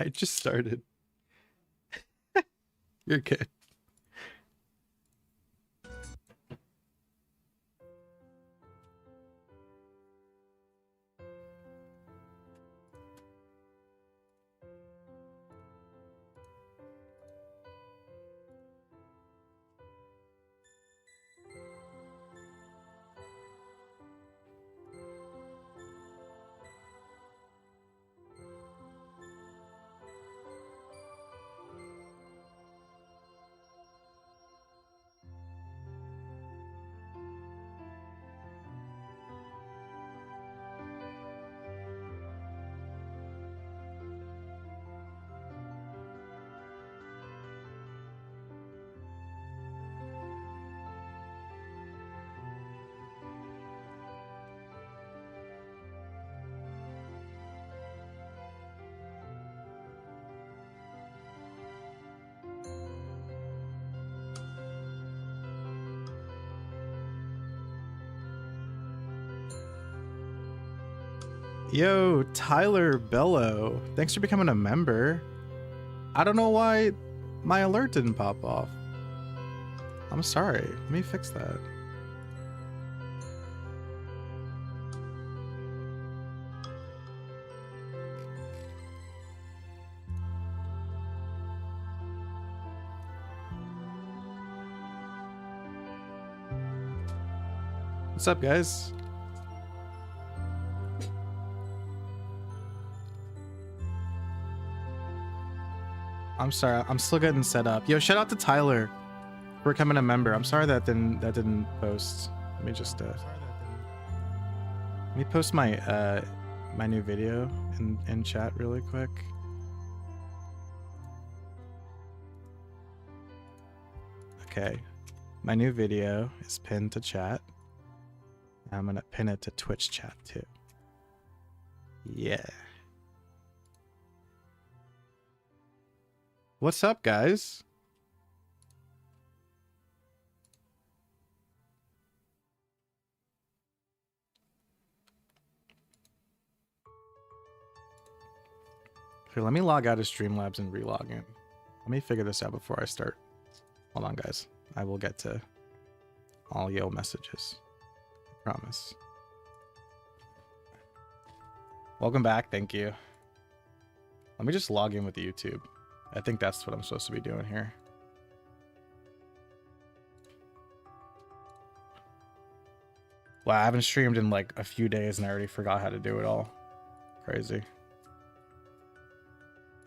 I just started. You're good. Yo, Tyler Bello, thanks for becoming a member. I don't know why my alert didn't pop off. I'm sorry. Let me fix that. What's up, guys? I'm sorry, I'm still getting set up. Yo, shout out to Tyler for becoming a member. I'm sorry that didn't post. Let me just let me post my my new video in chat really quick. Okay, my new video is pinned to chat. I'm gonna pin it to Twitch chat too. Yeah. What's up, guys? Here, let me log out of Streamlabs and relog in. Let me figure this out before I start. Hold on, guys. I will get to all your messages. I promise. Welcome back. Thank you. Let me just log in with YouTube. I think that's what I'm supposed to be doing here. Wow, I haven't streamed in like a few days and I already forgot how to do it all. Crazy.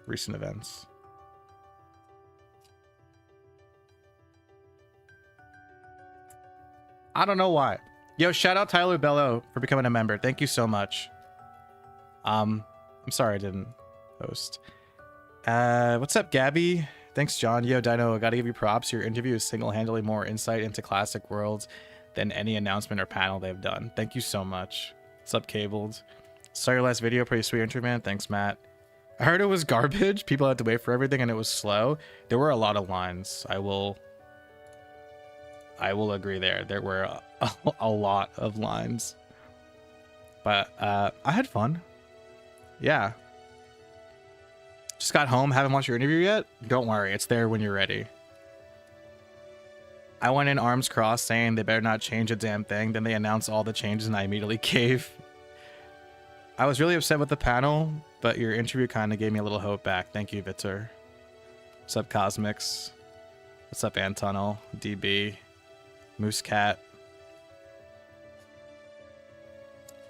Recent events. I don't know why. Yo, shout out Tyler Bello for becoming a member. Thank you so much. I'm sorry I didn't post. What's up, Gabby? Thanks, John. Yo, Dino, I gotta give you props. Your interview is single-handedly more insight into classic worlds than any announcement or panel they've done. Thank you so much. What's up, Cabled? Saw your last video. Pretty sweet intro, man. Thanks, Matt. I heard it was garbage. People had to wait for everything and it was slow. There were a lot of lines. I will agree there. There were a lot of lines. But I had fun. Yeah. Just got home, haven't watched your interview yet? Don't worry, it's there when you're ready. I went in arms crossed saying they better not change a damn thing. Then they announced all the changes and I immediately caved. I was really upset with the panel, but your interview kind of gave me a little hope back. Thank you, Vitor. What's up, Cosmix? What's up, Antonel, DB, Moose Cat?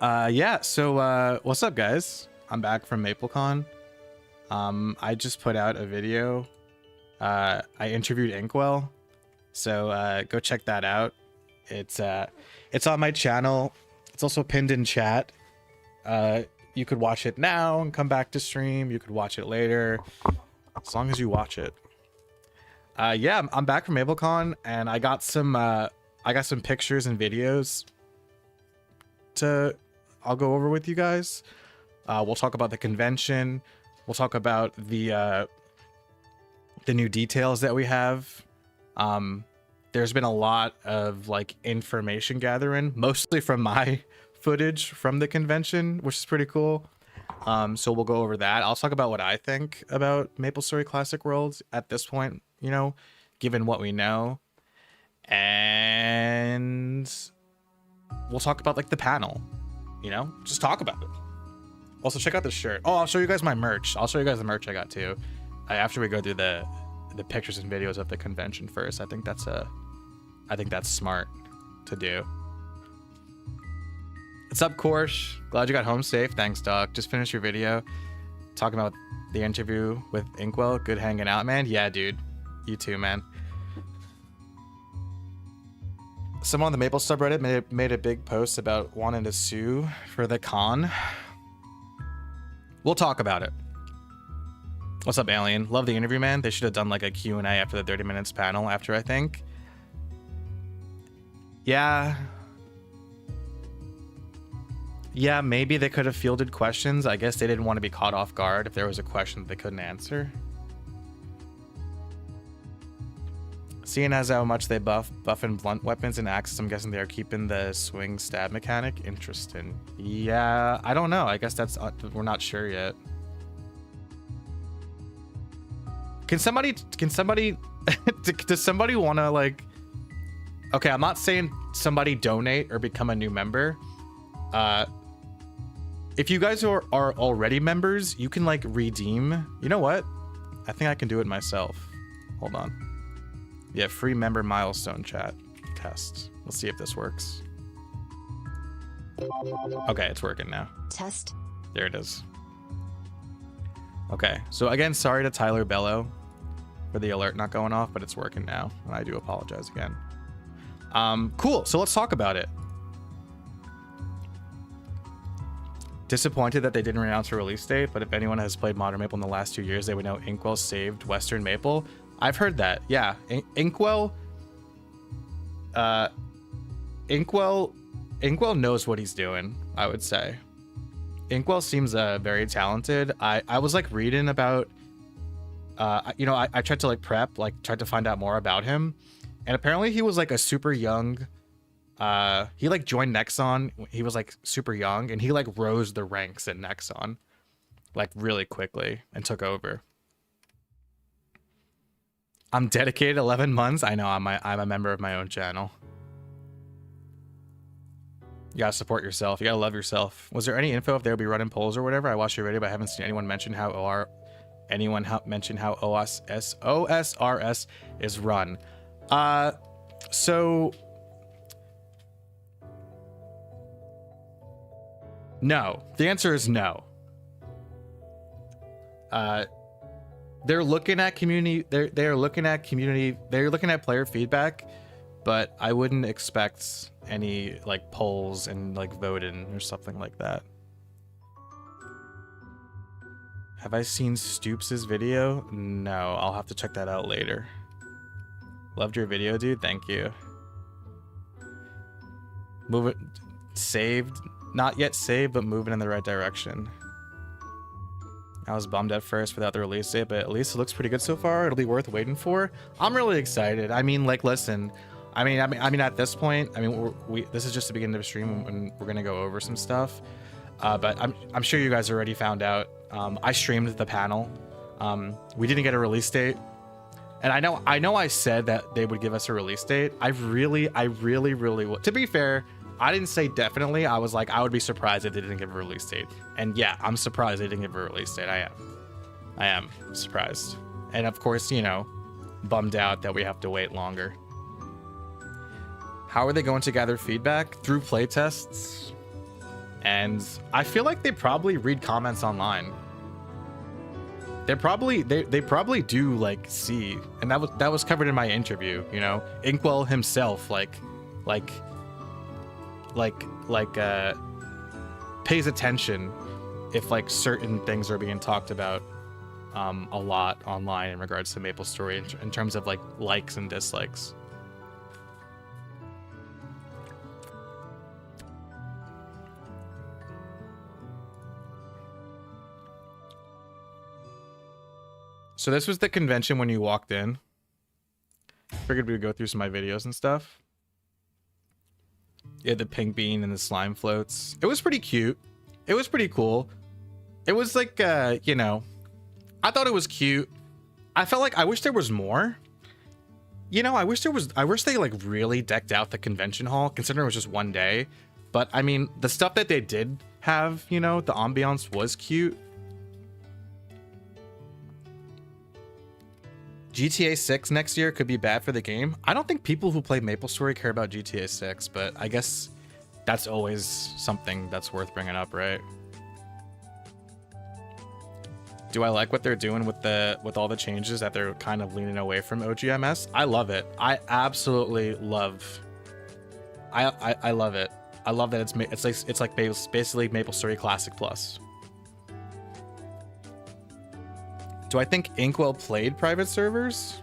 Yeah, so what's up, guys? I'm back from MapleCon. I just put out a video. I interviewed Inkwell, so go check that out. It's on my channel. It's also pinned in chat. You could watch it now and come back to stream. You could watch it later, as long as you watch it. Yeah, I'm back from MapleCon, and I got some pictures and videos I'll go over with you guys. We'll talk about the convention. We'll talk about the new details that we have. There's been a lot of like information gathering, mostly from my footage from the convention, which is pretty cool. So we'll go over that. I'll talk about what I think about MapleStory Classic Worlds at this point, you know, given what we know. And we'll talk about like the panel, you know, just talk about it. Also check out the shirt. Oh, I'll show you guys my merch. I'll show you guys the merch I got too. After we go through the pictures and videos of the convention first. I think that's smart to do. What's up, Korsh? Glad you got home safe. Thanks, dog. Just finished your video talking about the interview with Inkwell. Good hanging out, man. Yeah, dude. You too, man. Someone on the Maple subreddit made a big post about wanting to sue for the con. We'll talk about it. What's up, Alien? Love the interview, man. They should have done like a Q&A after the 30 minutes panel after, I think. Yeah. Yeah, maybe they could have fielded questions. I guess they didn't want to be caught off guard if there was a question that they couldn't answer. Seeing as how much they buff and blunt weapons and axes, I'm guessing they are keeping the swing stab mechanic. Interesting. Yeah, I don't know. I guess that's we're not sure yet. Can somebody does somebody want to like? Okay, I'm not saying somebody donate or become a new member. If you guys are already members, you can like redeem. You know what? I think I can do it myself. Hold on. Yeah, free member milestone chat test. Let's see if this works. Okay, it's working now. Test. There it is. Okay, so again, sorry to Tyler Bello for the alert not going off, but it's working now, and I do apologize again. Cool, so let's talk about it. Disappointed that they didn't announce a release date, but if anyone has played Modern Maple in the last 2 years, they would know Inkwell saved Western Maple. I've heard that. Yeah, Inkwell knows what he's doing, I would say. Inkwell seems very talented. I was like reading about you know, I tried to like prep, like tried to find out more about him, and apparently he was like a super young he like joined Nexon. He was like super young, and he like rose the ranks in Nexon like really quickly and took over. I'm dedicated 11 months. I know, I'm a member of my own channel. You gotta support yourself. You gotta love yourself. Was there any info if they'll be running polls or whatever? I watched your video, but I haven't seen anyone mention how OSRS is run. So no. The answer is no. They're looking at community. They're looking at player feedback, but I wouldn't expect any like polls and like voting or something like that. Have I seen Stoops' video? No, I'll have to check that out later. Loved your video, dude. Thank you. Move it. Saved. Not yet saved, but moving in the right direction. I was bummed at first without the release date, but at least it looks pretty good so far. It'll be worth waiting for. I'm really excited. I mean, like, listen. I mean, at this point, I mean, this is just the beginning of the stream, and we're gonna go over some stuff. But I'm sure you guys already found out. I streamed the panel. We didn't get a release date, and I know I said that they would give us a release date. I really would. To be fair, I didn't say definitely. I was like, I would be surprised if they didn't give a release date. And yeah, I'm surprised they didn't give a release date. I am surprised. And of course, you know, bummed out that we have to wait longer. How are they going to gather feedback? Through playtests. And I feel like they probably read comments online. They probably do like see, and that was covered in my interview, you know. Inkwell himself pays attention if like certain things are being talked about a lot online in regards to MapleStory in terms of like likes and dislikes. So this was the convention when you walked in. Figured we would go through some of my videos and stuff. Yeah, the pink bean and the slime floats. It was pretty cute. It was pretty cool. It was like, you know, I thought it was cute. I felt like I wish there was more. You know, I wish they like really decked out the convention hall, considering it was just one day. But I mean, the stuff that they did have, you know, the ambiance was cute. GTA 6 next year could be bad for the game. I don't think people who play MapleStory care about GTA 6, but I guess that's always something that's worth bringing up, right? Do I like what they're doing with all the changes that they're kind of leaning away from OGMS? I love it. I absolutely love. I love it. I love that it's like basically MapleStory Classic Plus. Do I think Inkwell played private servers?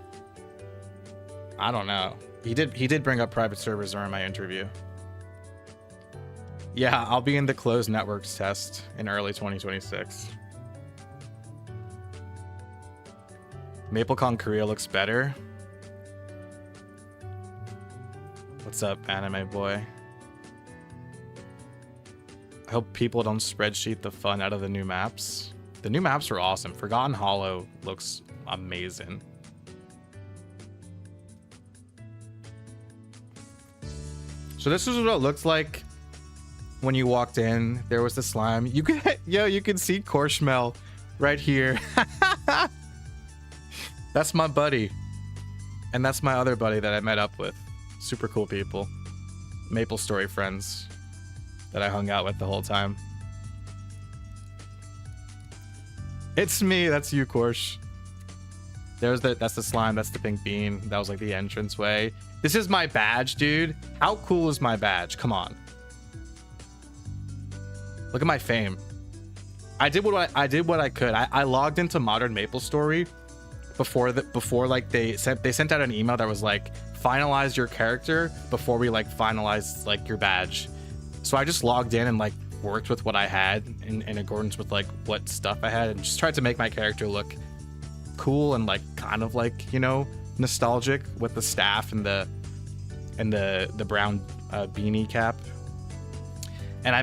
I don't know. He did bring up private servers during my interview. Yeah, I'll be in the closed networks test in early 2026. MapleCon Korea looks better. What's up, anime boy? I hope people don't spreadsheet the fun out of the new maps. The new maps are awesome. Forgotten Hollow looks amazing. So this is what it looked like when you walked in. There was the slime. You could, you can see Korshmel right here. That's my buddy. And that's my other buddy that I met up with. Super cool people. MapleStory friends that I hung out with the whole time. It's me. That's you, Korsh. That's the slime. That's the pink bean. That was like the entranceway. This is my badge, dude. How cool is my badge? Come on. Look at my fame. I did what I could. I logged into Modern MapleStory before like they sent out an email that was like, finalize your character before we like finalize like your badge. So I just logged in and like worked with what I had in accordance with like what stuff I had, and just tried to make my character look cool and like kind of like, you know, nostalgic with the staff and the brown beanie cap. And I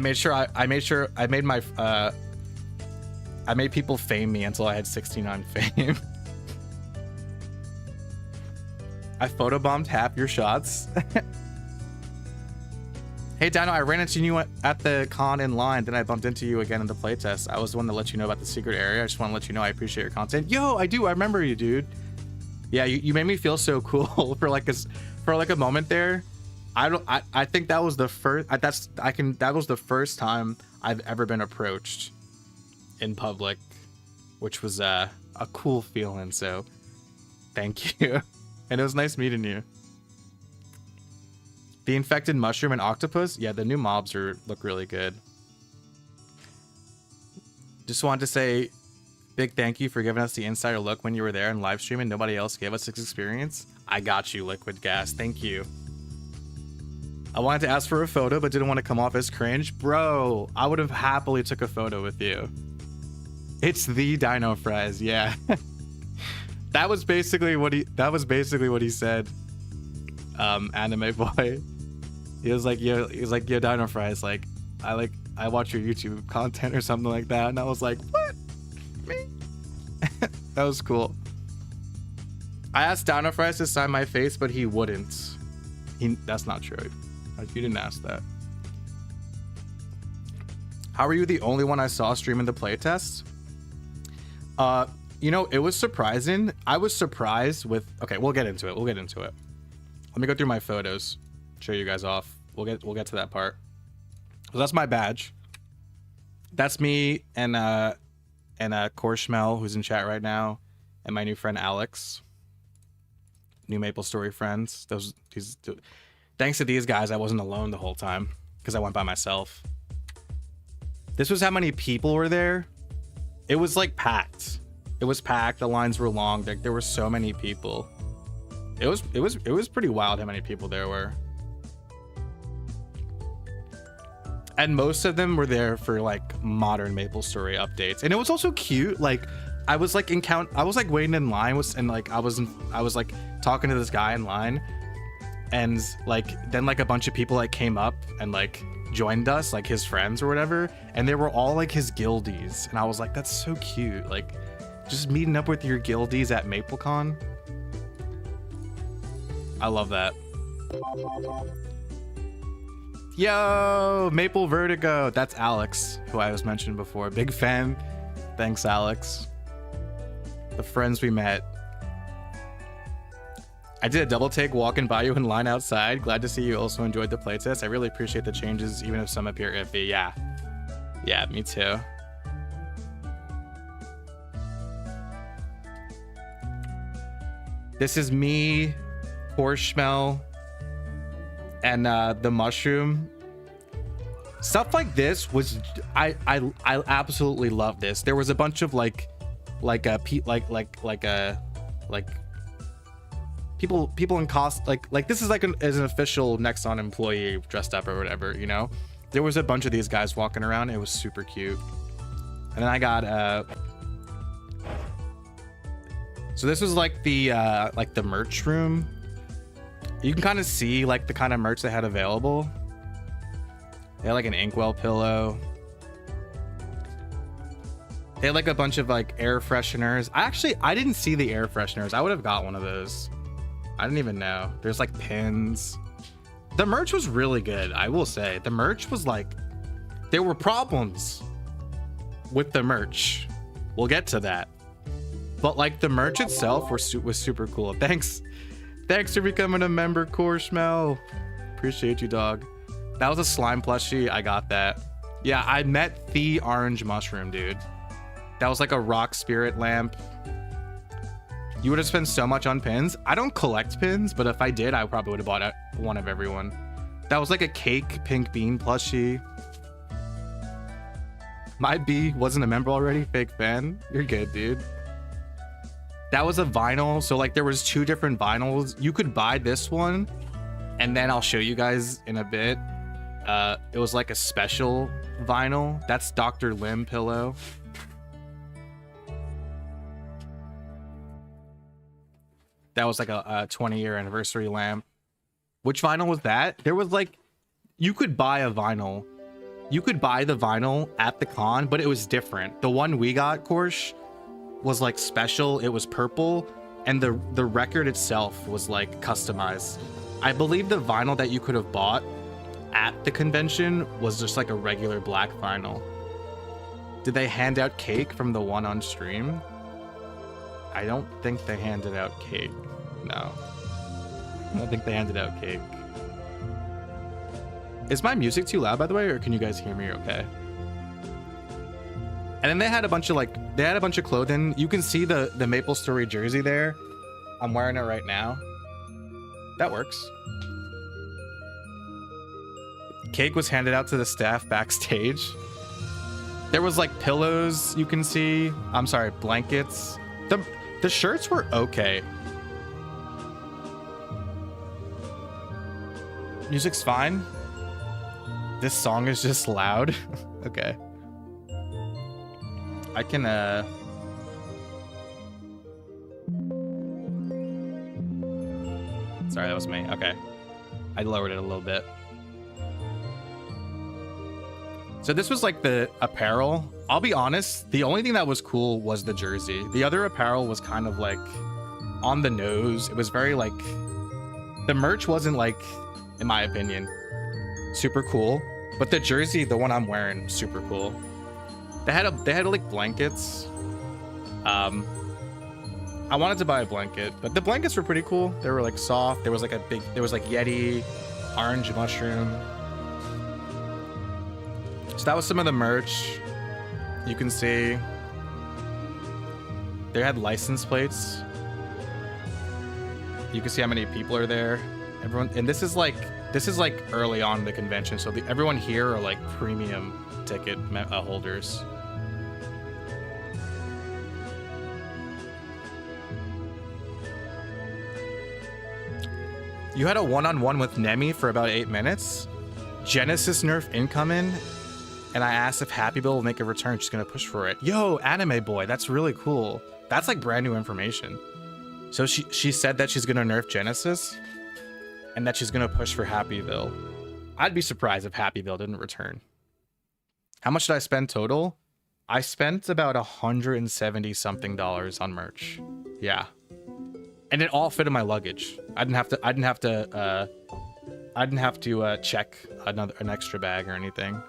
made people fame me until I had 69 fame. I photobombed half your shots. Hey Dino, I ran into you at the con in line, then I bumped into you again in the playtest. I was the one that let you know about the secret area. I just want to let you know I appreciate your content. Yo, I do. I remember you, dude. Yeah, you made me feel so cool for like a moment there. I think that was the first. That was the first time I've ever been approached in public, which was a cool feeling. So, thank you, and it was nice meeting you. The infected mushroom and octopus. Yeah, the new mobs look really good. Just wanted to say big thank you for giving us the insider look when you were there and live streaming. Nobody else gave us this experience. I got you, Liquid Gas. Thank you. I wanted to ask for a photo, but didn't want to come off as cringe. Bro, I would have happily took a photo with you. It's the dinofries, yeah. That was basically what he said. Anime boy. He was like, yo, dinofries, like I watch your YouTube content or something like that. And I was like, what? Me? That was cool. I asked dinofries to sign my face, but he wouldn't. That's not true. You didn't ask that. How are you the only one I saw streaming the playtest? You know, it was surprising. I was surprised with, okay, we'll get into it. Let me go through my photos, show you guys off. We'll get to that part. So that's my badge. That's me and Korshmel, who's in chat right now, and my new friend Alex. New MapleStory friends. Thanks to these guys, I wasn't alone the whole time because I went by myself. This was how many people were there. It was like packed. It was packed. The lines were long. There were so many people. It was pretty wild how many people there were. And most of them were there for like modern MapleStory updates. And it was also cute. Like I was like waiting in line I was like talking to this guy in line, and like then like a bunch of people like came up and like joined us, like his friends or whatever, and they were all like his guildies, and I was like, that's so cute. Like, just meeting up with your guildies at MapleCon. I love that. Yo, Maple Vertigo. That's Alex, who I was mentioning before. Big fan. Thanks, Alex. The friends we met. I did a double take walking by you in line outside. Glad to see you also enjoyed the playtest. I really appreciate the changes, even if some appear iffy. Yeah. Yeah, me too. This is me, Horschmel, and the mushroom. Stuff like this was I absolutely love this. There was a bunch of like people in cost, like this is like as an official Nexon employee dressed up or whatever, you know. There was a bunch of these guys walking around. It was super cute. And then I got so this was like the merch room. You can kind of see like the kind of merch they had available. They had like an Inkwell pillow. They had like a bunch of like air fresheners. I didn't see the air fresheners. I would have got one of those. I didn't even know. There's like pins. The merch was really good, I will say. The merch was like, there were problems with the merch. We'll get to that. But like the merch itself was super cool. Thanks for becoming a member, Corshmel. Appreciate you, dog. That was a slime plushie. I got that. Yeah, I met the orange mushroom, dude. That was like a rock spirit lamp. You would have spent so much on pins. I don't collect pins, but if I did, I probably would have bought one of everyone. That was like a cake pink bean plushie. My B wasn't a member already. Fake fan. You're good, dude. That was a vinyl. So like there was 2 different vinyls. You could buy this one, and then I'll show you guys in a bit. It was like a special vinyl. That's Dr. Lim pillow. That was like a 20-year anniversary lamp. Which vinyl was that? There was like, you could buy a vinyl. You could buy the vinyl at the con, but it was different. The one we got, Korsh, was like special. It was purple, and the record itself was like customized. I believe the vinyl that you could have bought at the convention was just like a regular black vinyl. Did they hand out cake from the one on stream? I don't think they handed out cake. No. I don't think they handed out cake. Is my music too loud, by the way, or can you guys hear me okay? And then they had a bunch of clothing. You can see the Maple Story jersey there. I'm wearing it right now. That works. Cake was handed out to the staff backstage. There was like pillows you can see. I'm sorry, blankets. The shirts were okay. Music's fine. This song is just loud. Okay. I can sorry, that was me. Okay. I lowered it a little bit. So this was like the apparel. I'll be honest, the only thing that was cool was the jersey. The other apparel was kind of like on the nose. It was very like, the merch wasn't like, in my opinion, super cool. But the jersey, the one I'm wearing, super cool. They had like blankets. I wanted to buy a blanket, but the blankets were pretty cool. They were like soft. There was like Yeti, orange mushroom. So that was some of the merch. You can see they had license plates. You can see how many people are there. Everyone, and this is like early on in the convention, so everyone here are like premium ticket holders. You had a one-on-one with Nemi for about 8 minutes. Genesis nerf incoming. And I asked if Happy Bill will make a return. She's gonna push for it. Yo, anime boy, that's really cool. That's like brand new information. So she said that she's gonna nerf Genesis and that she's gonna push for Happyville. I'd be surprised if Happyville didn't return. How much did I spend total? I spent about $170 something on merch. Yeah. And it all fit in my luggage. I didn't have to check an extra bag or anything.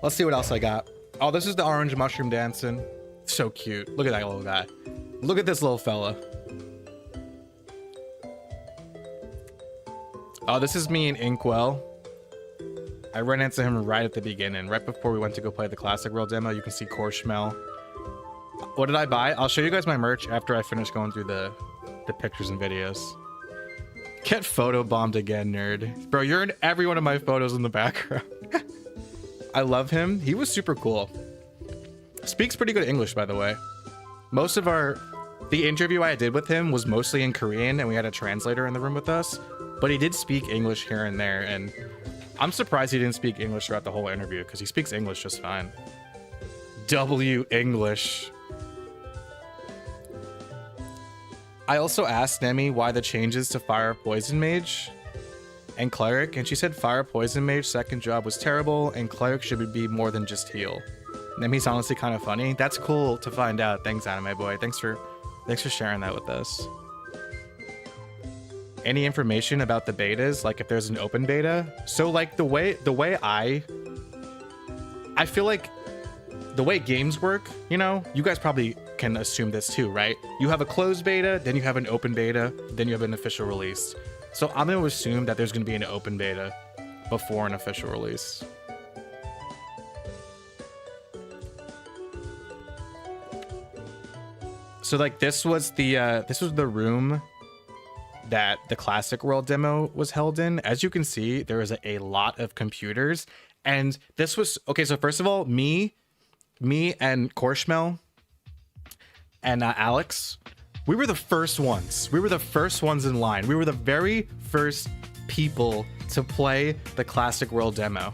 Let's see what else I got. Oh, this is the orange mushroom dancing. So cute. Look at that little guy. Look at this little fella. Oh, this is me and Inkwell. I ran into him right at the beginning, right before we went to go play the Classic World demo. You can see Korshmel. What did I buy? I'll show you guys my merch after I finish going through the pictures and videos. Get photobombed again, nerd. Bro, you're in every one of my photos in the background. I love him. He was super cool. Speaks pretty good English, by the way. Most of the interview I did with him was mostly in Korean, and we had a translator in the room with us. But he did speak English here and there, and I'm surprised he didn't speak English throughout the whole interview, because he speaks English just fine. W English. I also asked Nemi why the changes to Fire Poison Mage and Cleric, and she said Fire Poison Mage second job was terrible, and Cleric should be more than just heal. Nemi's honestly kind of funny. That's cool to find out. Thanks, Anime Boy. Thanks for sharing that with us. Any information about the betas, like if there's an open beta? So like the way I feel like the way games work, you know, you guys probably can assume this too, right? You have a closed beta, then you have an open beta, then you have an official release. So I'm going to assume that there's going to be an open beta before an official release. So like this was the room that the Classic World demo was held in. As you can see, there was a lot of computers, and this was okay. So first of all, me and Korshmel and Alex, we were the first ones. We were the first ones in line. We were the very first people to play the Classic World demo.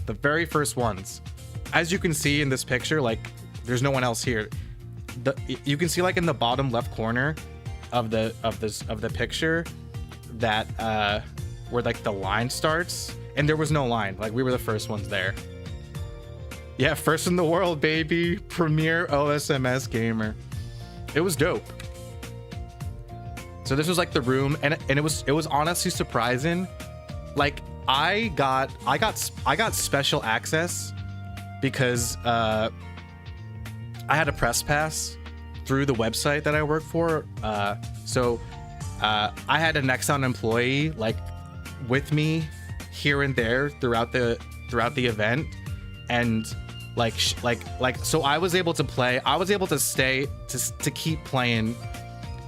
The very first ones. As you can see in this picture, like there's no one else here. You can see like in the bottom left corner of the picture that where like the line starts, and there was no line. Like we were the first ones there. Yeah, first in the world, baby. Premier OSMS gamer. It was dope. So this was like the room, and it was honestly surprising. Like I got special access because I had a press pass through the website that I work for. So I had a Nexon employee like with me here and there throughout the event, and so I was able to play. I was able to stay to keep playing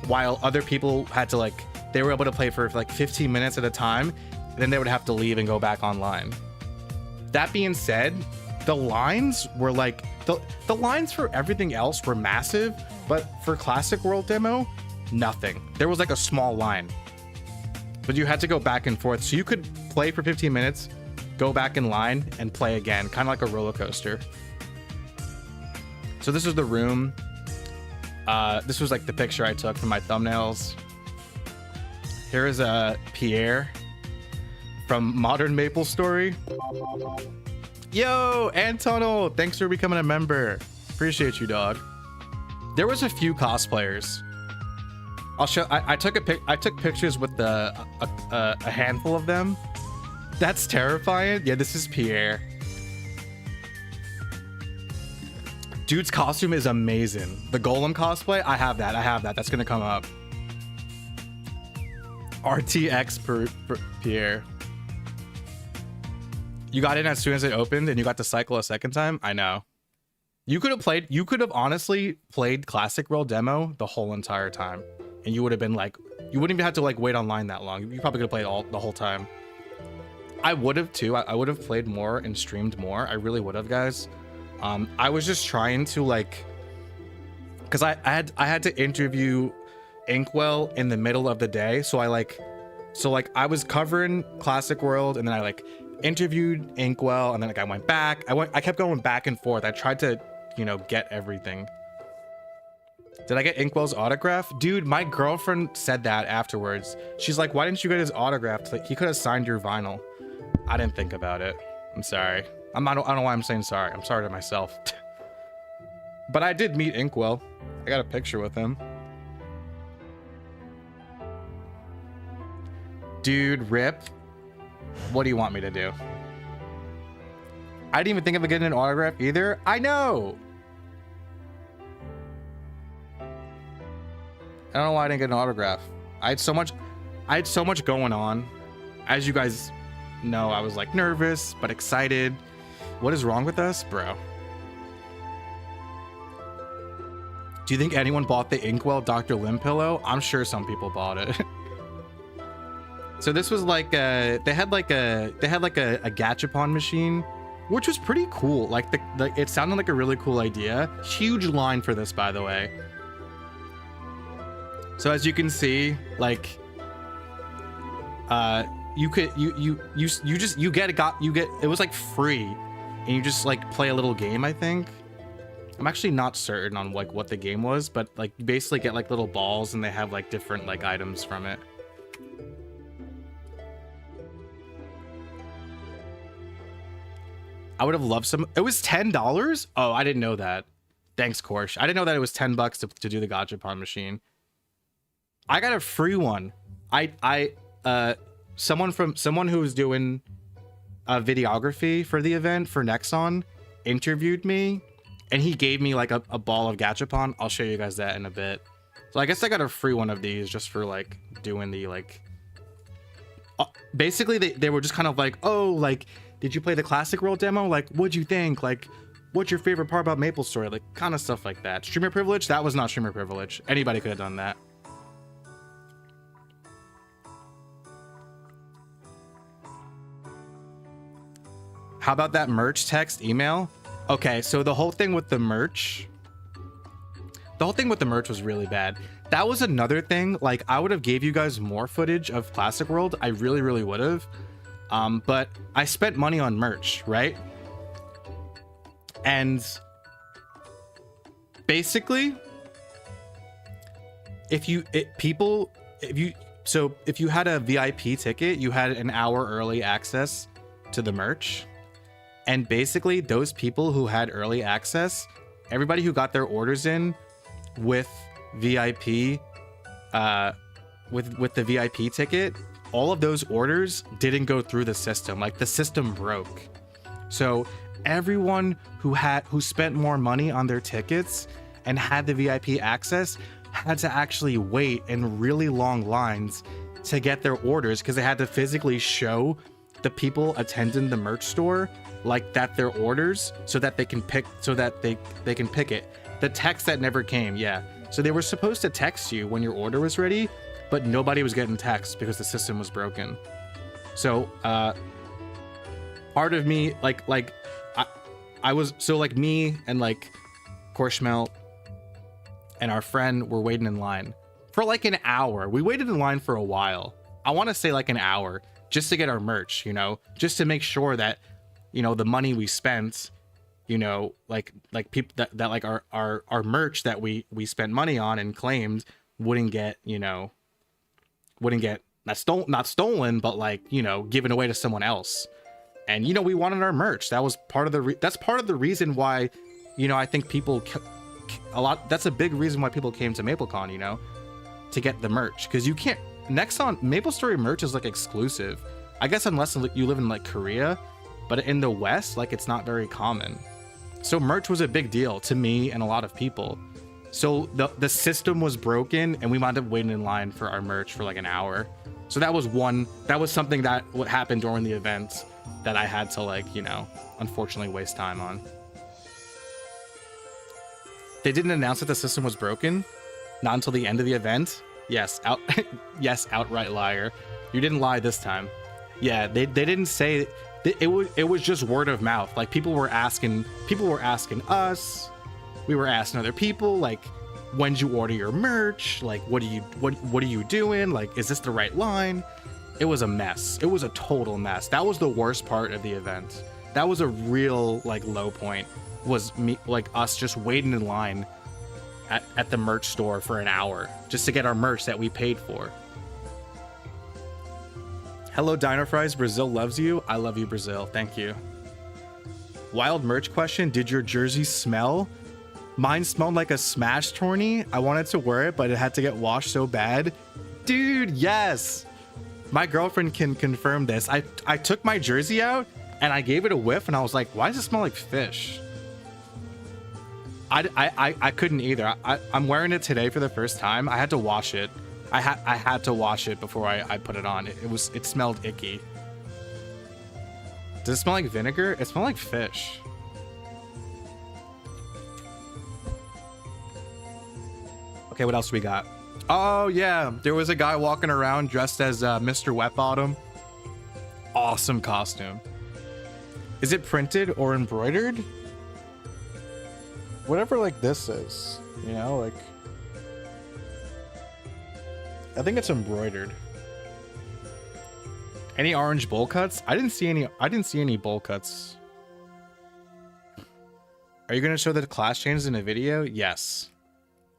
while other people had to they were able to play for like 15 minutes at a time, and then they would have to leave and go back online. That being said, the lines were like the lines for everything else were massive, but for Classic World demo, nothing. There was like a small line, but you had to go back and forth. So you could play for 15 minutes, go back in line, and play again, kind of like a roller coaster. So this is the room. This was like the picture I took from my thumbnails. Here is Pierre from Modern Maple Story. Yo, Antonio, thanks for becoming a member. Appreciate you, dog. There was a few cosplayers. I'll show. I took pictures with a handful of them. That's terrifying. Yeah, this is Pierre. Dude's costume is amazing. The Golem cosplay, I have that. That's gonna come up. RTX per Pierre. You got in as soon as it opened and you got to cycle a second time? I know. You could have honestly played Classic World demo the whole entire time. And you would have been like, you wouldn't even have to like wait online that long. You probably could have played the whole time. I would have too. I would have played more and streamed more. I really would have, guys. I was just trying to because I had to interview Inkwell in the middle of the day. So I was covering Classic World, and then I interviewed Inkwell, and then I went back. I kept going back and forth. I tried to, get everything. Did I get Inkwell's autograph? Dude, my girlfriend said that afterwards. She's like, why didn't you get his autograph? Like, he could have signed your vinyl. I didn't think about it. I'm sorry. I don't know why I'm saying sorry. I'm sorry to myself. But I did meet Inkwell. I got a picture with him. Dude, rip. What do you want me to do? I didn't even think of getting an autograph either. I know. I don't know why I didn't get an autograph. I had so much going on. As you guys know, I was like nervous but excited. What is wrong with us, bro? Do you think anyone bought the Inkwell Dr. Lim pillow? I'm sure some people bought it. So this was like they had like a Gachapon machine, which was pretty cool. Like it sounded like a really cool idea. Huge line for this, by the way. So as you can see, like you get it was like free, and you just like play a little game, I think. I'm actually not certain on like what the game was, but like you basically get like little balls and they have like different like items from it. I would have loved some. It was $10. Oh, I didn't know that. Thanks, Korsh. I didn't know that it was $10 to do the Gachapon machine. I got a free one. Someone who was doing videography for the event for Nexon interviewed me, and he gave me like a ball of Gachapon. I'll show you guys that in a bit. So I guess I got a free one of these just for like doing the like. Basically, they were just kind of like, oh, like, did you play the Classic World demo? Like, what'd you think? Like, what's your favorite part about MapleStory? Like, kind of stuff like that. Streamer privilege? That was not streamer privilege. Anybody could have done that. How about that merch text email? Okay, so the whole thing with the merch was really bad. That was another thing. Like, I would have gave you guys more footage of Classic World. I really, really would have. But I spent money on merch, right? And basically, if you had a VIP ticket, you had an hour early access to the merch. And basically, those people who had early access, everybody who got their orders in with VIP, with the VIP ticket, all of those orders didn't go through the system. Like, the system broke. So everyone who spent more money on their tickets and had the VIP access had to actually wait in really long lines to get their orders, because they had to physically show the people attending the merch store like that their orders, so that they can pick it. The text that never came. Yeah, so they were supposed to text you when your order was ready, but nobody was getting text because the system was broken. So part of me, I was, so like me and like Korshmel and our friend were waiting in line for like an hour. We waited in line for a while. I want to say like an hour, just to get our merch, you know, just to make sure that, you know, the money we spent, you know, like people that like our merch that we spent money on and claimed wouldn't get, you know, not stolen, but like, you know, given away to someone else. And, you know, we wanted our merch. That was part of the reason why, you know, I think people that's a big reason why people came to MapleCon, you know, to get the merch, because you can't, Nexon MapleStory merch is like exclusive, I guess, unless you live in like Korea, but in the West, like, it's not very common. So merch was a big deal to me and a lot of people. So the system was broken, and we wound up waiting in line for our merch for like an hour. So that was something that what happened during the event that I had to, like, you know, unfortunately waste time on. They didn't announce that the system was broken, not until the end of the event. Yes, yes, outright liar. You didn't lie this time. Yeah, they didn't say it was just word of mouth. Like, people were asking us, we were asking other people, like, when'd you order your merch? Like, what are you doing? Like, is this the right line? It was a mess. It was a total mess. That was the worst part of the event. That was a real, like, low point, was me, like, us just waiting in line at the merch store for an hour just to get our merch that we paid for. Hello, dinofries. Brazil loves you. I love you, Brazil. Thank you. Wild merch question. Did your jersey smell? Mine smelled like a Smash tourney. I wanted to wear it, but it had to get washed so bad. Dude, yes. My girlfriend can confirm this. I took my jersey out and I gave it a whiff and I was like, why does it smell like fish? I couldn't either. I'm wearing it today for the first time. I had to wash it. I had to wash it before I put it on. It smelled icky. Does it smell like vinegar? It smelled like fish. Okay, what else we got? Oh yeah, there was a guy walking around dressed as Mr. Wetbottom. Awesome costume. Is it printed or embroidered? Whatever like this is, you know, like I think it's embroidered. Any orange bowl cuts? I didn't see any bowl cuts. Are you gonna show the class changes in a video? Yes.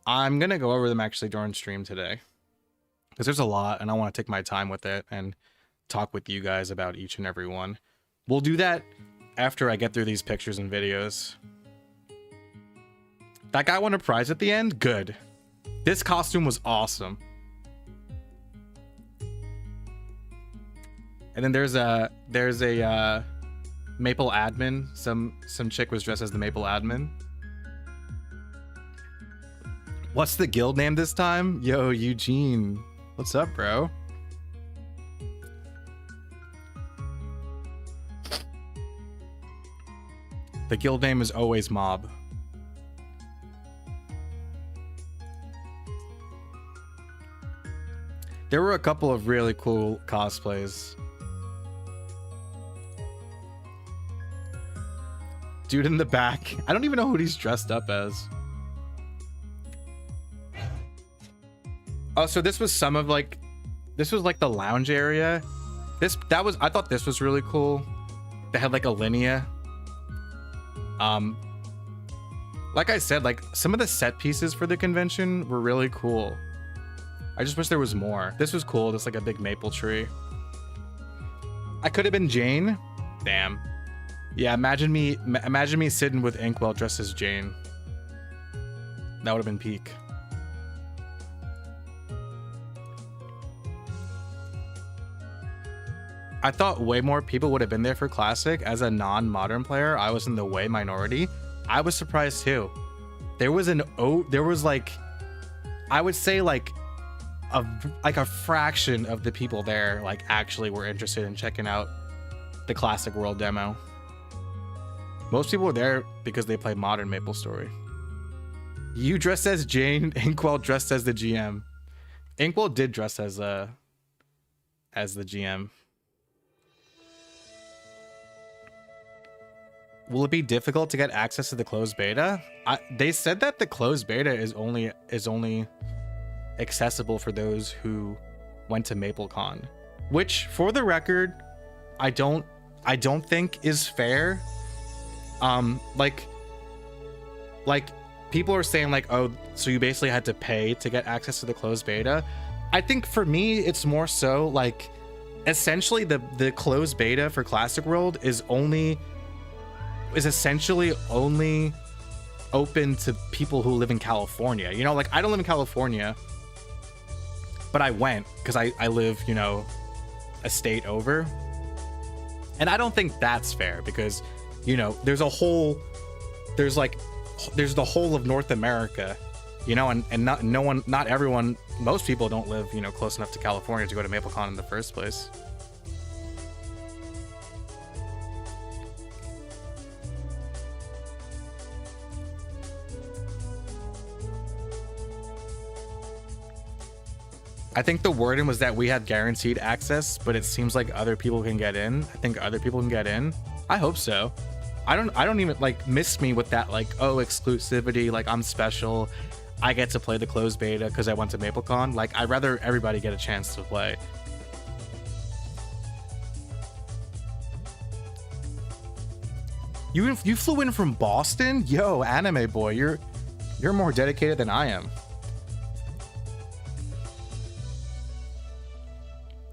I'm gonna go over them actually during stream today. Because there's a lot and I want to take my time with it and talk with you guys about each and every one. We'll do that after I get through these pictures and videos. That guy won a prize at the end? Good. This costume was awesome. And then there's a Maple admin. Some chick was dressed as the Maple admin. What's the guild name this time? Yo, Eugene. What's up, bro? The guild name is always Mob. There were a couple of really cool cosplays. Dude in the back. I don't even know who he's dressed up as. Oh, so this was some of like, this was like the lounge area. I thought this was really cool. They had like a linea. Like I said, like some of the set pieces for the convention were really cool. I just wish there was more. This was cool. Just like a big maple tree. I could have been Jane. Damn. Yeah, imagine me sitting with Inkwell dressed as Jane. That would have been peak. I thought way more people would have been there for Classic. As a non-modern player, I was in the way minority. I was surprised too. There was like, I would say like a fraction of the people there like actually were interested in checking out the Classic World demo. Most people were there because they played modern MapleStory. You dressed as Jane, Inkwell dressed as the GM. Inkwell did dress as the GM. Will it be difficult to get access to the closed beta? They said that the closed beta is only accessible for those who went to MapleCon, which, for the record, I don't think is fair. Like people are saying like, oh, so you basically had to pay to get access to the closed beta. I think for me, it's more so like, essentially the closed beta for Classic World is essentially only open to people who live in California. You know, like I don't live in California, but I went because I live, you know, a state over. And I don't think that's fair because, you know, there's the whole of North America, you know, and not everyone, most people don't live, you know, close enough to California to go to MapleCon in the first place. I think the wording was that we had guaranteed access, but it seems like other people can get in. I think other people can get in. I hope so. I don't even like miss me with that like, oh, exclusivity, like I'm special. I get to play the closed beta because I went to MapleCon. Like I'd rather everybody get a chance to play. You flew in from Boston? Yo, anime boy, You're more dedicated than I am.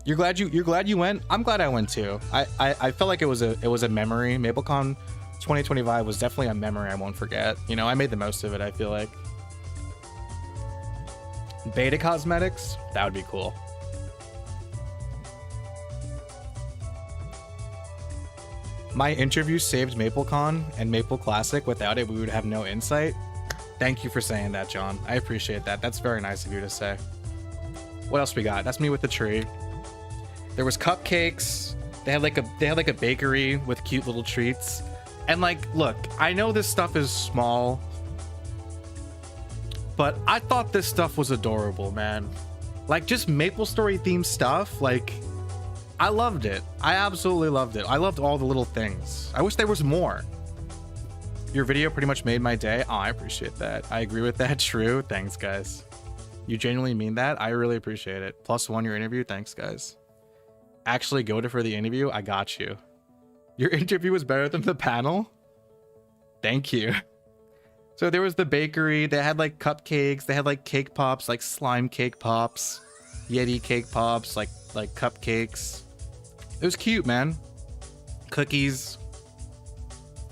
You're glad you went? I'm glad I went too. I felt like it was a memory. MapleCon 2025 was definitely a memory I won't forget. You know, I made the most of it, I feel like. Beta cosmetics? That would be cool. My interview saved MapleCon and Maple Classic. Without it, we would have no insight. Thank you for saying that, John. I appreciate that. That's very nice of you to say. What else we got? That's me with the tree. There was cupcakes. They had like a bakery with cute little treats. And like, look, I know this stuff is small, but I thought this stuff was adorable, man. Like just MapleStory themed stuff. Like, I loved it. I absolutely loved it. I loved all the little things. I wish there was more. Your video pretty much made my day. Oh, I appreciate that. I agree with that. True. Thanks, guys. You genuinely mean that? I really appreciate it. +1 your interview. Thanks, guys. Actually go to for the interview. I got you. Your interview was better than the panel. Thank you. So there was the bakery. They had like cupcakes. They had like cake pops, like slime cake pops, Yeti cake pops, like cupcakes. It was cute, man. Cookies.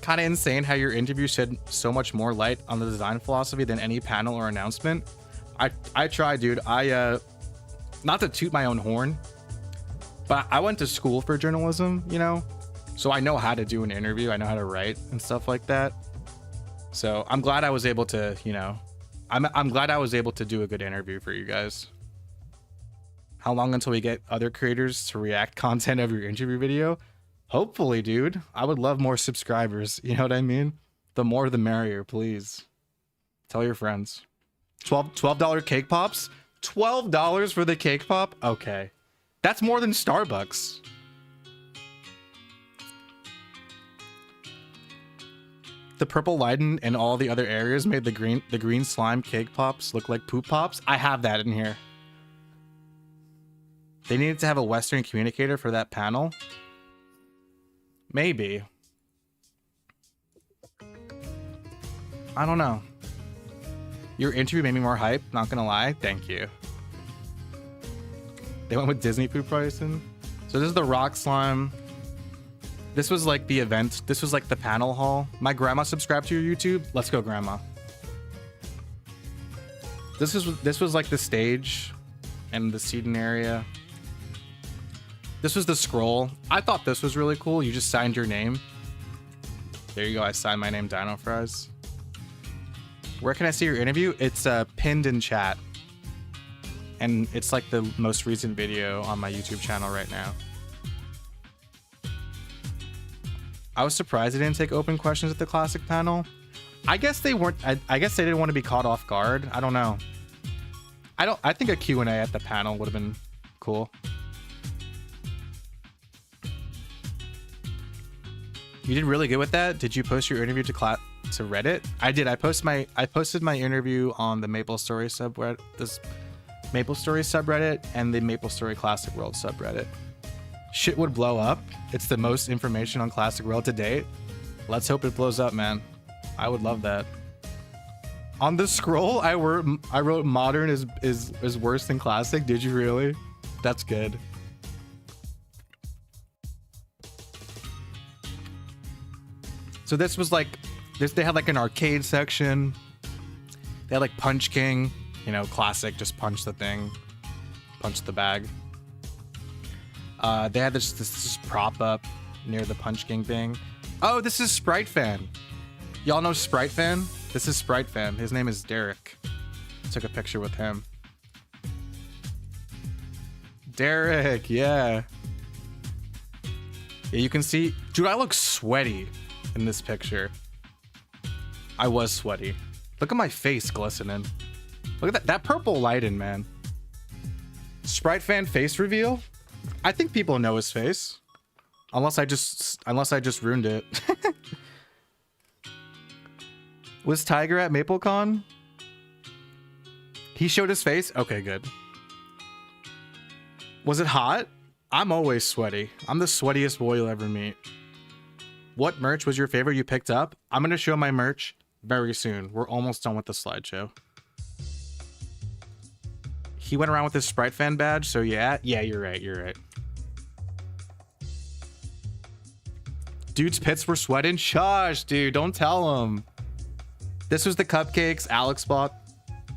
Kind of insane how your interview shed so much more light on the design philosophy than any panel or announcement. I tried, dude. Not to toot my own horn, but I went to school for journalism, you know, so I know how to do an interview. I know how to write and stuff like that. So I'm glad I was able to, you know, I'm glad I was able to do a good interview for you guys. How long until we get other creators to react content of your interview video? Hopefully, dude. I would love more subscribers. You know what I mean? The more the merrier, please. Tell your friends. $12 cake pops? $12 for the cake pop? Okay. That's more than Starbucks. The purple lighten and all the other areas made the green slime cake pops look like poop pops. I have that in here. They needed to have a Western communicator for that panel. Maybe. I don't know. Your interview made me more hype, not gonna lie. Thank you. They went with Disney food pricing. So this is the rock slime. This was like the event. This was like the panel hall. My grandma subscribed to your YouTube. Let's go, grandma. This was like the stage and the seating area. This was the scroll. I thought this was really cool. You just signed your name. There you go. I signed my name, dinofries. Where can I see your interview? It's pinned in chat. And it's like the most recent video on my YouTube channel right now. I was surprised they didn't take open questions at the classic panel. I guess they weren't. I guess they didn't want to be caught off guard. I don't know. I think a Q&A at the panel would have been cool. You did really good with that. Did you post your interview to Reddit? I did. I posted my interview on the MapleStory subreddit, this MapleStory subreddit, and the MapleStory Classic World subreddit. Shit would blow up. It's the most information on Classic World to date. Let's hope it blows up, man. I would love that. On the scroll, I wrote modern is worse than classic. Did you really? That's good. So this was like this. They had like an arcade section. They had like Punch King, you know, classic. Just punch the thing, punch the bag. They had this prop up near the Punch King thing. Oh, this is Sprite Fan. Y'all know Sprite Fan? This is Sprite Fan. His name is Derek. Took a picture with him. Derek, yeah. Yeah, you can see, dude, I look sweaty in this picture. I was sweaty. Look at my face glistening. Look at that purple lighting, man. Sprite Fan face reveal. I think people know his face, unless I just ruined it. Was Tiger at MapleCon? He showed his face? Okay, good. Was it hot? I'm always sweaty. I'm the sweatiest boy you'll ever meet. What merch was your favorite you picked up? I'm gonna show my merch very soon. We're almost done with the slideshow. He went around with his Sprite fan badge, so yeah, you're right. Dude's pits were sweating. Shush, dude, don't tell him. This was the cupcakes. Alex bought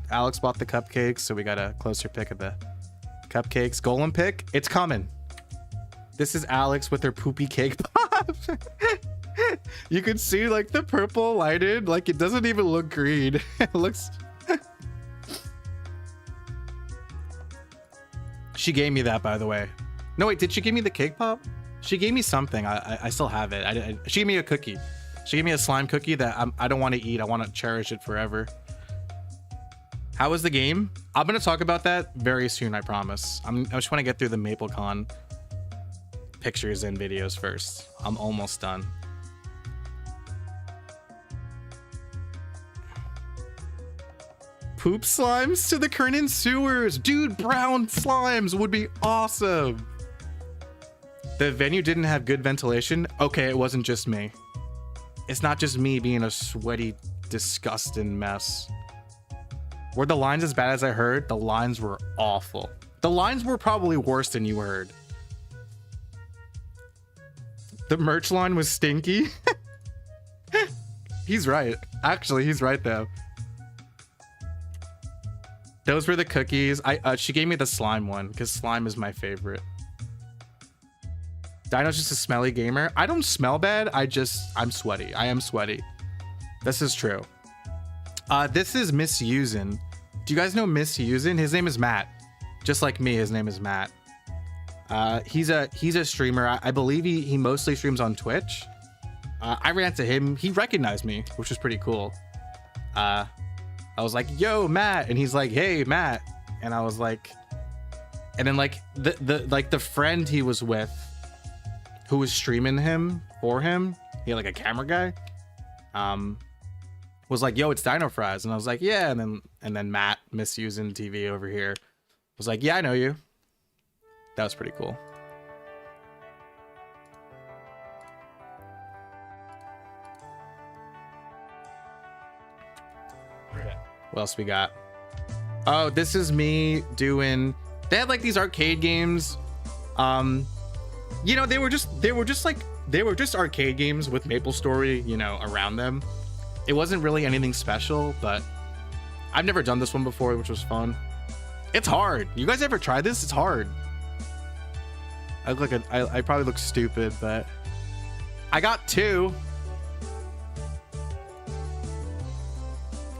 the cupcakes, so we got a closer pick of the cupcakes. Golem pick, it's coming. This is Alex with her poopy cake pop. You can see like the purple lighted, like it doesn't even look green. It looks. She gave me that, by the way. No, wait, did she give me the cake pop? She gave me something. I still have it. She gave me a cookie. She gave me a slime cookie that I don't want to eat. I want to cherish it forever. How was the game? I'm going to talk about that very soon, I promise. I just want to get through the MapleCon pictures and videos first. I'm almost done. Poop slimes to the Kernan sewers. Dude, brown slimes would be awesome. The venue didn't have good ventilation. Okay, it wasn't just me. It's not just me being a sweaty, disgusting mess. Were the lines as bad as I heard? The lines were awful. The lines were probably worse than you heard. The merch line was stinky. He's right. Actually, he's right though. Those were the cookies. She gave me the slime one because slime is my favorite. Dino's just a smelly gamer. I don't smell bad. I'm sweaty. I am sweaty. This is true. This is Misusing. Do you guys know Misusing? His name is Matt. Just like me, his name is Matt. He's a streamer. I believe he mostly streams on Twitch. I ran to him. He recognized me, which was pretty cool. I was like, yo, Matt. And he's like, hey, Matt. And I was like, and then like the friend he was with who was streaming him for him, he had like a camera guy, was like, yo, it's dinofries. And I was like, yeah. And then Matt, Misusing TV over here, was like, yeah, I know you. That was pretty cool. What else we got? Oh, this is me doing. They had like these arcade games. You know, they were just arcade games with MapleStory, you know, around them. It wasn't really anything special, but I've never done this one before, which was fun. It's hard. You guys ever try this? It's hard. I probably look stupid, but I got 2.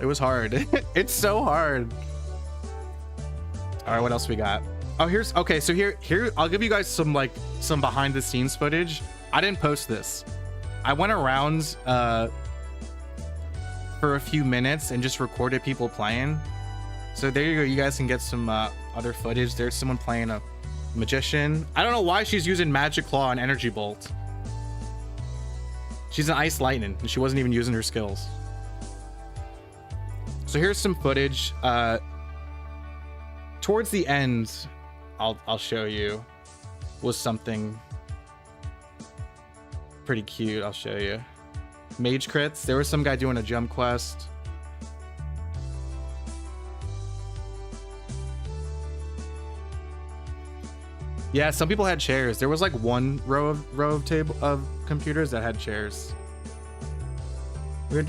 It was hard. It's so hard. All right, what else we got? Oh, okay. So here, I'll give you guys some behind the scenes footage. I didn't post this. I went around for a few minutes and just recorded people playing. So there you go. You guys can get some other footage. There's someone playing a magician. I don't know why she's using Magic Claw and Energy Bolt. She's an Ice Lightning and she wasn't even using her skills. So here's some footage. Towards the end, I'll show you, was something pretty cute. I'll show you. Mage crits. There was some guy doing a jump quest. Yeah, some people had chairs. There was like one row of computers that had chairs. We had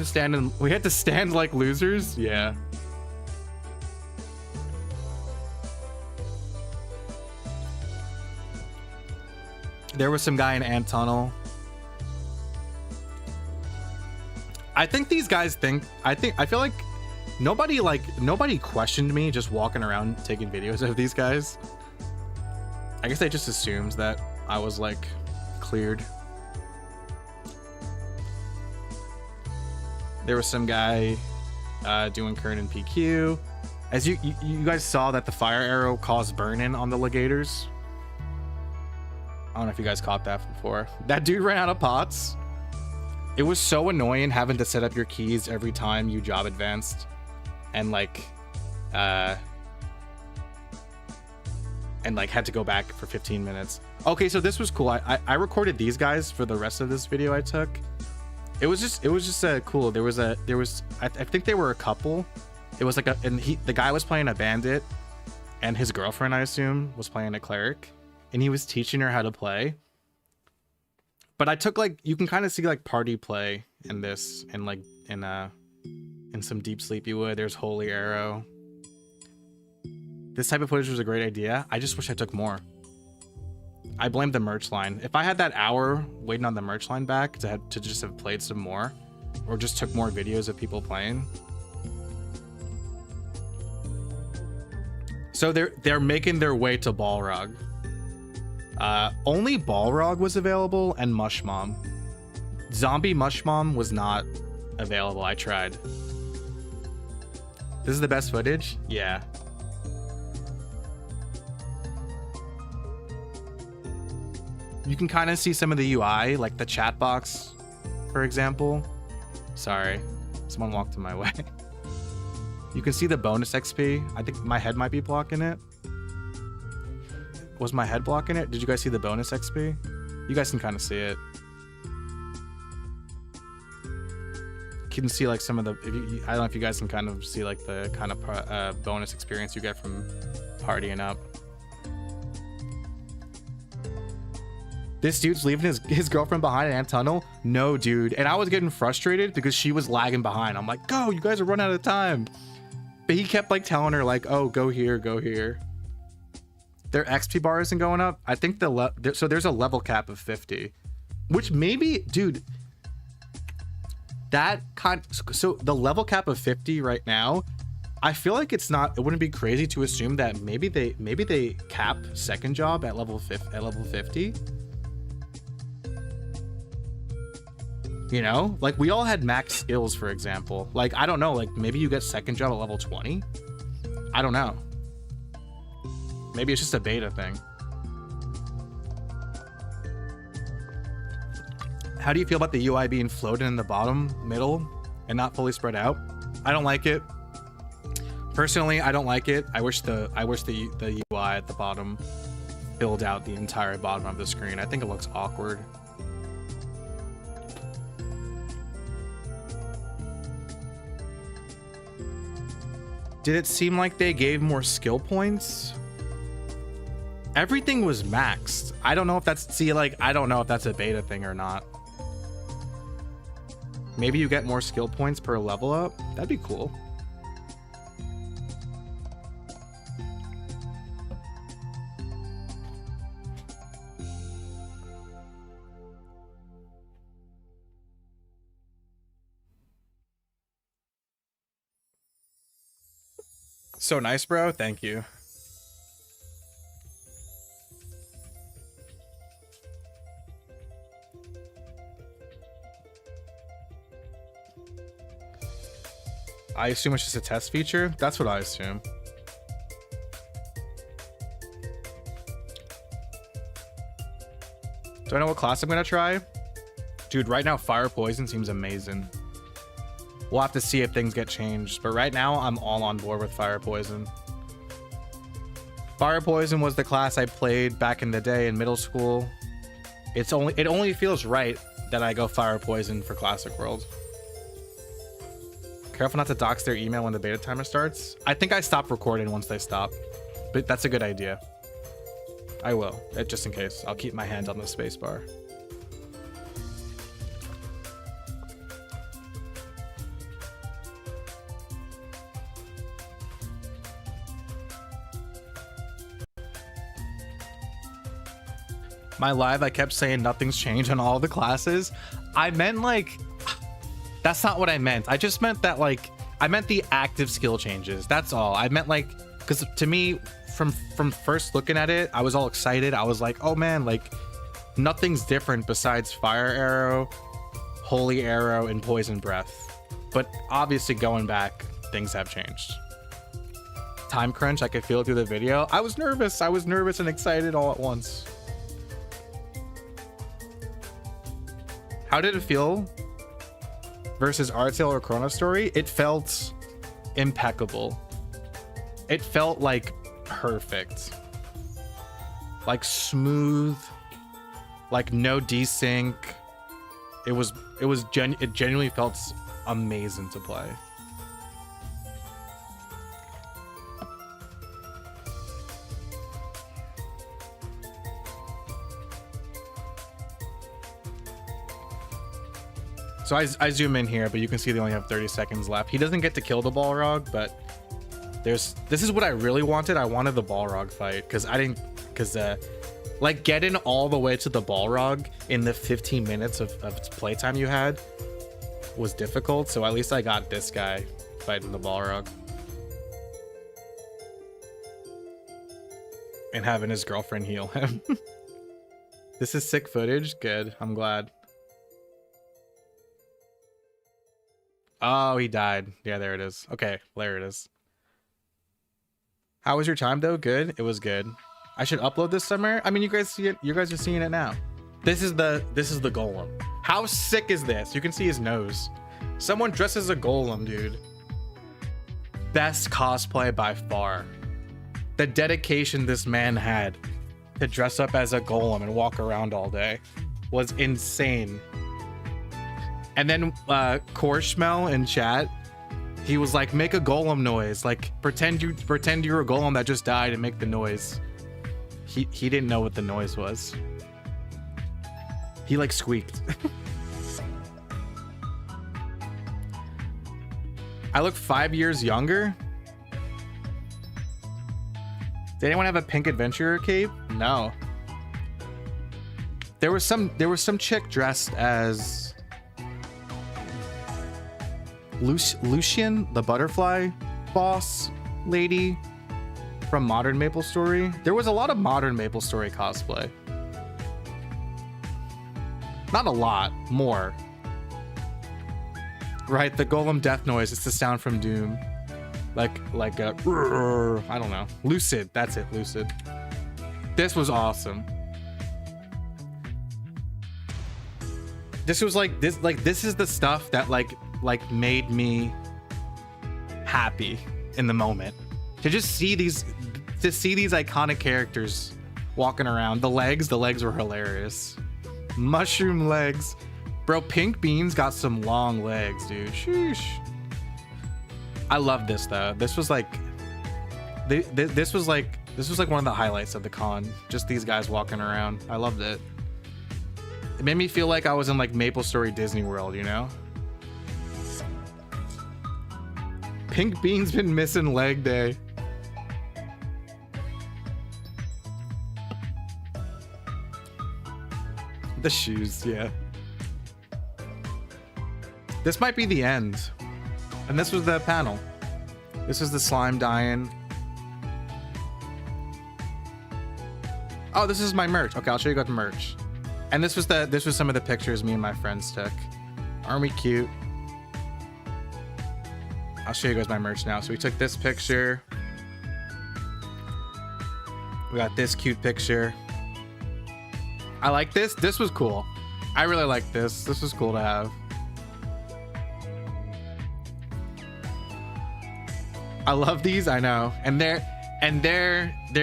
to stand like losers. Yeah. There was some guy in Ant Tunnel. I think these guys I feel like nobody questioned me just walking around taking videos of these guys. I guess they just assumed that I was like cleared. There was some guy doing current and PQ. As you guys saw that the fire arrow caused burn-in on the legators. I don't know if you guys caught that before. That dude ran out of pots. It was so annoying having to set up your keys every time you job advanced. And had to go back for 15 minutes. Okay, so this was cool. I recorded these guys for the rest of this video I took. It was just cool. There was I think they were a couple. It was like the guy was playing a bandit, and his girlfriend, I assume, was playing a cleric, and he was teaching her how to play. But I took like, you can kind of see like party play in this, and like in some Deep Sleep you would. There's Holy Arrow. This type of footage was a great idea. I just wish I took more. I blame the merch line. If I had that hour waiting on the merch line back to just have played some more, or just took more videos of people playing. So they're making their way to Balrog. Only Balrog was available and Mush Mom. Zombie Mush Mom was not available. I tried. This is the best footage? Yeah. You can kind of see some of the UI, like the chat box, for example. Sorry, someone walked in my way. You can see the bonus XP. I think my head might be blocking it. Was my head blocking it? Did you guys see the bonus XP? You guys can kind of see it. You can see like some of the, I don't know if you guys can kind of see like the kind of bonus experience you get from partying up. This dude's leaving his girlfriend behind in ant tunnel? No, dude. And I was getting frustrated because she was lagging behind. I'm like, go, you guys are running out of time. But he kept like telling her like, oh, go here, go here. Their XP bar isn't going up. I think so there's a level cap of 50, which maybe, dude, so the level cap of 50 right now, I feel like it wouldn't be crazy to assume that maybe they cap second job at level 50. You know, like we all had max skills, for example. Like, I don't know, like maybe you get second job at level 20. I don't know. Maybe it's just a beta thing. How do you feel about the UI being floated in the bottom, middle, and not fully spread out? I don't like it. Personally, I don't like it. I wish the UI at the bottom filled out the entire bottom of the screen. I think it looks awkward. Did it seem like they gave more skill points? Everything was maxed. I don't know if that's, I don't know if that's a beta thing or not. Maybe you get more skill points per level up. That'd be cool. So nice, bro. Thank you. I assume it's just a test feature. That's what I assume. Do I know what class I'm gonna try? Dude, right now Fire Poison seems amazing. We'll have to see if things get changed, but right now I'm all on board with Fire Poison. Fire Poison was the class I played back in the day in middle school. It only feels right that I go Fire Poison for Classic World. Careful not to dox their email when the beta timer starts. I think I stopped recording once they stop, but that's a good idea. I will, just in case. I'll keep my hand on the spacebar. My live, I kept saying nothing's changed on all the classes. I meant like, that's not what I meant. I just meant that like, I meant the active skill changes. That's all. I meant like, because to me, from first looking at it, I was all excited. I was like, oh man, like nothing's different besides Fire Arrow, Holy Arrow, and Poison Breath. But obviously going back, things have changed. Time crunch, I could feel it through the video. I was nervous and excited all at once. How did it feel versus Art Tale or Chrono Story? It felt impeccable. It felt like perfect. Like smooth, like no desync, it genuinely felt amazing to play. So I zoom in here, but you can see they only have 30 seconds left. He doesn't get to kill the Balrog, but this is what I really wanted. I wanted the Balrog fight because like getting all the way to the Balrog in the 15 minutes of playtime you had was difficult. So at least I got this guy fighting the Balrog and having his girlfriend heal him. This is sick footage. Good. I'm glad. Oh, he died. Yeah, there it is. Okay, there it is. How was your time though? Good. It was good. I should upload this somewhere. I mean, you guys see it. You guys are seeing it now. This is the golem. How sick is this? You can see his nose. Someone dressed as a golem, dude. Best cosplay by far. The dedication this man had to dress up as a golem and walk around all day was insane. And then Korshmel in chat, he was like, make a golem noise. Like pretend you're a golem that just died and make the noise. He didn't know what the noise was. He like squeaked. I look 5 years younger. Did anyone have a pink adventurer cape? No. There was some chick dressed as Lucian, the butterfly boss lady from Modern MapleStory. There was a lot of Modern MapleStory cosplay. Not a lot, more. Right, the golem death noise. It's the sound from Doom. Like a, I don't know. Lucid, that's it, Lucid. This was awesome. This was like this is the stuff that like made me happy in the moment. To just see these iconic characters walking around. The legs were hilarious. Mushroom legs. Bro, Pink Beans got some long legs, dude. Sheesh. I love this though. This was like this was like one of the highlights of the con. Just these guys walking around. I loved it. It made me feel like I was in like MapleStory Disney World, you know? Pink Bean's been missing leg day. The shoes, yeah. This might be the end. And this was the panel. This was the slime dying. Oh, this is my merch. Okay, I'll show you guys the merch. And this was some of the pictures me and my friends took. Aren't we cute? I'll show you guys my merch now. So we took this picture. We got this cute picture. I like this. This was cool. I really like this. This was cool to have. I love these. I know. And there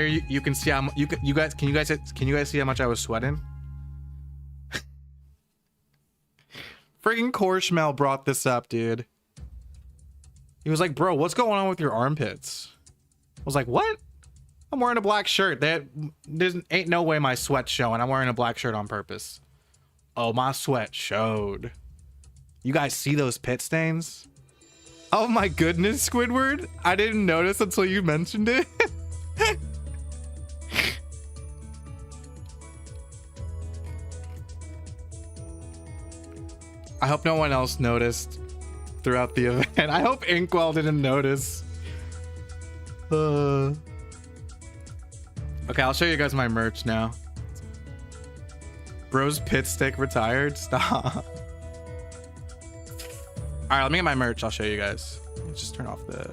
you can see how can you guys see how much I was sweating? Friggin' Korshmel brought this up, dude. He was like, bro, what's going on with your armpits? I was like, what? I'm wearing a black shirt. There's ain't no way my sweat's showing. I'm wearing a black shirt on purpose. Oh, my sweat showed. You guys see those pit stains? Oh my goodness, Squidward. I didn't notice until you mentioned it. I hope no one else noticed throughout the event. I hope Inkwell didn't notice. Okay, I'll show you guys my merch now. Bro's pit stick retired. Stop. All right, let me get my merch. I'll show you guys. Let's just turn off the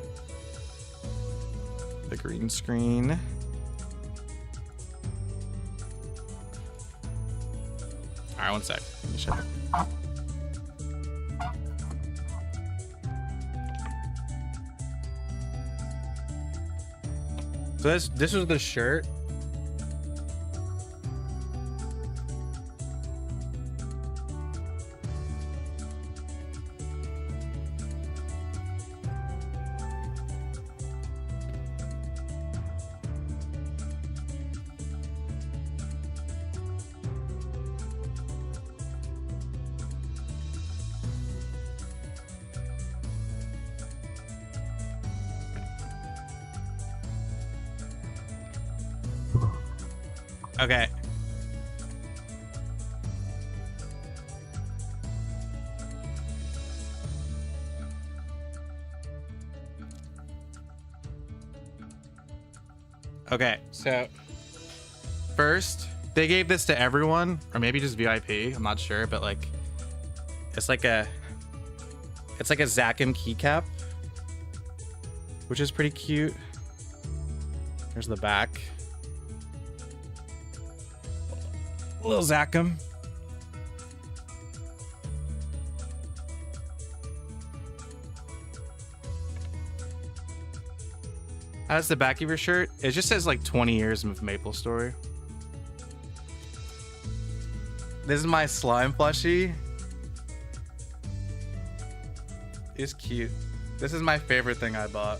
green screen. All right, 1 sec. Let me show you. So this was the shirt. Okay. Okay, so first they gave this to everyone, or maybe just VIP, I'm not sure, but like it's like a Zachem keycap, which is pretty cute. Here's the back. Little Zachem. How's the back of your shirt? It just says like 20 years of Maple Story. This is my slime plushie. It's cute. This is my favorite thing I bought.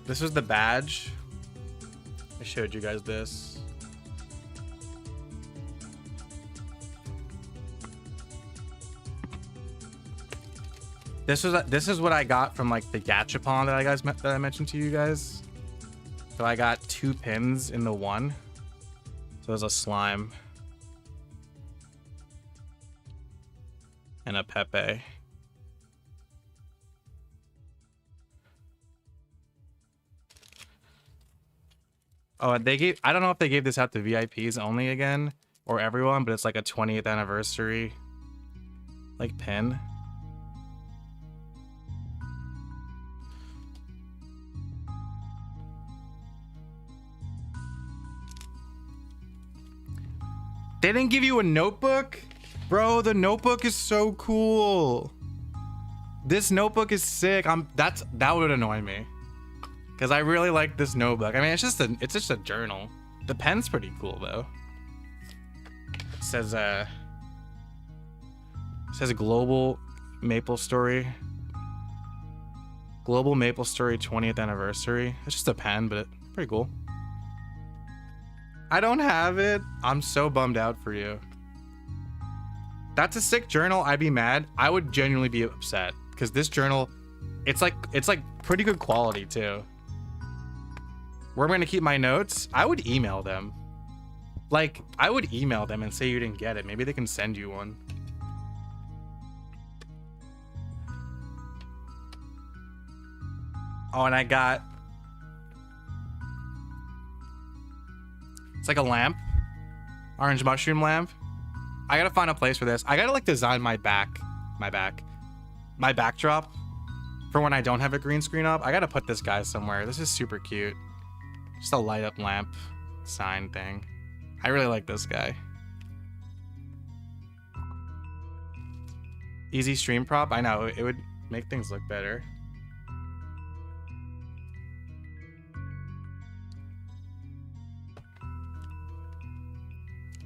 This was the badge. I showed you guys this. This is what I got from like the Gachapon that I mentioned to you guys. So I got 2 pins in the one. So there's a slime and a Pepe. Oh, I don't know if they gave this out to VIPs only again or everyone, but it's like a 20th anniversary like pin. They didn't give you a notebook? Bro, the notebook is so cool. This notebook is sick. That would annoy me. Cause I really like this notebook. I mean, it's just a journal. The pen's pretty cool though. It says Global Maple Story. Global Maple Story 20th anniversary. It's just a pen, but pretty cool. I don't have it. I'm so bummed out for you. That's a sick journal. I'd be mad. I would genuinely be upset because this journal, it's like pretty good quality too. Where am I gonna keep my notes? I would email them. Like, I would email them and say you didn't get it. Maybe they can send you one. Oh, and I got... It's like a lamp. Orange mushroom lamp. I gotta find a place for this. I gotta like design my backdrop for when I don't have a green screen up. I gotta put this guy somewhere. This is super cute. Just a light up lamp sign thing. I really like this guy. Easy stream prop. I know, it would make things look better.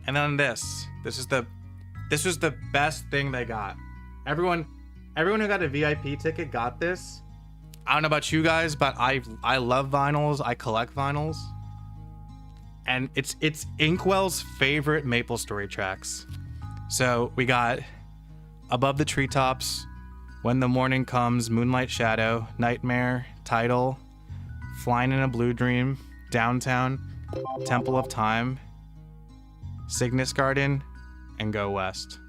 And then this was the best thing they got. Everyone who got a VIP ticket got this. I don't know about you guys, but I love vinyls. I collect vinyls. And it's Inkwell's favorite Maple Story tracks. So we got Above the Treetops, When the Morning Comes, Moonlight Shadow, Nightmare, Title, Flying in a Blue Dream, Downtown, Temple of Time, Cygnus Garden, and Go West.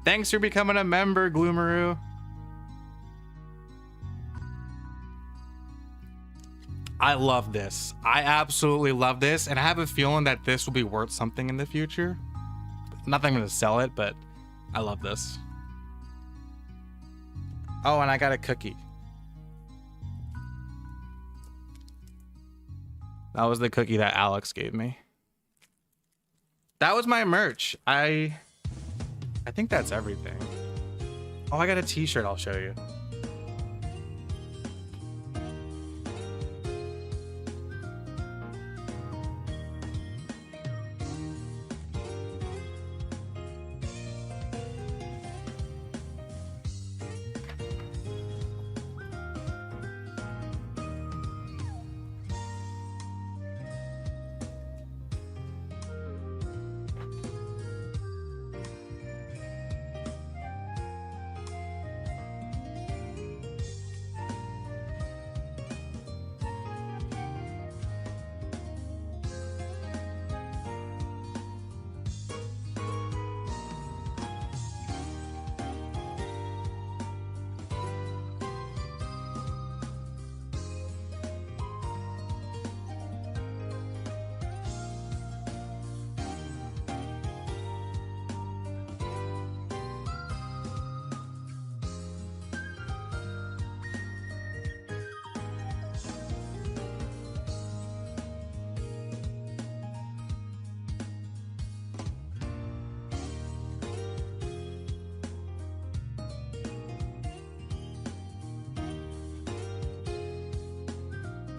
Thanks for becoming a member, Gloomaroo. I love this. I absolutely love this, and I have a feeling that this will be worth something in the future. Not that I'm going to sell it, but I love this. Oh, and I got a cookie. That was the cookie that Alex gave me. That was my merch. I think that's everything. Oh, I got a t-shirt I'll show you.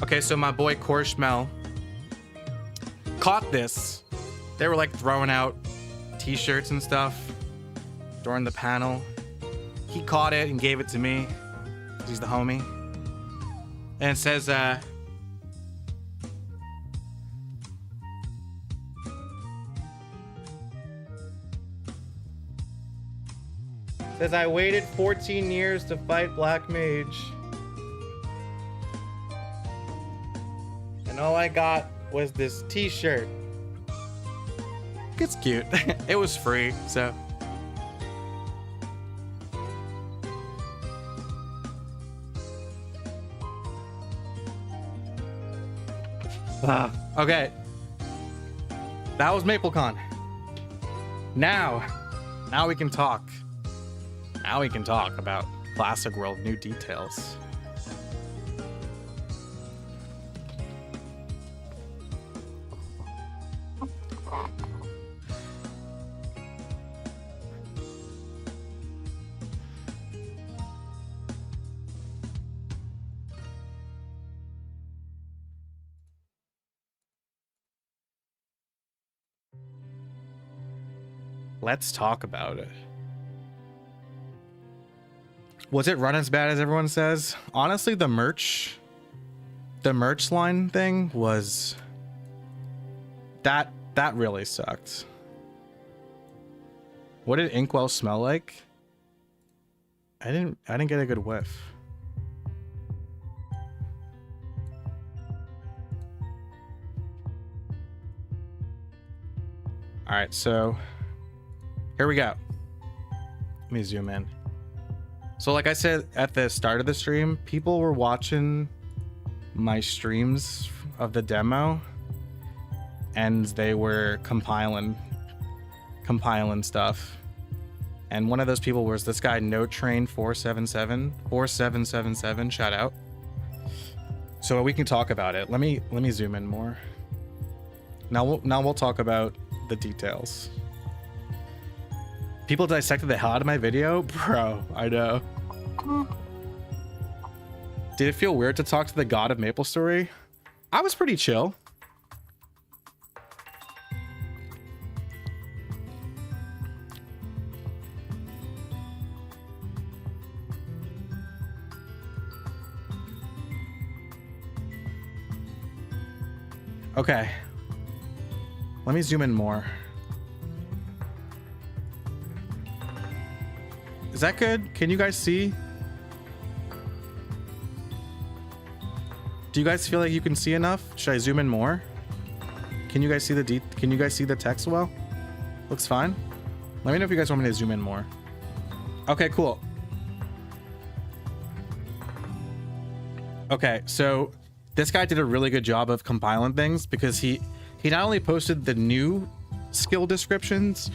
Okay, so my boy Korshmel caught this. They were like throwing out t-shirts and stuff during the panel. He caught it and gave it to me. He's the homie. And it says, I waited 14 years to fight Black Mage. And all I got was this t-shirt. It's cute. It was free, so. Okay. That was MapleCon. Now we can talk. Now we can talk about Classic World new details. Let's talk about it. Was it run as bad as everyone says? Honestly, the merch line thing was that really sucked. What did Inkwell smell like? I didn't get a good whiff. All right, so here we go. Let me zoom in. So like I said at the start of the stream, people were watching my streams of the demo and they were compiling stuff. And one of those people was this guy No Train 4777, shout out. So we can talk about it. Let me zoom in more. Now we'll talk about the details. People dissected the hell out of my video? Bro, I know. Did it feel weird to talk to the god of MapleStory? I was pretty chill. Okay. Let me zoom in more. Is that good? Can you guys see? Do you guys feel like you can see enough? Should I zoom in more? Can you guys see the text well? Looks fine. Let me know if you guys want me to zoom in more. Okay, cool. Okay, so this guy did a really good job of compiling things because he not only posted the new skill descriptions,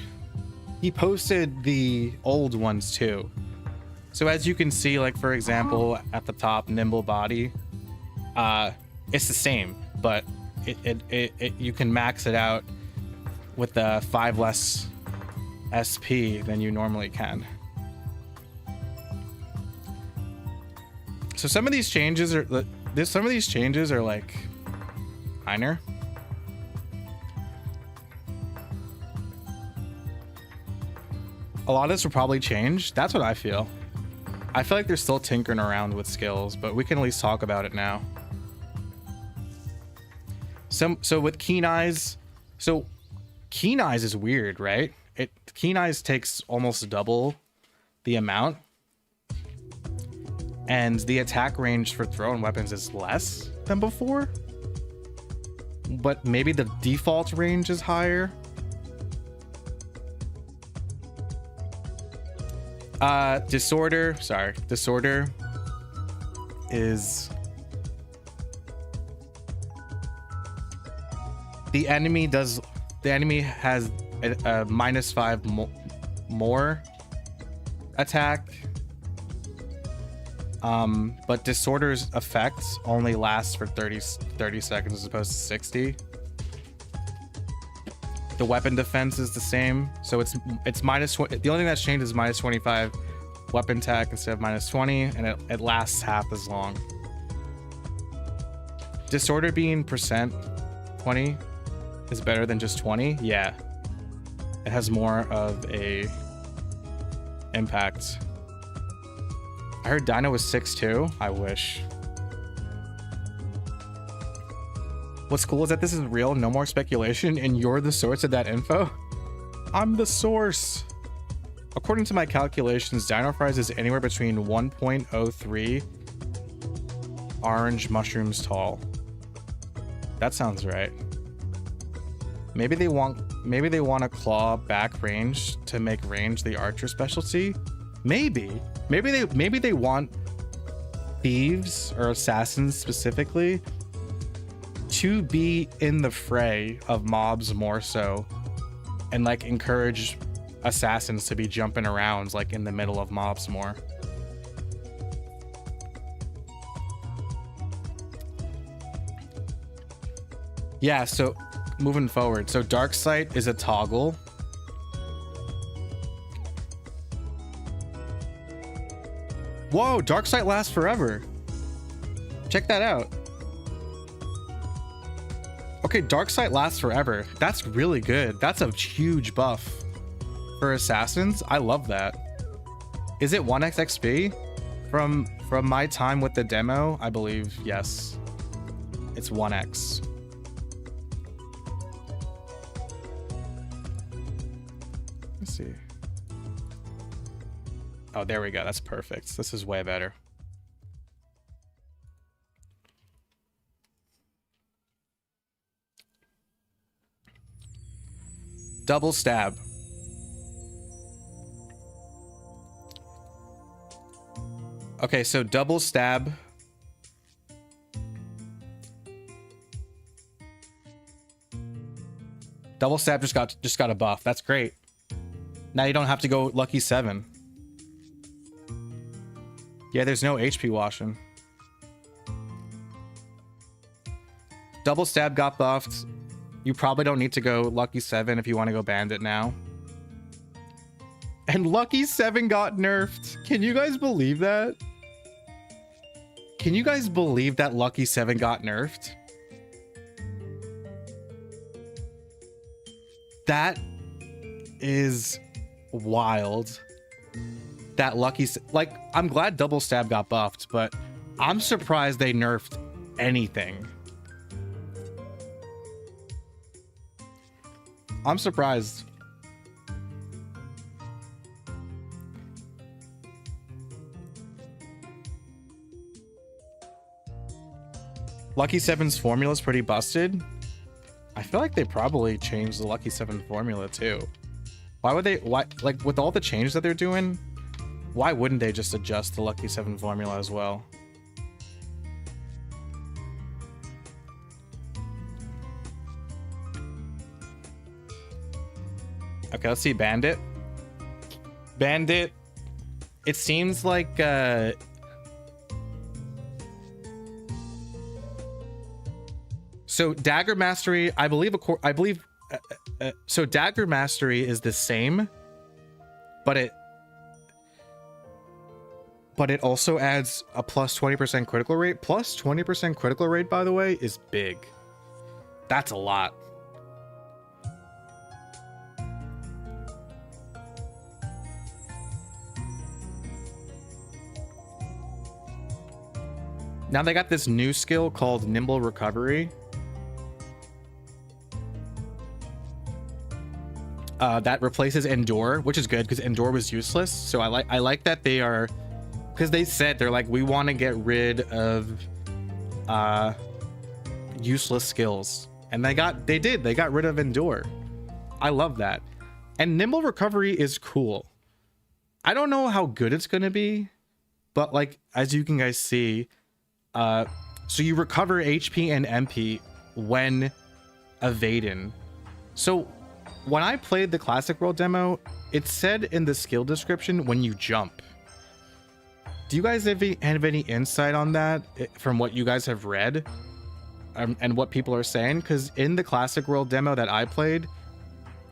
he posted the old ones too. So as you can see, like for example, at the top, nimble body, it's the same, but it you can max it out with the 5 less SP than you normally can. So some of these changes are like minor. A lot of this will probably change. That's what I feel. I feel like they're still tinkering around with skills, but we can at least talk about it now. So with Keen Eyes, so Keen Eyes is weird, right? Keen Eyes takes almost double the amount, and the attack range for thrown weapons is less than before, but maybe the default range is higher. Disorder is the enemy has a -5 more attack, but Disorder's effects only lasts for 30 seconds as opposed to 60. The weapon defense is the same, so it's -20. The only thing that's changed is -25 weapon attack instead of -20, and it lasts half as long. Disorder being percent 20 is better than just 20. Yeah, it has more of a impact. I heard Dino was 6'2". I wish. What's cool is that this is real, no more speculation, and you're the source of that info. I'm the source. According to my calculations, dinofries is anywhere between 1.03 orange mushrooms tall. That sounds right. Maybe they want a claw back range to make range the archer specialty. Maybe they want thieves or assassins specifically to be in the fray of mobs more so, and like encourage assassins to be jumping around like in the middle of mobs more. Yeah, so moving forward, so dark sight is a toggle. Whoa, dark sight lasts forever. Check that out. Okay, dark sight lasts forever. That's really good. That's a huge buff for assassins. I love that. Is it 1x XP? From my time with the demo, I believe, yes. It's 1x. Let's see. Oh, there we go. That's perfect. This is way better. Double stab. Okay, so double stab. Double stab just got a buff. That's great. Now you don't have to go lucky 7. Yeah, there's no HP washing. Double stab got buffed. You probably don't need to go lucky 7 if you want to go bandit now. And lucky 7 got nerfed. Can you guys believe that? Can you guys believe that lucky 7 got nerfed? That is wild. That lucky, like, I'm glad double stab got buffed, but I'm surprised they nerfed anything. I'm surprised. Lucky 7's formula is pretty busted. I feel like they probably changed the Lucky 7 formula too. Why would they, like with all the changes that they're doing, why wouldn't they just adjust the Lucky 7 formula as well? Okay, let's see Bandit. Bandit, it seems like so Dagger Mastery, I believe so Dagger Mastery is the same, but it also adds a plus 20% critical rate. Plus 20% critical rate, by the way, is big. That's a lot. Now they got this new skill called Nimble Recovery. That replaces Endure, which is good because Endure was useless. So I like that they are, because they said they're like, we want to get rid of useless skills, and they got rid of Endure. I love that. And Nimble Recovery is cool. I don't know how good it's gonna be, but like as you can guys see, so you recover HP and MP when evading. So when I played the Classic World demo, it said in the skill description when you jump. Do you guys have any insight on that from what you guys have read and what people are saying? Because in the Classic World demo that I played,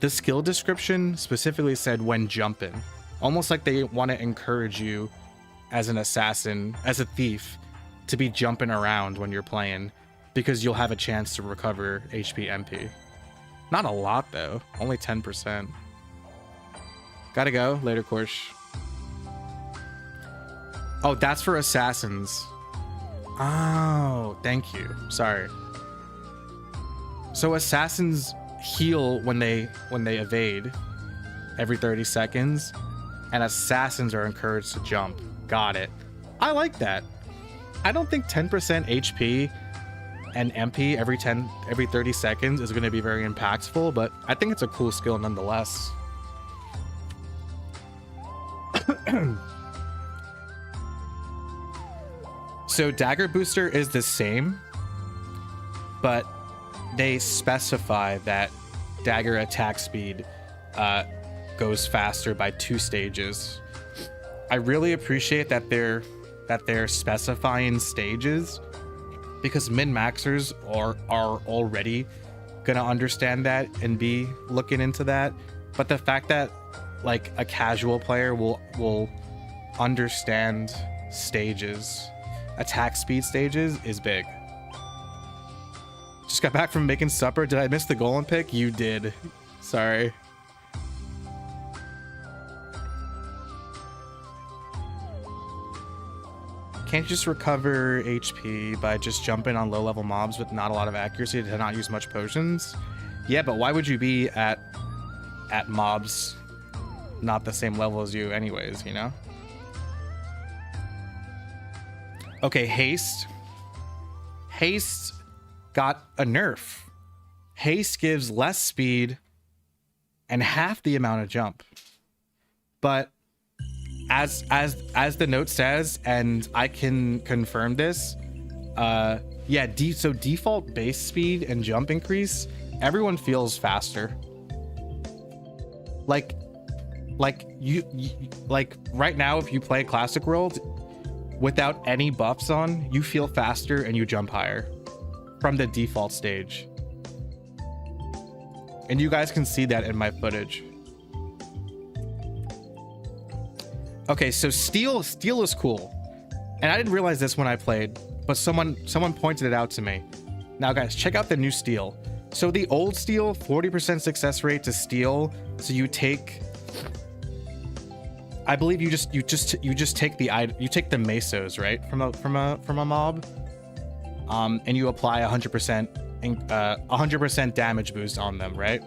the skill description specifically said when jumping, almost like they want to encourage you as an assassin, as a thief, to be jumping around when you're playing. because you'll have a chance to recover HP MP. Not a lot though, only 10%. Gotta go, later Korsh. Oh, that's for assassins. Oh, thank you. Sorry. So assassins heal when they evade every 30 seconds, and assassins are encouraged to jump. Got it. I like that. I don't think 10% HP and MP every 30 seconds is going to be very impactful, but I think it's a cool skill nonetheless. So Dagger Booster is the same, but they specify that Dagger attack speed goes faster by 2 stages. I really appreciate that they're specifying stages, because min-maxers are already gonna understand that and be looking into that. But the fact that like a casual player will understand stages, attack speed stages, is big. Just got back from making supper. Did I miss the golem pick? You did. Sorry. Can't you just recover HP by just jumping on low-level mobs with not a lot of accuracy to not use much potions? Yeah, but why would you be at mobs not the same level as you anyways, you know? Okay, haste. Haste got a nerf. Haste gives less speed and half the amount of jump. But as the note says, and I can confirm this, yeah, so default base speed and jump increase, everyone feels faster. Like you like right now, if you play Classic World without any buffs on, you feel faster and you jump higher from the default stage. And you guys can see that in my footage. Okay, so steel is cool. And I didn't realize this when I played, but someone pointed it out to me. Now guys, check out the new steel. So the old steel, 40% success rate to steel. So you take, I believe you just take the mesos, right? From a mob. And you apply 100% damage boost on them, right?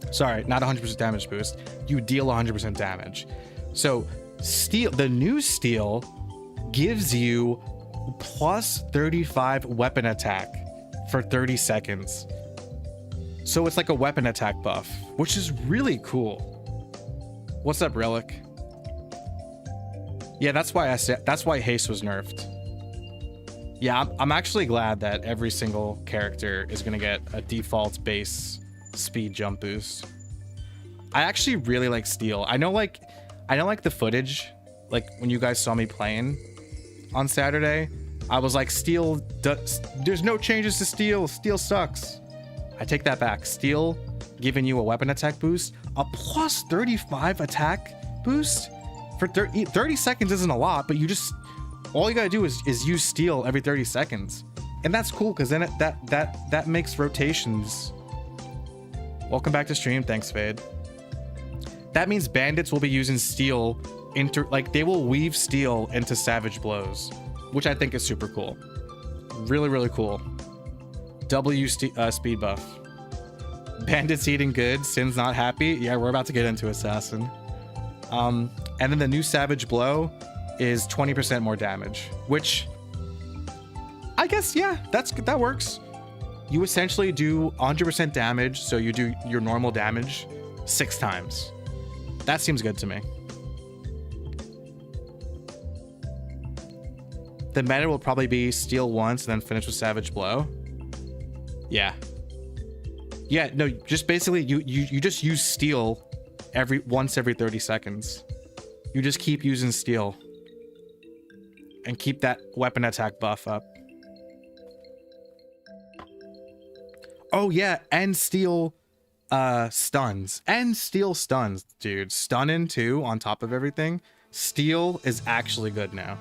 Sorry, not 100% damage boost. You deal 100% damage. So steel, the new steel gives you plus 35 weapon attack for 30 seconds. So it's like a weapon attack buff, which is really cool. What's up, Relic? Yeah, that's why haste was nerfed. Yeah, I'm actually glad that every single character is gonna get a default base speed jump boost. I actually really like steel. I know like the footage, like when you guys saw me playing on Saturday, I was like, steel, there's no changes to steel. Steel sucks. I take that back. Steel giving you a weapon attack boost, a plus 35 attack boost for 30 seconds isn't a lot, but all you gotta do is use steel every 30 seconds. And that's cool, because then that makes rotations. Welcome back to stream. Thanks, Fade. That means bandits will be using steel they will weave steel into savage blows, which I think is super cool. Really, really cool. Speed buff. Bandits eating good, Sin's not happy. Yeah, we're about to get into assassin. And then the new savage blow is 20% more damage, which I guess, yeah, that works. You essentially do 100% damage, so you do your normal damage 6 times. That seems good to me. The meta will probably be steal once and then finish with savage blow. Yeah. Yeah, no, just basically you just use steel once every 30 seconds. You just keep using steel and keep that weapon attack buff up. Oh yeah, and steel stuns. And steel stuns, dude. Stunning too on top of everything. Steel is actually good now.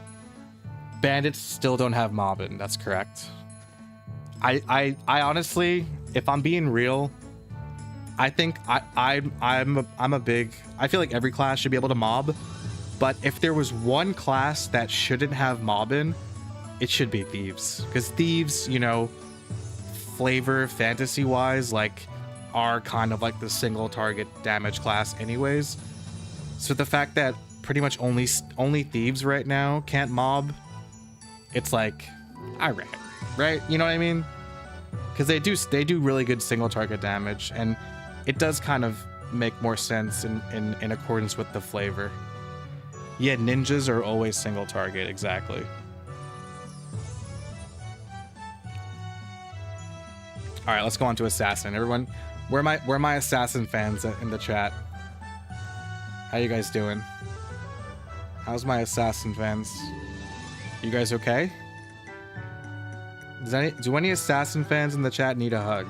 Bandits still don't have mobbing, that's correct. I honestly, if I'm being real, I think I'm a big, I feel like every class should be able to mob, but if there was one class that shouldn't have mobbing, it should be thieves, because thieves, you know, flavor fantasy wise, like, are kind of like the single target damage class anyways. So the fact that pretty much only thieves right now can't mob, it's like, all right, you know what I mean? Because they do really good single target damage, and it does kind of make more sense in accordance with the flavor. Yeah, ninjas are always single target, exactly. All right, let's go on to assassin. Everyone, where are my assassin fans in the chat? How you guys doing? How's my assassin fans? You guys okay? Do any assassin fans in the chat need a hug?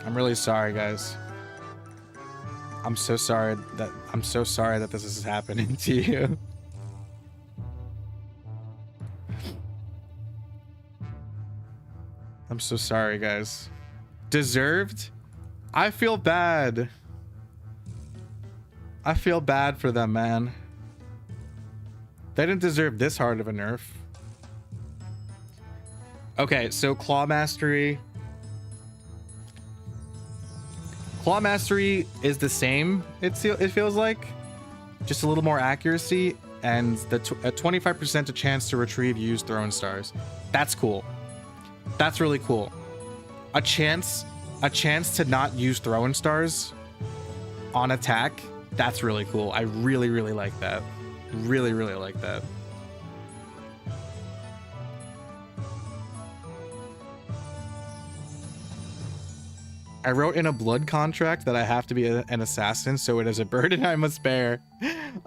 I'm really sorry, guys. I'm so sorry that this is happening to you. I'm so sorry, guys. Deserved? I feel bad. I feel bad for them, man. They didn't deserve this hard of a nerf. Okay, so Claw Mastery. Claw Mastery is the same, it feels like. Just a little more accuracy, and a 25% chance to retrieve used thrown stars. That's cool. That's really cool. A chance to not use throwing stars on attack. That's really cool. I really, really like that. Really, really like that. I wrote in a blood contract that I have to be an assassin, so it is a burden I must bear.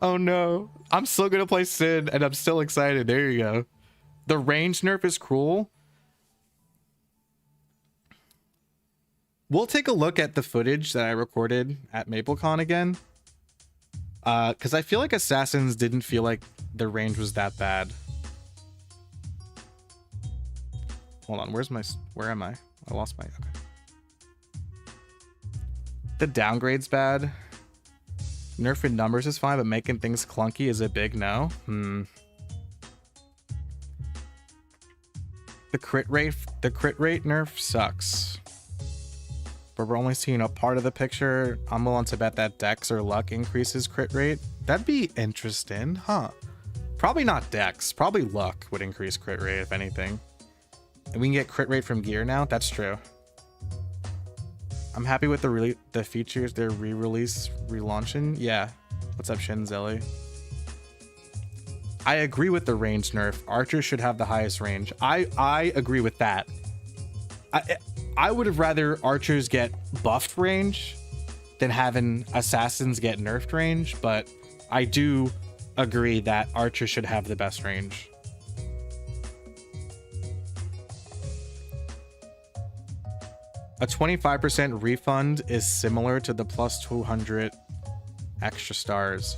Oh no. I'm still gonna play Sin, and I'm still excited. There you go. The range nerf is cruel. We'll take a look at the footage that I recorded at MapleCon again. Because I feel like assassins didn't feel like the range was that bad. Hold on, where am I? I lost my, okay. The downgrade's bad. Nerf in numbers is fine, but making things clunky is a big no. The crit rate nerf sucks. But we're only seeing a part of the picture. I'm willing to bet that Dex or Luck increases crit rate. That'd be interesting, huh? Probably not Dex. Probably Luck would increase crit rate, if anything. And we can get crit rate from gear now? That's true. I'm happy with the features they're relaunching. Yeah. What's up, Shinzelli? I agree with the range nerf. Archers should have the highest range. I agree with that. I would have rather archers get buffed range than having assassins get nerfed range, but I do agree that archers should have the best range. A 25% refund is similar to the plus 200 extra stars.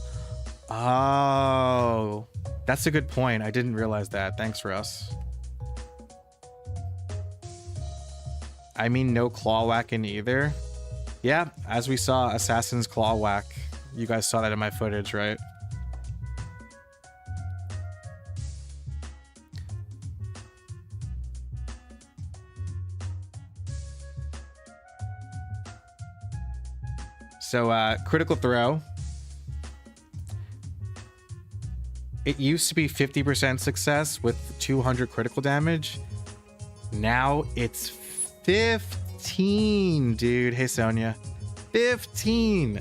Oh, that's a good point. I didn't realize that. Thanks, Russ. I mean, no claw whacking either. Yeah, as we saw, Assassin's Claw Whack. You guys saw that in my footage, right? So, critical throw. It used to be 50% success with 200 critical damage. Now it's 15, dude. Hey, Sonia. 15.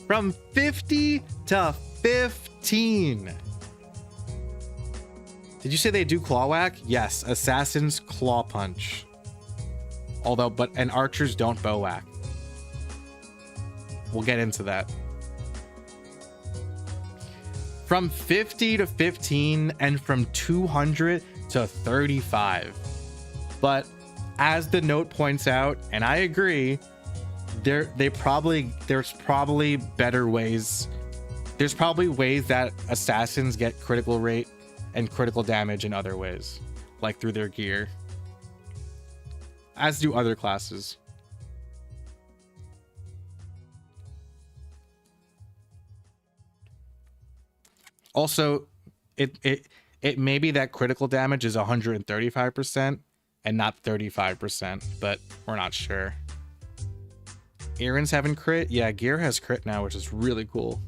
From 50 to 15. Did you say they do claw whack? Yes. Assassins claw punch. And archers don't bow whack. We'll get into that. From 50 to 15 and from 200 to 35. But as the note points out, and I agree, there's probably better ways. There's probably ways that assassins get critical rate and critical damage in other ways, like through their gear, as do other classes. Also, it may be that critical damage is 135% and not 35%, but we're not sure. Aaron's having crit. Yeah, gear has crit now, which is really cool.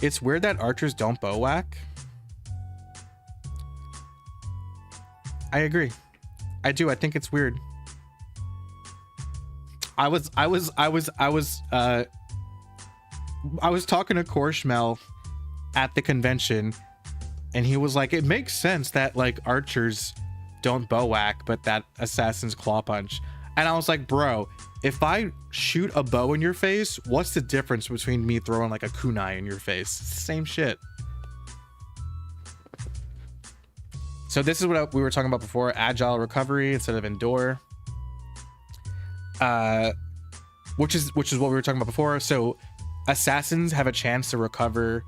It's weird that archers don't bow whack. I agree. I do. I think it's weird. I was talking to Korshmel at the convention, and he was like, it makes sense that like archers don't bow whack, but that assassins claw punch. And I was like, bro, if I shoot a bow in your face, what's the difference between me throwing like a kunai in your face? It's the same shit. So this is what we were talking about before: agile recovery instead of endure. Which is what we were talking about before. So assassins have a chance to recover,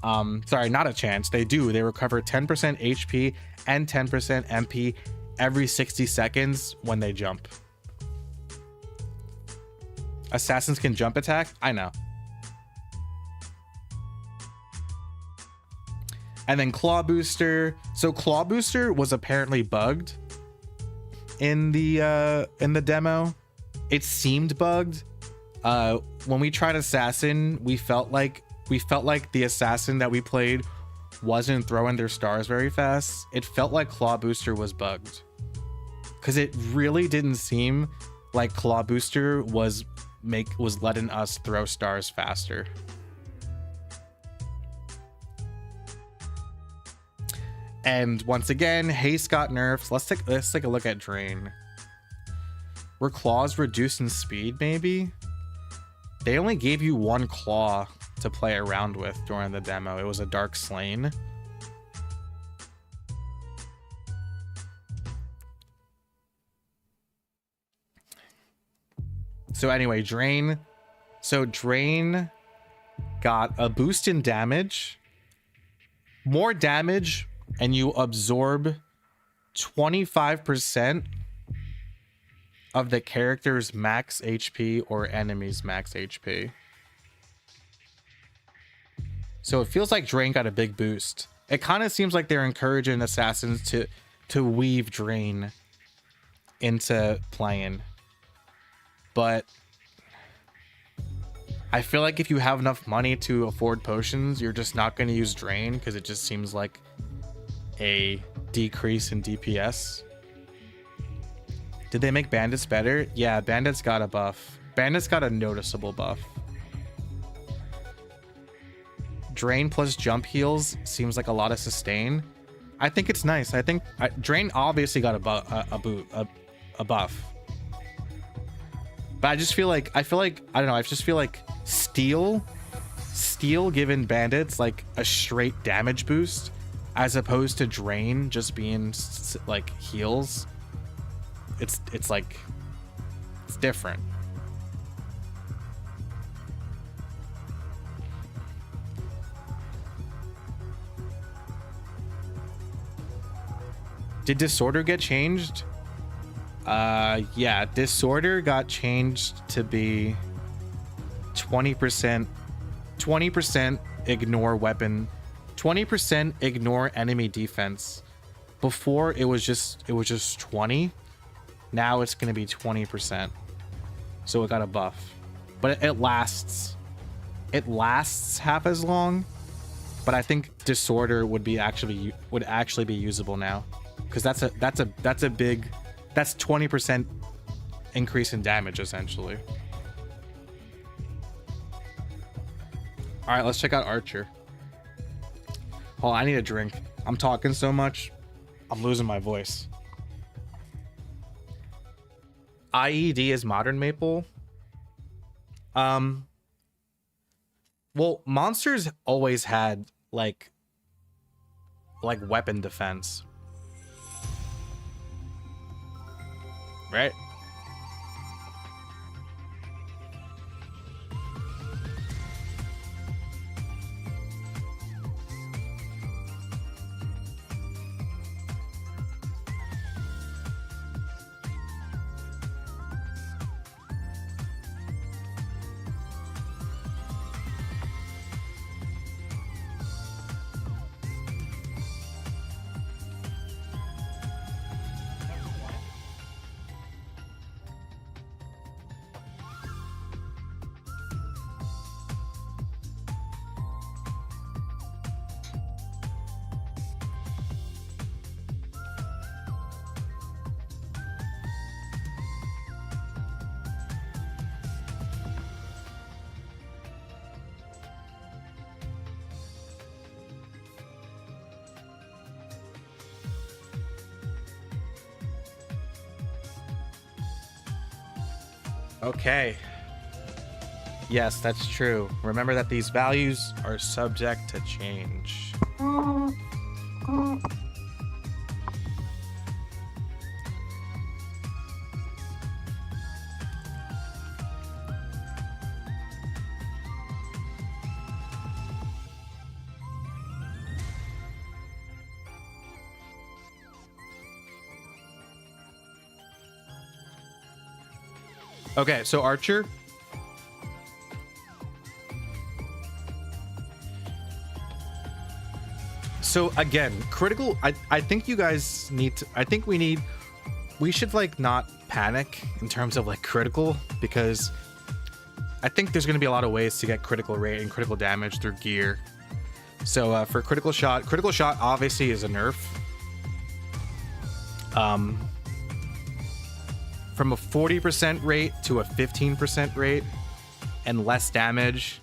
sorry, not a chance, they do, they recover 10% HP and 10% MP every 60 seconds when they jump. Assassins can jump attack, I know. And then claw booster. So claw booster was apparently bugged in the demo. It seemed bugged. When we tried assassin, we felt like the assassin that we played wasn't throwing their stars very fast. It felt like claw booster was bugged, because it really didn't seem like claw booster was letting us throw stars faster. And once again, haste got nerfs. Let's take a look at drain. Were claws reduced in speed? Maybe they only gave you one claw to play around with during the demo. It was a dark slain. So anyway, drain. So drain got a boost in damage, more damage, and you absorb 25% of the character's max HP or enemy's max HP. So it feels like drain got a big boost. It kind of seems like they're encouraging assassins to weave drain into playing. But I feel like if you have enough money to afford potions, you're just not going to use drain, because it just seems like a decrease in DPS. Did they make bandits better? Yeah, bandits got a buff. Bandits got a noticeable buff. Drain plus jump heals seems like a lot of sustain. I think it's nice. I think drain obviously got a buff. But I just feel like I don't know. I just feel like steel given bandits like a straight damage boost, as opposed to drain just being like heals. It's like, it's different. Did disorder get changed? Yeah, disorder got changed to be 20% ignore weapon, 20% ignore enemy defense. Before it was just 20. Now it's going to be 20%. So it got a buff. But it lasts half as long. But I think disorder would actually be usable now, because that's 20% increase in damage essentially. All right, let's check out Archer. Oh, I need a drink. I'm talking so much, I'm losing my voice. IED is modern Maple. Well, monsters always had like weapon defense, right? Okay. Yes, that's true. Remember that these values are subject to change. Okay, so Archer. So again, critical, I think you guys need to, we should like not panic in terms of like critical, because I think there's going to be a lot of ways to get critical rate and critical damage through gear. So for critical shot obviously is a nerf. From a 40% rate to a 15% rate and less damage,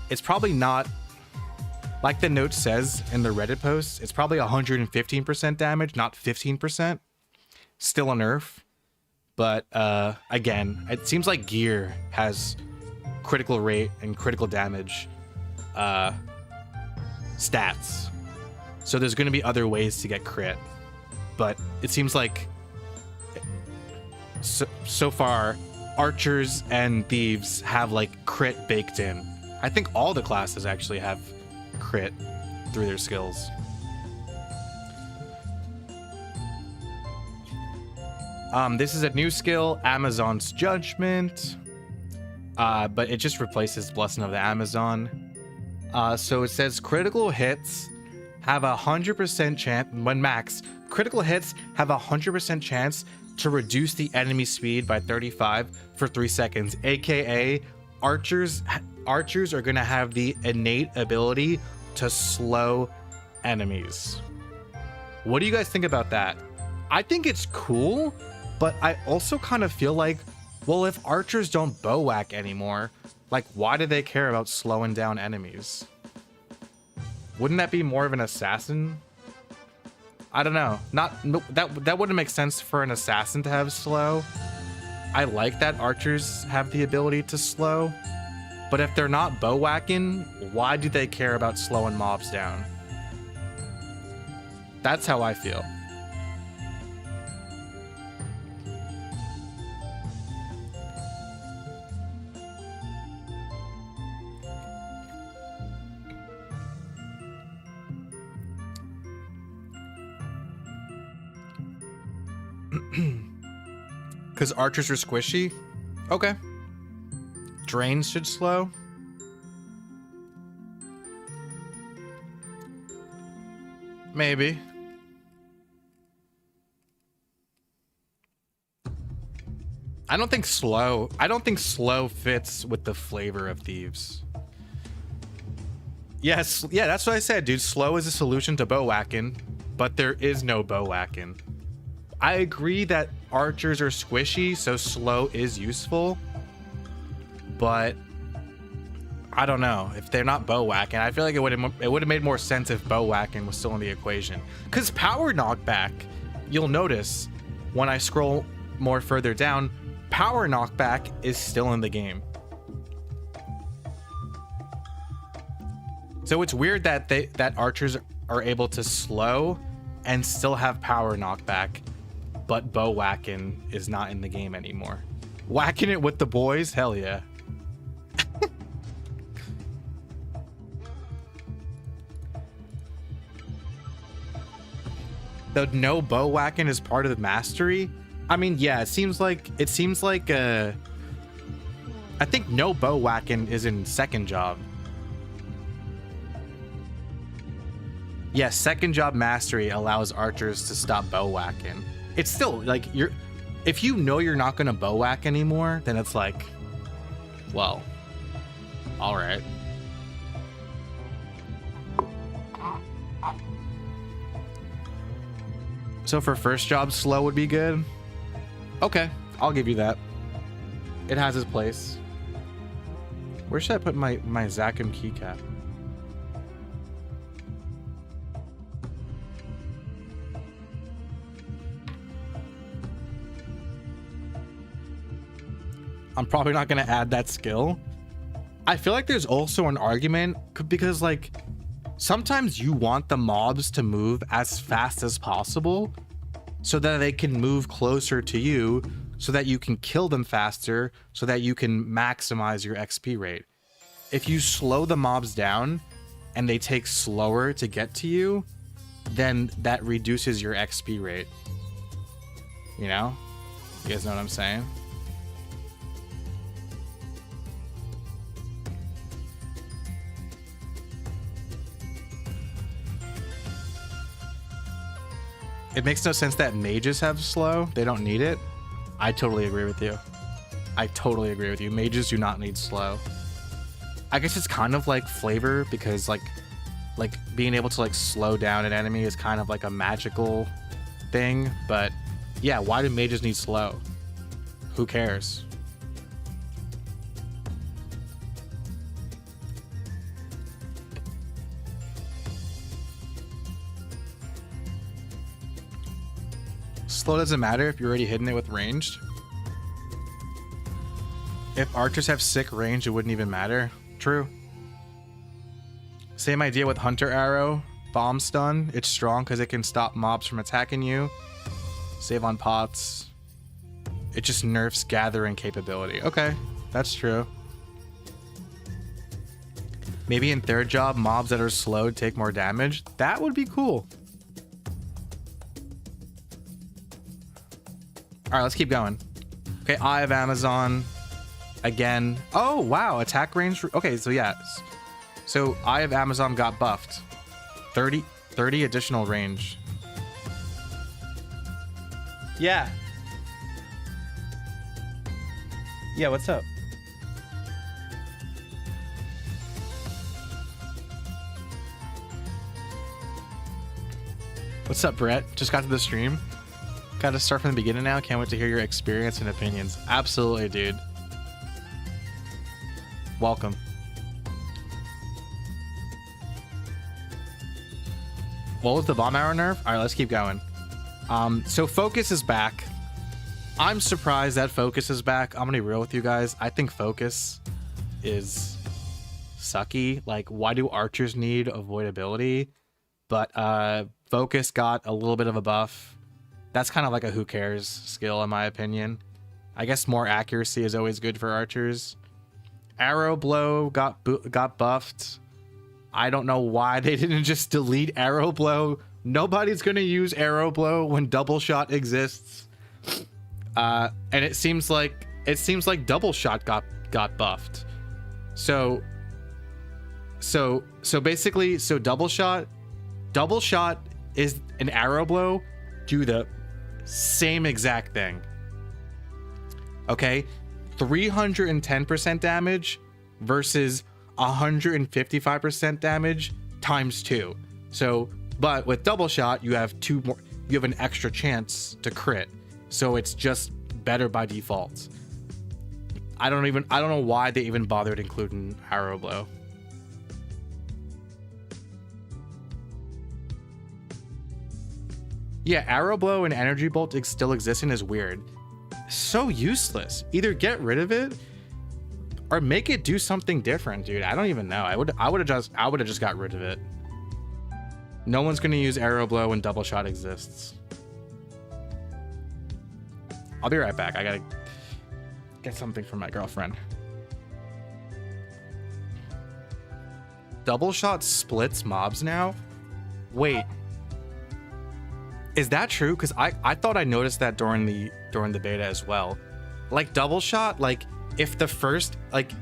it's probably not, like the note says in the Reddit post, it's probably 115% damage, not 15%. Still a nerf. But again, it seems like gear has critical rate and critical damage stats. So there's going to be other ways to get crit. But it seems like so far, archers and thieves have like crit baked in. I think all the classes actually have crit through their skills. This is a new skill, Amazon's Judgment, but it just replaces Blessing of the Amazon. So it says critical hits have a 100% chance when max. Critical hits have a 100% chance to reduce the enemy speed by 35 for 3 seconds, aka archers are gonna have the innate ability to slow enemies. What do you guys think about that? I think it's cool, but I also kind of feel like, well, if archers don't bow whack anymore, like why do they care about slowing down enemies? Wouldn't that be more of an assassin? I don't know. That wouldn't make sense for an assassin to have slow. I like that archers have the ability to slow, but if they're not bow whacking, why do they care about slowing mobs down? That's how I feel. Because archers are squishy? Okay. Drains should slow. Maybe. I don't think slow fits with the flavor of thieves. Yes, yeah, that's what I said, dude. Slow is a solution to bow whacking, but there is no bow whacking. I agree that archers are squishy, so slow is useful, but I don't know if they're not bow whacking. I feel like it would have made more sense if bow whacking was still in the equation. Because power knockback, you'll notice when I scroll more further down, power knockback is still in the game. So it's weird that that archers are able to slow and still have power knockback, but bow whacking is not in the game anymore. Whacking it with the boys? Hell yeah. The no bow whacking is part of the mastery. I mean, yeah, it seems like I think no bow whacking is in second job. Yeah, second job mastery allows archers to stop bow whacking. It's still like if you know you're not gonna bow whack anymore, then it's like, well, all right. So for first job, slow would be good. Okay, I'll give you that. It has its place. Where should I put my Zakum keycap? I'm probably not going to add that skill. I feel like there's also an argument because like sometimes you want the mobs to move as fast as possible so that they can move closer to you, so that you can kill them faster, so that you can maximize your XP rate. If you slow the mobs down and they take slower to get to you, then that reduces your XP rate. You know? You guys know what I'm saying? It makes no sense that mages have slow. They don't need it. I totally agree with you. I totally agree with you. Mages do not need slow. I guess it's kind of like flavor because like being able to like slow down an enemy is kind of like a magical thing. But yeah, why do mages need slow? Who cares? Slow doesn't matter if you're already hitting it with ranged. If archers have sick range, it wouldn't even matter. True. Same idea with hunter arrow. Bomb stun. It's strong because it can stop mobs from attacking you. Save on pots. It just nerfs gathering capability. Okay, that's true. Maybe in third job, mobs that are slowed take more damage. That would be cool. All right, let's keep going. Okay, Eye of Amazon. Again. Oh, wow. Attack range. Okay, so yeah. So Eye of Amazon got buffed. 30 additional range. Yeah. Yeah, what's up? What's up, Brett? Just got to the stream. Got to start from the beginning now. Can't wait to hear your experience and opinions. Absolutely, dude. Welcome. What was the bomb arrow nerf? All right, let's keep going. So focus is back. I'm surprised that focus is back. I'm gonna be real with you guys. I think focus is sucky. Like, why do archers need avoidability? But focus got a little bit of a buff. That's kind of like a who cares skill in my opinion. I guess more accuracy is always good for archers. Arrow blow got buffed. I don't know why they didn't just delete arrow blow. Nobody's gonna use arrow blow when double shot exists. And it seems like double shot got buffed. So basically, double shot is an arrow blow. Do the same exact thing. Okay, 310% damage versus 155% damage times 2. So, but with double shot, you have an extra chance to crit. So it's just better by default. I don't know why they even bothered including arrow blow. Yeah, arrow blow and energy bolt still existing is weird. So useless. Either get rid of it or make it do something different, dude. I don't even know. I would have just got rid of it. No one's gonna use arrow blow when double shot exists. I'll be right back. I gotta get something from my girlfriend. Double shot splits mobs now? Wait. Is that true? Because I thought I noticed that during the beta as well. Like double shot, like if the first, like,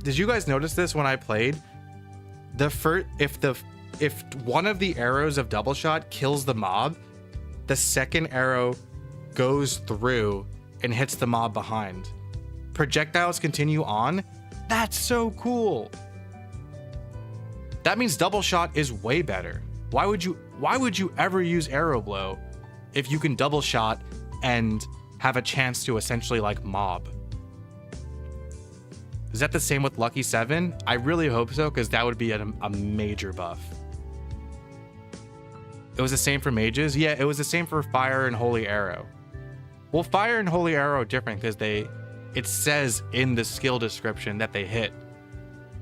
did you guys notice this when I played? If one of the arrows of double shot kills the mob, the second arrow goes through and hits the mob behind. Projectiles continue on. That's so cool. That means double shot is way better. Why would you ever use arrow blow if you can double shot and have a chance to essentially like mob? Is that the same with Lucky 7? I really hope so, because that would be a major buff. It was the same for mages? Yeah, it was the same for Fire and Holy Arrow. Well, Fire and Holy Arrow are different because they it says in the skill description that they hit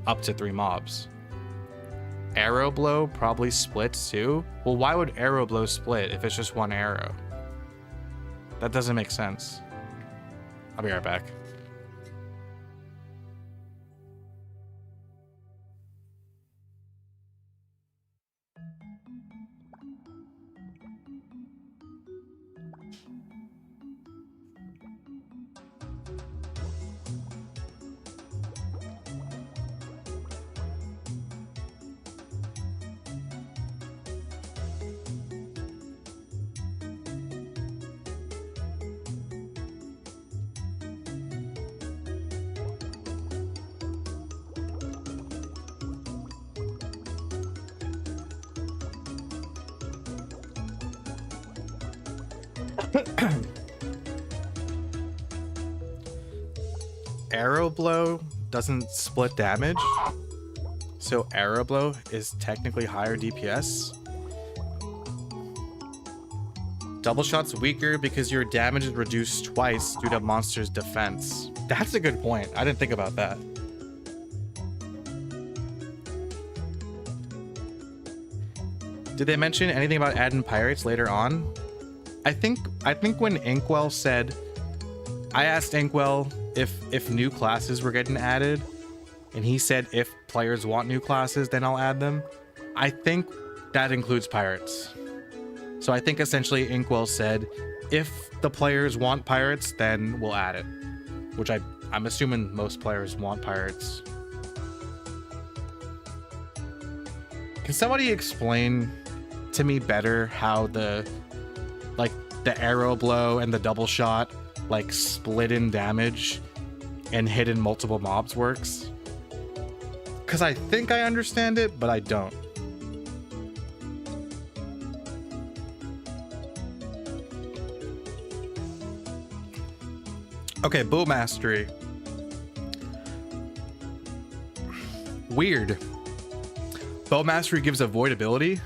up to 3 mobs. Arrow blow probably splits too. Well, why would arrow blow split if it's just 1 arrow? That doesn't make sense. I'll be right back. Arrow blow doesn't split damage, so arrow blow is technically higher DPS. Double shot's weaker because your damage is reduced twice due to monster's defense. That's a good point. I didn't think about that. Did they mention anything about adding pirates later on? I think when Inkwell said, I asked Inkwell if new classes were getting added, and he said if players want new classes, then I'll add them. I think that includes pirates. So I think essentially Inkwell said, if the players want pirates, then we'll add it. Which I'm assuming most players want pirates. Can somebody explain to me better how the arrow blow and the double shot like split in damage and hit in multiple mobs works? Because I think I understand it, but I don't. Okay, bow mastery. Weird. Bow mastery gives avoidability.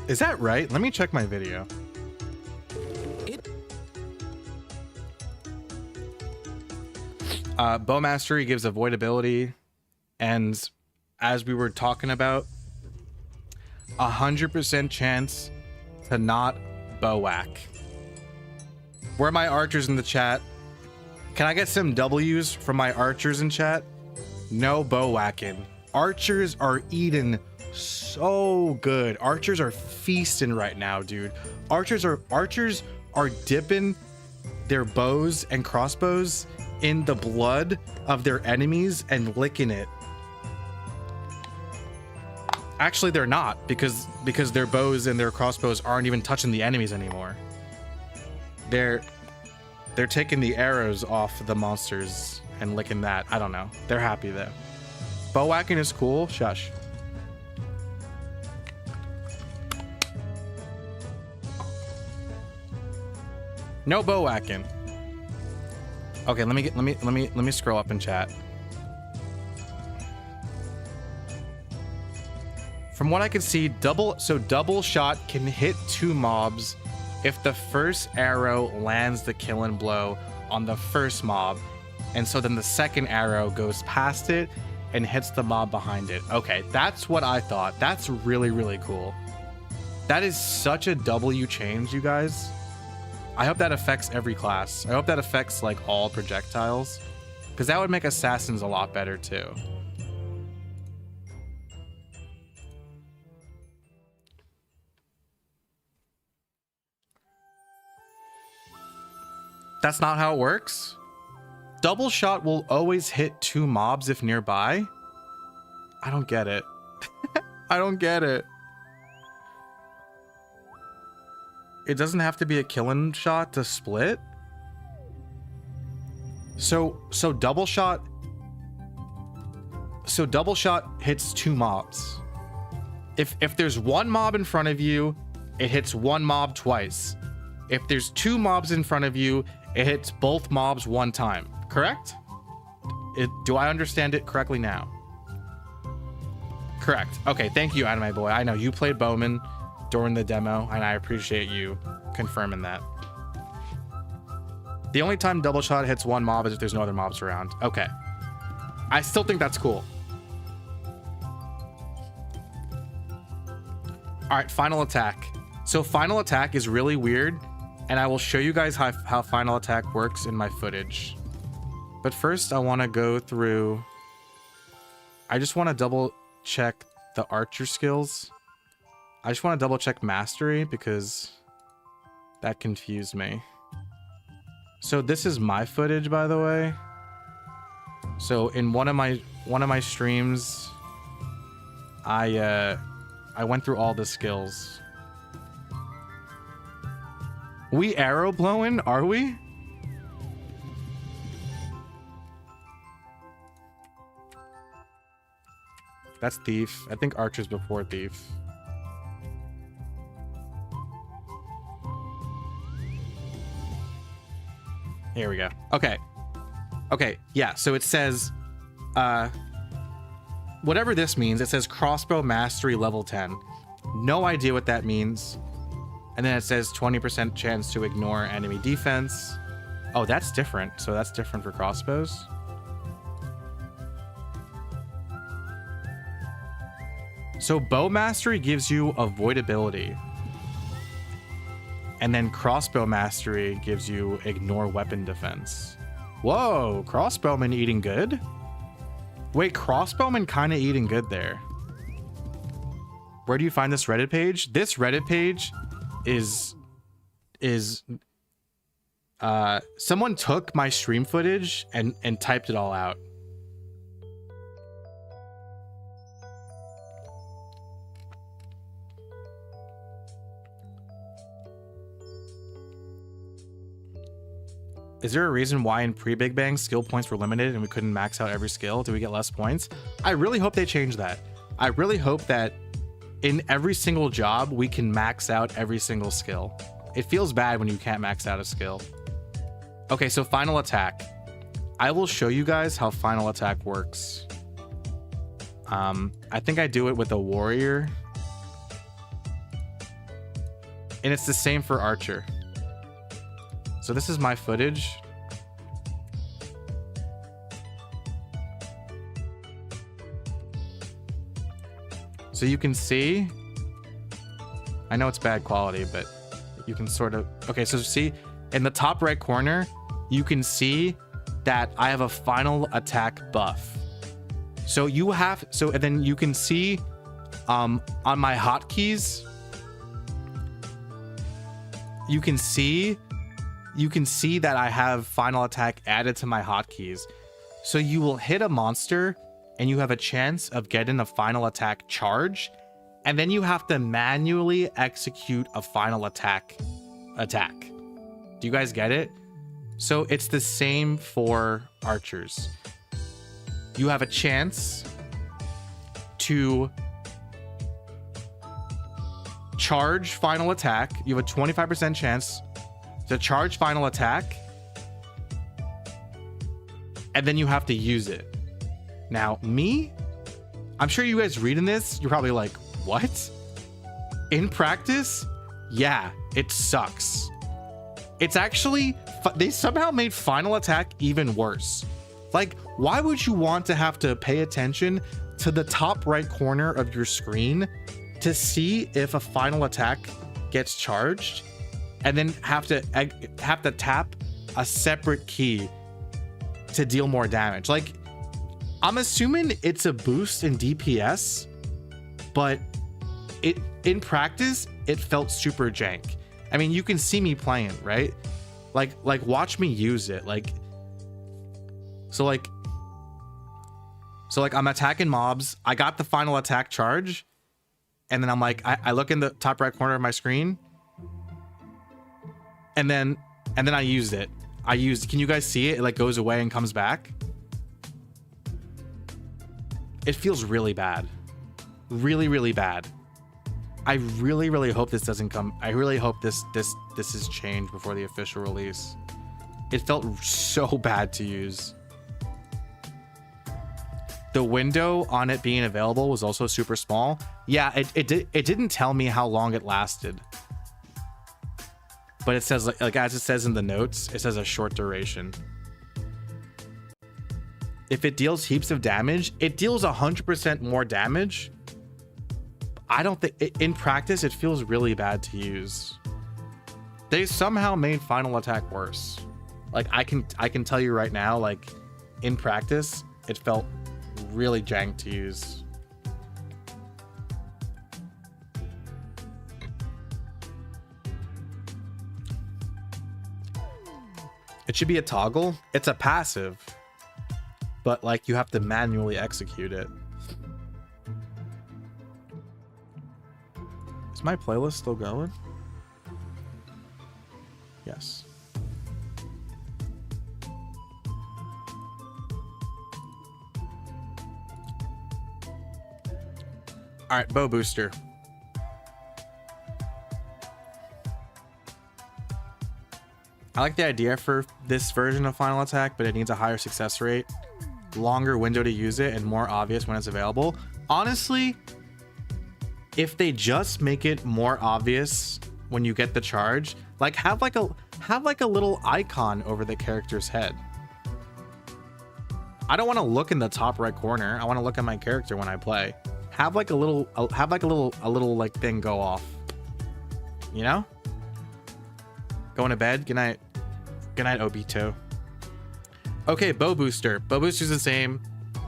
Is that right? Let me check my video. Bow mastery gives avoidability, and as we were talking about, 100% chance to not bow whack. Where are my archers in the chat? Can I get some W's from my archers in chat? No bow whacking. Archers are eating so good. Archers are feasting right now, dude. Archers are dipping their bows and crossbows in the blood of their enemies and licking it. Actually, they're not, because their bows and their crossbows aren't even touching the enemies anymore. They're taking the arrows off the monsters and licking that. I don't know. They're happy though. Bow whacking is cool. Shush. No bow whacking. Okay, let me scroll up in chat. From what I can see, double shot can hit 2 mobs if the first arrow lands the killing blow on the first mob, and so then the second arrow goes past it and hits the mob behind it. Okay, that's what I thought. That's really, really cool. That is such a W change, you guys. I hope that affects every class. I hope that affects like all projectiles, because that would make assassins a lot better too. That's not how it works. Double shot will always hit 2 mobs if nearby. I don't get it. I don't get it. It doesn't have to be a killing shot to split. So double shot hits 2 mobs. If there's 1 mob in front of you, it hits 1 mob twice. If there's 2 mobs in front of you, it hits both mobs 1 time. Correct? Do I understand it correctly now? Correct. Okay, thank you, Anime Boy. I know you played Bowman. during the demo, and I appreciate you confirming that. The only time double shot hits one mob is if there's no other mobs around. Okay. I still think that's cool. All right, final attack. So final attack is really weird, and I will show you guys how final attack works in my footage. But first, I want to go through... I just want to double check the archer skills. I just want to double check mastery because that confused me. So this is my footage, by the way. So in one of my streams, I went through all the skills. We arrow blowing, are we? That's thief. I think archer's before thief. Here we go. Okay. Okay, yeah, so it says, whatever this means, it says crossbow mastery level 10. No idea what that means. And then it says 20% chance to ignore enemy defense. Oh, that's different. So that's different for crossbows. So bow mastery gives you avoidability. And then crossbow mastery gives you ignore weapon defense. Whoa, crossbowman eating good? Wait, crossbowman kind of eating good there. Where do you find this Reddit page? This Reddit page is someone took my stream footage and typed it all out. Is there a reason why in pre-Big Bang skill points were limited and we couldn't max out every skill? Do we get less points? I really hope they change that. I really hope that in every single job, we can max out every single skill. It feels bad when you can't max out a skill. Okay, so final attack. I will show you guys how final attack works. I think I do it with a warrior. And it's the same for archer. So this is my footage. So you can see, I know it's bad quality, but you can sort of, okay, so see in the top right corner, you can see that I have a final attack buff. So you have, so and then you can see on my hotkeys, you can see that I have final attack added to my hotkeys. So you will hit a monster and you have a chance of getting a final attack charge, and then you have to manually execute a final attack. Do you guys get it? So it's the same for archers. You have a chance to charge final attack. You have a 25% chance to charge final attack, and then you have to use it. Now, me, I'm sure you guys reading this, you're probably like, what? In practice, yeah, it sucks. It's actually, they somehow made final attack even worse. Like, why would you want to have to pay attention to the top right corner of your screen to see if a final attack gets charged, and then have to tap a separate key to deal more damage? Like, I'm assuming it's a boost in DPS, but in practice, it felt super jank. I mean, you can see me playing, right? Like watch me use it. So I'm attacking mobs. I got the final attack charge, and then I'm like, I look in the top right corner of my screen, and then I used it. Can you guys see it? It like goes away and comes back. It feels really bad. Really, really bad. I really, really hope this doesn't come. I really hope this is changed before the official release. It felt so bad to use. the window on it being available was also super small. Yeah, it didn't tell me how long it lasted. But it says, like as it says in the notes, it says a short duration. If it deals heaps of damage, it deals 100% more damage. I don't think, in practice, it feels really bad to use. They somehow made final attack worse. Like I can tell you right now, like in practice, it felt really jank to use. It should be a toggle. It's a passive, but like you have to manually execute it. Is my playlist still going? Yes. All right, bow booster. I like the idea for this version of final attack, but it needs a higher success rate, longer window to use it, and more obvious when it's available. Honestly, if they just make it more obvious when you get the charge, like have like a little icon over the character's head. I don't want to look in the top right corner. I want to look at my character when I play. Have like a little like thing go off. You know? Going to bed. Good night. Good night, Obito. Okay, bow booster. Bow booster's the same.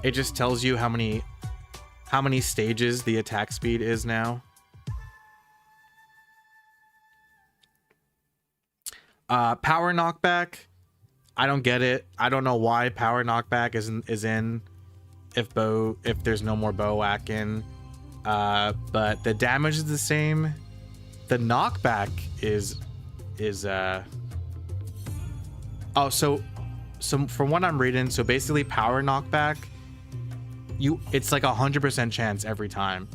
It just tells you how many stages the attack speed is now. Power knockback. I don't get it. I don't know why power knockback is in if there's no more bow whacking. But the damage is the same. The knockback is oh, so from what I'm reading, so basically power knockback, it's like 100% chance every time.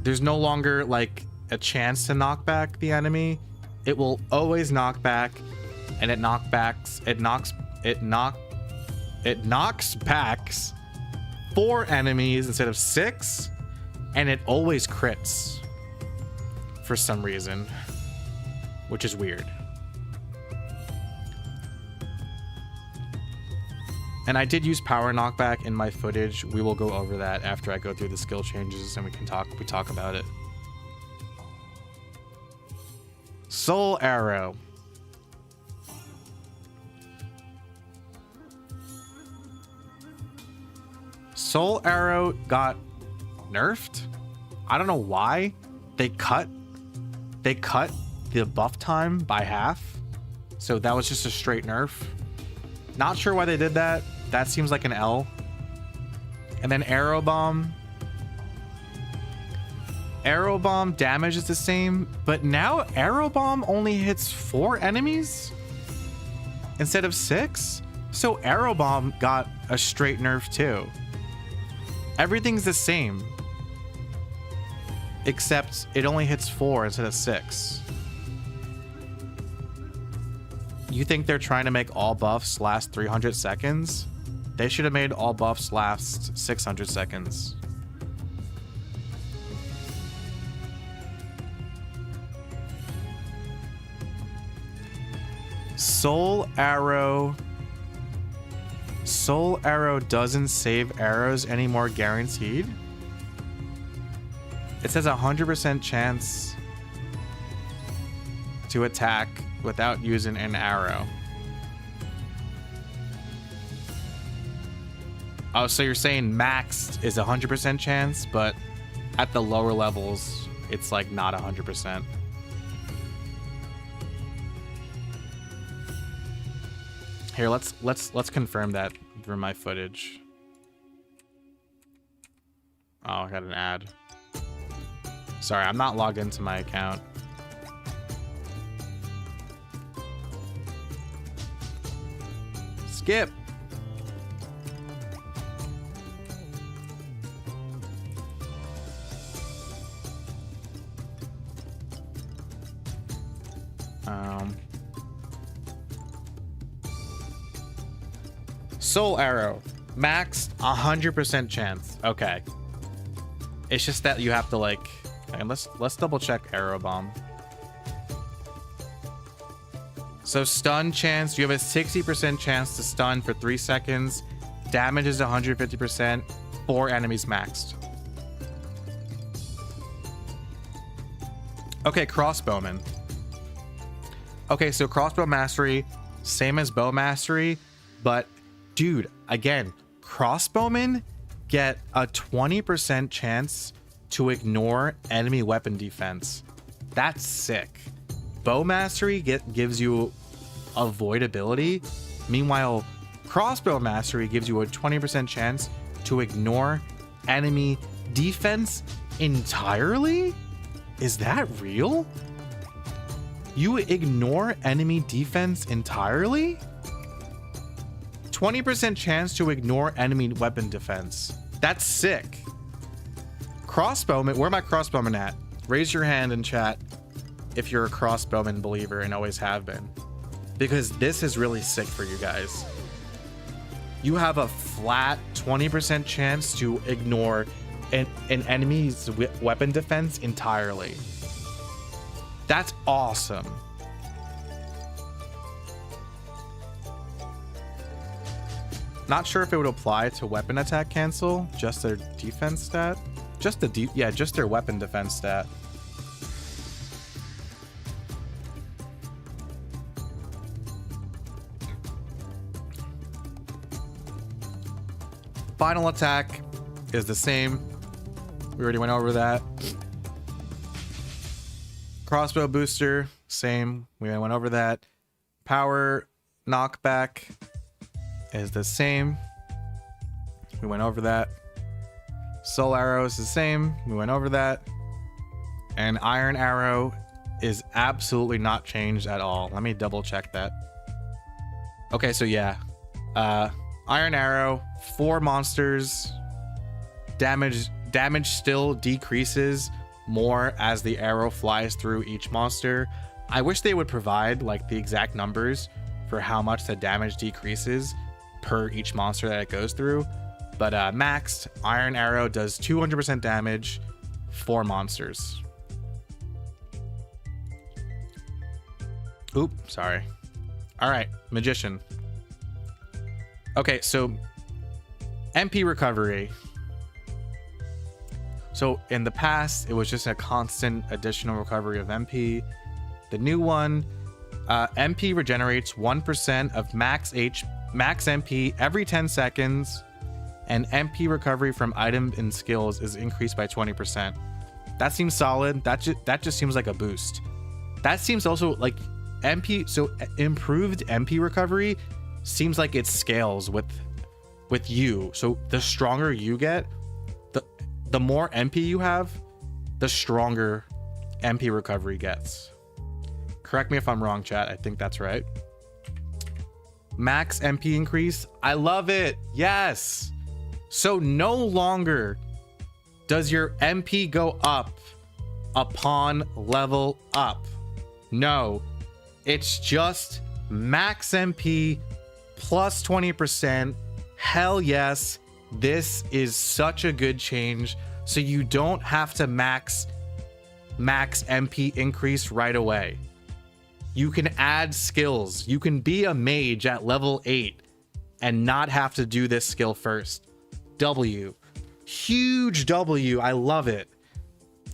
There's no longer like a chance to knock back the enemy. It will always knock back, and it knocks back 4 enemies instead of 6, and it always crits for some reason, which is weird. And I did use power knockback in my footage. We will go over that after I go through the skill changes and we talk about it. Soul Arrow. Soul Arrow got nerfed. I don't know why. They cut the buff time by half. So that was just a straight nerf. Not sure why they did that. That seems like an L. And then Arrow Bomb. Arrow Bomb damage is the same, but now Arrow Bomb only hits 4 enemies instead of 6. So Arrow Bomb got a straight nerf too. Everything's the same, except it only hits 4 instead of 6. You think they're trying to make all buffs last 300 seconds? They should have made all buffs last 600 seconds. Soul Arrow doesn't save arrows anymore, guaranteed. It says 100% chance to attack without using an arrow. Oh, so you're saying maxed is 100% chance, but at the lower levels, it's like not 100%. Here, let's confirm that through my footage. Oh, I got an ad. Sorry, I'm not logged into my account. Skip. Soul Arrow. Max 100% chance. Okay. It's just that you have to like, and let's double check arrow bomb. So stun chance, you have a 60% chance to stun for 3 seconds. Damage is 150%. 4 enemies maxed. Okay, crossbowman. Okay, so crossbow mastery, same as bow mastery, but dude, again, crossbowmen get a 20% chance to ignore enemy weapon defense. That's sick. Bow mastery gives you avoidability. Meanwhile, crossbow mastery gives you a 20% chance to ignore enemy defense entirely? Is that real? You ignore enemy defense entirely? 20% chance to ignore enemy weapon defense. That's sick. Crossbowman, where my crossbowman at? Raise your hand in chat if you're a crossbowman believer and always have been. Because this is really sick for you guys. You have a flat 20% chance to ignore an enemy's weapon defense entirely. That's awesome. Not sure if it would apply to weapon attack cancel, just their defense stat. Just their weapon defense stat. Final attack is the same. We already went over that. Crossbow booster, same. We went over that. Power knockback is the same. We went over that. Soul arrow is the same. We went over that. And iron arrow is absolutely not changed at all. Let me double check that. Okay, so yeah. Iron arrow, 4 monsters. Damage still decreases more as the arrow flies through each monster. I wish they would provide like the exact numbers for how much the damage decreases per each monster that it goes through. But maxed iron arrow does 200% damage, 4 monsters. Oop, sorry. All right, magician. Okay, so MP recovery. So in the past, it was just a constant additional recovery of MP. The new one, MP regenerates 1% of max MP every 10 seconds, and MP recovery from item and skills is increased by 20%. That seems solid. That just seems like a boost. That seems also like MP. So improved MP recovery seems like it scales with you. So the stronger you get, the more MP you have, the stronger MP recovery gets. Correct me if I'm wrong, chat. I think that's right. Max MP increase. I love it. Yes. So no longer does your MP go up upon level up. No, it's just max MP plus 20%. Hell yes. This is such a good change. So you don't have to max MP increase right away. You can add skills. You can be a mage at level 8 and not have to do this skill first. W. Huge W. I love it.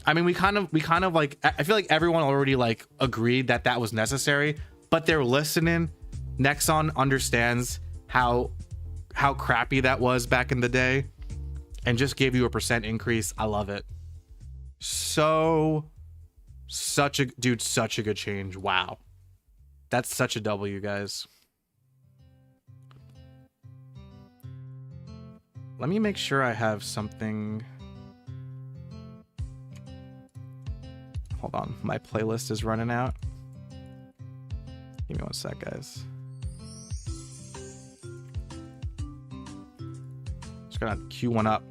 I mean, we kind of like, I feel like everyone already like agreed that that was necessary, but they're listening. Nexon understands how crappy that was back in the day and just gave you a % increase. I love it. Such a good change. Wow. That's such a W, guys. Let me make sure I have something. Hold on, my playlist is running out. Give me one sec, guys. Just gonna queue one up.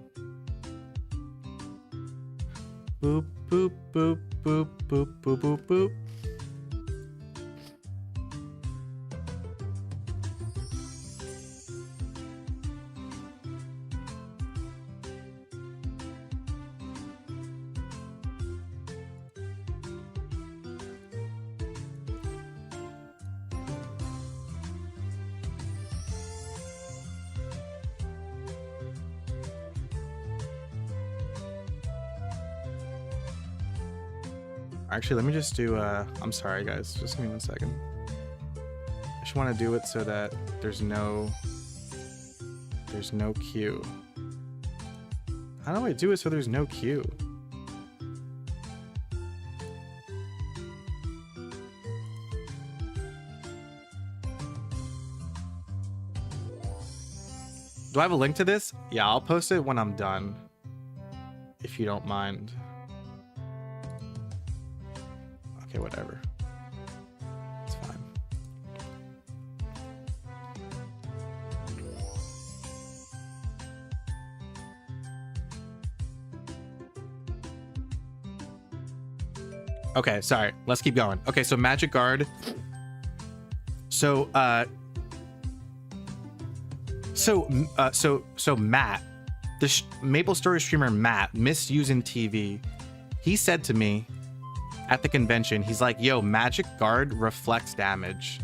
Boop, boop, boop, boop, boop, boop, boop, boop. Actually, let me just do, I'm sorry guys, just give me 1 second. I just want to do it so that there's no queue. How do I do it so there's no queue? Do I have a link to this? Yeah, I'll post it when I'm done, if you don't mind. Okay, whatever. It's fine. Okay, sorry. Let's keep going. Okay, so Magic Guard. So Matt, the Maple Story streamer Matt, misusing TV. He said to me at the convention, he's like, "Yo, Magic Guard reflects damage,"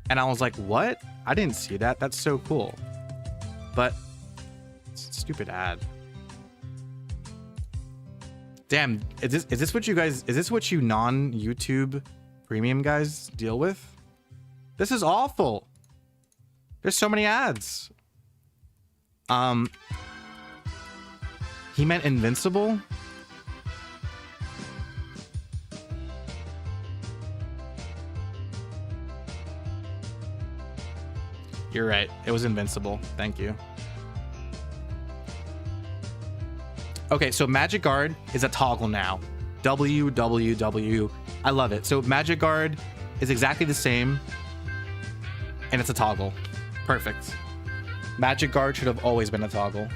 and I was like, "What? I didn't see that. That's so cool." But stupid ad. Damn, is this what you guys? Is this what you non-YouTube premium guys deal with? This is awful. There's so many ads. He meant invincible. You're right. It was invincible. Thank you. Okay, so Magic Guard is a toggle now. WWW. I love it. So Magic Guard is exactly the same, and it's a toggle. Perfect. Magic Guard should have always been a toggle.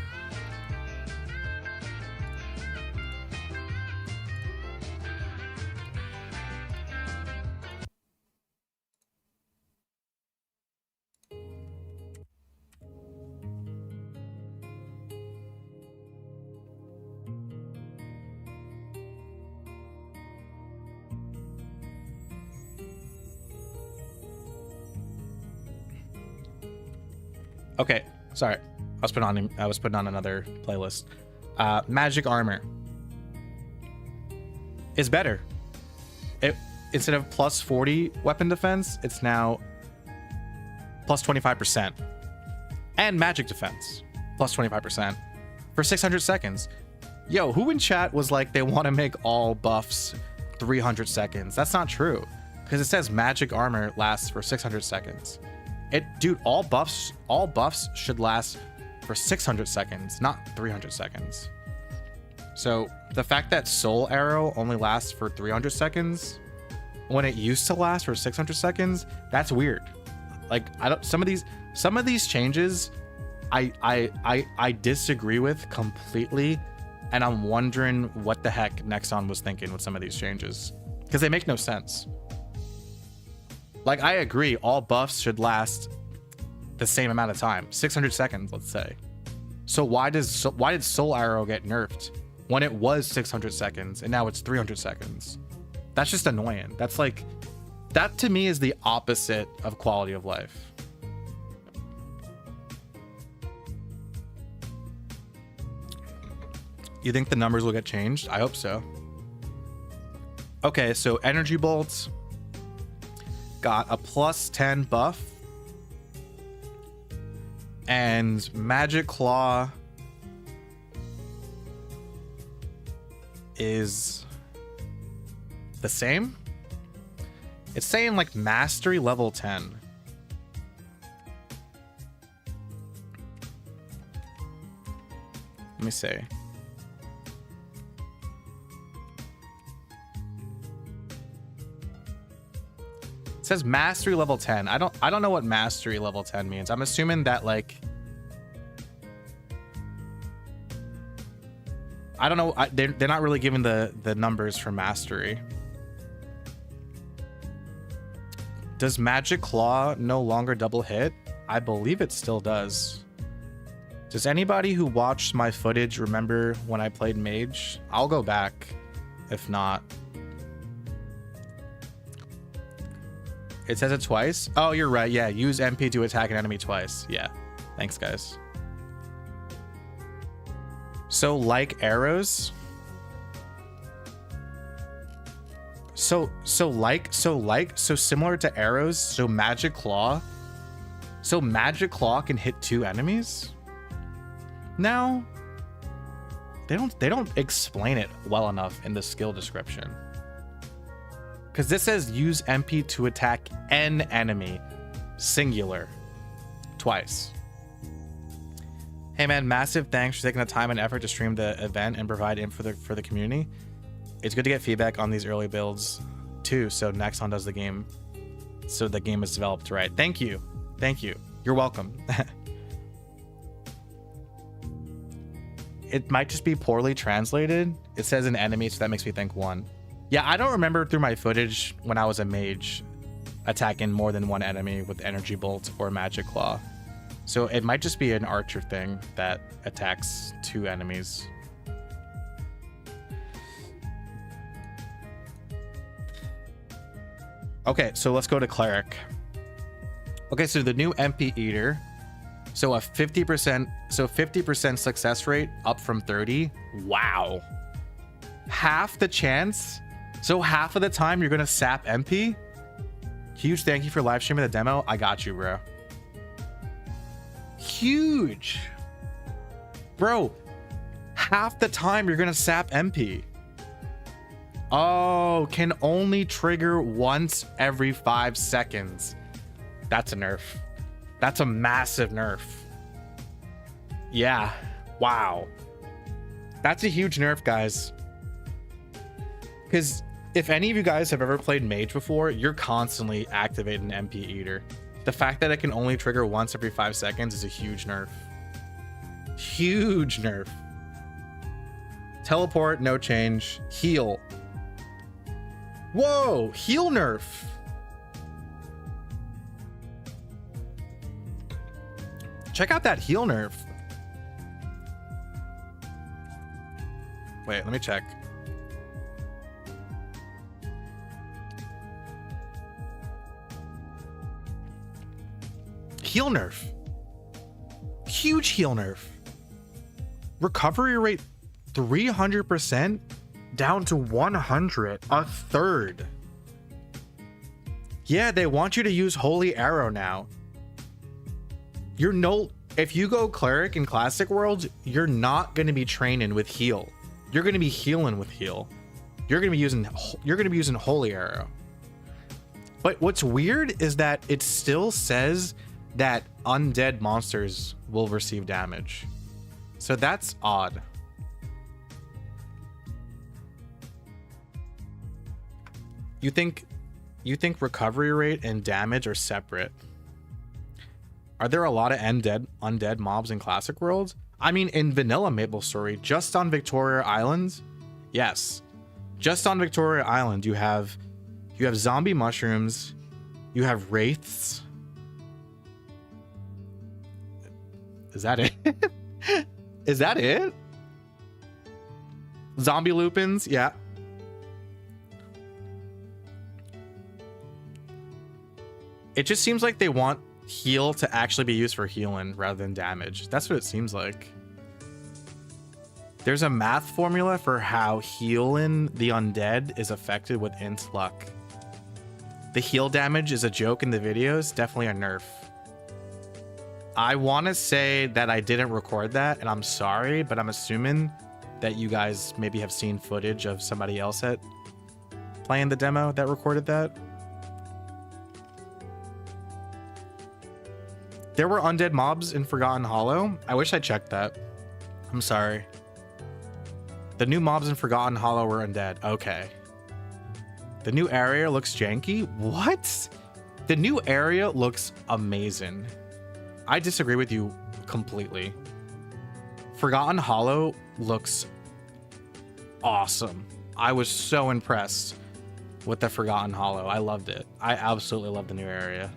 Okay, sorry. I was putting on another playlist. Magic Armor is better. Instead of plus 40 weapon defense, it's now plus 25%. And magic defense, plus 25% for 600 seconds. Yo, who in chat was like they want to make all buffs 300 seconds? That's not true, because it says Magic Armor lasts for 600 seconds. Dude, all buffs should last for 600 seconds, not 300 seconds. So the fact that Soul Arrow only lasts for 300 seconds when it used to last for 600 seconds, that's weird. Like, some of these changes I disagree with completely, and I'm wondering what the heck Nexon was thinking with some of these changes, because they make no sense. Like, I agree, all buffs should last the same amount of time, 600 seconds, let's say. So why did Soul Arrow get nerfed when it was 600 seconds and now it's 300 seconds? That's just annoying. That's like, that to me is the opposite of quality of life. You think the numbers will get changed? I hope so. Okay, so Energy Bolts got a plus 10 buff, and Magic Claw is the same. It's saying like Mastery level 10. Let me see. It says Mastery level 10. I don't know what Mastery level 10 means. I'm assuming that, like, I don't know. They're not really giving the numbers for Mastery. Does Magic Claw no longer double hit? I believe it still does. Does anybody who watched my footage remember when I played Mage? I'll go back if not. It says it twice. Oh, you're right. Yeah, use MP to attack an enemy twice. Yeah, thanks guys. So like arrows. So similar to arrows. So magic claw. So magic claw can hit 2 enemies. Now, they don't explain it well enough in the skill description. Because this says use MP to attack an enemy, singular, twice. Hey man, massive thanks for taking the time and effort to stream the event and provide info for the community. It's good to get feedback on these early builds too, so Nexon does the game, so the game is developed right. Thank you. You're welcome. It might just be poorly translated. It says an enemy, so that makes me think 1. Yeah, I don't remember through my footage when I was a mage attacking more than 1 enemy with energy bolt or magic claw. So it might just be an archer thing that attacks 2 enemies. Okay, so let's go to cleric. Okay, so the new MP eater. So a 50% success rate up from 30. Wow. Half the chance. So half of the time you're gonna sap MP. Huge thank you for live streaming the demo. I got you, bro. Huge. Bro, half the time you're gonna sap MP. Oh, can only trigger once every 5 seconds. That's a nerf. That's a massive nerf. Yeah. Wow. That's a huge nerf, guys. Because if any of you guys have ever played Mage before, you're constantly activating MP Eater. The fact that it can only trigger once every 5 seconds is a huge nerf. Huge nerf. Teleport, no change. Heal. Whoa, heal nerf. Check out that heal nerf. Wait, let me check. Heal nerf. Huge heal nerf. Recovery rate 300% down to 100, a third. Yeah, they want you to use Holy Arrow now. You're if you go cleric in classic worlds, you're not going to be training with heal. You're going to be healing with heal. You're going to be using Holy Arrow. But what's weird is that it still says that undead monsters will receive damage. So that's odd. You think recovery rate and damage are separate? Are there a lot of undead mobs in classic worlds? I mean, in vanilla MapleStory, just on Victoria Island, yes, just on Victoria Island, you have zombie mushrooms, you have wraiths. Is that it? Is that it? Zombie lupins, yeah. It just seems like they want heal to actually be used for healing rather than damage. That's what it seems like. There's a math formula for how healing the undead is affected with int luck. The heal damage is a joke in the videos, definitely a nerf. I want to say that I didn't record that, and I'm sorry, but I'm assuming that you guys maybe have seen footage of somebody else playing the demo that recorded that. There were undead mobs in Forgotten Hollow. I wish I checked that. I'm sorry. The new mobs in Forgotten Hollow were undead. Okay. The new area looks janky. What? The new area looks amazing. I disagree with you completely. Forgotten Hollow looks awesome. I was so impressed with the Forgotten Hollow. I loved it. I absolutely love the new area.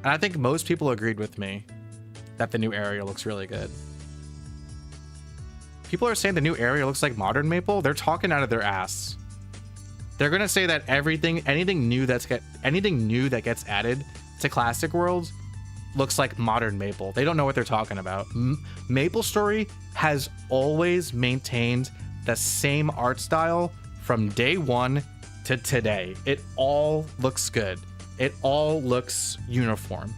And I think most people agreed with me that the new area looks really good. People are saying the new area looks like modern Maple. They're talking out of their ass. They're gonna say that anything new that gets added to classic worlds looks like modern Maple. They don't know what they're talking about. MapleStory has always maintained the same art style from day 1 to today. It all looks good. It all looks uniform.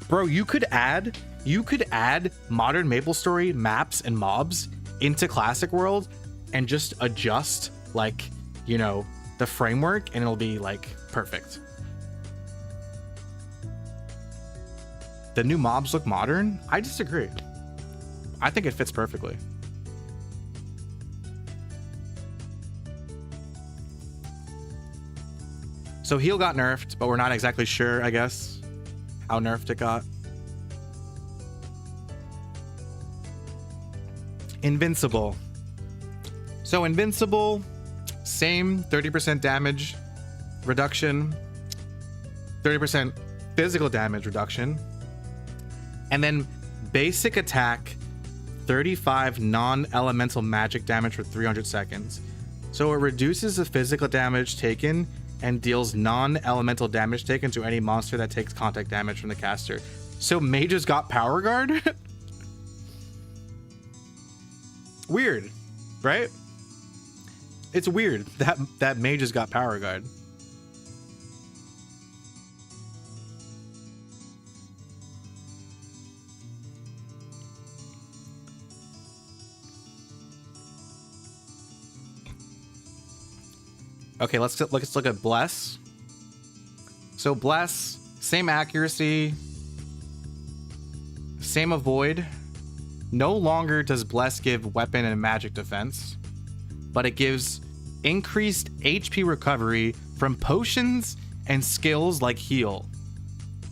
Bro, you could add modern MapleStory maps and mobs into Classic World and just adjust, like, you know, the framework, and it'll be like perfect. The new mobs look modern? I disagree. I think it fits perfectly. So heal got nerfed, but we're not exactly sure, I guess, how nerfed it got. Invincible. So Invincible, same 30% damage reduction, 30% physical damage reduction, and then basic attack, 35 non-elemental magic damage for 300 seconds. So it reduces the physical damage taken and deals non-elemental damage taken to any monster that takes contact damage from the caster. So mages got power guard? Weird, right? It's weird that mages got power guard. Okay, let's look at Bless. So Bless, same accuracy, same avoid. No longer does Bless give weapon and magic defense, but it gives increased HP recovery from potions and skills like heal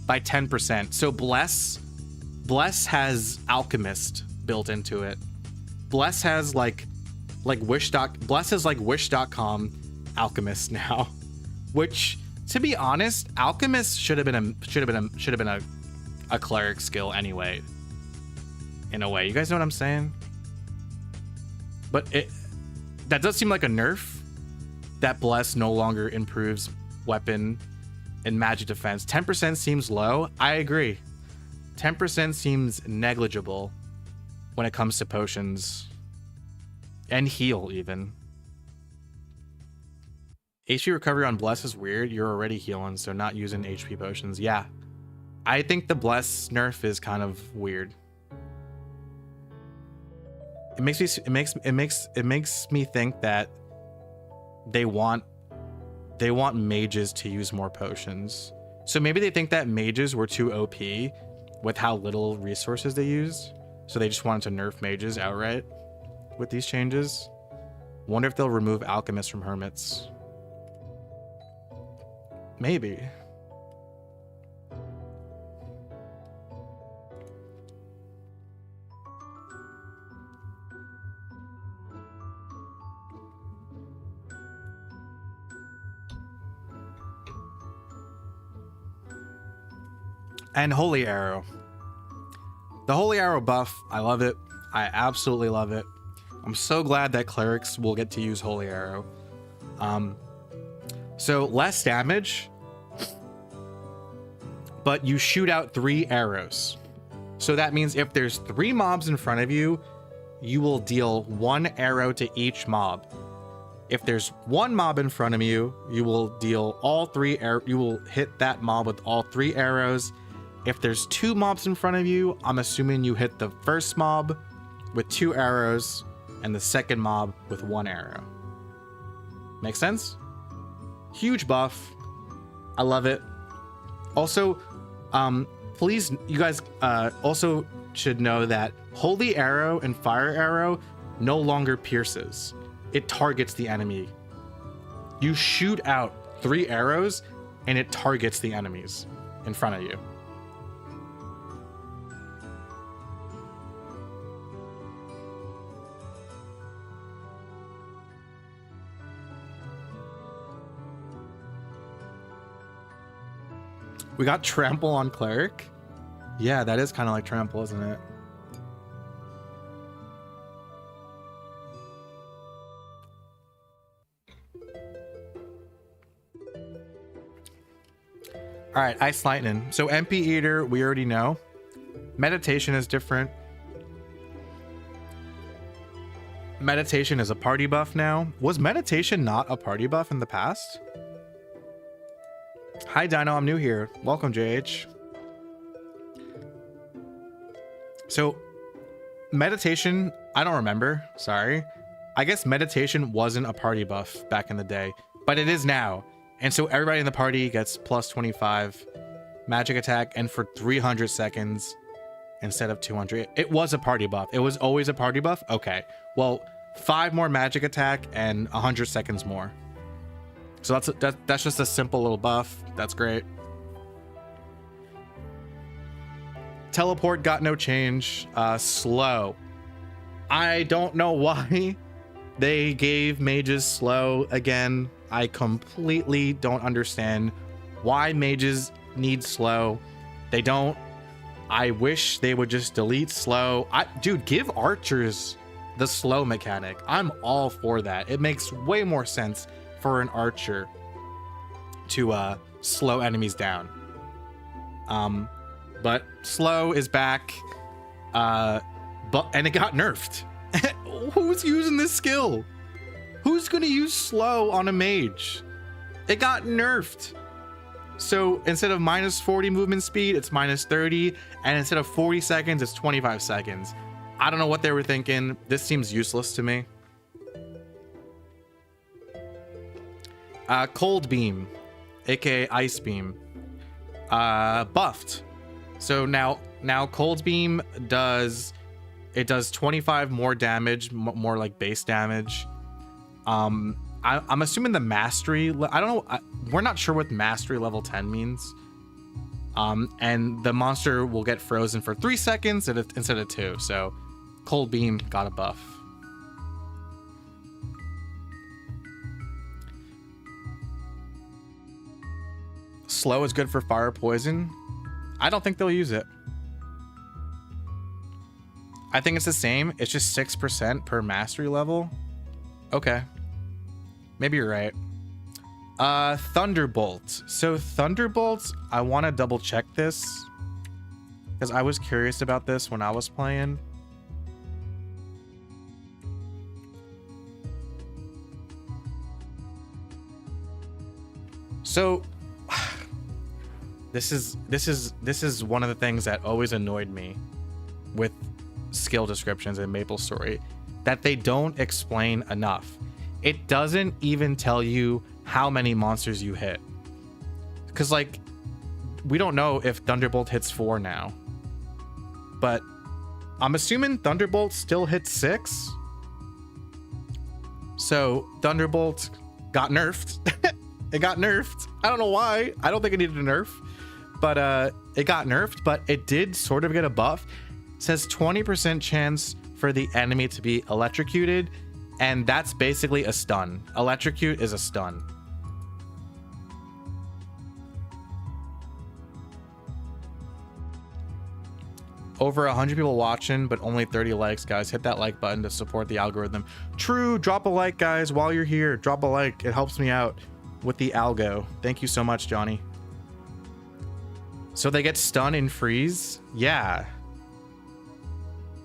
by 10%. So Bless has Alchemist built into it. Bless has like Bless is like Wish.com Alchemist now, which, to be honest, Alchemist should have been a cleric skill anyway. In a way, you guys know what I'm saying? But that does seem like a nerf. That Bless no longer improves weapon and magic defense. 10% seems low. I agree. 10% seems negligible when it comes to potions and heal even. HP recovery on Bless is weird. You're already healing, so not using HP potions. Yeah, I think the Bless nerf is kind of weird. It makes me think that they want mages to use more potions. So maybe they think that mages were too OP with how little resources they use, so they just wanted to nerf mages outright with these changes. Wonder if they'll remove alchemists from hermits. Maybe. And Holy Arrow. The Holy Arrow buff, I love it. I absolutely love it. I'm so glad that clerics will get to use Holy Arrow. So less damage, but you shoot out 3 arrows. So that means if there's 3 mobs in front of you, you will deal 1 arrow to each mob. If there's 1 mob in front of you, you will deal all 3 you will hit that mob with all 3 arrows. If there's 2 mobs in front of you, I'm assuming you hit the first mob with 2 arrows and the second mob with 1 arrow. Make sense? Huge buff. I love it. Also, please, you guys also should know that Holy Arrow and Fire Arrow no longer pierces. It targets the enemy. You shoot out 3 arrows and it targets the enemies in front of you. We got Trample on Cleric. Yeah, that is kind of like Trample, isn't it? All right, Ice Lightning. So MP Eater, we already know. Meditation is different. Meditation is a party buff now. Was meditation not a party buff in the past? Hi Dino, I'm new here. Welcome JH. So meditation, I don't remember, sorry. I guess meditation wasn't a party buff back in the day, but it is now. And so everybody in the party gets plus 25 magic attack, and for 300 seconds instead of 200. It was a party buff. It was always a party buff? Okay. Well, 5 more magic attack and 100 seconds more. So that's just a simple little buff. That's great. Teleport got no change. Slow. I don't know why they gave mages slow again. I completely don't understand why mages need slow. They don't. I wish they would just delete slow. Dude, give archers the slow mechanic. I'm all for that. It makes way more sense for an archer to slow enemies down. But slow is back. And it got nerfed. Who's using this skill? Who's gonna use slow on a mage? It got nerfed. So instead of minus 40 movement speed, it's minus 30. And instead of 40 seconds, it's 25 seconds. I don't know what they were thinking. This seems useless to me. Cold beam, aka ice beam, buffed. So now cold beam does 25 more damage, more like base damage. I'm assuming the mastery, I don't know, we're not sure what mastery level 10 means. And the monster will get frozen for 3 seconds instead of 2. So cold beam got a buff. Slow is good for fire poison. I don't think they'll use it. I think it's the same. It's just 6% per mastery level. Okay. Maybe you're right. Thunderbolt. So Thunderbolt, I want to double check this because I was curious about this when I was playing. So this is one of the things that always annoyed me with skill descriptions in MapleStory, that they don't explain enough. It doesn't even tell you how many monsters you hit, because like we don't know if Thunderbolt hits 4 now, but I'm assuming Thunderbolt still hits 6. So Thunderbolt got nerfed. It got nerfed. I don't know why. I don't think it needed a nerf, but it got nerfed, but it did sort of get a buff. It says 20% chance for the enemy to be electrocuted, and that's basically a stun. Electrocute is a stun. Over 100 people watching, but only 30 likes, guys. Hit that like button to support the algorithm. True, drop a like, guys, while you're here. Drop a like. It helps me out with the algo. Thank you so much, Johnny. So they get stun and freeze? Yeah.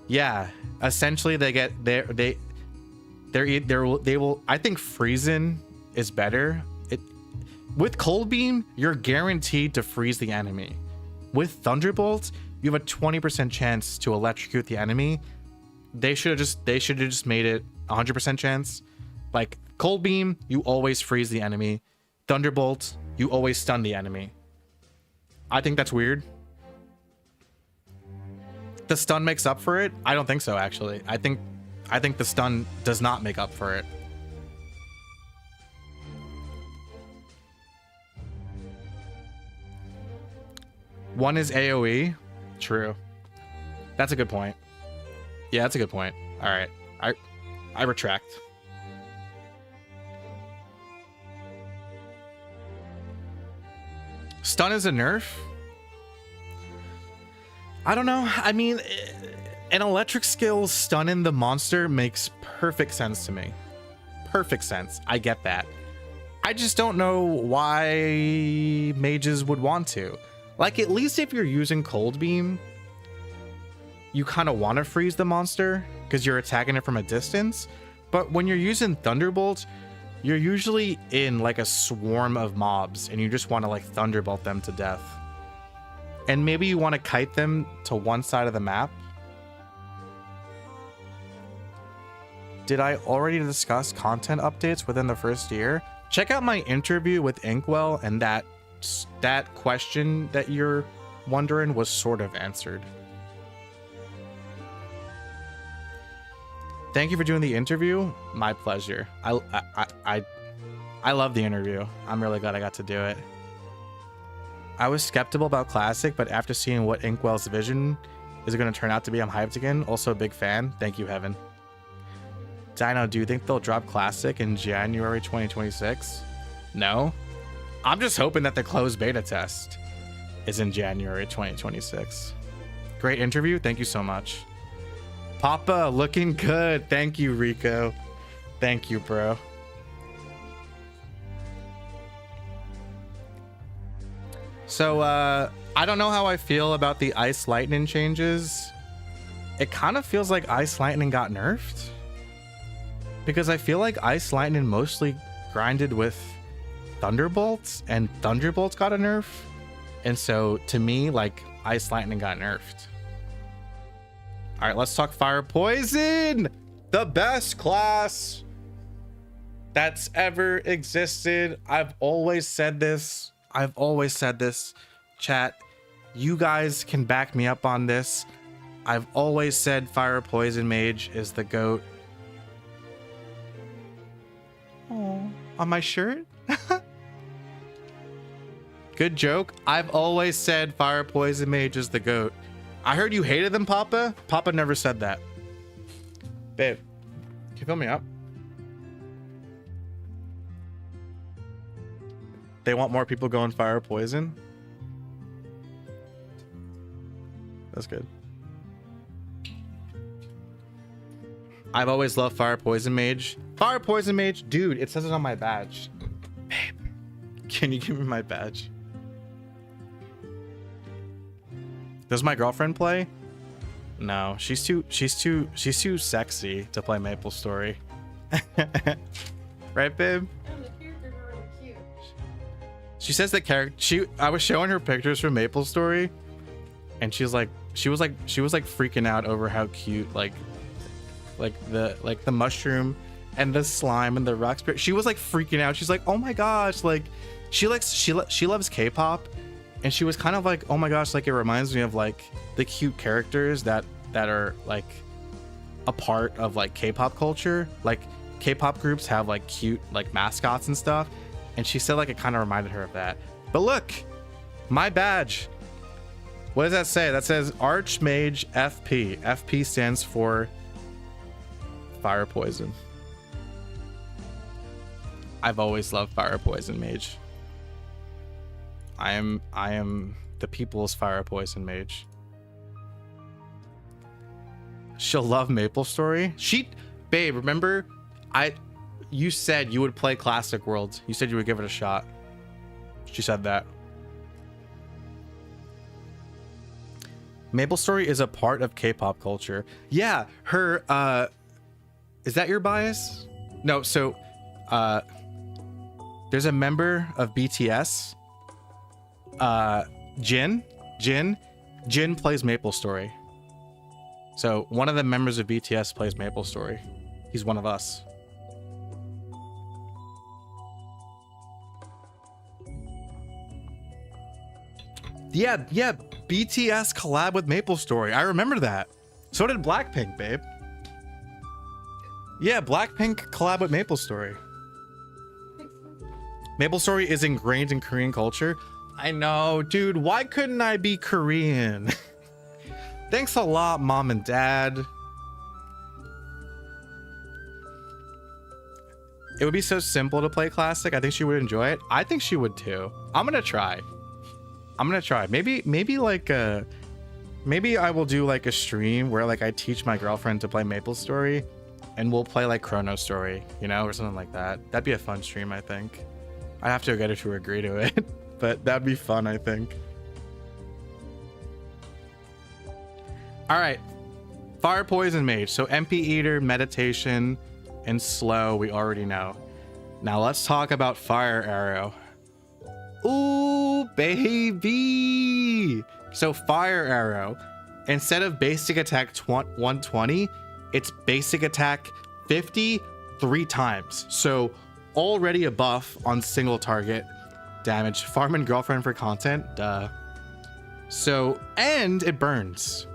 Yeah. Essentially, they get they will. I think freezing is better. With Cold Beam, you're guaranteed to freeze the enemy. With Thunderbolt, you have a 20% chance to electrocute the enemy. They should have just made it 100% chance. Like Cold Beam, you always freeze the enemy. Thunderbolt, you always stun the enemy. I think that's weird. The stun makes up for it? I don't think so, actually. I think the stun does not make up for it. One is AoE. True. That's a good point. Yeah, that's a good point. All right. I retract. Stun is a nerf? I don't know. I mean, an electric skill stunning the monster makes perfect sense to me. Perfect sense. I get that. I just don't know why mages would want to. Like, at least if you're using Cold Beam, you kind of want to freeze the monster because you're attacking it from a distance. But when you're using thunderbolts, you're usually in like a swarm of mobs and you just want to like thunderbolt them to death. And maybe you want to kite them to one side of the map. Did I already discuss content updates within the first year? Check out my interview with Inkwell, and that question that you're wondering was sort of answered. Thank you for doing the interview. My pleasure. I love the interview. I'm really glad I got to do it. I was skeptical about Classic, but after seeing what Inkwell's vision is going to turn out to be, I'm hyped again. Also a big fan. Thank you, Heaven. Dino, do you think they'll drop Classic in January 2026? No. I'm just hoping that the closed beta test is in January 2026. Great interview. Thank you so much. Papa, looking good. Thank you, Rico. Thank you, bro. So, I don't know how I feel about the Ice Lightning changes. It kind of feels like Ice Lightning got nerfed. Because I feel like Ice Lightning mostly grinded with Thunderbolts, and Thunderbolts got a nerf. And so, to me, like, Ice Lightning got nerfed. All right, let's talk Fire Poison. The best class that's ever existed. I've always said this. Chat. You guys can back me up on this. I've always said Fire Poison Mage is the GOAT. Oh, on my shirt? Good joke. I've always said Fire Poison Mage is the GOAT. I heard you hated them, Papa. Papa never said that. Babe, can you fill me up? They want more people going Fire Poison. That's good. I've always loved Fire Poison Mage. Fire Poison Mage, dude, it says it on my badge. Babe, can you give me my badge? Does my girlfriend play? No, she's too sexy to play MapleStory. Right, babe? The characters are really cute. She says the character. I was showing her pictures from MapleStory, and she was like freaking out over how cute like the mushroom and the slime and the rock spirit. She was like freaking out. She's like, oh my gosh, like she loves K-pop. And she was kind of like, oh my gosh, like it reminds me of like the cute characters that are like a part of like K-pop culture. Like K-pop groups have like cute like mascots and stuff. And she said like it kind of reminded her of that. But look, my badge. What does that say? That says Archmage FP. FP stands for Fire Poison. I've always loved Fire Poison Mage. I am the people's Fire Poison Mage. She'll love MapleStory. Babe, remember you said you would play Classic Worlds. You said you would give it a shot. She said that. MapleStory is a part of K-pop culture. Yeah, her is that your bias? No, so there's a member of BTS. Jin plays MapleStory. So one of the members of BTS plays MapleStory. He's one of us. Yeah, BTS collab with MapleStory. I remember that. So did Blackpink, babe. Yeah, Blackpink collab with MapleStory. MapleStory is ingrained in Korean culture. I know, dude. Why couldn't I be Korean? Thanks a lot, Mom and Dad. It would be so simple to play Classic. I think she would enjoy it. I think she would too. I'm gonna try. Maybe I will do like a stream where like I teach my girlfriend to play MapleStory, and we'll play like Chrono Story, you know, or something like that. That'd be a fun stream, I think. I have to get her to agree to it. But that'd be fun, I think. All right, Fire Poison Mage. So MP Eater, Meditation, and slow, we already know. Now let's talk about Fire Arrow. Ooh, baby! So Fire Arrow, instead of basic attack 120, it's basic attack 50 3 times. So already a buff on single target damage. Farm and girlfriend for content, duh. So, and it burns.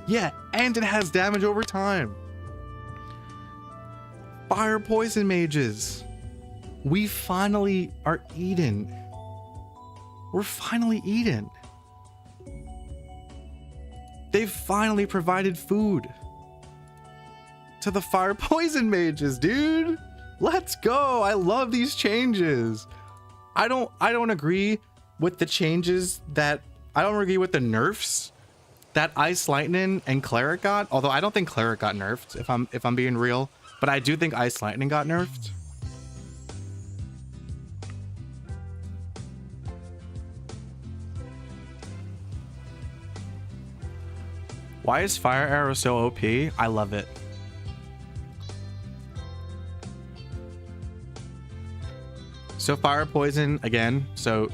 Yeah, and it has damage over time. Fire poison mages. We finally are Eden. We're finally Eden. They've finally provided food to the fire poison mages, dude. Let's go. I love these changes. I don't agree with the changes that I don't agree with the nerfs that Ice Lightning and Cleric got, although I don't think Cleric got nerfed if I'm being real, but I do think Ice Lightning got nerfed. Why is Fire Arrow so OP? I love it. So Fire Poison again. So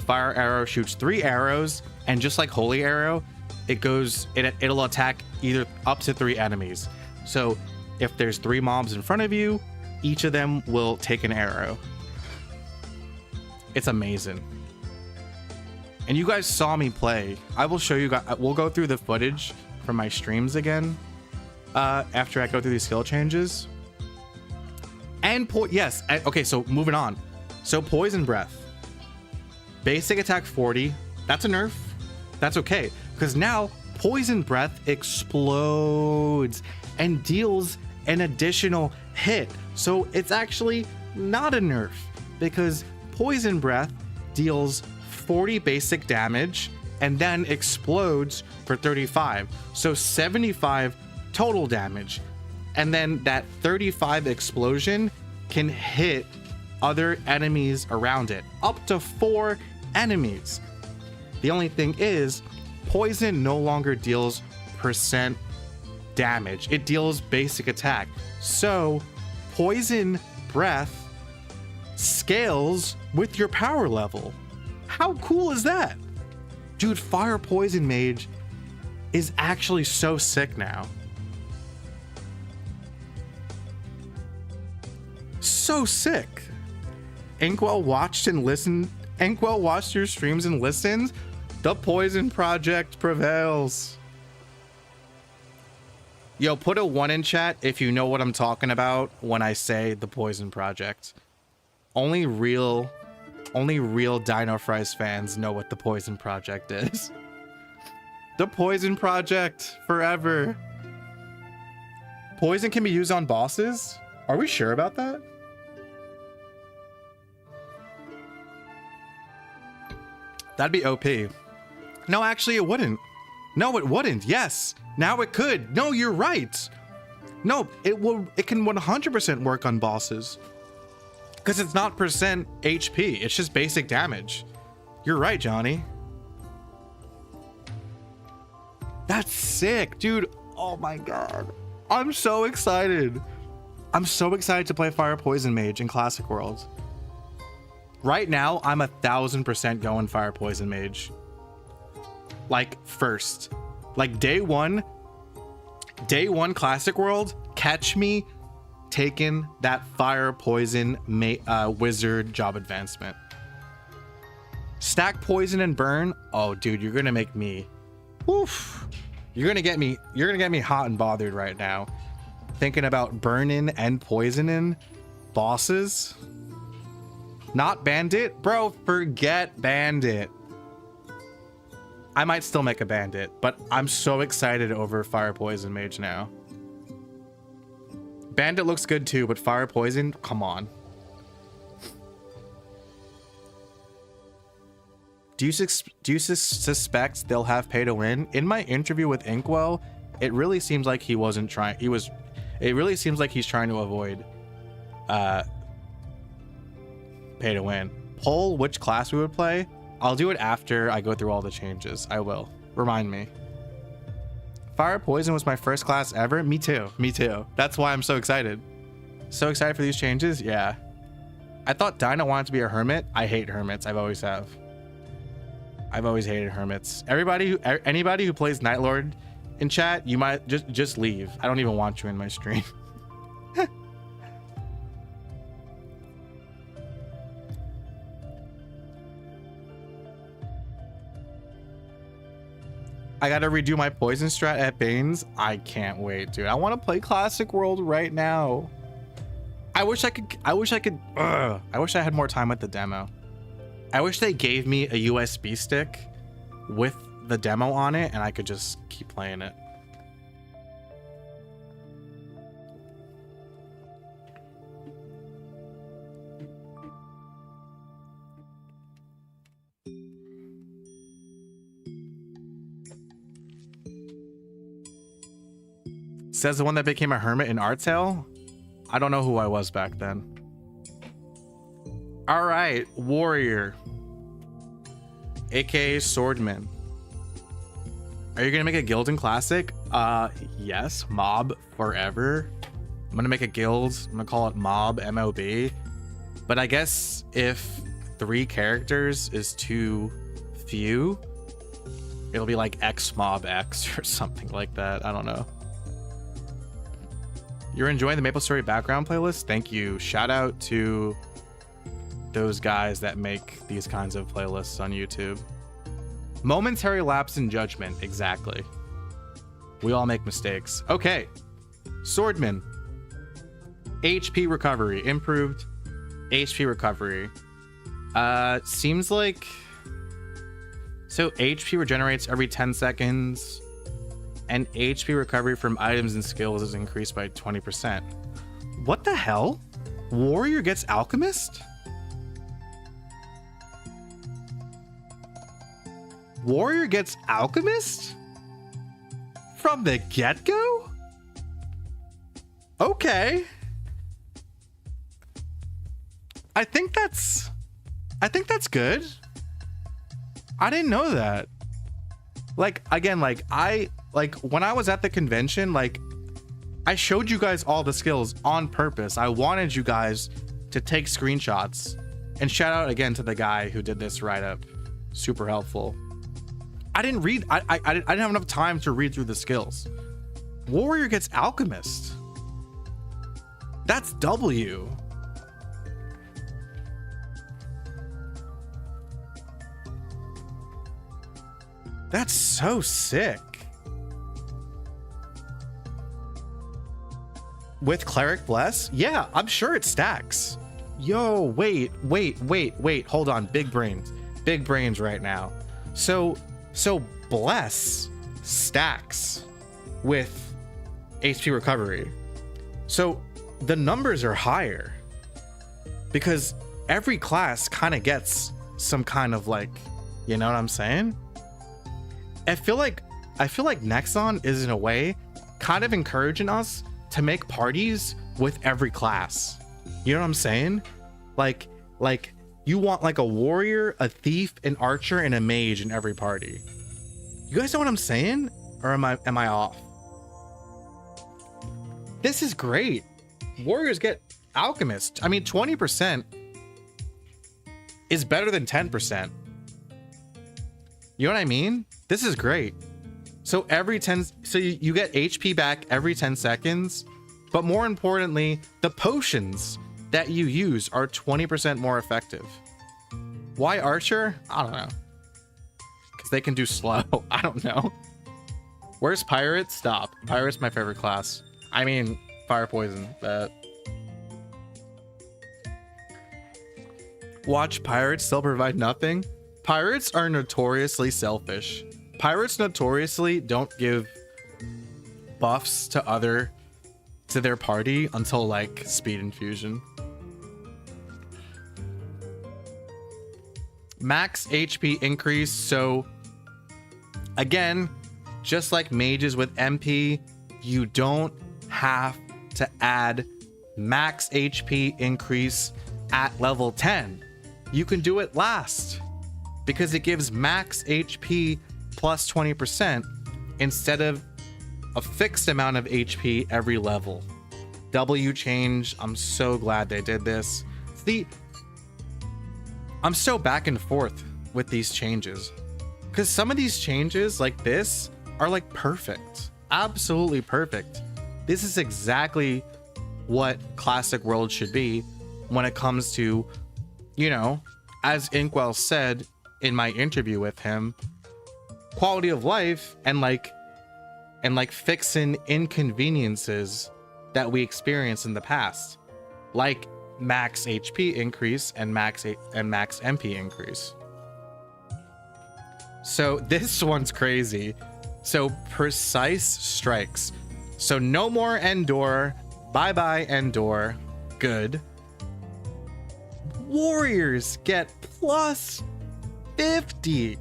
Fire Arrow shoots 3 arrows, and just like Holy Arrow, it'll attack either up to 3 enemies. So if there's 3 mobs in front of you, each of them will take an arrow. It's amazing. And you guys saw me play. I will show you guys. We'll go through the footage from my streams again after I go through these skill changes. And yes. Okay, so moving on. So Poison Breath. Basic attack 40. That's a nerf. That's okay. Because now Poison Breath explodes and deals an additional hit. So it's actually not a nerf, because Poison Breath deals 40 basic damage and then explodes for 35. So 75 total damage. And then that 35 explosion can hit other enemies around it. Up to 4 enemies. The only thing is, poison no longer deals percent damage. It deals basic attack. So Poison Breath scales with your power level. How cool is that? Dude, Fire Poison Mage is actually so sick now. So sick. Inkwell watched and listened. Inkwell watched your streams and listened. The Poison Project prevails. Yo, put a 1 in chat if you know what I'm talking about when I say the Poison Project. Only real dinofries fans know what the Poison Project is. The Poison Project forever. Poison can be used on bosses? Are we sure about that? That'd be OP. No, actually it wouldn't. No, it wouldn't. Yes. Now it could. No, you're right. No, it can 100% work on bosses. Because it's not percent HP. It's just basic damage. You're right, Johnny. That's sick, dude. Oh my god. I'm so excited. I'm so excited to play Fire Poison Mage in Classic World. Right now, I'm 1000% going Fire Poison Mage. Like, first. Like, day one Classic World, catch me taking that Fire Poison Wizard job advancement. Stack Poison and Burn. Oh, dude, you're gonna make me. Oof. You're gonna get me hot and bothered right now. Thinking about burning and poisoning bosses. Not Bandit? Bro, forget Bandit. I might still make a Bandit, but I'm so excited over Fire Poison Mage now. Bandit looks good too, but Fire Poison, come on. Do you suspect they'll have pay to win? In my interview with Inkwell, it really seems like he wasn't trying. It really seems like he's trying to avoid pay to win. Poll which class we would play. I'll do it after I go through all the changes. I will. Remind me. Fire Poison was my first class ever. Me too. Me too. That's why I'm so excited. So excited for these changes. Yeah. I thought Dinah wanted to be a hermit. I hate hermits. I've always hated hermits. Anybody who plays Night Lord in chat, you might just leave. I don't even want you in my stream. I gotta redo my poison strat at Bane's. I can't wait, dude. I want to play Classic World right now. I wish I had more time with the demo. I wish they gave me a USB stick with the demo on it and I could just keep playing it. Says the one that became a hermit in Artale. I don't know who I was back then. All right, warrior, aka swordman. Are you gonna make a guild in classic? Yes, mob forever. I'm gonna make a guild. I'm gonna call it mob, MOB. But I guess if 3 characters is too few, it'll be like X mob X or something like that. I don't know. You're enjoying the Maple Story background playlist? Thank you. Shout out to those guys that make these kinds of playlists on YouTube. Momentary lapse in judgment. Exactly. We all make mistakes. Okay. Swordman. HP recovery. Improved HP recovery. Seems like... So HP regenerates every 10 seconds. And HP recovery from items and skills is increased by 20%. What the hell? Warrior gets Alchemist? Warrior gets Alchemist? From the get-go? Okay. I think that's good. I didn't know that. Like, again, like when I was at the convention, like I showed you guys all the skills on purpose. I wanted you guys to take screenshots, and shout out again to the guy who did this write-up. Super helpful. I didn't have enough time to read through the skills. Warrior gets Alchemist. That's W. That's so sick. With Cleric Bless? Yeah, I'm sure it stacks. Yo, wait. Hold on. Big brains right now. So Bless stacks with HP recovery. So the numbers are higher because every class kind of gets some kind of, like, you know what I'm saying? I feel like Nexon is in a way kind of encouraging us to make parties with every class. You know what I'm saying? Like you want like a warrior, a thief, an archer, and a mage in every party. You guys know what I'm saying? Or am I off? This is great. Warriors get Alchemist. I mean, 20% is better than 10%. You know what I mean? This is great. So you get HP back every 10 seconds, but more importantly, the potions that you use are 20% more effective. Why Archer? I don't know. Because they can do slow. I don't know. Where's Pirate? Stop. Pirate's my favorite class. I mean, Fire Poison, but... Watch Pirates still provide nothing? Pirates are notoriously selfish. Pirates notoriously don't give buffs to their party until like speed infusion. Max HP increase. So again, just like mages with MP, you don't have to add max HP increase at level 10. You can do it last because it gives max HP plus 20% instead of a fixed amount of HP every level. W change. I'm so glad they did this. I'm so back and forth with these changes, because some of these changes like this are like perfect, absolutely perfect. This is exactly what Classic World should be when it comes to, you know, as Inkwell said in my interview with him, quality of life and like fixing inconveniences that we experienced in the past, like max HP increase and max MP increase. So this one's crazy. So precise strikes. So no more Endor. Bye bye Endor. Good. Warriors get plus 50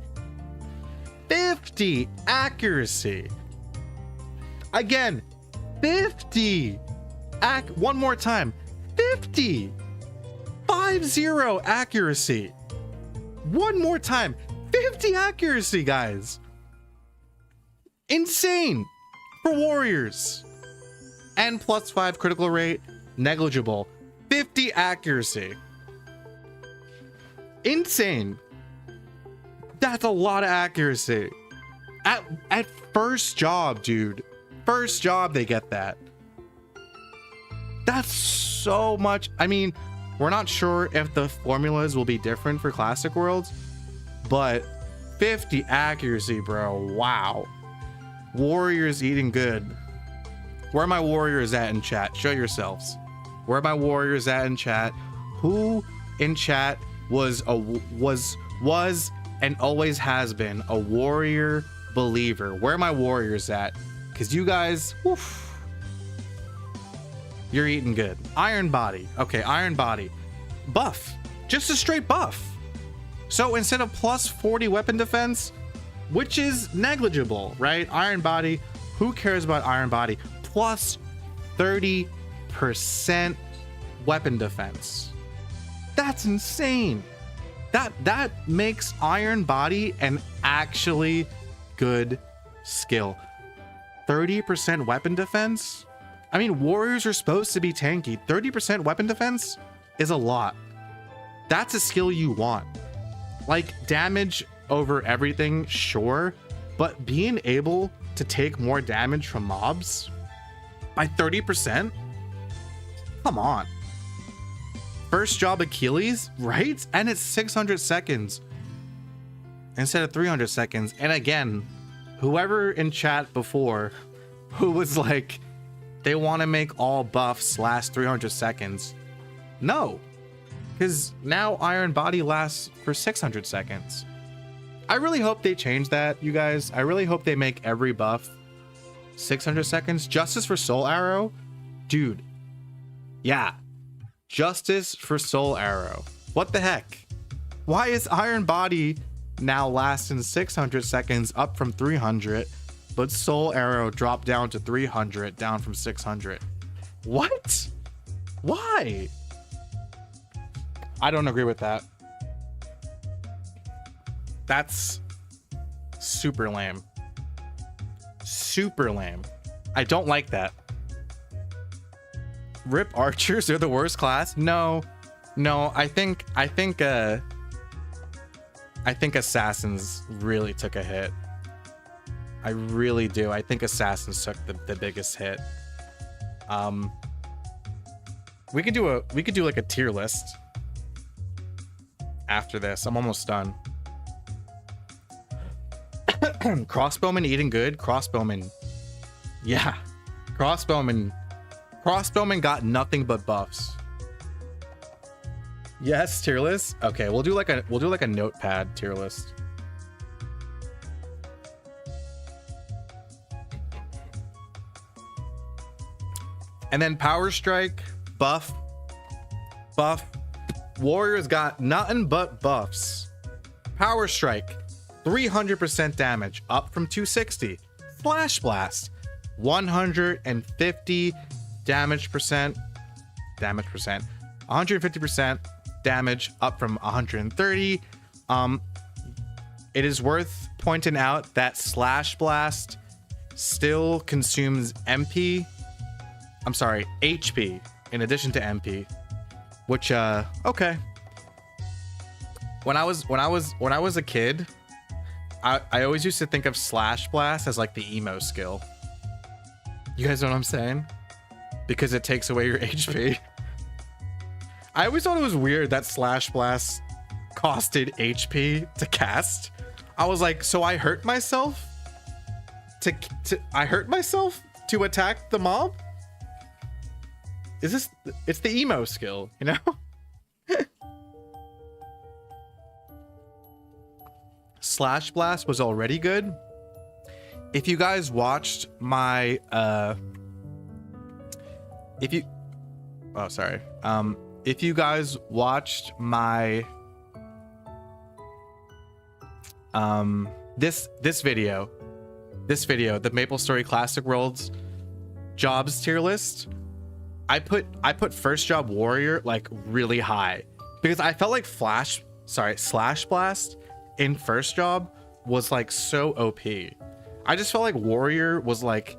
accuracy. Again, 50. One more time. 50 accuracy. One more time. 50 accuracy, guys. Insane for warriors. And plus 5 critical rate, negligible. 50 accuracy. Insane. That's a lot of accuracy. At first job, dude. First job they get that. That's so much. I mean, we're not sure if the formulas will be different for Classic Worlds, but 50 accuracy, bro. Wow. Warriors eating good. Where are my warriors at in chat? Show yourselves. Where are my warriors at in chat? Who in chat was and always has been a warrior believer? Where are my warriors at? Because you guys, woof, you're eating good. Iron body. Okay, iron body. Buff. Just a straight buff. So instead of plus 40 weapon defense, which is negligible, right? Iron body. Who cares about iron body? Plus 30% weapon defense. That's insane. That makes iron body an actually good skill. 30% weapon defense. I mean, warriors are supposed to be tanky. 30% weapon defense is a lot. That's a skill you want. Like, damage over everything, sure, but being able to take more damage from mobs by 30%? Come on. First job Achilles, right? And it's 600 seconds instead of 300 seconds. And again, whoever in chat before who was like, they want to make all buffs last 300 seconds. No, because now Iron Body lasts for 600 seconds. I really hope they change that, you guys. I really hope they make every buff 600 seconds. Justice for Soul Arrow, dude. Yeah, Justice for Soul Arrow. What the heck? Why is Iron Body now lasting 600 seconds up from 300, but Soul Arrow dropped down to 300, down from 600? What? Why? I don't agree with that. That's super lame. Super lame. I don't like that. Rip archers, they're the worst class. No, I think assassins really took a hit. I really do. I think assassins took the biggest hit. We could do like a tier list after this. I'm almost done. Crossbowman eating good. Crossbowman, yeah. Crossbowman got nothing but buffs. Yes, tier list. Okay, we'll do like a notepad tier list. And then Power Strike, buff. Warriors got nothing but buffs. Power Strike, 300% damage, up from 260. Flash Blast, 150 damage percent. 150% damage, up from 130. It is worth pointing out that Slash Blast still consumes MP. I'm sorry, HP in addition to MP, which okay. When I was a kid, I always used to think of Slash Blast as like the emo skill. You guys know what I'm saying? Because it takes away your HP. I always thought it was weird that Slash Blast costed HP to cast. I was like, so I hurt myself to attack the mob? Is this, it's the emo skill, you know? Slash Blast was already good. If you guys watched my if you guys watched my this video, the MapleStory Classic Worlds jobs tier list, I put first job warrior like really high because I felt like Slash Blast in first job was like so OP. I just felt like warrior was like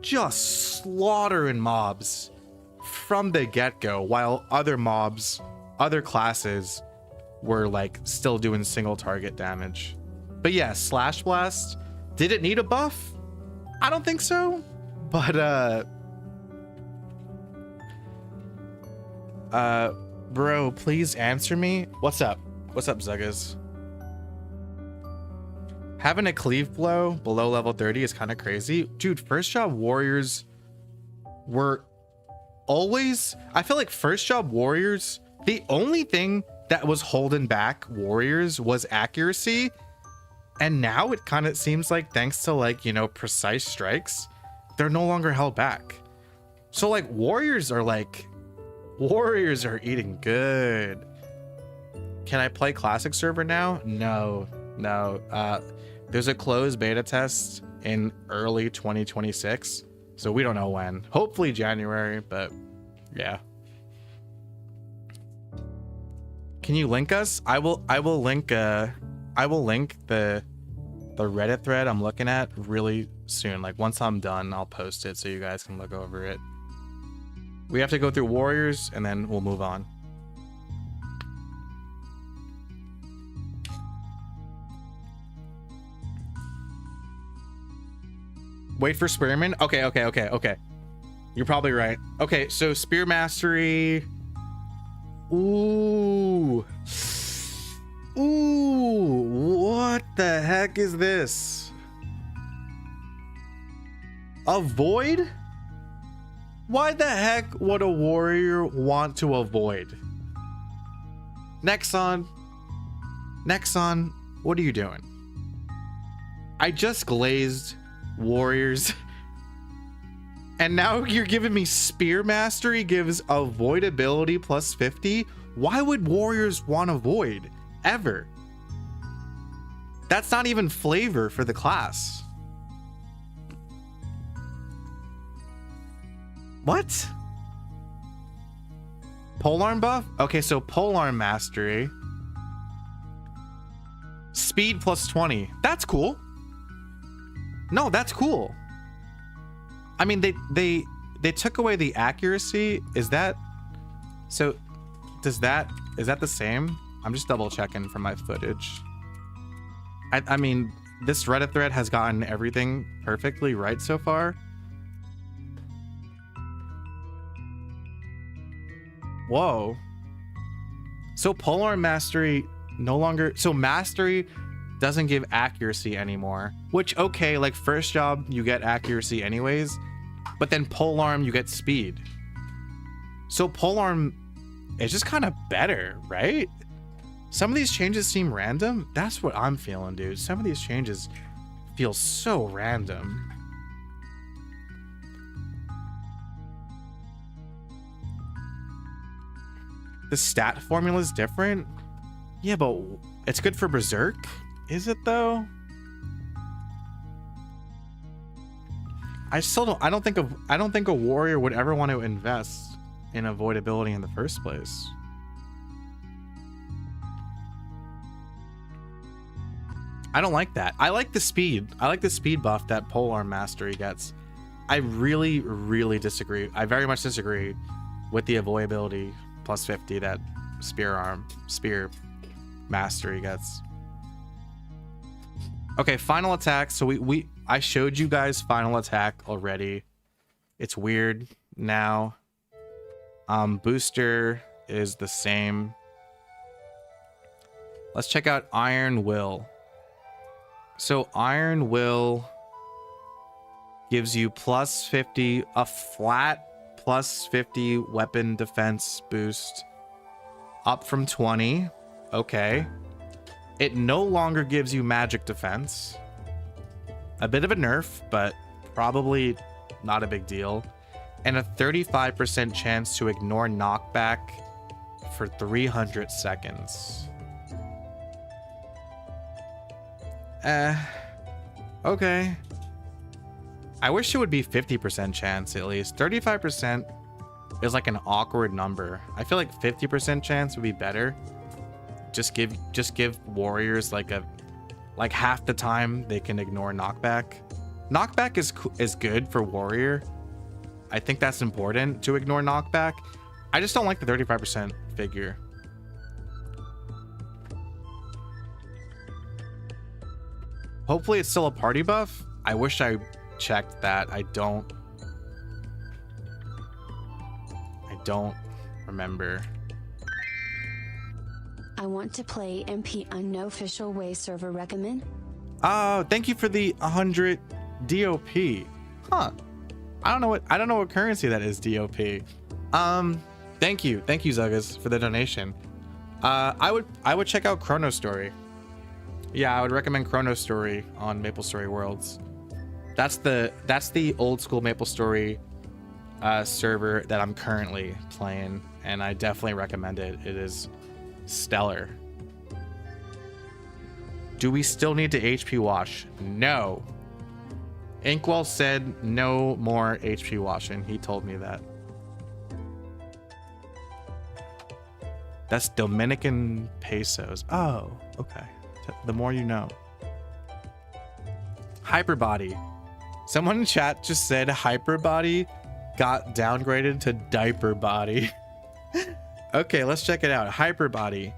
just slaughtering mobs from the get-go, while other classes were like still doing single target damage. But yeah, Slash Blast, did it need a buff? I don't think so, but bro, please answer me. What's up Zuggas? Having a cleave blow below level 30 is kind of crazy. Dude, first job warriors were always... I feel like first job warriors, the only thing that was holding back warriors was accuracy. And now it kind of seems like thanks to like, you know, precise strikes, they're no longer held back. So like warriors are eating good. Can I play classic server now? No. There's a closed beta test in early 2026, so we don't know when. Hopefully January, but yeah. Can you link us? I will link the Reddit thread I'm looking at really soon. Like once I'm done, I'll post it so you guys can look over it. We have to go through warriors and then we'll move on. Wait for Spearman. Okay. You're probably right. Okay, so Spear Mastery. Ooh, what the heck is this? Avoid? Why the heck would a warrior want to avoid? Nexon, what are you doing? I just glazed warriors and now you're giving me Spear Mastery gives avoidability plus 50. Why would warriors want to avoid ever? That's not even flavor for the class. What? Polearm buff? Okay, so Polearm Mastery, speed plus 20. That's cool. No, that's cool. I mean, they took away the accuracy. Is that so? Is that the same? I'm just double checking from my footage. I mean, this Reddit thread has gotten everything perfectly right so far. Whoa. So Polearm Mastery no longer, so Mastery doesn't give accuracy anymore, which, okay, like first job you get accuracy anyways, but then Polearm you get speed. So Polearm is just kind of better, right? Some of these changes seem random. That's what I'm feeling, dude. Some of these changes feel so random. The stat formula is different. Yeah, but it's good for Berserk. Is it though? I don't think a warrior would ever want to invest in avoidability in the first place. I don't like that. I like the speed. I like the speed buff that polearm mastery gets. I really, really disagree. I very much disagree with the avoidability plus 50 that spear mastery gets. Okay, final attack. So I showed you guys final attack already. It's weird now. Booster is the same. Let's check out Iron Will. So Iron Will gives you plus 50, a flat plus 50 weapon defense boost up from 20. Okay. It no longer gives you magic defense. A bit of a nerf, but probably not a big deal. And a 35% chance to ignore knockback for 300 seconds. Okay. I wish it would be 50% chance at least. 35% is like an awkward number. I feel like 50% chance would be better. Just give warriors like half the time they can ignore knockback. Knockback is good for warrior. I think that's important to ignore knockback. I just don't like the 35% figure. Hopefully it's still a party buff. I wish I checked that. I don't remember. I want to play MP on no official way server recommend. Thank you for the 100 DOP. Huh. I don't know what currency that is, DOP. Thank you Zugas for the donation. I would check out Chrono Story. Yeah, I would recommend Chrono Story on MapleStory Worlds. That's the old school MapleStory server that I'm currently playing, and I definitely recommend it. It is stellar. Do we still need to HP wash? No. Inkwell said no more HP washing. He told me that. That's Dominican pesos. Oh, okay. The more you know. Hyperbody. Someone in chat just said Hyperbody got downgraded to Diaper Body. Okay, let's check it out. Hyperbody.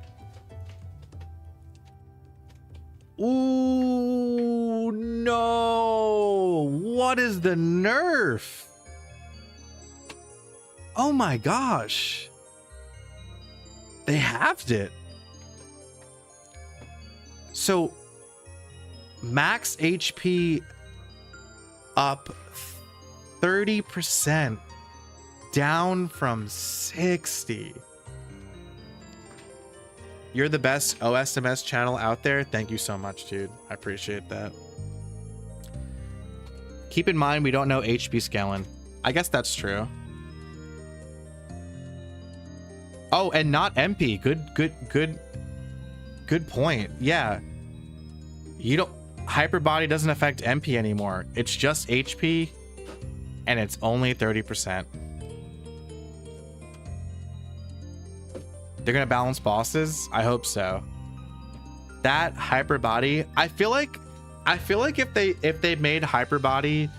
Ooh, no. What is the nerf? Oh my gosh. They halved it. So max HP up 30%, down from 60. You're the best OSMS channel out there. Thank you so much, dude. I appreciate that. Keep in mind, we don't know HP scaling. I guess that's true. Oh, and not MP. Good point. Yeah. You don't... Hyperbody doesn't affect MP anymore. It's just HP, and it's only 30%. They're gonna balance bosses? I hope so. That Hyperbody, I feel like if they made Hyperbody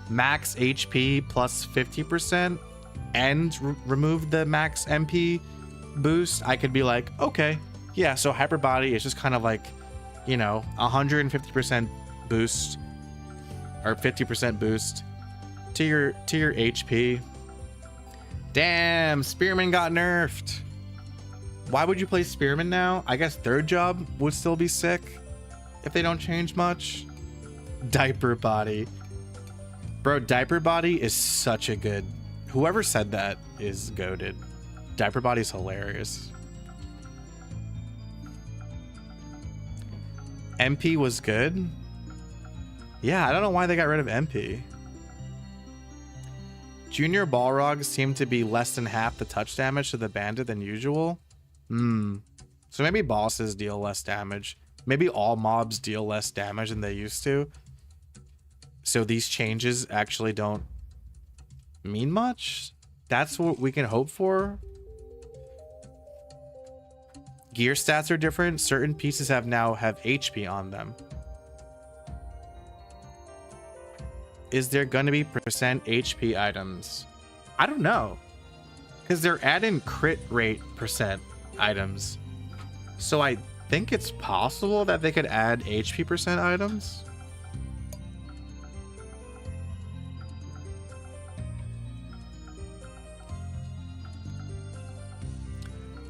max HP plus 50% and removed the max MP boost, I could be like, okay, yeah, so Hyperbody is just kind of like, you know, 150% boost or 50% boost to your HP. Damn, Spearman got nerfed. Why would you play Spearman now? I guess third job would still be sick if they don't change much. Diaper Body. Bro, Diaper Body is such a good... Whoever said that is goated. Diaper Body's hilarious. MP was good? Yeah, I don't know why they got rid of MP. Junior Balrogs seem to be less than half the touch damage to the bandit than usual. So maybe bosses deal less damage. Maybe all mobs deal less damage than they used to. So these changes actually don't mean much. That's what we can hope for. Gear stats are different. Certain pieces now have HP on them. is there going to be percent HP items? I don't know. Because they're adding crit rate percent items. So I think it's possible that they could add HP percent items.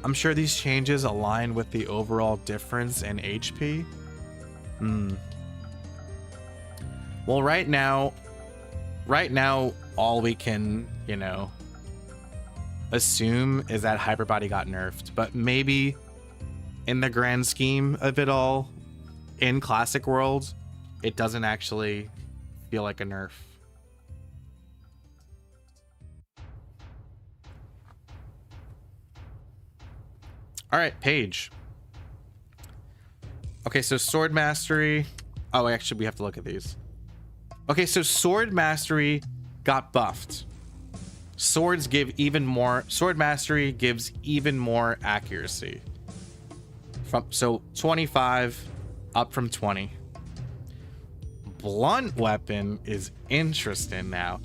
I'm sure these changes align with the overall difference in HP. Well, right now, all we can, you know, assume is that Hyperbody got nerfed, but maybe in the grand scheme of it all, in Classic World, it doesn't actually feel like a nerf. All right, Paige. Okay, so Sword Mastery. Oh, actually, we have to look at these. Okay, so Sword Mastery got buffed. Swords give even more. Sword Mastery gives even more accuracy. So 25 up from 20. Blunt Weapon is interesting now.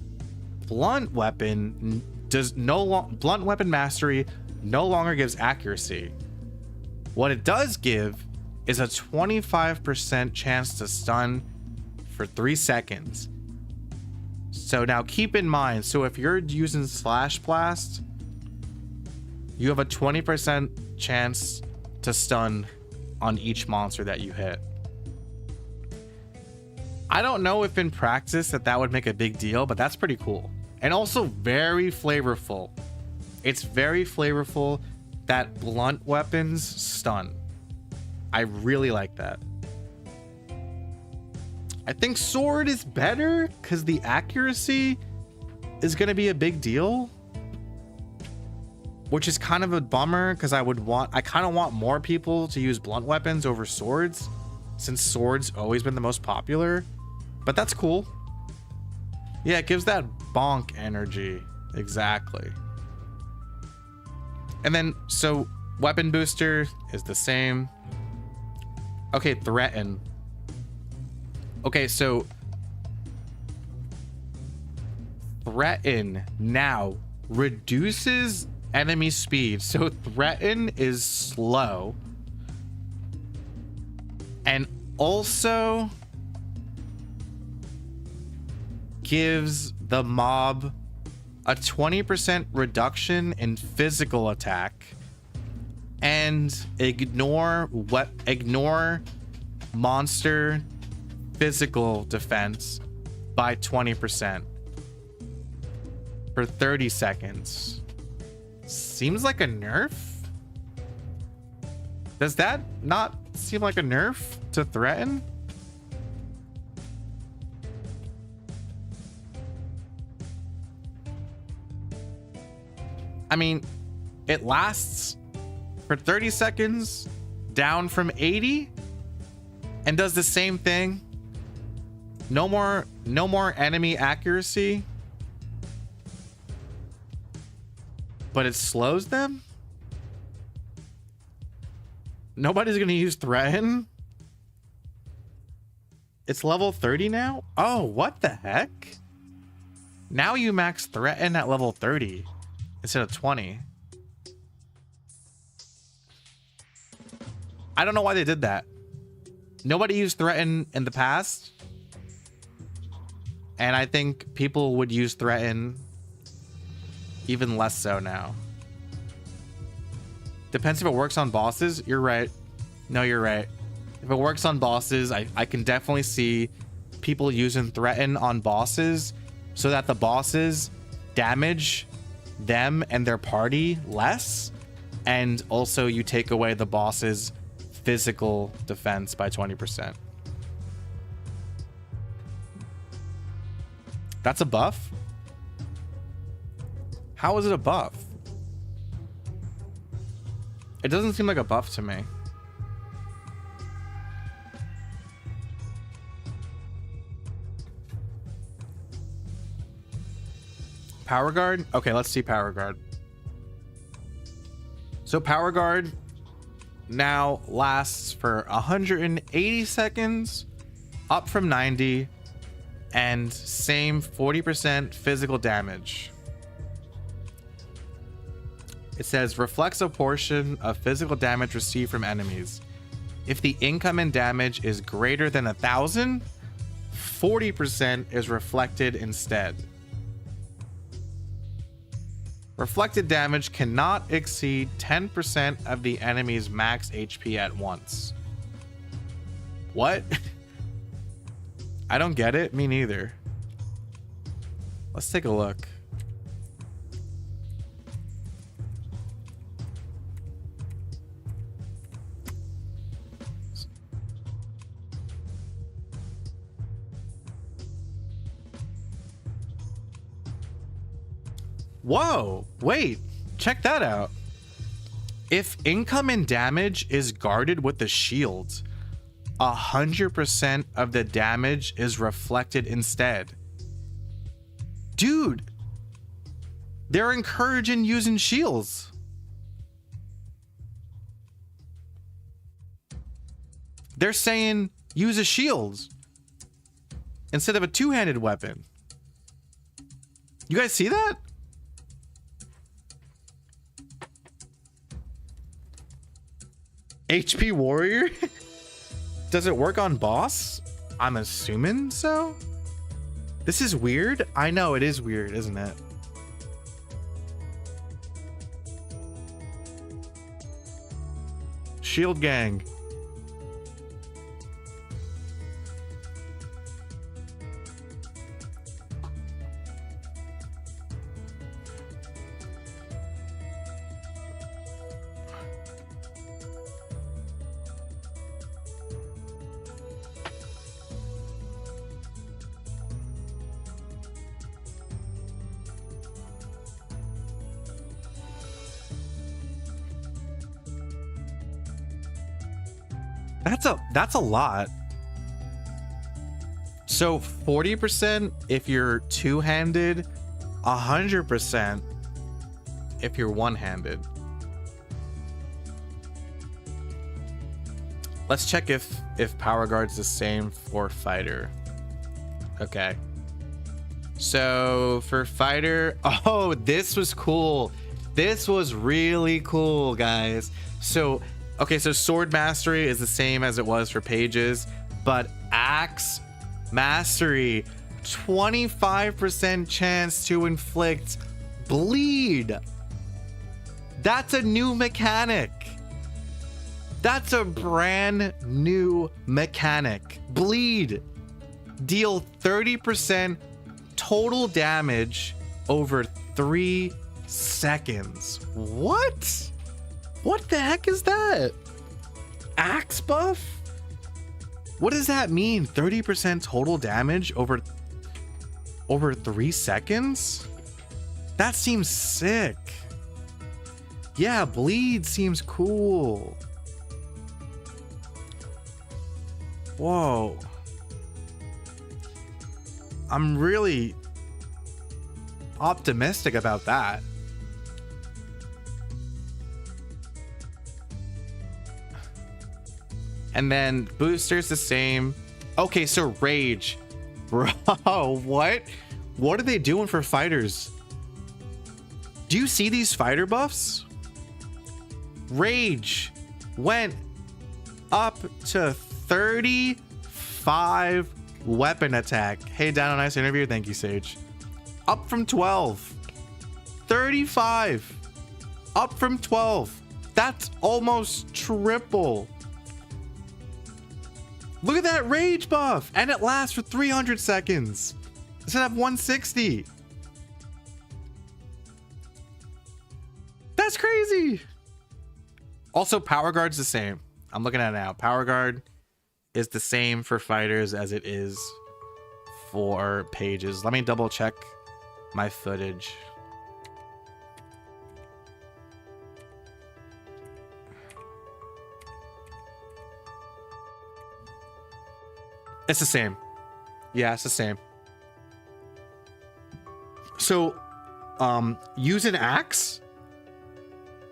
Blunt Weapon Blunt Weapon Mastery no longer gives accuracy. What it does give is a 25% chance to stun for 3 seconds. So now keep in mind, so if you're using Slash Blast, you have a 20% chance to stun on each monster that you hit. I don't know if in practice that would make a big deal, but that's pretty cool. And also very flavorful. It's very flavorful that blunt weapons stun. I really like that. I think sword is better because the accuracy is going to be a big deal, which is kind of a bummer because I kind of want more people to use blunt weapons over swords since swords always been the most popular, but that's cool. Yeah, it gives that bonk energy. Exactly. And then, so weapon booster is the same. Okay, threaten. Okay, so threaten now reduces enemy speed. So threaten is slow. And also gives the mob a 20% reduction in physical attack and ignore monster physical defense by 20% for 30 seconds. Seems like a nerf. Does that not seem like a nerf to threaten? I mean, it lasts for 30 seconds down from 80 and does the same thing. No more enemy accuracy, but it slows them. Nobody's gonna use threaten. It's level 30 now. Oh, what the heck? Now you max threaten at level 30 instead of 20. I don't know why they did that. Nobody used threaten in the past, and I think people would use threaten even less so now. Depends if it works on bosses. You're right. No, you're right. If it works on bosses, I can definitely see people using threaten on bosses so that the bosses damage them and their party less, and also you take away the boss's physical defense by 20%. That's a buff? How is it a buff? It doesn't seem like a buff to me. Power Guard? Okay, let's see Power Guard. So Power Guard now lasts for 180 seconds, up from 90. And same 40% physical damage. It says reflects a portion of physical damage received from enemies. If the incoming damage is greater than 1,000, 40% is reflected instead. Reflected damage cannot exceed 10% of the enemy's max HP at once. What? I don't get it. Me neither. Let's take a look. Whoa, wait, check that out. If incoming damage is guarded with the shield, 100% of the damage is reflected instead. Dude, they're encouraging using shields. They're saying use a shield instead of a two-handed weapon. You guys see that? HP warrior? Does it work on boss? I'm assuming so. This is weird. I know it is weird, isn't it? Shield gang. That's a lot. So 40% if you're two-handed, 100% if you're one-handed. Let's check if power guard's the same for fighter. Okay. So for fighter, oh, this was cool. This was really cool, guys. So okay, so sword mastery is the same as it was for pages, but axe mastery, 25% chance to inflict bleed. That's a new mechanic. That's a brand new mechanic. Bleed. Deal 30% total damage over 3 seconds. What? What the heck is that? Axe buff? What does that mean? 30% total damage over 3 seconds? That seems sick. Yeah, bleed seems cool. Whoa. I'm really optimistic about that. And then boosters the same. Okay, so rage. Bro, what? What are they doing for fighters? Do you see these fighter buffs? Rage went up to 35 weapon attack. Hey, down on Ice interview. Thank you, Sage. Up from 12. 35. Up from 12. That's almost triple. Look at that rage buff, and it lasts for 300 seconds instead of 160. That's crazy. Also, power guard's the same. I'm looking at it now. Power guard is the same for fighters as it is for pages. Let me double check my footage. It's the same. Yeah, it's the same. So, use an axe.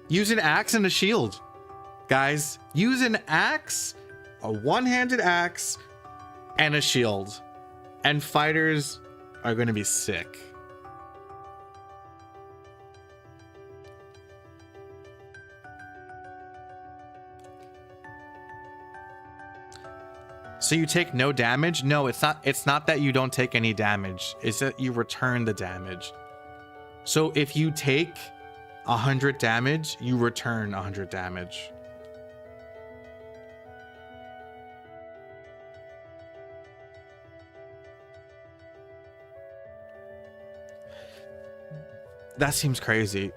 Use an axe and a shield. Guys, use an axe, a one-handed axe, and a shield. And fighters are going to be sick. So you take no damage? No, it's not that you don't take any damage. It's that you return the damage. So if you take 100 damage, you return 100 damage. That seems crazy.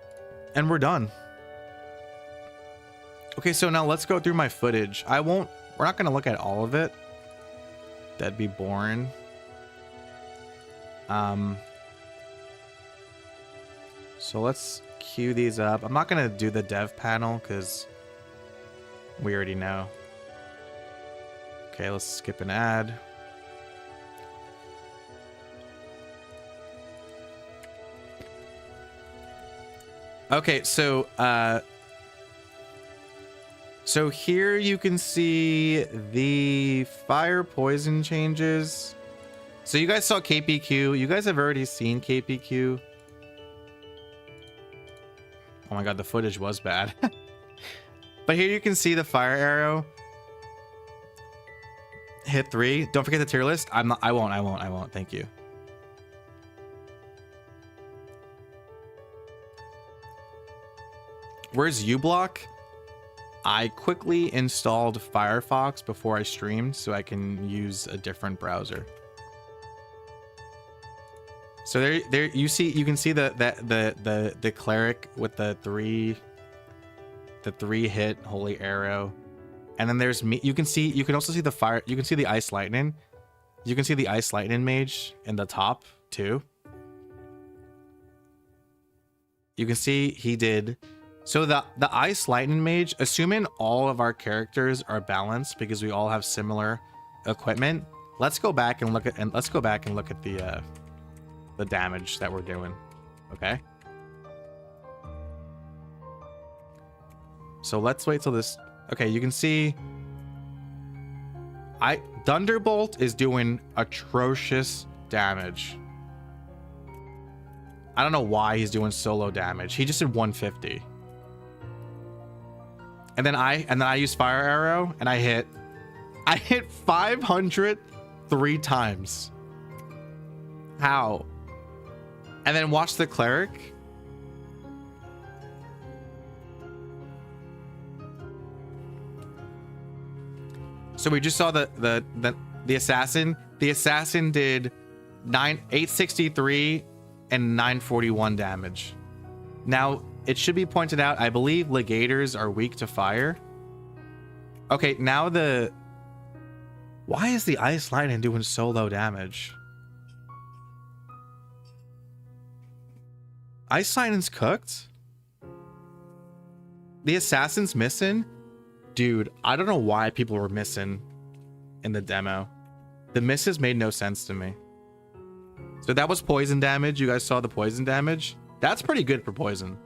And we're done. Okay, so now let's go through my footage. We're not going to look at all of it. That'd be boring. So let's queue these up. I'm not going to do the dev panel because we already know. Okay, let's skip an ad. Okay, so here you can see the fire poison changes. So you guys saw KPQ. You guys have already seen KPQ. Oh my god, the footage was bad. But here you can see the fire arrow. Hit 3. Don't forget the tier list. I won't. Thank you. Where's uBlock? I quickly installed Firefox before I streamed so I can use a different browser. So there you can see the cleric with the three hit holy arrow. And then there's me. You can also see the fire. You can see the ice lightning. You can see the ice lightning mage in the top too. You can see he did. So the ice lightning mage, assuming all of our characters are balanced because we all have similar equipment, let's go back and look at the damage that we're doing. Okay. So let's wait till this. Okay, you can see Thunderbolt is doing atrocious damage. I don't know why he's doing so low damage. He just did 150. And then I use fire arrow and I hit 500 3 times. How? And then watch the cleric. So we just saw the assassin. The assassin did 863 and 941 damage. Now, it should be pointed out, I believe legators are weak to fire. Okay, now why is the ice lightning doing so low damage? Ice lightning's cooked? The assassin's missing? Dude, I don't know why people were missing in the demo. The misses made no sense to me. So that was poison damage. You guys saw the poison damage? That's pretty good for poison.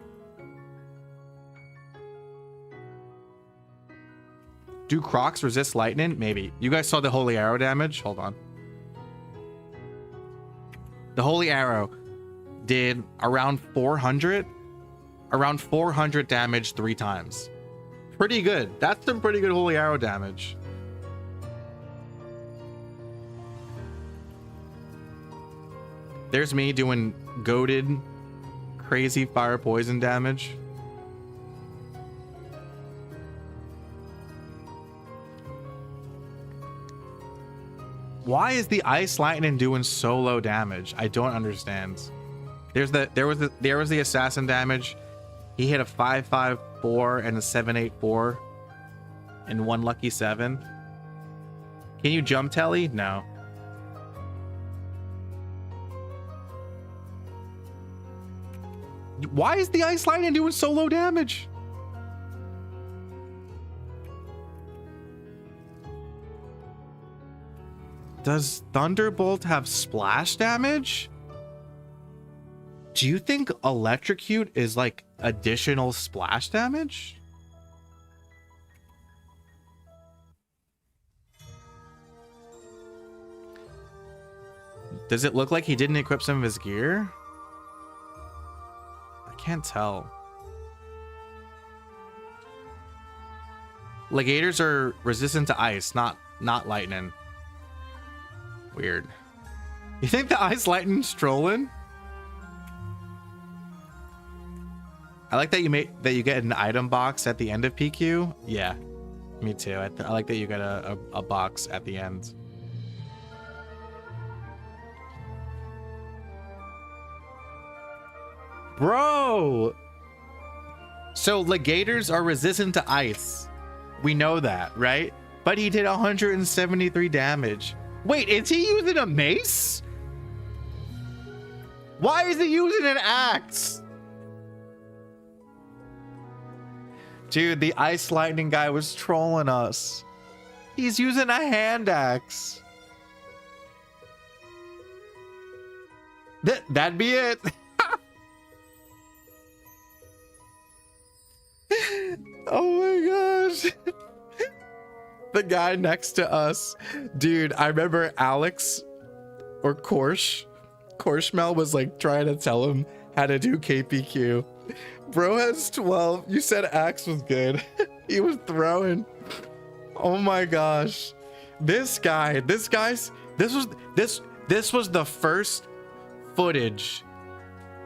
Do Crocs resist lightning? Maybe. You guys saw the holy arrow damage? Hold on. The holy arrow did around 400 damage 3 times. Pretty good. That's some pretty good holy arrow damage. There's me doing goated crazy fire poison damage. Why is the ice lightning doing so low damage? I don't understand. There was the assassin damage. He hit a 554 and a 784 and 1 lucky 7. Can you jump telly? No. Why is the ice lightning doing so low damage? Does Thunderbolt have splash damage? Do you think Electrocute is like additional splash damage? Does it look like he didn't equip some of his gear? I can't tell. Legators are resistant to ice, not lightning. Weird. You think the ice lightning's trolling? I like that you get an item box at the end of PQ. Yeah, me too. I like that you get a box at the end. Bro! So legators are resistant to ice. We know that, right? But he did 173 damage. Wait, is he using a mace? Why is he using an axe? Dude, the ice lightning guy was trolling us. He's using a hand axe. That'd be it. Oh my gosh. The guy next to us. Dude, I remember Alex or Korshmel was like trying to tell him how to do KPQ. Bro has 12. You said axe was good. He was throwing. Oh my gosh. This was the first footage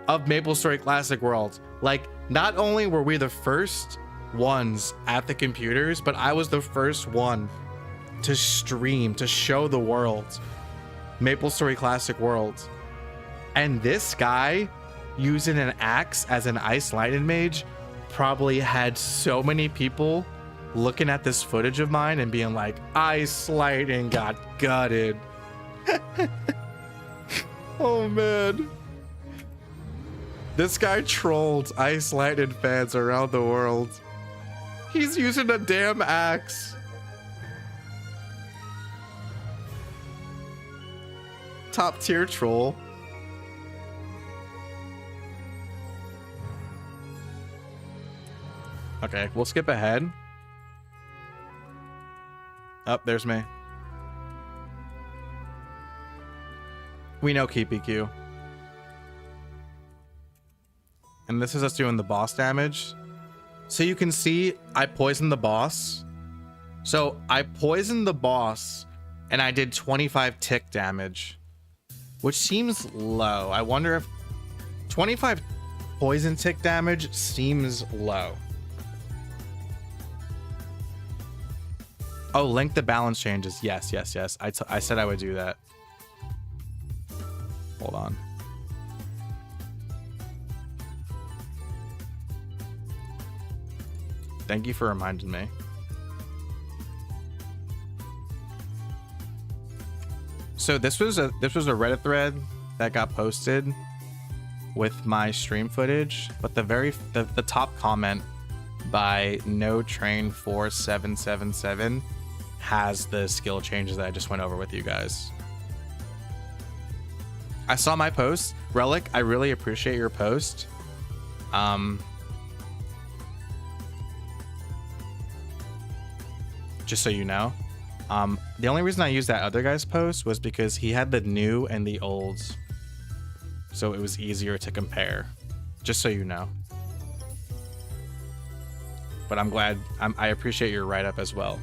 of MapleStory Classic World. Like, not only were we the first ones at the computers, but I was the first one to stream, to show the world MapleStory Classic World. And this guy using an axe as an ice lightning mage probably had so many people looking at this footage of mine and being like, ice lightning got gutted. Oh man. This guy trolled ice lightning fans around the world. He's using a damn axe. Top tier troll. Okay, we'll skip ahead. Oh, there's me. We know KPQ. And this is us doing the boss damage. So you can see I poisoned the boss. So I poisoned the boss and I did 25 tick damage, which seems low. I wonder if 25 poison tick damage seems low. Oh, link the balance changes. Yes. I said I would do that. Hold on. Thank you for reminding me. So this was a Reddit thread that got posted with my stream footage, but the top comment by No Train 4777 has the skill changes that I just went over with you guys. I saw my post. Relic, I really appreciate your post. Just so you know, the only reason I used that other guy's post was because he had the new and the old, so it was easier to compare. Just so you know. But I'm glad. I appreciate your write-up as well.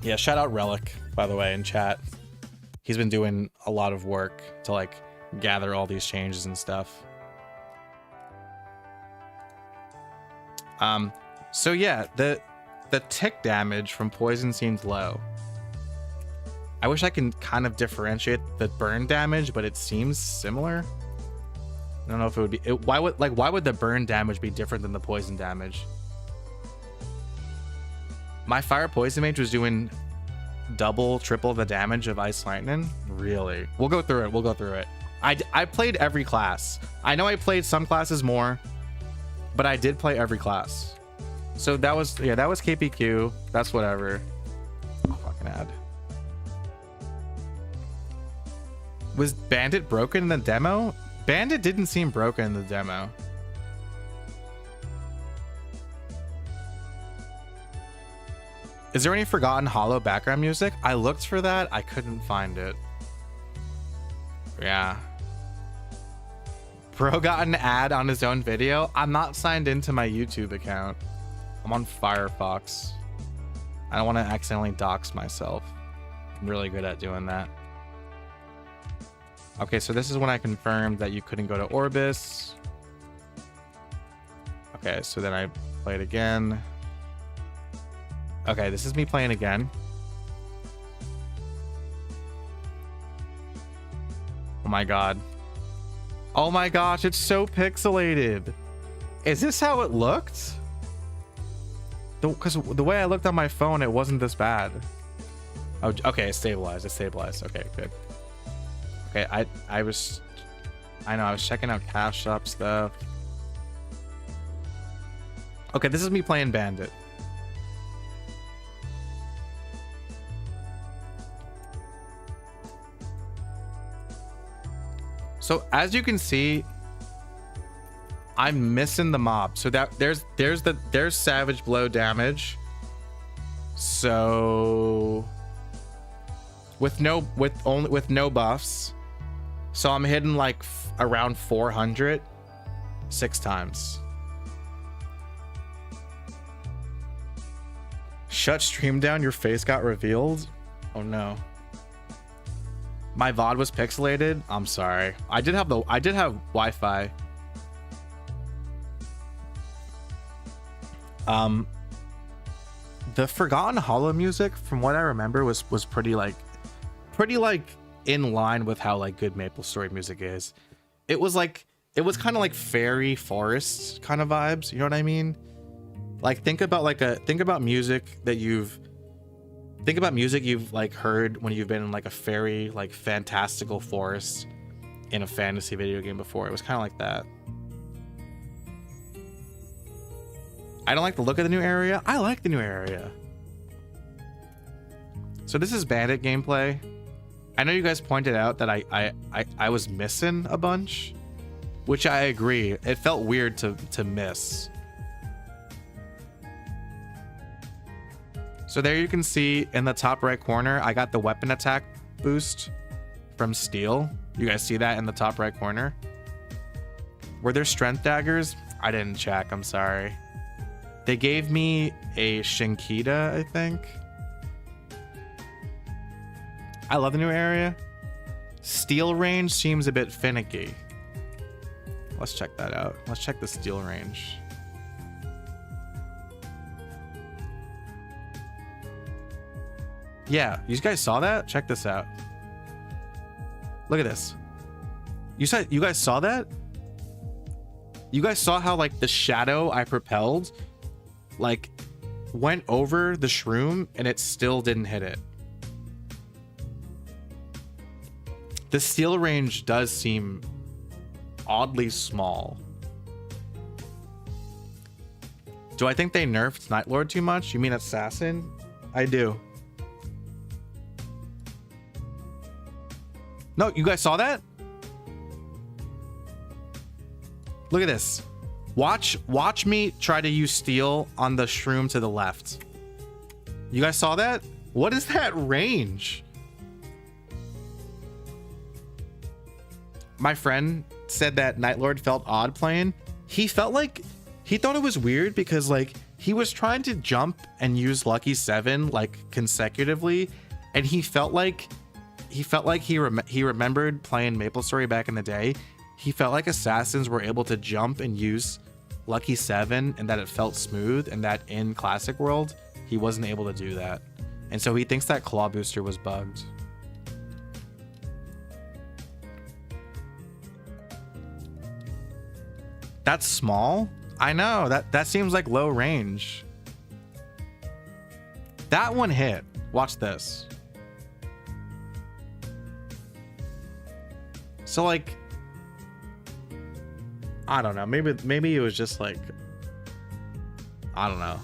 Yeah, shout out Relic, by the way, in chat. He's been doing a lot of work to like gather all these changes and stuff. So yeah, the tick damage from poison seems low. I wish I can kind of differentiate the burn damage, but it seems similar. I don't know if it would be. Why would the burn damage be different than the poison damage? My fire poison mage was doing double, triple the damage of ice lightning. Really? We'll go through it. I played every class. I know I played some classes more, but I did play every class. So that was KPQ. That's whatever. Oh, fucking ad. Was Bandit broken in the demo? Bandit didn't seem broken in the demo. Is there any Forgotten Hollow background music? I looked for that. I couldn't find it. Yeah. Bro got an ad on his own video. I'm not signed into my YouTube account. I'm on Firefox. I don't want to accidentally dox myself. I'm really good at doing that. Okay, so this is when I confirmed that you couldn't go to Orbis. Okay, so then I played again. Okay, this is me playing again. Oh my god. Oh my gosh, it's so pixelated. Is this how it looked? Because the way I looked on my phone, it wasn't this bad. Oh, okay, it stabilized. It stabilized. Okay, good. Okay, I was checking out cash shop stuff. Okay, this is me playing Bandit. So as you can see, I'm missing the mob. So that there's savage blow damage. So with no buffs. So I'm hitting like around 400 6 times. Shut stream down, your face got revealed. Oh no. My VOD was pixelated. I'm sorry. I did have Wi-Fi. The Forgotten Hollow music, from what I remember, was pretty like in line with how like good MapleStory music is. It was kind of like fairy forest kind of vibes. You know what I mean? Like think about music you've like heard when you've been in like a fairy, like fantastical forest in a fantasy video game before. It was kind of like that. I don't like the look of the new area. I like the new area. So this is Bandit gameplay. I know you guys pointed out that I was missing a bunch, which I agree. It felt weird to miss. So there you can see in the top right corner, I got the weapon attack boost from Steel. You guys see that in the top right corner? Were there strength daggers? I didn't check, I'm sorry. They gave me a Shinkita, I think. I love the new area. Steel range seems a bit finicky. Let's check that out. Let's check the steel range. Yeah, you guys saw that? Check this out. Look at this. You guys saw that? You guys saw how like the shadow I propelled like went over the shroom and it still didn't hit it. The steel range does seem oddly small. Do I think they nerfed Nightlord too much? You mean Assassin? I do. No, you guys saw that? Look at this. Watch me try to use steel on the shroom to the left. You guys saw that? What is that range? My friend said that Nightlord felt odd playing. He felt like he thought it was weird because like he was trying to jump and use Lucky 7 like consecutively, and he felt like he remembered playing MapleStory back in the day. He felt like assassins were able to jump and use Lucky 7 and that it felt smooth, and that in Classic World he wasn't able to do that. And so he thinks that claw booster was bugged. That's small. I know that seems like low range. That one hit. Watch this. So like, I don't know. Maybe it was just like, I don't know.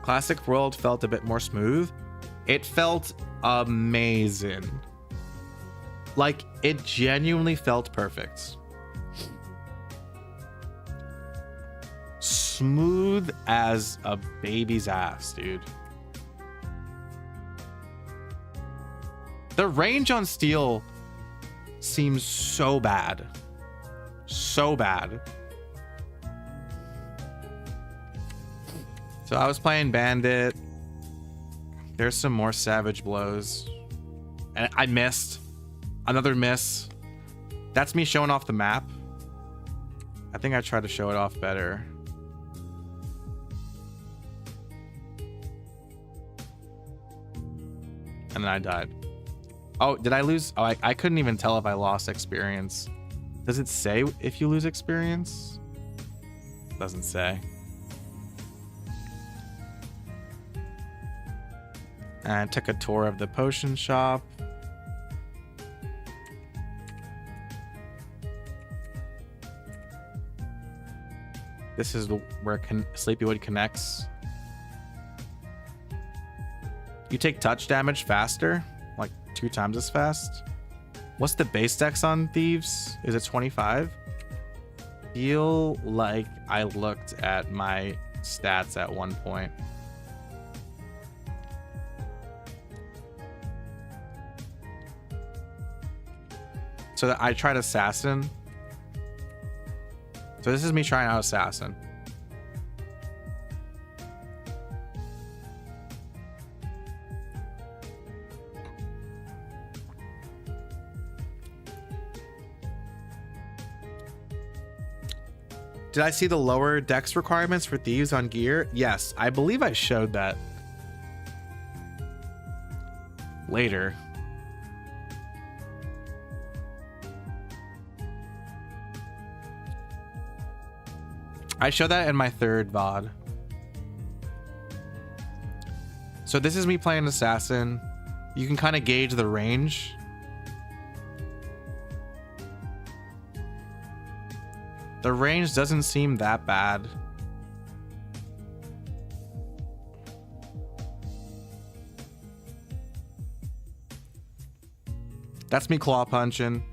Classic World felt a bit more smooth. It felt amazing. Like it genuinely felt perfect. smooth as a baby's ass, dude. The range on steel seems so bad. So bad. So I was playing Bandit. There's some more savage blows. And I missed. Another miss. That's me showing off the map. I think I tried to show it off better. And then I died. Oh, did I lose? Oh, I couldn't even tell if I lost experience. Does it say if you lose experience? Doesn't say. And I took a tour of the potion shop. This is where Sleepywood connects. You take touch damage faster, like 2 times as fast. What's the base dex on thieves? Is it 25? Feel like I looked at my stats at one point. So that I tried assassin. So this is me trying out assassin. Did I see the lower dex requirements for thieves on gear? Yes, I believe I showed that later. I showed that in my third VOD. So this is me playing assassin. You can kind of gauge the range. The range doesn't seem that bad. That's me claw punching.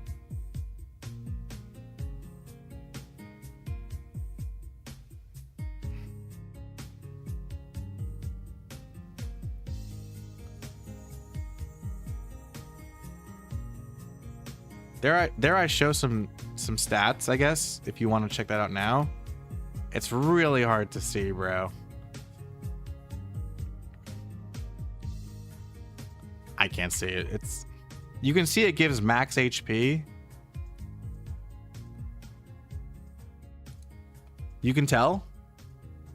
There I show some stats, I guess, if you want to check that out now. It's really hard to see, bro. I can't see it. You can see it gives max HP. You can tell.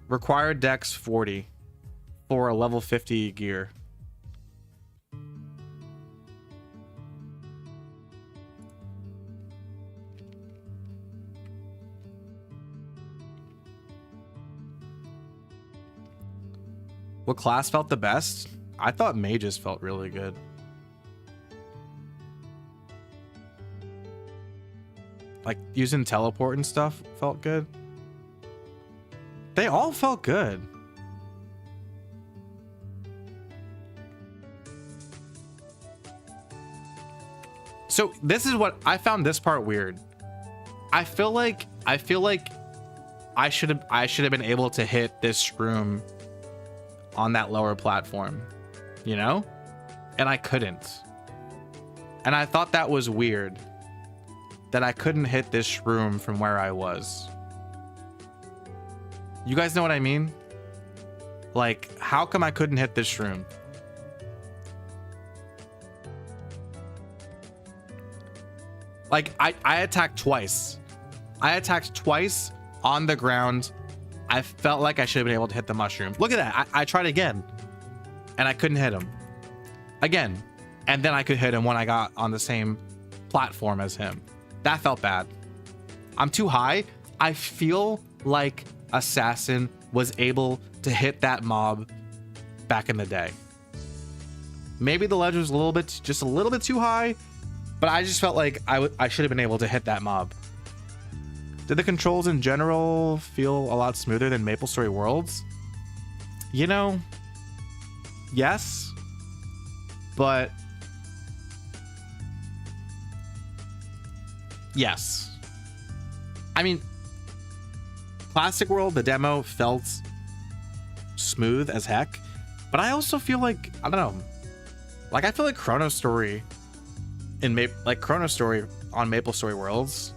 Required dex 40 for a level 50 gear. What class felt the best? I thought mages felt really good. Like using teleport and stuff felt good. They all felt good. So this is what I found this part weird. I feel like I should have been able to hit this room on that lower platform, you know? And I couldn't. And I thought that was weird that I couldn't hit this room from where I was. You guys know what I mean? Like, how come I couldn't hit this room? Like, I attacked twice. I attacked twice on the ground. I felt like I should have been able to hit the mushroom. Look at that. I tried again. And I couldn't hit him. Again. And then I could hit him when I got on the same platform as him. That felt bad. I'm too high. I feel like Assassin was able to hit that mob back in the day. Maybe the ledge was just a little bit too high. But I just felt like I should have been able to hit that mob. Did the controls in general feel a lot smoother than MapleStory Worlds? You know, yes, but yes. I mean, Classic World, the demo felt smooth as heck, but I also feel like, I don't know, like I feel like Chrono Story Chrono Story on Maple Story Worlds,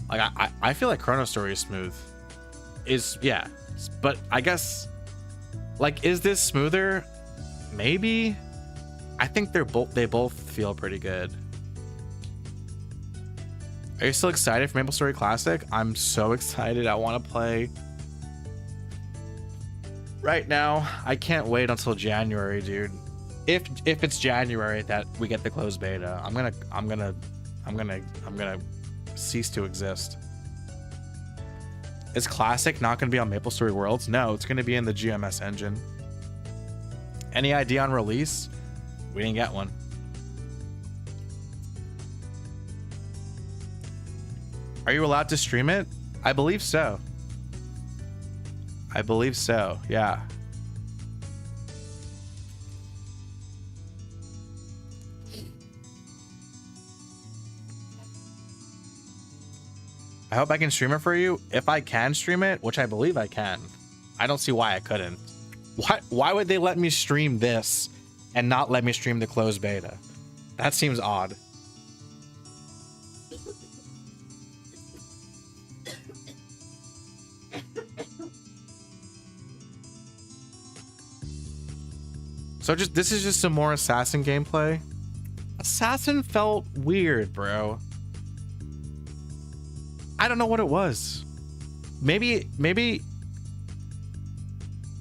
like I feel like Chrono Story is smooth. Yeah, but I guess, like, is this smoother? Maybe. I think they both feel pretty good. Are you still excited for Maple Story Classic? I'm so excited. I want to play right now. I can't wait until January, dude. If it's January that we get the closed beta, I'm gonna cease to exist. Is Classic not gonna be on Maple Story Worlds? No, it's gonna be in the GMS engine. Any idea on release? We didn't get one. Are you allowed to stream it? I believe so. I believe so, yeah. I hope I can stream it for you. If I can stream it, which I believe I can, I don't see why I couldn't. Why would they let me stream this and not let me stream the closed beta? That seems odd. So this is just some more Assassin gameplay. Assassin felt weird, bro. I don't know what it was. Maybe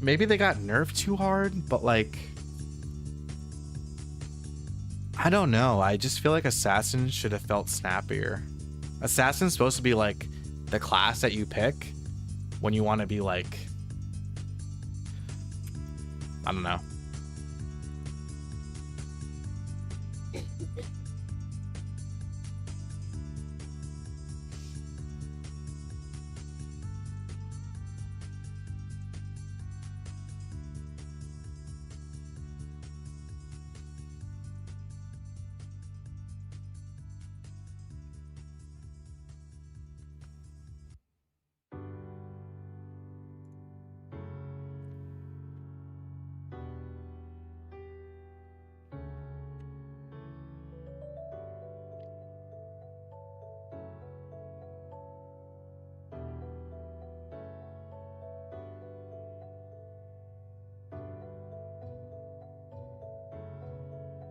they got nerfed too hard, but like, I don't know. I just feel like Assassin should have felt snappier. Assassin's supposed to be like the class that you pick when you want to be like, I don't know.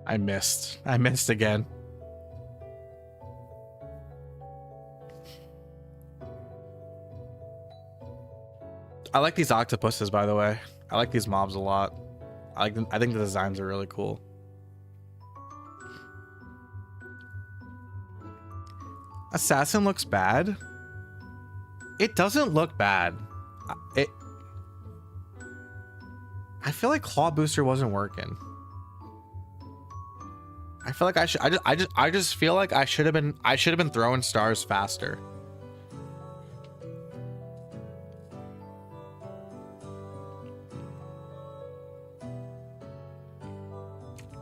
I missed again. I like these octopuses, by the way. I like these mobs a lot. I think the designs are really cool. Assassin looks bad. It doesn't look bad. I feel like Claw Booster wasn't working. I feel like I just feel like I should have been throwing stars faster.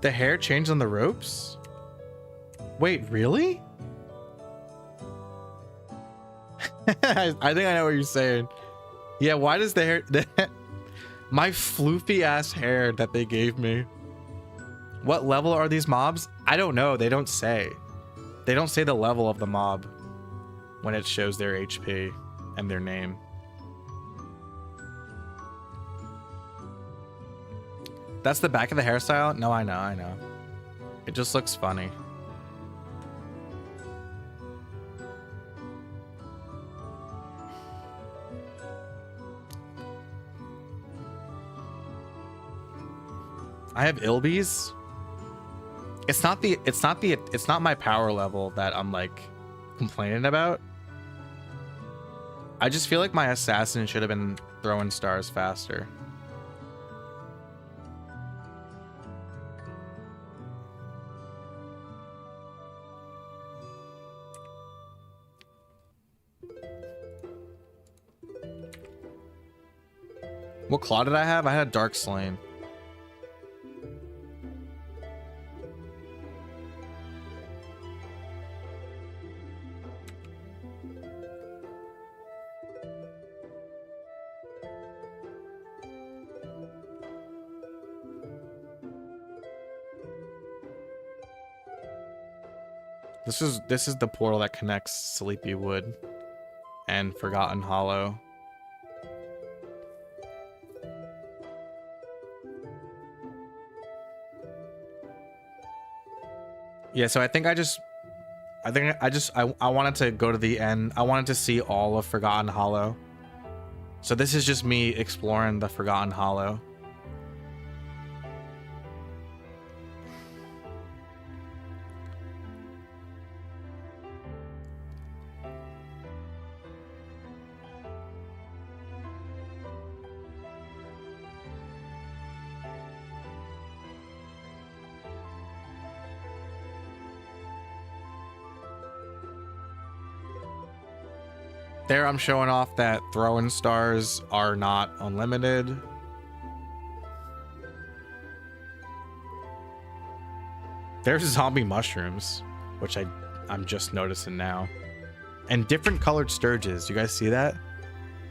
The hair changed on the ropes? Wait, really? I think I know what you're saying. Yeah, why does the hair my floofy ass hair that they gave me? What level are these mobs? I don't know. They don't say. They don't say the level of the mob when it shows their HP and their name. That's the back of the hairstyle? No, I know. It just looks funny. I have Ilbies. It's not my power level that I'm like complaining about. I just feel like my assassin should have been throwing stars faster. What claw did I have? I had Dark Slain. This is the portal that connects Sleepy Wood and Forgotten Hollow. Yeah, so I wanted to go to the end. I wanted to see all of Forgotten Hollow. So this is just me exploring the Forgotten Hollow. There I'm showing off that throwing stars are not unlimited. There's zombie mushrooms, which I'm just noticing now. And different colored sturges. You guys see that?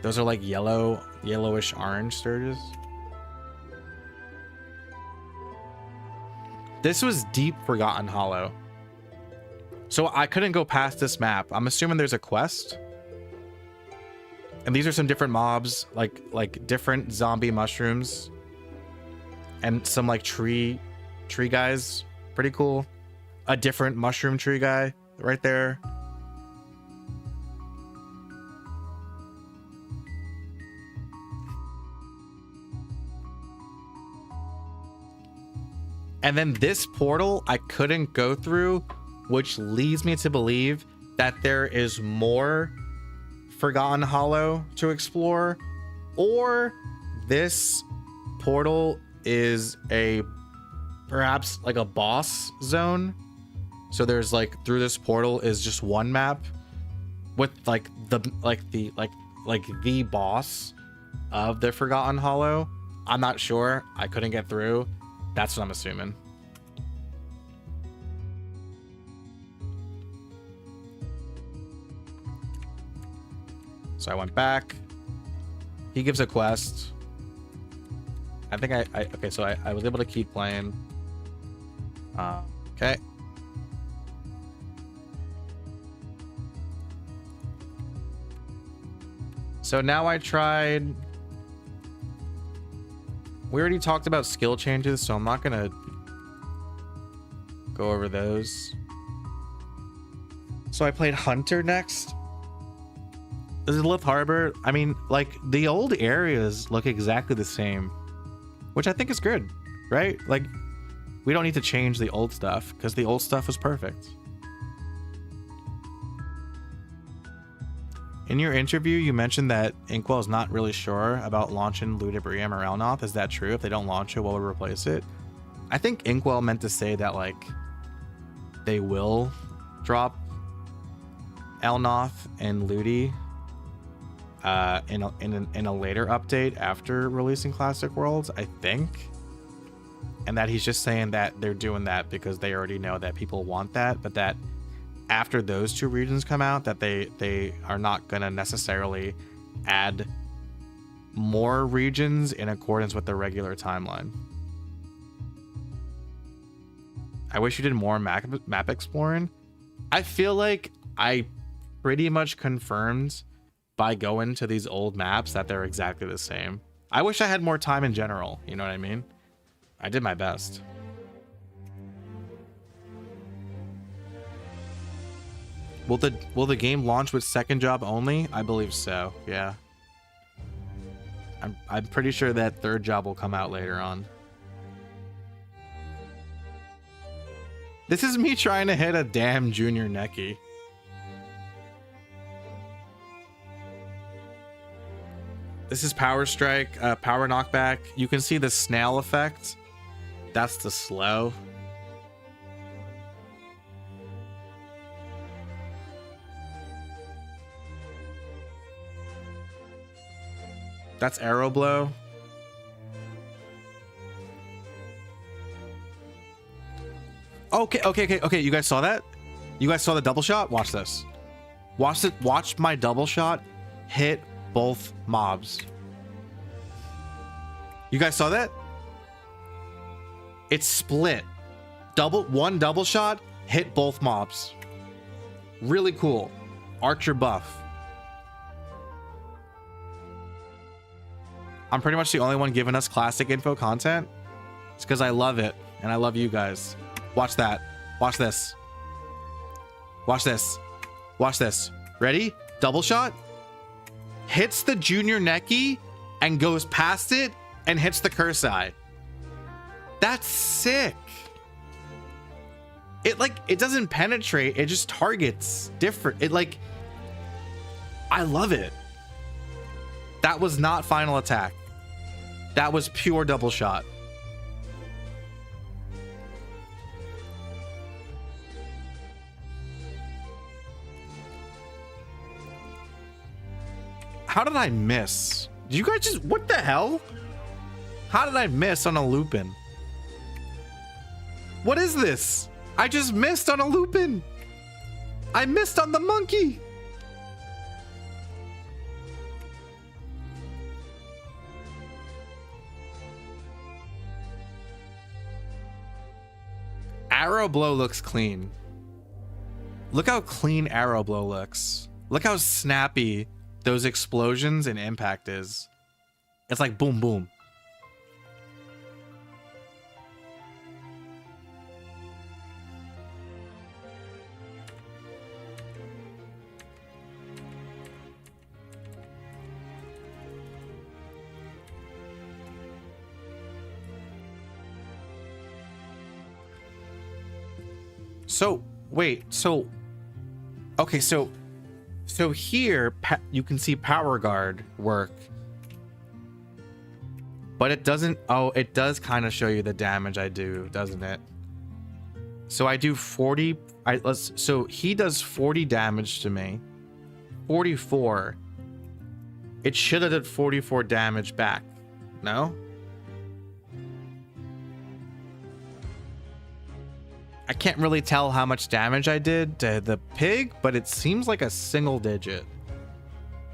Those are like yellowish orange sturges. This was deep Forgotten Hollow. So I couldn't go past this map. I'm assuming there's a quest. And these are some different mobs, like different zombie mushrooms. And some like tree guys. Pretty cool. A different mushroom tree guy right there. And then this portal I couldn't go through, which leads me to believe that there is more Forgotten Hollow to explore, or this portal is perhaps like a boss zone. So there's like through this portal is just one map with the boss of the Forgotten Hollow. I'm not sure. I couldn't get through. That's what I'm assuming. So I went back. He gives a quest. I think okay, so I was able to keep playing. Okay. So now I tried. We already talked about skill changes, so I'm not gonna go over those. So I played Hunter next. This is Lift Harbor. I mean, like, the old areas look exactly the same, which I think is good, right? Like, we don't need to change the old stuff because the old stuff was perfect. In your interview, you mentioned that Inkwell is not really sure about launching Ludibrium or Elnoth. Is that true? If they don't launch it, what would replace it? I think Inkwell meant to say that, like, they will drop Elnoth and Ludi in a later update after releasing Classic Worlds, I think. And that he's just saying that they're doing that because they already know that people want that, but that after those two regions come out, that they are not going to necessarily add more regions in accordance with the regular timeline. I wish you did more map exploring. I feel like I pretty much confirmed by going to these old maps that they're exactly the same. I wish I had more time in general, you know what I mean? I did my best. Will the game launch with second job only? I believe so, yeah. I'm pretty sure that third job will come out later on. This is me trying to hit a damn junior Neki. This is Power Strike, Power Knockback. You can see the snail effect. That's the slow. That's Arrow Blow. Okay. You guys saw that? You guys saw the double shot? Watch this. Watch my double shot hit both mobs. You guys saw that? It's split. One double shot hit both mobs. Really cool. Archer buff. I'm pretty much the only one giving us classic info content. It's because I love it, and I love you guys. Watch that. Watch this. Watch this. Watch this. Ready? Double shot. Hits the junior Neki and goes past it and hits the curse eye. That's sick. It doesn't penetrate. It just targets different. I love it. That was not final attack. That was pure double shot. How did I miss? Did you guys just, what the hell? How did I miss on a Lupin? What is this? I just missed on a Lupin. I missed on the monkey. Arrow blow looks clean. Look how clean arrow blow looks. Look how snappy those explosions and impact is. It's like boom, boom. So, wait, so, okay, so here you can see Power Guard work, but it doesn't, oh, it does kind of show you the damage I do, doesn't it? So I do 40, so he does 40 damage to me, 44. It should have did 44 damage back, no? I can't really tell how much damage I did to the pig, but it seems like a single digit,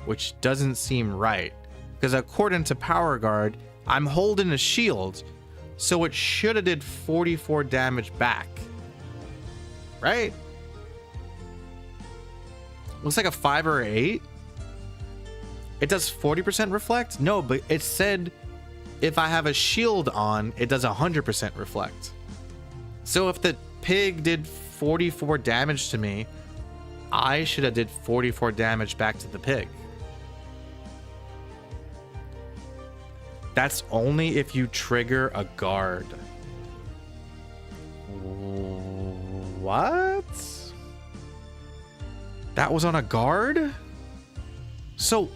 which doesn't seem right. Because according to Power Guard, I'm holding a shield, so it should have did 44 damage back. Right? Looks like a 5 or 8. It does 40% reflect? No, but it said if I have a shield on, it does 100% reflect. So if the pig did 44 damage to me, I should have did 44 damage back to the pig. That's only if you trigger a guard. What? That was on a guard? So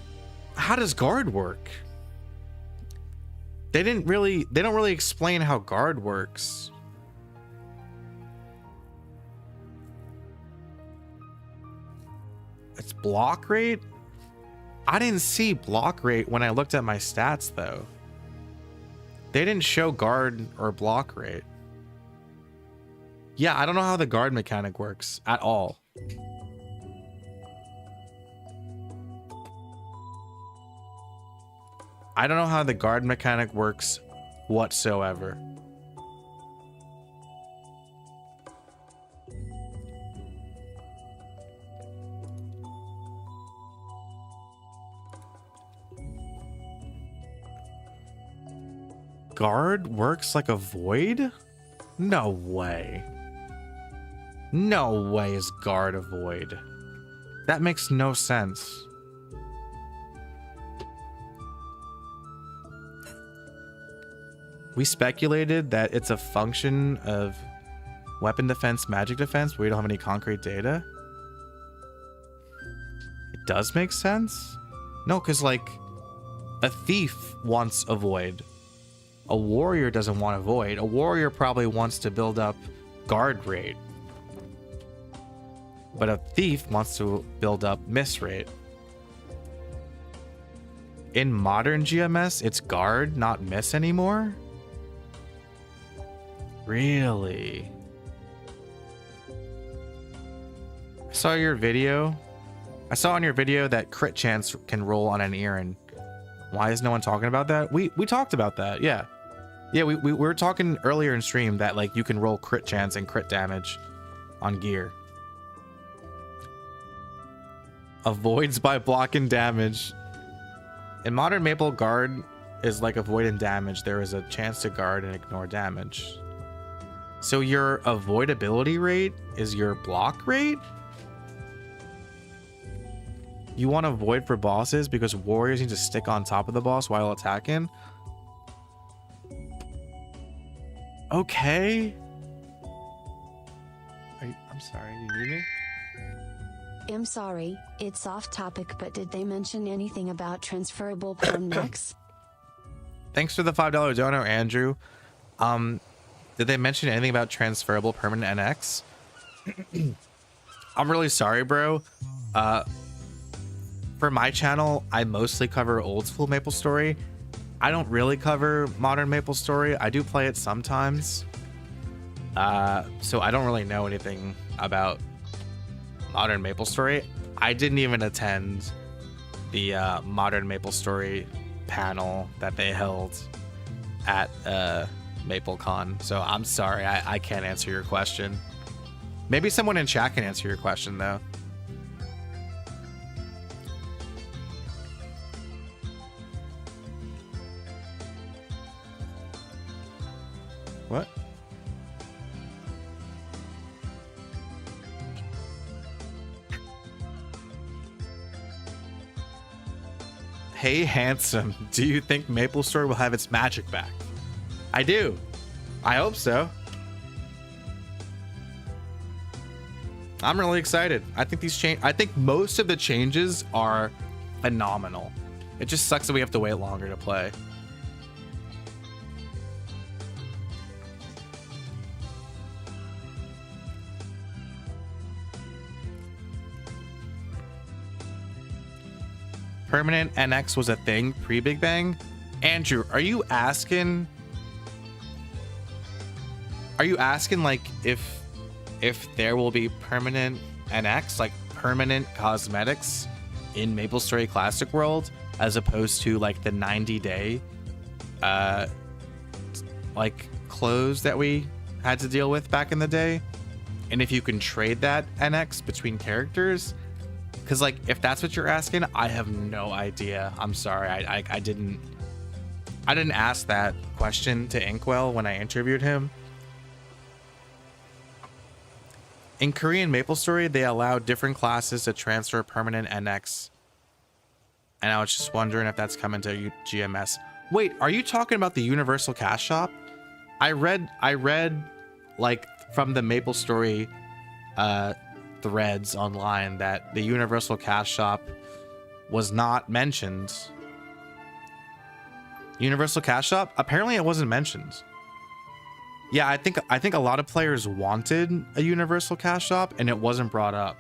how does guard work? They don't really explain how guard works. It's block rate? I didn't see block rate when I looked at my stats though. They didn't show guard or block rate. Yeah, I don't know how the guard mechanic works at all. I don't know how the guard mechanic works whatsoever. Guard works like a void? No way. No way is guard a void. That makes no sense. We speculated that it's a function of weapon defense, magic defense, but we don't have any concrete data. It does make sense? No, because like a thief wants a void. A warrior doesn't want a void. A warrior probably wants to build up guard rate. But a thief wants to build up miss rate. In modern GMS, it's guard, not miss anymore? Really? I saw your video. I saw on your video that crit chance can roll on an Erin. Why is no one talking about that? We talked about that, yeah. Yeah, we were talking earlier in stream that like you can roll crit chance and crit damage on gear. Avoids by blocking damage. In Modern Maple, guard is like avoid and damage. There is a chance to guard and ignore damage. So your avoidability rate is your block rate? You want to avoid for bosses because warriors need to stick on top of the boss while attacking? Okay. I'm sorry, you need me? I'm sorry, it's off topic, but did they mention anything about transferable perm necks? Thanks for the $5 donor, Andrew. Did they mention anything about transferable permanent NX? I'm really sorry, bro. For my channel, I mostly cover old school MapleStory. I don't really cover modern MapleStory. I do play it sometimes. So I don't really know anything about modern MapleStory. I didn't even attend the modern MapleStory panel that they held at MapleCon. So I'm sorry, I can't answer your question. Maybe someone in chat can answer your question though. What? Hey, handsome. Do you think MapleStory will have its magic back? I do. I hope so. I'm really excited. I think most of the changes are phenomenal. It just sucks that we have to wait longer to play. Permanent NX was a thing pre-Big Bang? Andrew, are you asking like if there will be permanent NX, like permanent cosmetics in MapleStory Classic World, as opposed to like the 90-day like close that we had to deal with back in the day? And if you can trade that NX between characters? Because like if that's what you're asking, I have no idea. I'm sorry, I didn't ask that question to Inkwell when I interviewed him. In Korean MapleStory, they allow different classes to transfer permanent NX, and I was just wondering if that's coming to GMS. Wait, are you talking about the Universal Cash Shop? I read like from the MapleStory threads online that the Universal Cash Shop was not mentioned. Universal Cash Shop? Apparently it wasn't mentioned. Yeah, I think a lot of players wanted a Universal Cash Shop and it wasn't brought up.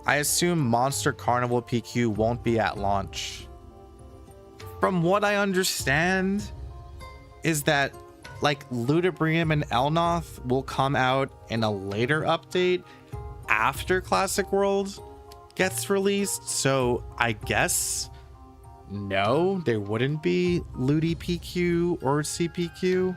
I assume Monster Carnival PQ won't be at launch. From what I understand is that like Ludibrium and Elnoth will come out in a later update after Classic World gets released. So I guess no, there wouldn't be Ludi PQ or CPQ.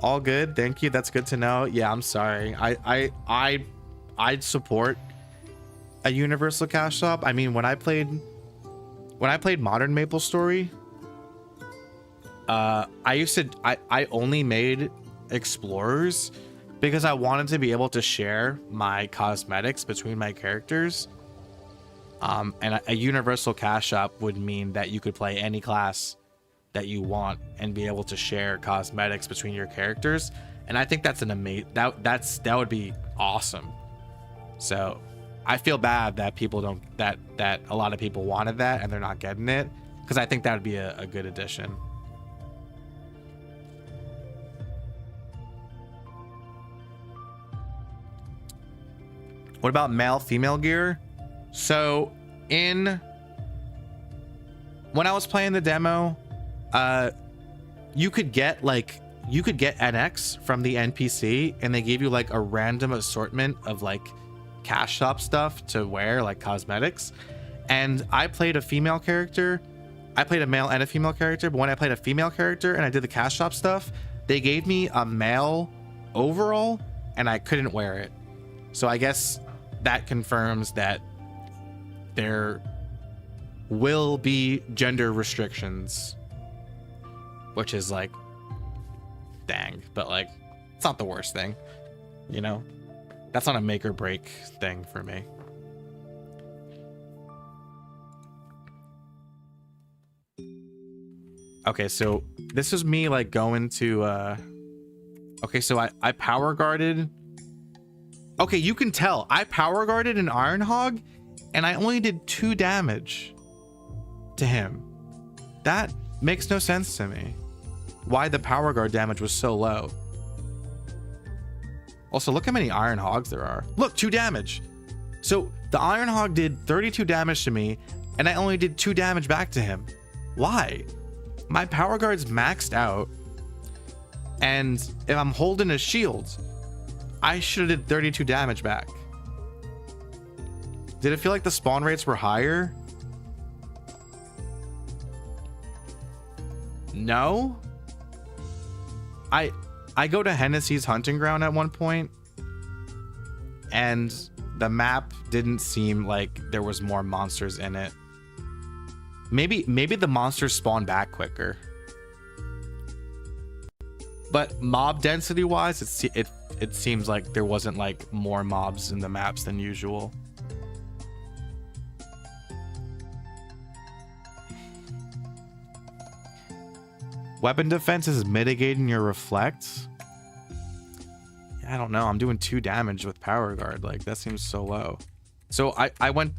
All good, thank you. That's good to know. Yeah, I'm sorry. I'd support a Universal Cash Shop. I mean, when I played Modern MapleStory, I only made explorers because I wanted to be able to share my cosmetics between my characters. And a Universal Cash Shop would mean that you could play any class that you want and be able to share cosmetics between your characters, and I think that's an that would be awesome. So I feel bad that people don't that a lot of people wanted that and they're not getting it, because I think that would be a good addition. What about male female gear? So when I was playing the demo, you could get NX from the NPC, and they gave you like a random assortment of like cash shop stuff to wear, like cosmetics. And I played a female character. I played a male and a female character, but when I played a female character and I did the cash shop stuff, they gave me a male overall and I couldn't wear it. So I guess that confirms that there will be gender restrictions, which is like, dang, but like, it's not the worst thing, you know? That's not a make or break thing for me. Okay, so this is me like going to okay, so I power guarded. Okay, you can tell I power guarded an Iron Hog and I only did 2 damage to him. That makes no sense to me. Why the power guard damage was so low. Also, look how many Iron Hogs there are. Look, 2 damage. So the Iron Hog did 32 damage to me and I only did 2 damage back to him. Why? My power guard's maxed out, and if I'm holding a shield, I should have did 32 damage back. Did it feel like the spawn rates were higher? No. I go to Hennessy's hunting ground at one point, and the map didn't seem like there was more monsters in it. Maybe the monsters spawn back quicker. But mob density wise, it seems like there wasn't like more mobs in the maps than usual. Weapon defense is mitigating your reflect. I don't know. I'm doing 2 damage with power guard. Like that seems so low. So I went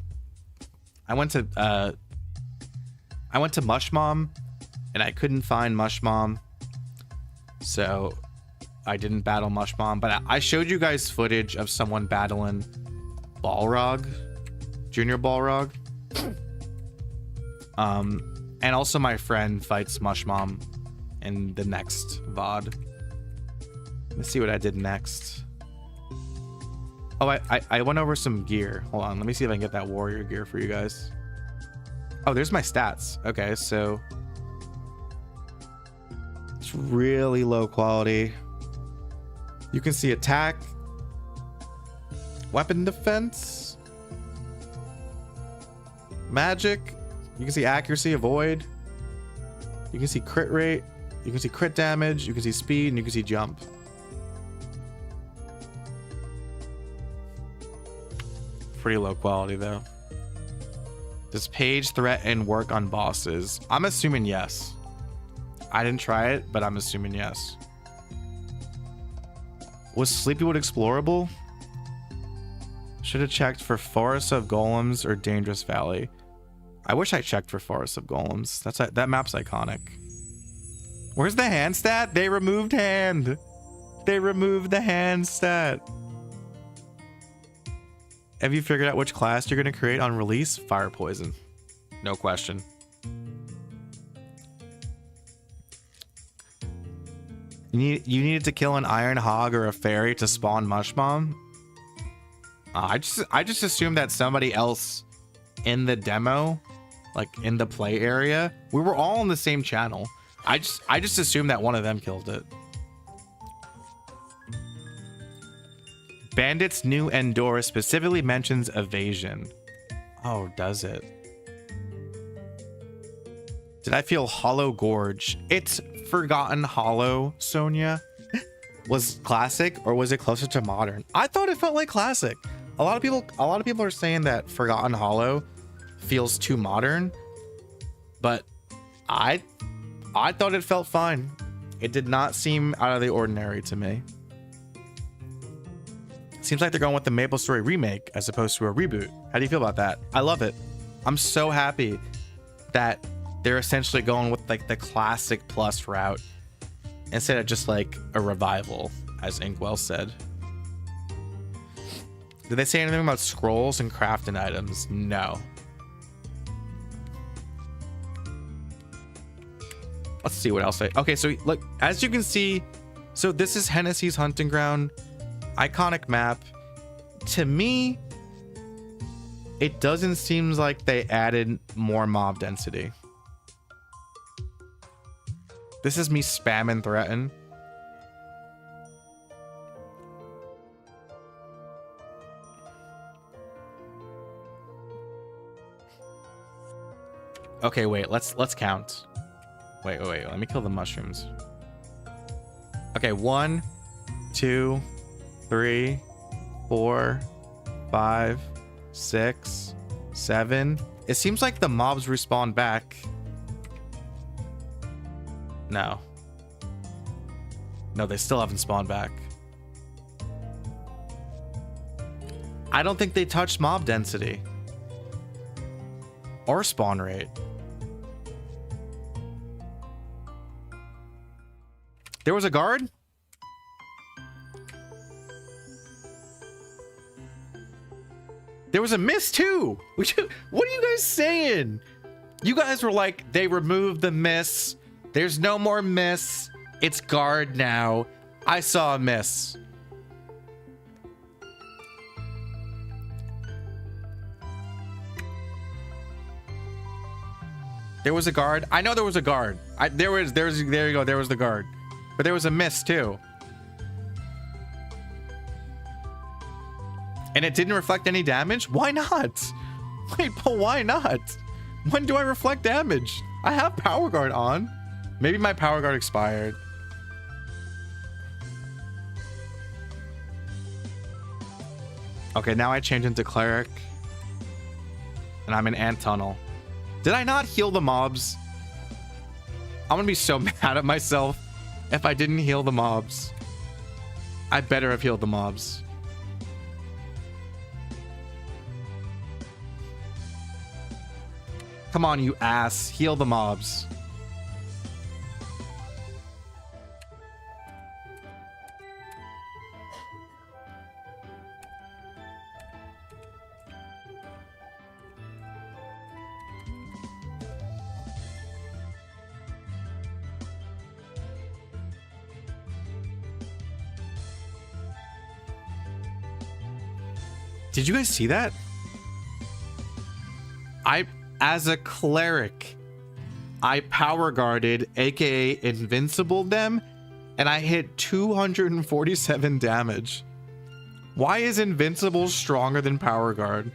to Mush Mom and I couldn't find Mush Mom, so I didn't battle Mush Mom, but I showed you guys footage of someone battling Balrog, Junior Balrog. And also my friend fights Mush Mom in the next VOD. Let's see what I did next. Oh, I went over some gear. Hold on, let me see if I can get that warrior gear for you guys. Oh, there's my stats. Okay, so it's really low quality. You can see attack, weapon defense, magic. You can see accuracy, avoid. You can see crit rate. You can see crit damage. You can see speed, and you can see jump. Pretty low quality though. Does page threaten work on bosses? I'm assuming yes. I didn't try it, but I'm assuming yes. Was Sleepywood explorable? Should have checked for Forest of Golems or Dangerous Valley. I wish I checked for Forest of Golems. That map's iconic. Where's the hand stat? They removed hand. They removed the hand stat. Have you figured out which class you're going to create on release? Fire poison. No question. You needed to kill an Iron Hog or a fairy to spawn Mush Mom? I just assumed that somebody else in the demo, like in the play area, we were all on the same channel. I just assumed that one of them killed it. Bandit's new Endor specifically mentions evasion. Oh, does it? Did I feel Hollow Gorge? It's Forgotten Hollow, Sonia. Was classic or was it closer to modern? I thought it felt like classic. A lot of people are saying that Forgotten Hollow feels too modern, but I thought it felt fine. It did not seem out of the ordinary to me. Seems like they're going with the MapleStory remake as opposed to a reboot. How do you feel about that? I love it. I'm so happy that they're essentially going with like the classic plus route instead of just like a revival, as Inkwell said. Did they say anything about scrolls and crafting items? No. Let's see what else okay, so look, as you can see, so this is Hennessy's hunting ground. Iconic map. To me, it doesn't seem like they added more mob density. This is me spamming threaten. Okay, wait, let's count. Wait, let me kill the mushrooms. Okay, 1, 2, 3, 4, 5, 6, 7. It seems like the mobs respawn back. No, they still haven't spawned back. I don't think they touched mob density or spawn rate. There was a guard? There was a miss too. What are you guys saying? You guys were like, they removed the miss. There's no more miss. It's guard now. I saw a miss. There was a guard. I know there was a guard. There you go. There was the guard. But there was a miss too. And it didn't reflect any damage? Why not? Wait, but why not? When do I reflect damage? I have Power Guard on. Maybe my Power Guard expired. Okay, now I change into Cleric. And I'm in Ant Tunnel. Did I not heal the mobs? I'm gonna be so mad at myself if I didn't heal the mobs. I better have healed the mobs. Come on, you ass. Heal the mobs. Did you guys see that? As a cleric, I power guarded, aka invincible them, and I hit 247 damage. Why is invincible stronger than power guard?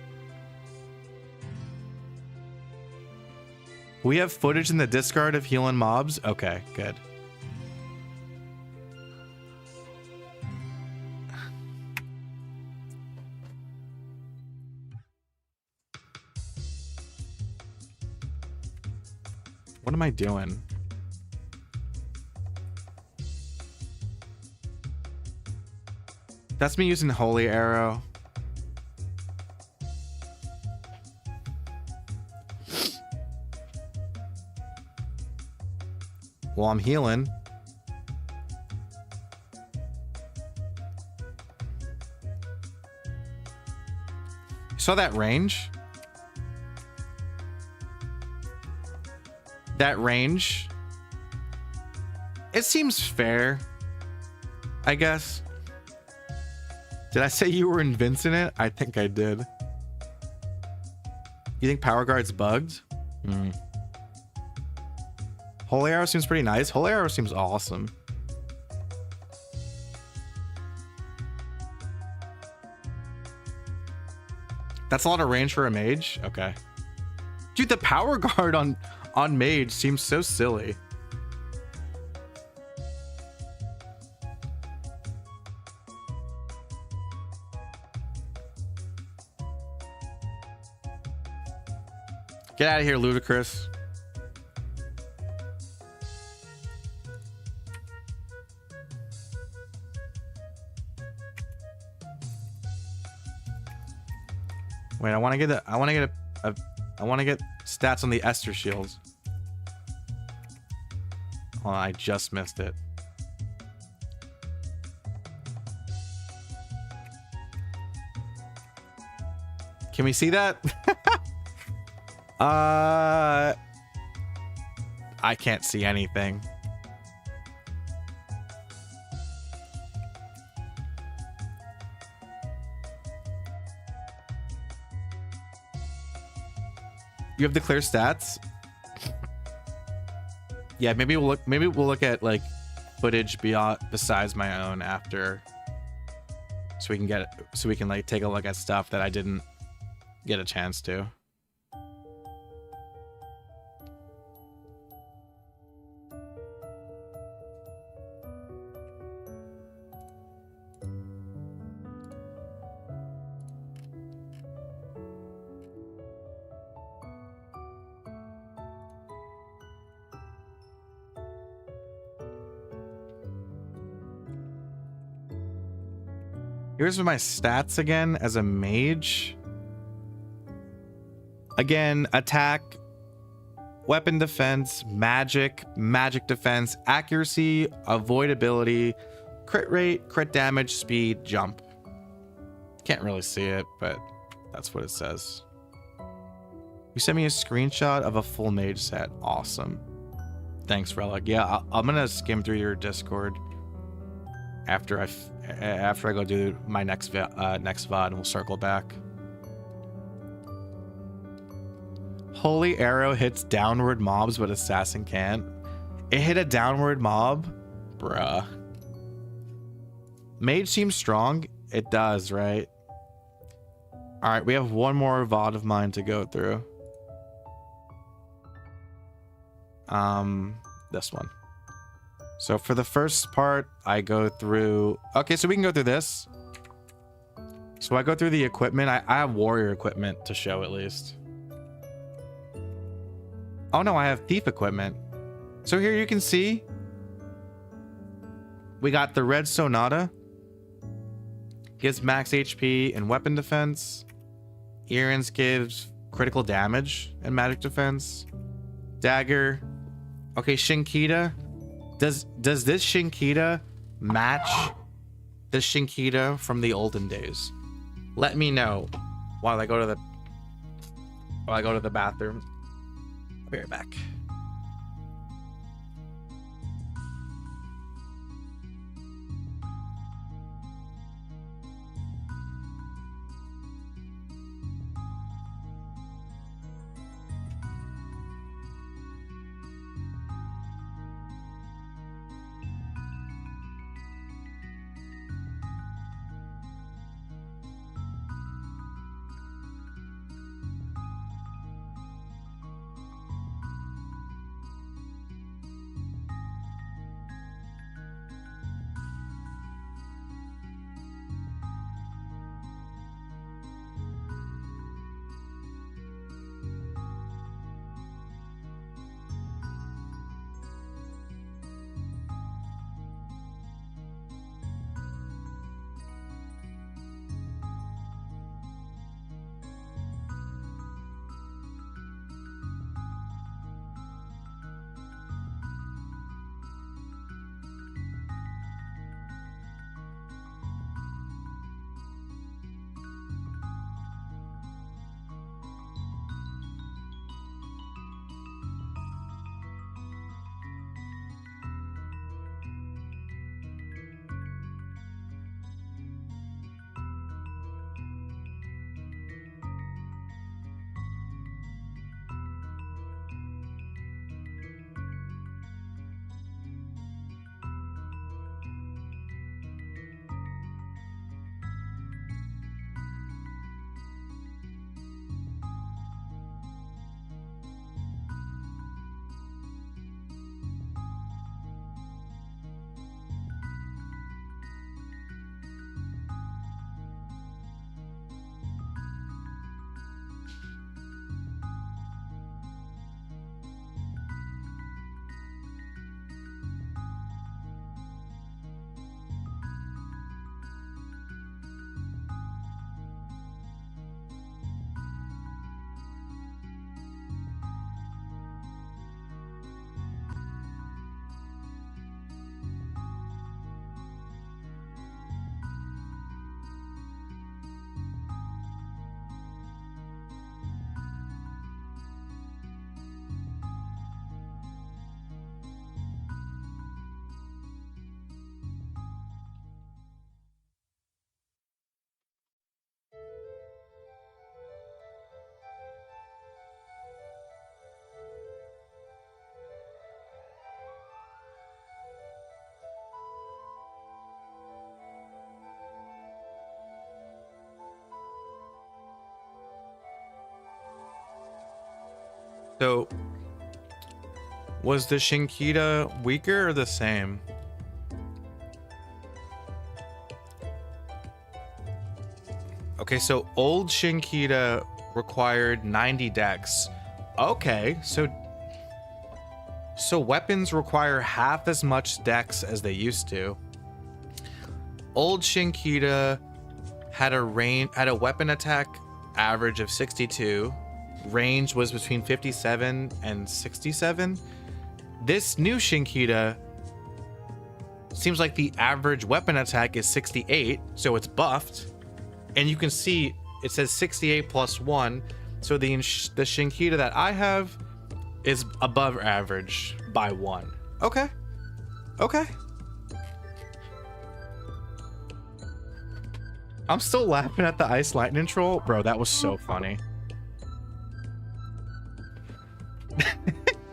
We have footage in the Discord of healing mobs. Okay, good. What am I doing? That's me using Holy Arrow. Well, I'm healing. You saw that range? That range, it seems fair, I guess. Did I say you were invincing it? I think I did. You think Power Guard's bugged? Holy Arrow seems pretty nice. Holy Arrow seems awesome. That's a lot of range for a mage? Okay. Dude, the Power Guard on Mage seems so silly. Get out of here, Ludicrous. Wait, I want to get stats on the Esther shields. Hold on, I just missed it. Can we see that? I can't see anything. You have the clear stats. Yeah, maybe we'll look at like footage besides my own after, so we can like take a look at stuff that I didn't get a chance to. Here's my stats again as a mage. Again, attack, weapon defense, magic defense, accuracy, avoidability, crit rate, crit damage, speed, jump. Can't really see it, but that's what it says. You sent me a screenshot of a full mage set. Awesome. Thanks, Relic. Yeah, I'm gonna skim through your Discord after I go do my next VOD, and we'll circle back. Holy Arrow hits downward mobs, but Assassin can't. It hit a downward mob? Bruh. Mage seems strong. It does, right? Alright, we have one more VOD of mine to go through. This one. So for the first part, I go through... Okay, so we can go through this. So I go through the equipment. I have warrior equipment to show at least. Oh no, I have thief equipment. So here you can see we got the red Sonata. Gives max HP and weapon defense. Earrings gives critical damage and magic defense. Dagger. Okay, Shinkita. Does this Shinkita match the Shinkita from the olden days? Let me know while I go to the bathroom. I'll be right back. So, was the Shinkita weaker or the same? Okay, so old Shinkita required 90 dex. Okay, so weapons require half as much dex as they used to. Old Shinkita had a weapon attack average of 62. Range was between 57 and 67. This new Shinkita seems like the average weapon attack is 68, so it's buffed. And you can see it says 68 plus 1. So the Shinkita that I have is above average by 1. Okay. Okay. I'm still laughing at the ice lightning troll. Bro, that was so funny.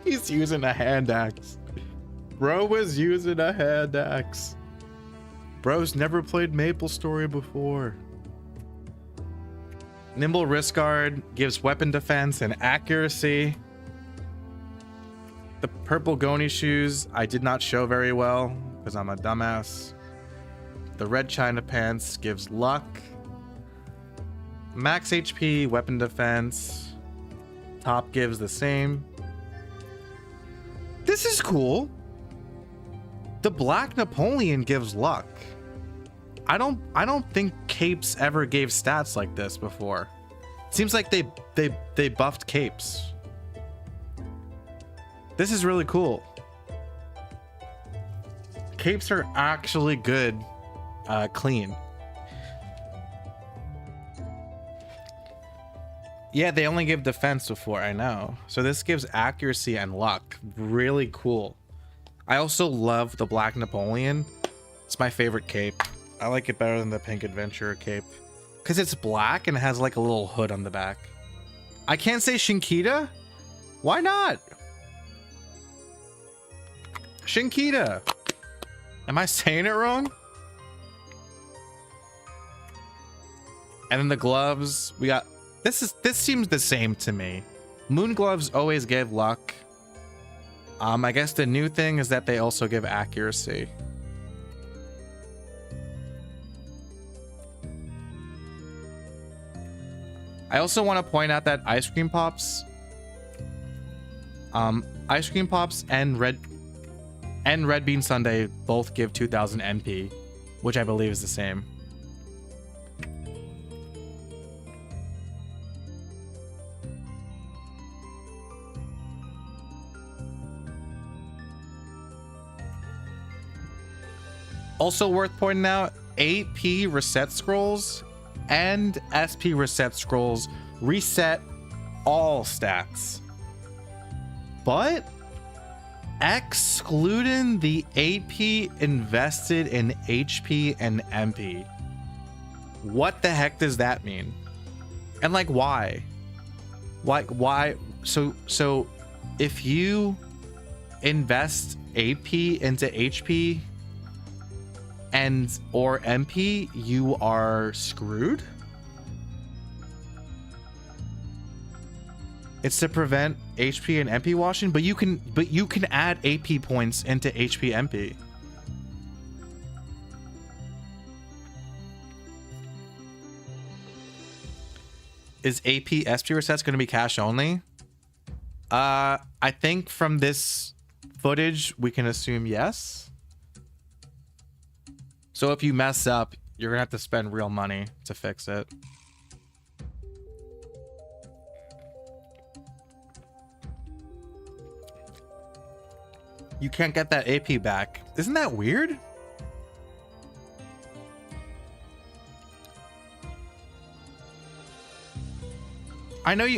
He's using a hand axe. Bro was using a hand axe. Bro's never played MapleStory before. Nimble Wrist Guard gives weapon defense and accuracy. The purple Goni shoes I did not show very well because I'm a dumbass. The red China pants gives luck. Max HP, weapon defense. Top gives the same. This is cool. The Black Napoleon gives luck. I don't think capes ever gave stats like this before. Seems like they buffed capes. This is really cool. Capes are actually good, clean. Yeah, they only give defense before, I know. So this gives accuracy and luck. Really cool. I also love the Black Napoleon. It's my favorite cape. I like it better than the Pink Adventurer cape. Because it's black and has like a little hood on the back. I can't say Shinkita? Why not? Shinkita. Am I saying it wrong? And then the gloves, we got... This seems the same to me. Moon gloves always give luck. I guess the new thing is that they also give accuracy. I also want to point out that ice cream pops and red bean sundae both give 2000 MP, which I believe is the same. Also worth pointing out, AP reset scrolls and SP reset scrolls reset all stats. But excluding the AP invested in HP and MP. What the heck does that mean? And like why? Why? So if you invest AP into HP and or MP, you are screwed. It's to prevent HP and MP washing, but you can add AP points into HP MP. Is AP SP resets going to be cash only? I think from this footage we can assume yes. So if you mess up, you're gonna have to spend real money to fix it. You can't get that AP back. Isn't that weird? I know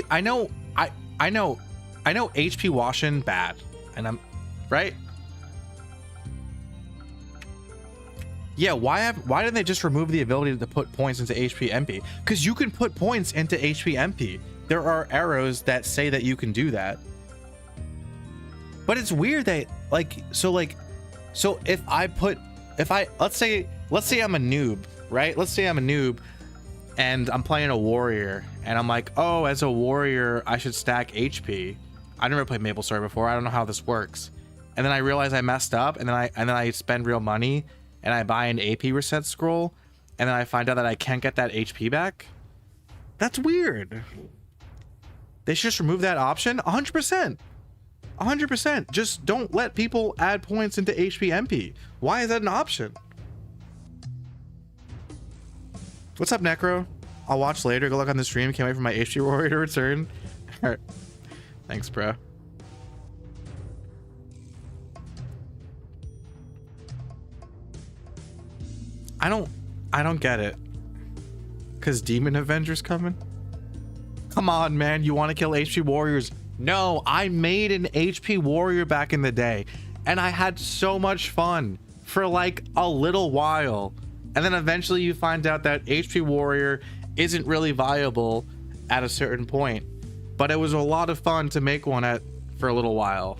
HP washing bad, and I'm right. Yeah, why didn't they just remove the ability to put points into HP MP? Because you can put points into HP MP. There are arrows that say that you can do that. But it's weird that so if let's say I'm a noob, right? Let's say I'm a noob and I'm playing a warrior and I'm like, oh, as a warrior, I should stack HP. I never played MapleStory before. I don't know how this works. And then I realize I messed up, and then I spend real money and I buy an AP reset scroll, and then I find out that I can't get that HP back. That's weird. They should just remove that option. 100%. 100%. Just don't let people add points into HP MP. Why is that an option? What's up, Necro? I'll watch later. Good luck on the stream. Can't wait for my HP warrior to return. All right. Thanks, bro. I don't get it. Cause Demon Avenger's coming? Come on, man. You want to kill HP warriors? No, I made an HP warrior back in the day, and I had so much fun for like a little while. And then eventually you find out that HP warrior isn't really viable at a certain point, but it was a lot of fun to make one for a little while.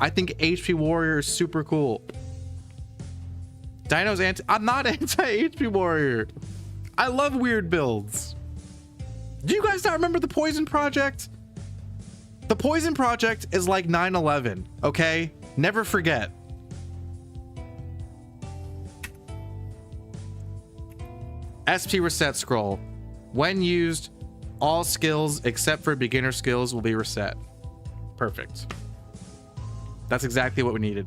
I think HP warrior is super cool. Dino's I'm not anti-HP warrior. I love weird builds. Do you guys not remember the Poison Project? The Poison Project is like 9/11, okay? Never forget. SP reset scroll. When used, all skills except for beginner skills will be reset. Perfect. That's exactly what we needed.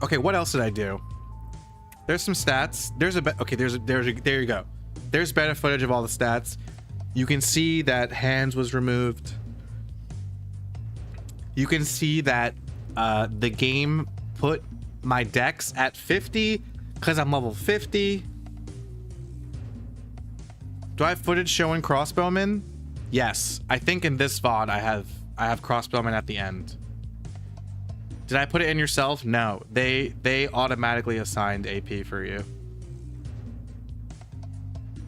Okay, what else did I do? There's some stats. There you go. There's better footage of all the stats. You can see that hands was removed. You can see that the game put my dex at 50 because I'm level 50. Do I have footage showing Crossbowman? Yes. I think in this VOD I have Crossbowman at the end. Did I put it in yourself? No. They automatically assigned AP for you.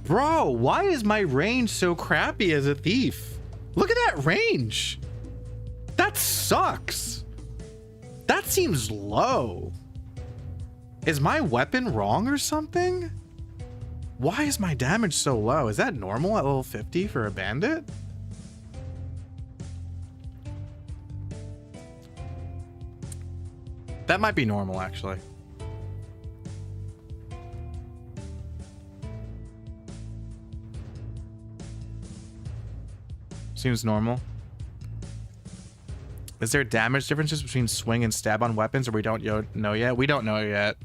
Bro, why is my range so crappy as a thief? Look at that range. That sucks. That seems low. Is my weapon wrong or something? Why is my damage so low? Is that normal at level 50 for a bandit? That might be normal, actually. Seems normal. Is there damage differences between swing and stab on weapons, or we don't know yet? We don't know yet.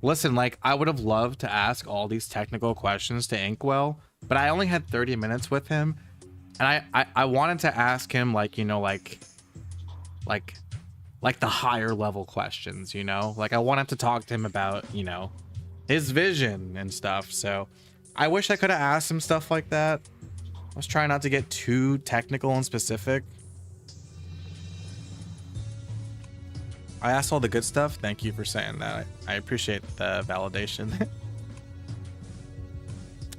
Listen, like, I would have loved to ask all these technical questions to Inkwell, but I only had 30 minutes with him, and I wanted to ask him, like, you know, like the higher level questions, you know? Like, I wanted to talk to him about, you know, his vision and stuff. So I wish I could have asked him stuff like that. I was trying not to get too technical and specific. I asked all the good stuff. Thank you for saying that. I appreciate the validation.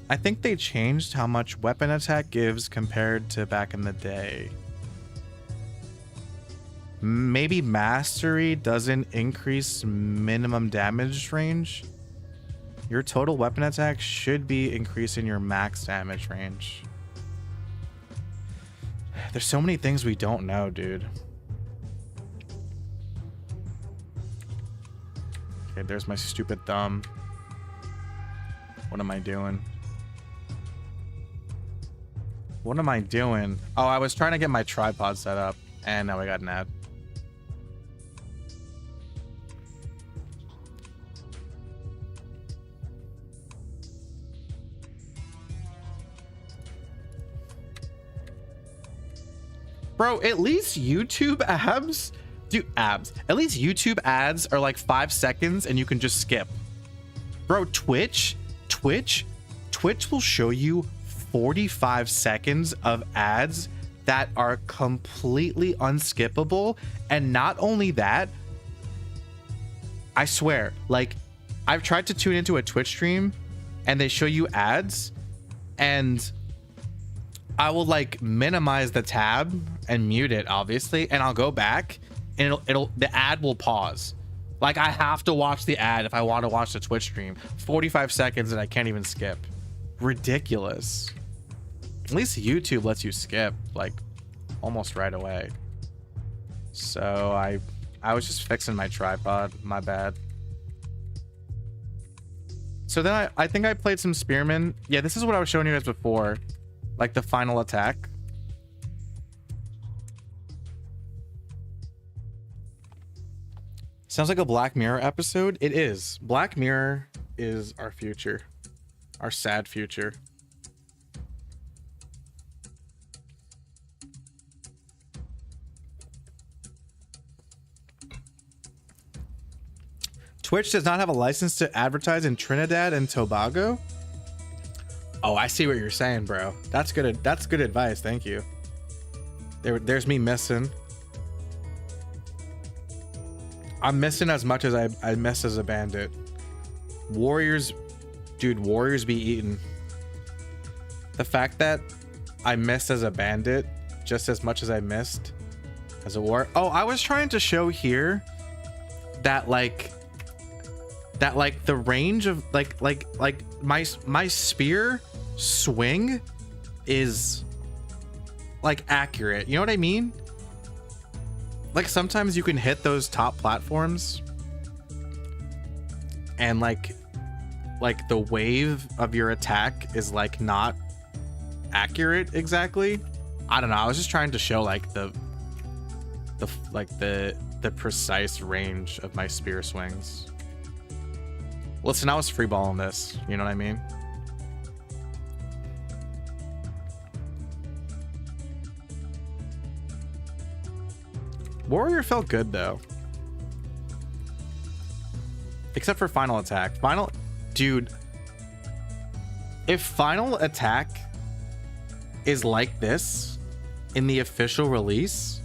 I think they changed how much weapon attack gives compared to back in the day. Maybe mastery doesn't increase minimum damage range. Your total weapon attack should be increasing your max damage range. There's so many things we don't know, dude. Okay, there's my stupid thumb. What am I doing? What am I doing? Oh, I was trying to get my tripod set up, and now I got an ad. Bro, at least YouTube abs do abs. At least YouTube ads are like 5 seconds and you can just skip. Bro, Twitch will show you 45 seconds of ads that are completely unskippable. And not only that, I swear, like, I've tried to tune into a Twitch stream and they show you ads, and I will like minimize the tab and mute it, obviously, and I'll go back and the ad will pause. Like, I have to watch the ad if I want to watch the Twitch stream. 45 seconds and I can't even skip. Ridiculous. At least YouTube lets you skip, like, almost right away. So I was just fixing my tripod. My bad. So then I think I played some Spearman. Yeah, this is what I was showing you guys before. Like, the final attack. Sounds like a Black Mirror episode. It is. Black Mirror is our future. Our sad future. Twitch does not have a license to advertise in Trinidad and Tobago. Oh, I see what you're saying, bro. That's good. That's good advice. Thank you. There's me missing. I'm missing as much as I miss as a bandit. Warriors, dude, warriors be eaten. The fact that I missed as a bandit just as much as I missed as a war. Oh, I was trying to show here that like the range of like my spear swing is like accurate. You know what I mean? Like, sometimes you can hit those top platforms and like the wave of your attack is like not accurate exactly. I don't know. I was just trying to show like the precise range of my spear swings. Listen, I was freeballing this, you know what I mean? Warrior felt good though. Except for final attack. Dude, if final attack is like this in the official release,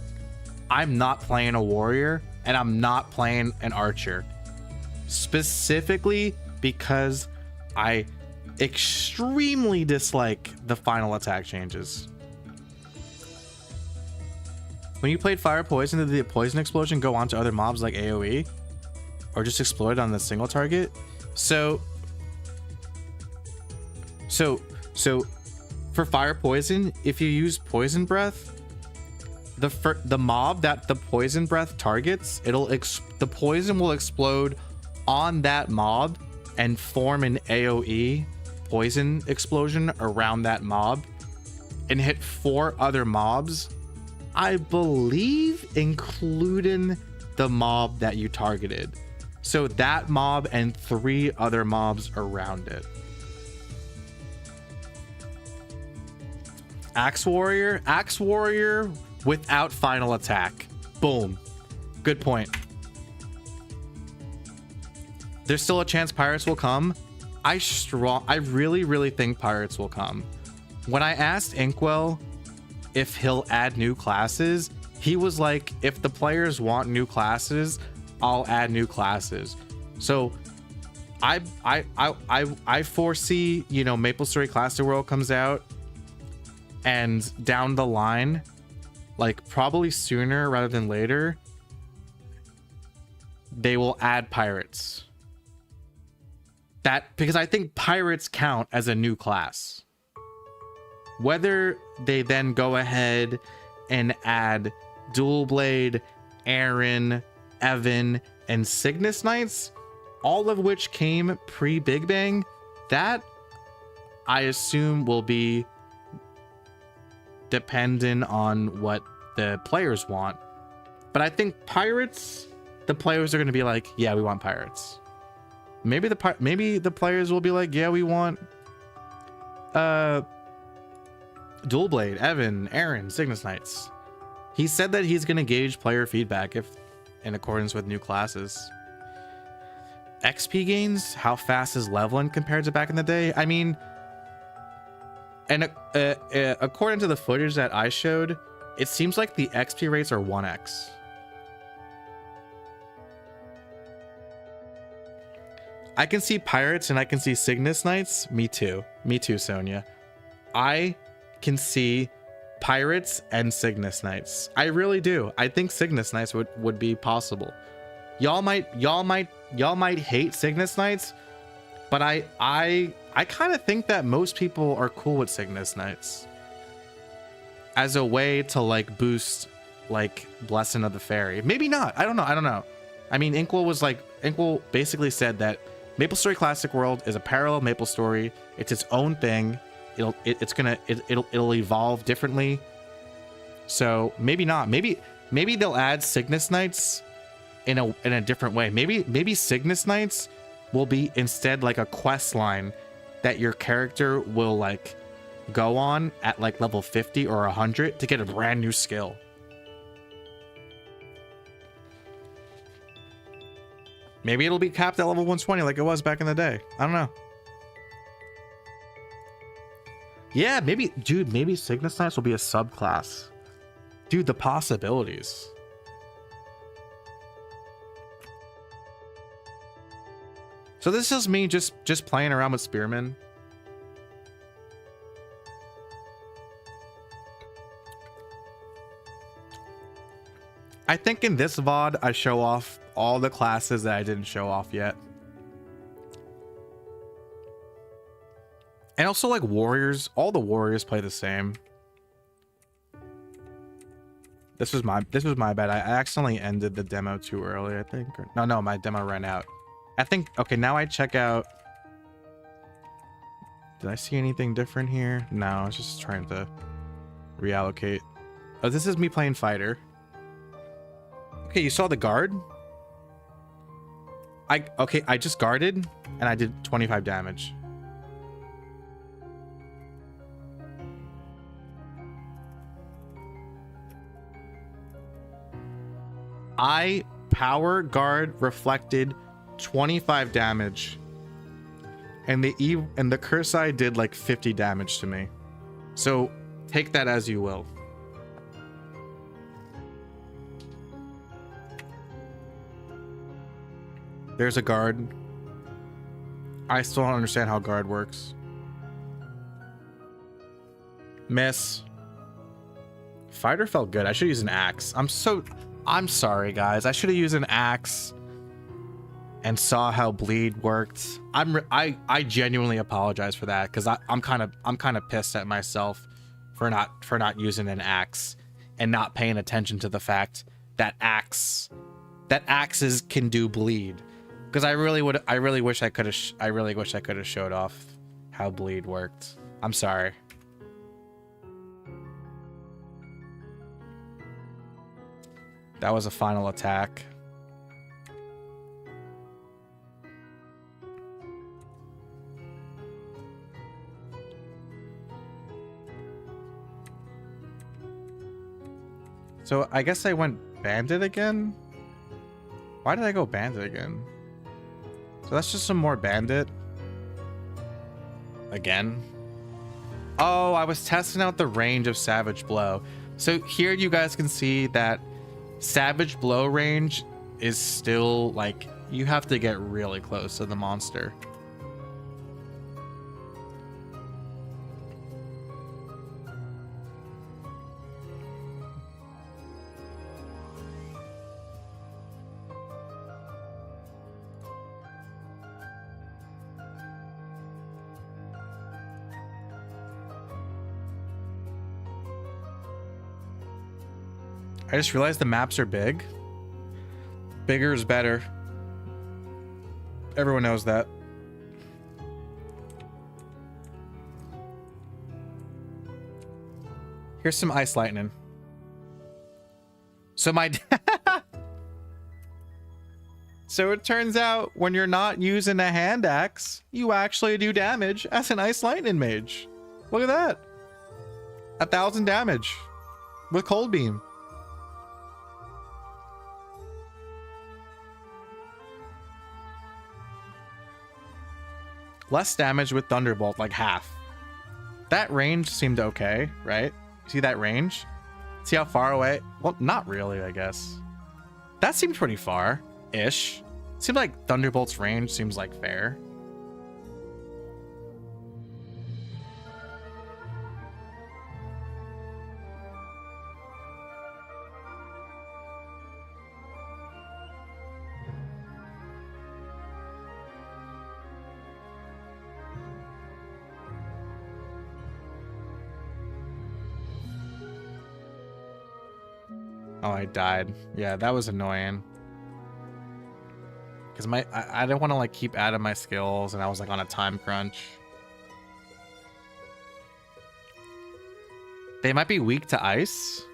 I'm not playing a warrior and I'm not playing an archer. Specifically because I extremely dislike the final attack changes. When you played Fire Poison, did the poison explosion go on to other mobs like AoE? Or just explode on the single target? So for Fire Poison, if you use Poison Breath, the mob that the Poison Breath targets, the poison will explode on that mob and form an AoE poison explosion around that mob and hit 4 other mobs, I believe, including the mob that you targeted. So that mob and 3 other mobs around it. Axe Warrior without final attack. Boom. Good point. There's still a chance pirates will come. I really think pirates will come. When I asked Inkwell if he'll add new classes, he was like, if the players want new classes, I'll add new classes. So I foresee, you know, Maple Story Classic World comes out, and down the line, like probably sooner rather than later, they will add pirates. Because I think pirates count as a new class. Whether they then go ahead and add Dual Blade, Aaron, Evan, and Cygnus Knights, all of which came pre-Big Bang, that I assume will be dependent on what the players want. But I think pirates, the players are going to be like, yeah, we want pirates. Maybe the players will be like, yeah, we want Dual Blade, Evan, Aaron, Cygnus Knights. He said that he's going to gauge player feedback if in accordance with new classes. XP gains, how fast is leveling compared to back in the day? I mean, and according to the footage that I showed, it seems like the XP rates are 1x. I can see pirates and I can see Cygnus Knights. Me too, Sonia. I can see pirates and Cygnus Knights. I really do. I think Cygnus Knights would be possible. y'all might hate Cygnus Knights, but I kind of think that most people are cool with Cygnus Knights as a way to like boost like Blessing of the Fairy. Maybe not. I don't know. I mean, Inkwell basically said that MapleStory Classic World is a parallel MapleStory. It's its own thing. It'll evolve differently. So maybe not. Maybe they'll add Cygnus Knights in a different way. Maybe Cygnus Knights will be instead like a quest line that your character will like go on at like level 50 or 100 to get a brand new skill. Maybe it'll be capped at level 120 like it was back in the day. I don't know. Yeah, maybe Cygnus Knights will be a subclass. Dude, the possibilities. So this is me just playing around with Spearman. I think in this VOD, I show off all the classes that I didn't show off yet. And also like warriors, all the warriors play the same. This was my bad. I accidentally ended the demo too early, I think. No, my demo ran out. I think, okay, now I check out. Did I see anything different here? No, I was just trying to reallocate. Oh, this is me playing fighter. Okay, you saw the guard? I just guarded and I did 25 damage. I power guard reflected 25 damage. And the curse eye did like 50 damage to me. So take that as you will. There's a guard. I still don't understand how guard works. Miss. Fighter felt good. I should use an axe. I'm sorry, guys. I should have used an axe and saw how bleed worked. I genuinely apologize for that because I'm kind of pissed at myself for not using an axe and not paying attention to the fact that axes can do bleed. Because I really wish I could have showed off how bleed worked. I'm sorry. That was a final attack. So I guess I went Bandit again? Why did I go Bandit again? So that's just some more Bandit. Again. Oh, I was testing out the range of Savage Blow. So here you guys can see that Savage Blow range is still like, you have to get really close to the monster. I just realized the maps are big. Bigger is better. Everyone knows that. Here's some ice lightning. So so it turns out when you're not using a hand axe, you actually do damage as an ice lightning mage. Look at that. 1,000 damage with cold beam. Less damage with Thunderbolt, like half. That range seemed okay, right? See that range? See how far away? Well, not really, I guess. That seemed pretty far-ish. Seemed like Thunderbolt's range seems like fair. Oh, I died. Yeah, that was annoying. Because I didn't want to like keep adding my skills, and I was like on a time crunch. They might be weak to ice.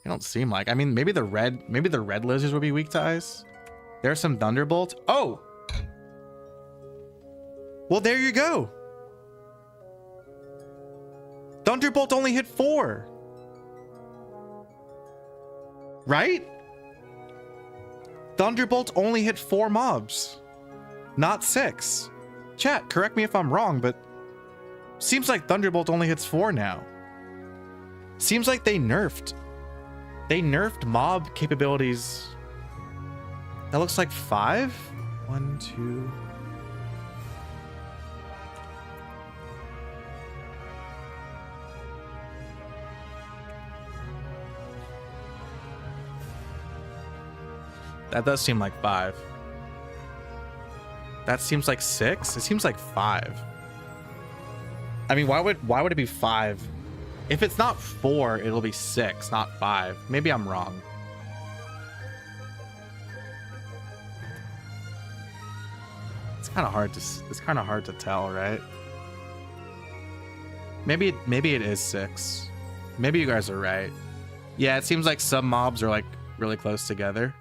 They don't seem like. I mean, maybe the red lizards would be weak to ice. There's some thunderbolts. Oh! Well, there you go. Thunderbolt only hit 4. Right? Thunderbolt only hit 4 mobs. Not 6. Chat, correct me if I'm wrong, but seems like Thunderbolt only hits 4 now. Seems like they nerfed mob capabilities. That looks like 5. 1, 2. That does seem like 5. That seems like 6. It seems like 5. I mean, why would it be 5? If it's not 4, it'll be 6, not 5. Maybe I'm wrong. It's kind of hard to tell, right? Maybe it is 6. Maybe you guys are right. Yeah, it seems like some mobs are like really close together.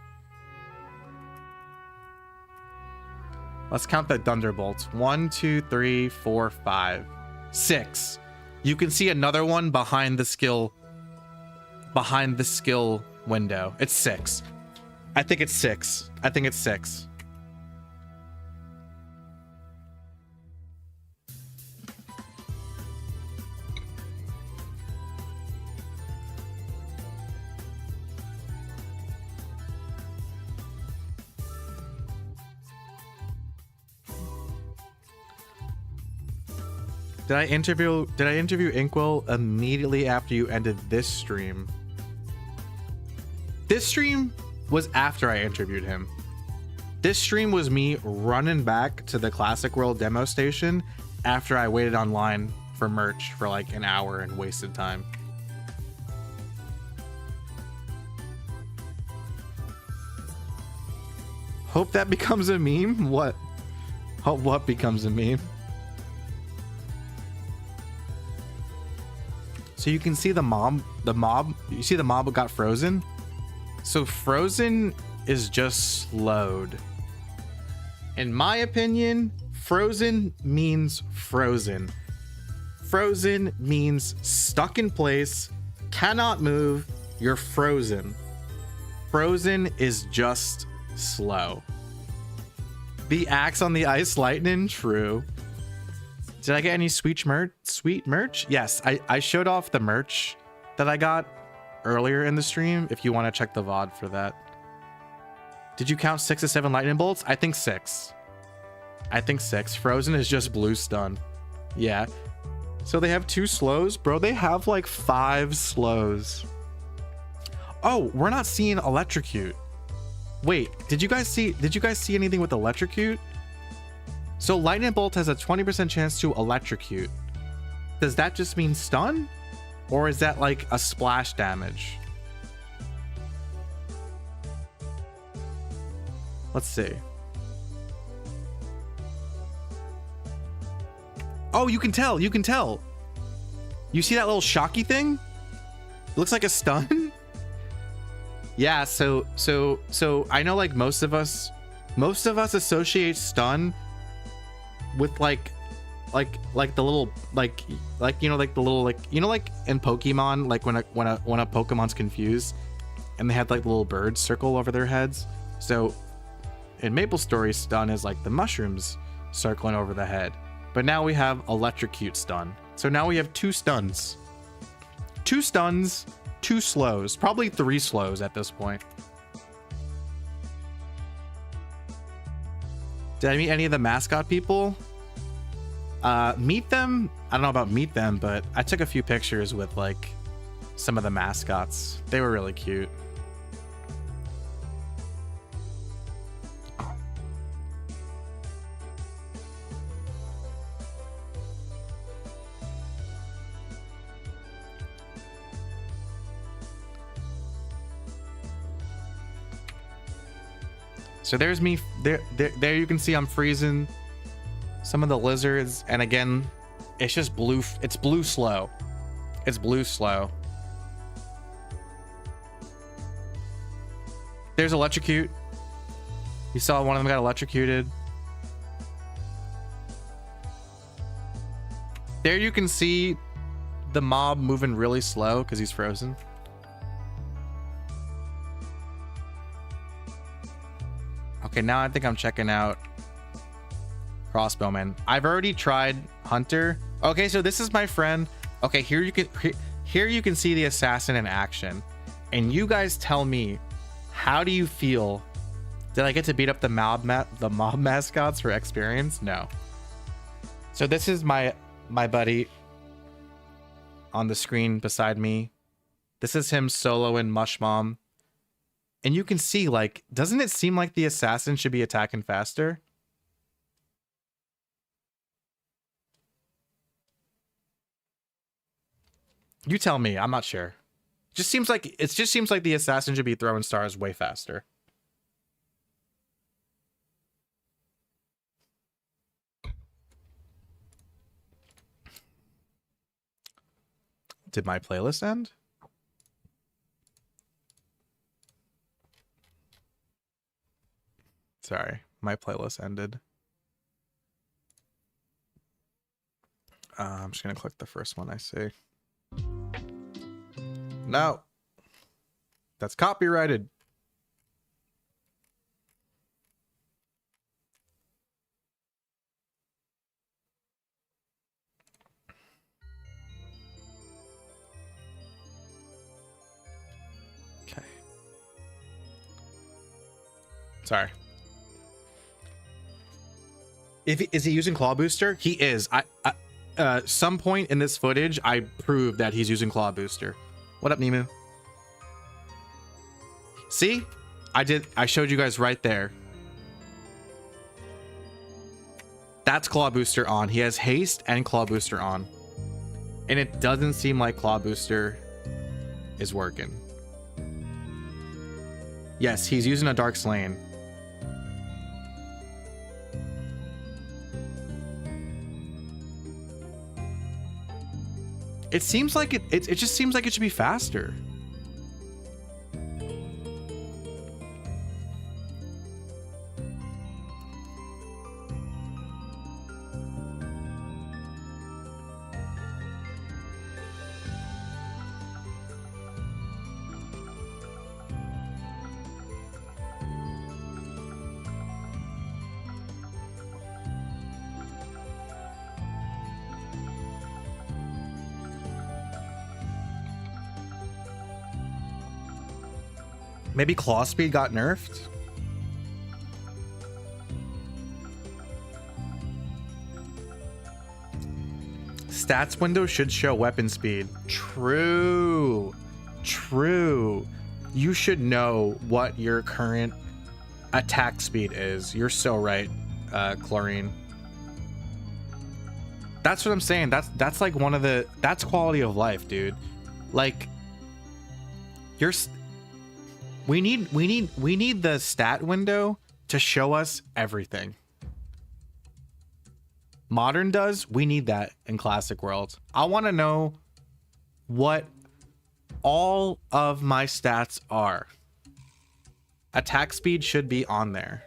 Let's count the thunderbolts. 1, 2, 3, 4, 5, 6. You can see another one behind the skill window. It's 6. I think it's 6. I think it's 6. Did I interview Inkwell immediately after you ended this stream? This stream was after I interviewed him. This stream was me running back to the Classic World demo station after I waited online for merch for like an hour and wasted time. Hope that becomes a meme? What? Hope what becomes a meme? So you can see the mob, you see the mob got frozen? So frozen is just slowed. In my opinion, frozen means frozen. Frozen means stuck in place, cannot move, you're frozen. Frozen is just slow. The axe on the ice lightning, true. Did I get any sweet merch? Yes, I showed off the merch that I got earlier in the stream, if you want to check the VOD for that. Did you count 6 to 7 lightning bolts? I think 6. I think 6. Frozen is just blue stun. Yeah. So they have 2 slows? Bro, they have like 5 slows. Oh, we're not seeing electrocute. Wait, did you guys see anything with electrocute? So lightning bolt has a 20% chance to electrocute. Does that just mean stun? Or is that like a splash damage? Let's see. Oh, you can tell. You see that little shocky thing? It looks like a stun. Yeah, so I know like most of us associate stun with like the little like you know like the little like you know like in Pokemon, like when a Pokemon's confused and they have like the little birds circle over their heads. So in Maple Story, stun is like the mushrooms circling over the head, but now we have electrocute stun. So now we have 2 stuns, 2 slows, probably 3 slows at this point. Did I meet any of the mascot people? Meet them? I don't know about meet them, but I took a few pictures with like some of the mascots. They were really cute. So there's me. There you can see I'm freezing some of the lizards. And again, it's just blue. It's blue slow. It's blue slow. There's electrocute. You saw one of them got electrocuted. There you can see the mob moving really slow because he's frozen. Okay, now I think I'm checking out Crossbowman. I've already tried Hunter. Okay, so this is my friend. Okay, here you can see the assassin in action. And you guys tell me, how do you feel? Did I get to beat up the mob mascots for experience? No. So this is my buddy on the screen beside me. This is him soloing Mush Mom. And you can see, like, doesn't it seem like the assassin should be attacking faster? You tell me, I'm not sure. It just seems like the assassin should be throwing stars way faster. Did my playlist end? Sorry, my playlist ended. I'm just gonna click the first one I see. No, that's copyrighted. Okay. Sorry. Is he using Claw Booster? He is. Some point in this footage, I proved that he's using Claw Booster. What up, Nemu? See? I showed you guys right there. That's Claw Booster on. He has haste and Claw Booster on. And it doesn't seem like Claw Booster is working. Yes, he's using a Dark Slain. It seems like it just seems like it should be faster. Maybe claw speed got nerfed? Stats window should show weapon speed. True. True. You should know what your current attack speed is. You're so right, Chlorine. That's what I'm saying. That's like one of the... That's quality of life, dude. Like... You're... We need the stat window to show us everything. Modern does. We need that in Classic World. I want to know what all of my stats are. Attack speed should be on there.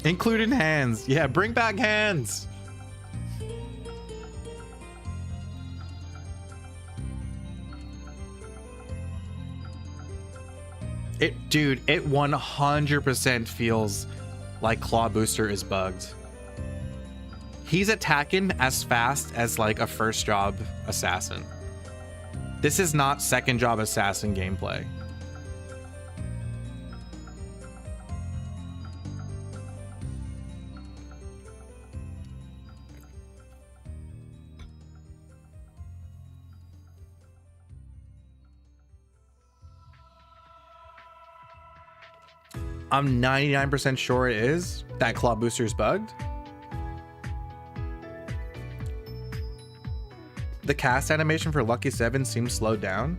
Including hands. Yeah, bring back hands. Dude, it 100% feels like Claw Booster is bugged. He's attacking as fast as like a first job assassin. This is not second job assassin gameplay. I'm 99% sure it is. That claw booster is bugged. The cast animation for Lucky 7 seems slowed down.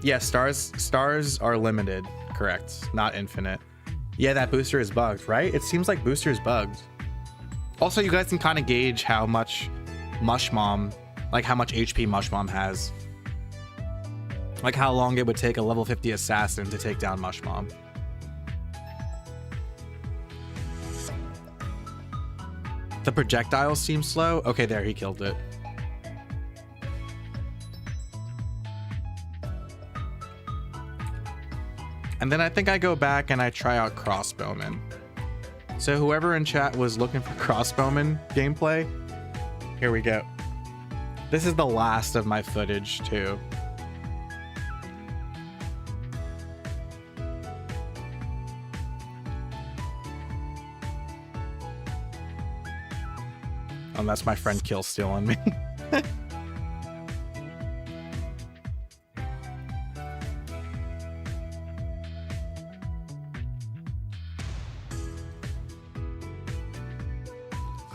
Yeah, stars are limited, correct, not infinite. Yeah, that booster is bugged, right? It seems like booster is bugged. Also, you guys can kind of gauge how much Mushmom, like how much HP Mushmom has. Like how long it would take a level 50 assassin to take down Mushmom. The projectiles seem slow. Okay, there, he killed it. And then I think I go back and I try out Crossbowman. So whoever in chat was looking for Crossbowman gameplay, here we go. This is the last of my footage too. Oh, that's my friend Kill stealing me.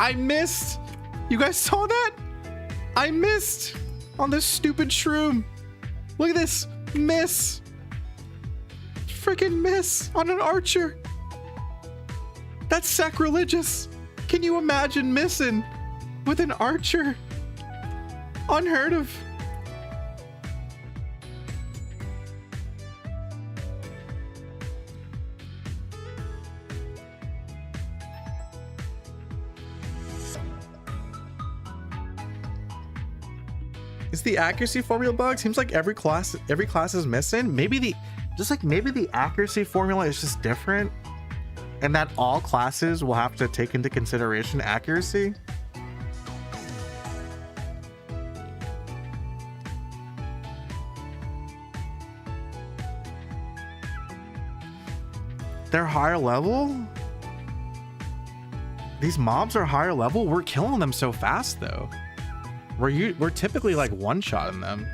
I missed. You guys saw that? I missed on this stupid shroom. Look at this. Miss. Freaking miss on an archer. That's sacrilegious. Can you imagine missing with an archer? Unheard of. Is the accuracy formula bug? Seems like every class is missing. Maybe the accuracy formula is just different, and that all classes will have to take into consideration accuracy. They're higher level? These mobs are higher level? We're killing them so fast though. We're typically like one-shotting them.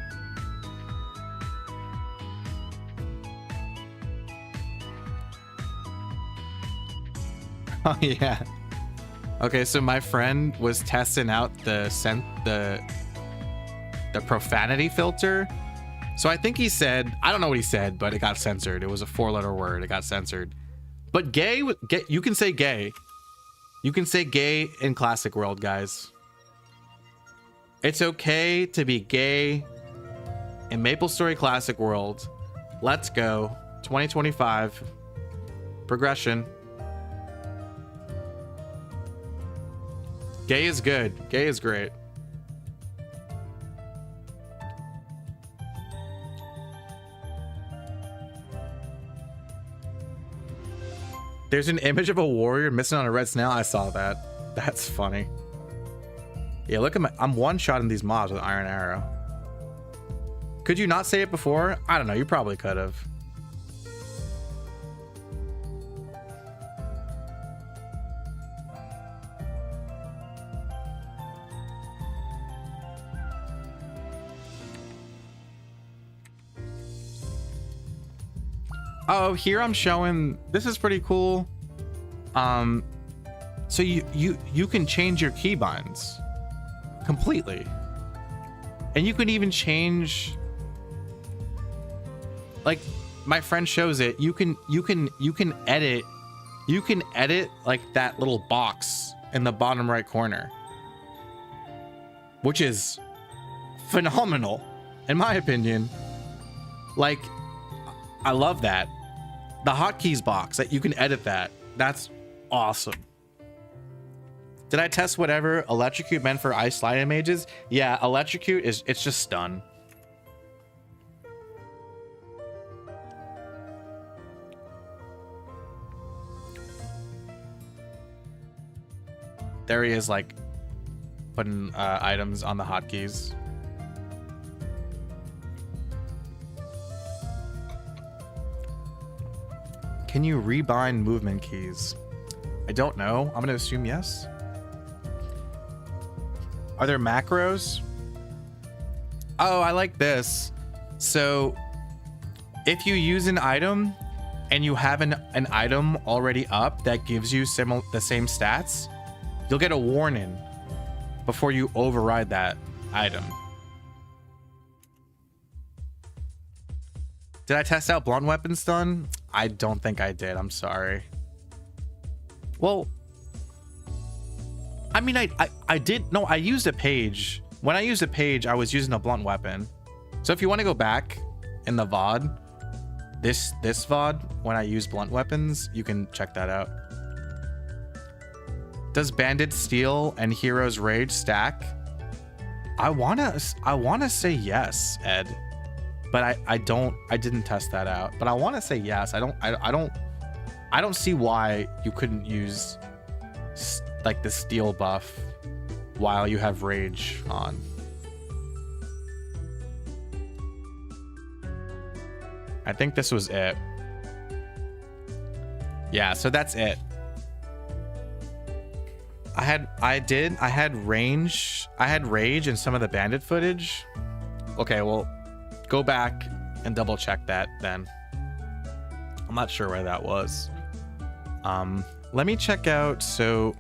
Oh yeah. Okay, so my friend was testing out the profanity filter. So I think he said, I don't know what he said, but it got censored. It was a 4-letter word. It got censored. But gay, you can say gay. You can say gay in Classic World, guys. It's okay to be gay in MapleStory Classic World. Let's go. 2025. Progression. Gay is good. Gay is great. There's an image of a warrior missing on a red snail. I saw that. That's funny. Yeah, look at my... I'm one-shotting these mobs with Iron Arrow. Could you not say it before? I don't know. You probably could have. Oh, here I'm showing... This is pretty cool. So you can change your keybinds completely, and you can even change, like my friend shows it, you can edit like that little box in the bottom right corner, which is phenomenal in my opinion. Like, I love that. The hotkeys box, that you can edit that. That's awesome. Did I test whatever electrocute meant for ice sliding mages? Yeah, electrocute it's just stun. There he is, like putting items on the hotkeys. Can you rebind movement keys? I don't know. I'm gonna assume yes. Are there macros? Oh, I like this. So if you use an item, and you have an item already up that gives you the same stats, you'll get a warning before you override that item. Did I test out blunt weapon stun? I don't think I did. I'm sorry. Well, I mean, I did. No, I used a page. When I used a page, I was using a blunt weapon. So if you want to go back in the VOD, this VOD, when I use blunt weapons, you can check that out. Does Bandit Steel and Hero's Rage stack? I wanna say yes, Ed. But I didn't test that out. But I want to say yes. I don't see why you couldn't use like the steel buff while you have rage on. I think this was it. Yeah, so that's it. I had rage in some of the bandit footage. Okay, well, go back and double check that then. I'm not sure where that was. Let me check out. So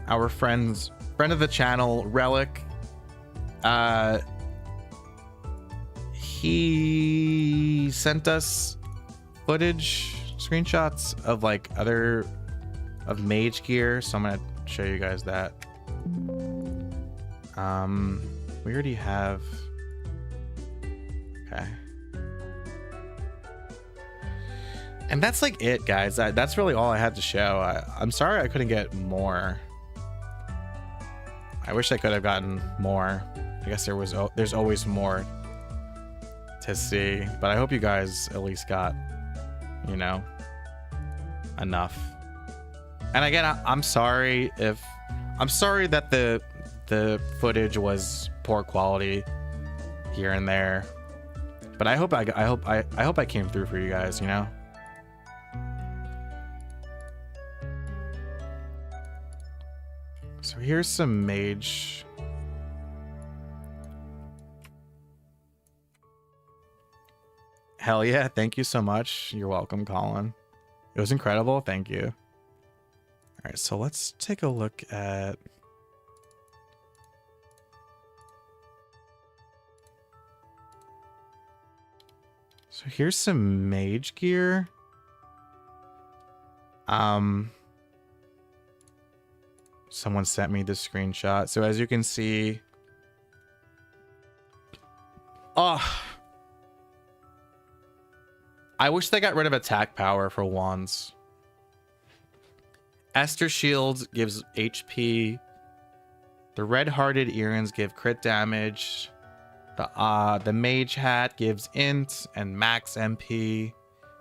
our friend of the channel, Relic, he sent us footage, screenshots of like of mage gear, so I'm gonna show you guys that. We already have. Okay. And that's like it, guys. That's really all I had to show. I'm sorry I couldn't get more. I wish I could have gotten more. I guess there's always more to see, but I hope you guys at least got, you know, enough. And again, I'm sorry that the footage was poor quality here and there, but I hope I came through for you guys, you know. So here's some mage. Hell yeah, thank you so much. You're welcome, Colin. It was incredible, thank you. All right, so let's take a look at... So here's some mage gear. Someone sent me the screenshot. So as you can see, I wish they got rid of attack power for wands. Esther Shields gives HP. The red-hearted earrings give crit damage. The mage hat gives int and max MP.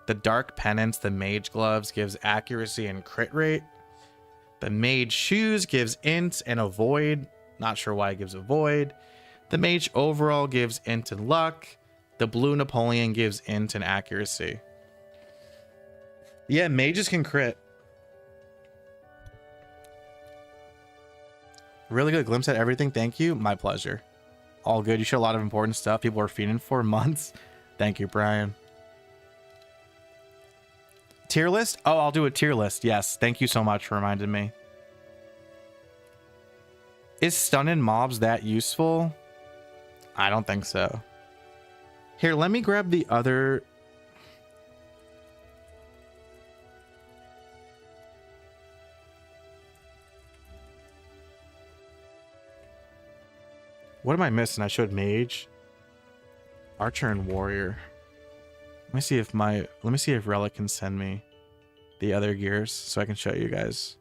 The dark penance, the mage gloves, gives accuracy and crit rate. The mage shoes gives int and avoid. Not sure why it gives avoid. The mage overall gives int and luck. The blue Napoleon gives int and accuracy. Yeah, mages can crit. Really good glimpse at everything. Thank you. My pleasure. All good. You showed a lot of important stuff people are feeding for months. Thank you, Brian. Tier list? Oh, I'll do a tier list. Yes. Thank you so much for reminding me. Is stunning mobs that useful? I don't think so. Here, let me grab the other... What am I missing? I showed mage, archer, and warrior. Let me see if Relic can send me the other gears so I can show you guys.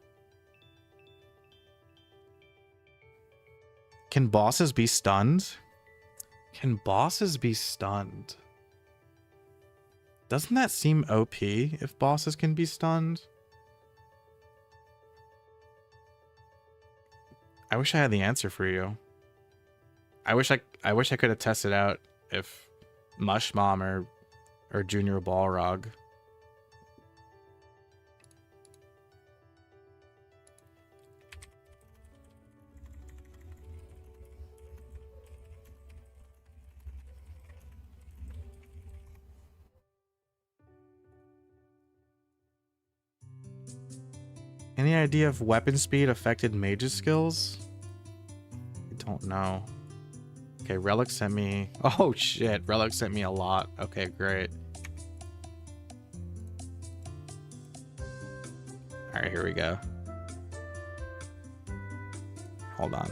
Can bosses be stunned? Can bosses be stunned? Doesn't that seem OP if bosses can be stunned? I wish I had the answer for you. I wish I could have tested out if Mush Mom or Junior Balrog. Any idea if weapon speed affected mage's skills? I don't know. Okay, Relic sent me... Oh shit, Relic sent me a lot. Okay, great. Alright, here we go. Hold on.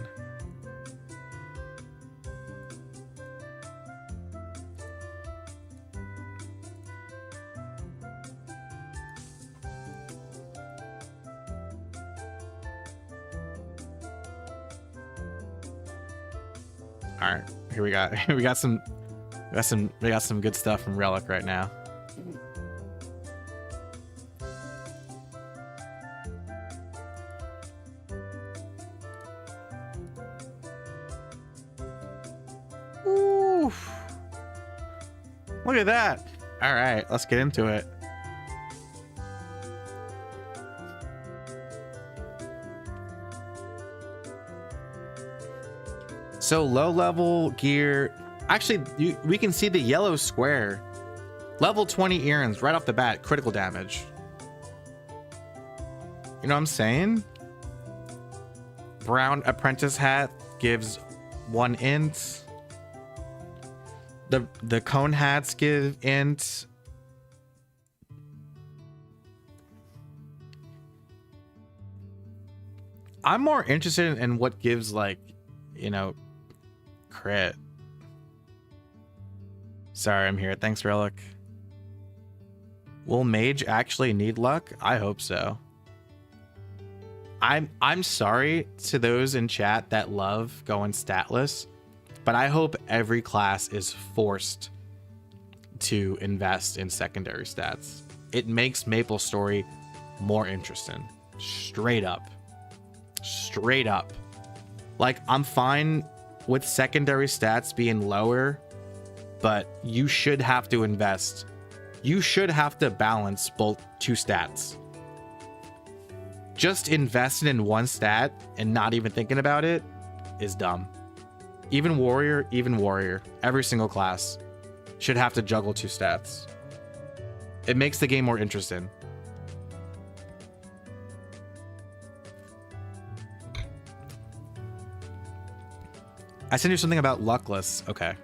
All right, here we got some good stuff from Relic right now. Oof. Look at that. All right, let's get into it. So low level gear, actually we can see the yellow square. Level 20 Errands right off the bat, critical damage. You know what I'm saying? Brown apprentice hat gives 1 int. The cone hats give int. I'm more interested in what gives, like, you know, crit. Sorry, I'm here. Thanks, Relic. Will Mage actually need luck? I hope so. I'm sorry to those in chat that love going statless, but I hope every class is forced to invest in secondary stats. It makes MapleStory more interesting. Straight up. Straight up. Like, I'm fine with secondary stats being lower, but you should have to invest. You should have to balance both 2 stats. Just investing in 1 stat and not even thinking about it is dumb. Even warrior. Every single class should have to juggle 2 stats. It makes the game more interesting. I sent you something about luckless. Okay.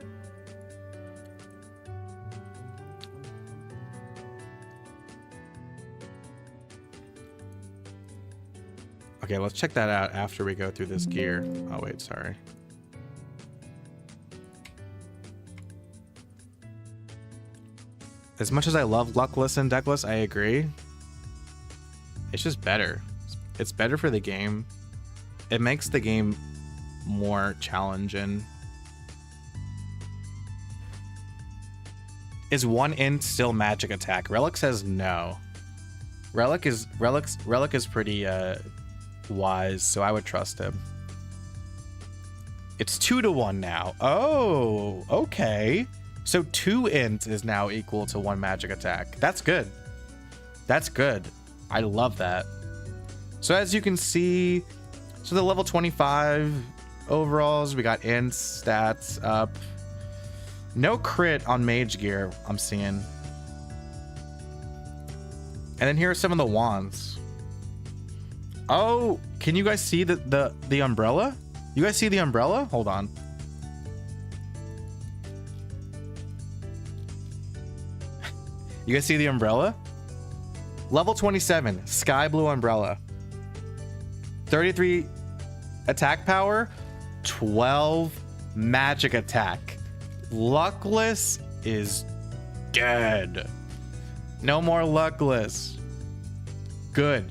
Okay, let's check that out after we go through this gear. Oh, wait, sorry. As much as I love luckless and deckless, I agree. It's just better. It's better for the game. It makes the game more challenging. Is 1 int still magic attack? Relic says no. Relic is pretty wise, so I would trust him. It's 2-to-1 now. Oh, okay. So 2 int is now equal to 1 magic attack. That's good. That's good. I love that. So as you can see, so the level 25 overalls, we int stats up. No crit on mage gear, I'm seeing. And then here are some of the wands. Oh, can you guys see the umbrella? You guys see the umbrella? Hold on. You guys see the umbrella? Level 27, sky blue umbrella. 33 attack power, 12 magic attack. Luckless is dead. No more luckless. Good.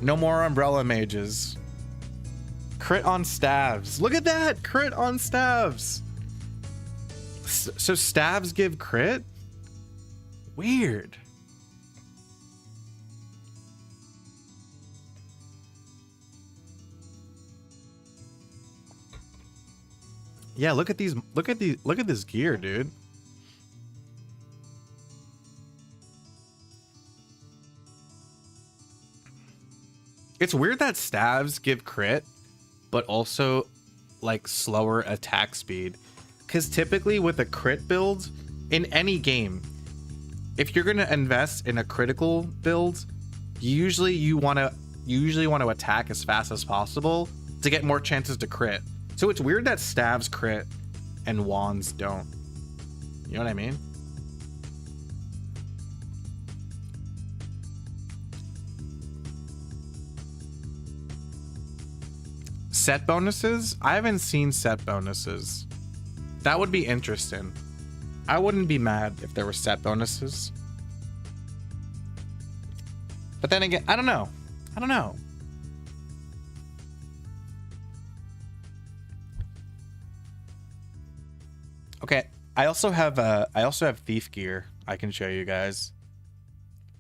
No more umbrella mages. Crit on staves. Look at that! Crit on staves. So staves give crit? Weird. Yeah, look at these. Look at this gear, dude. It's weird that staves give crit, but also like slower attack speed. Because typically with a crit build in any game, if you're gonna invest in a critical build, usually you want to attack as fast as possible to get more chances to crit. So it's weird that staves crit and wands don't. You know what I mean? Set bonuses? I haven't seen set bonuses. That would be interesting. I wouldn't be mad if there were set bonuses. But then again, I don't know. I don't know. Okay, I also have thief gear I can show you guys.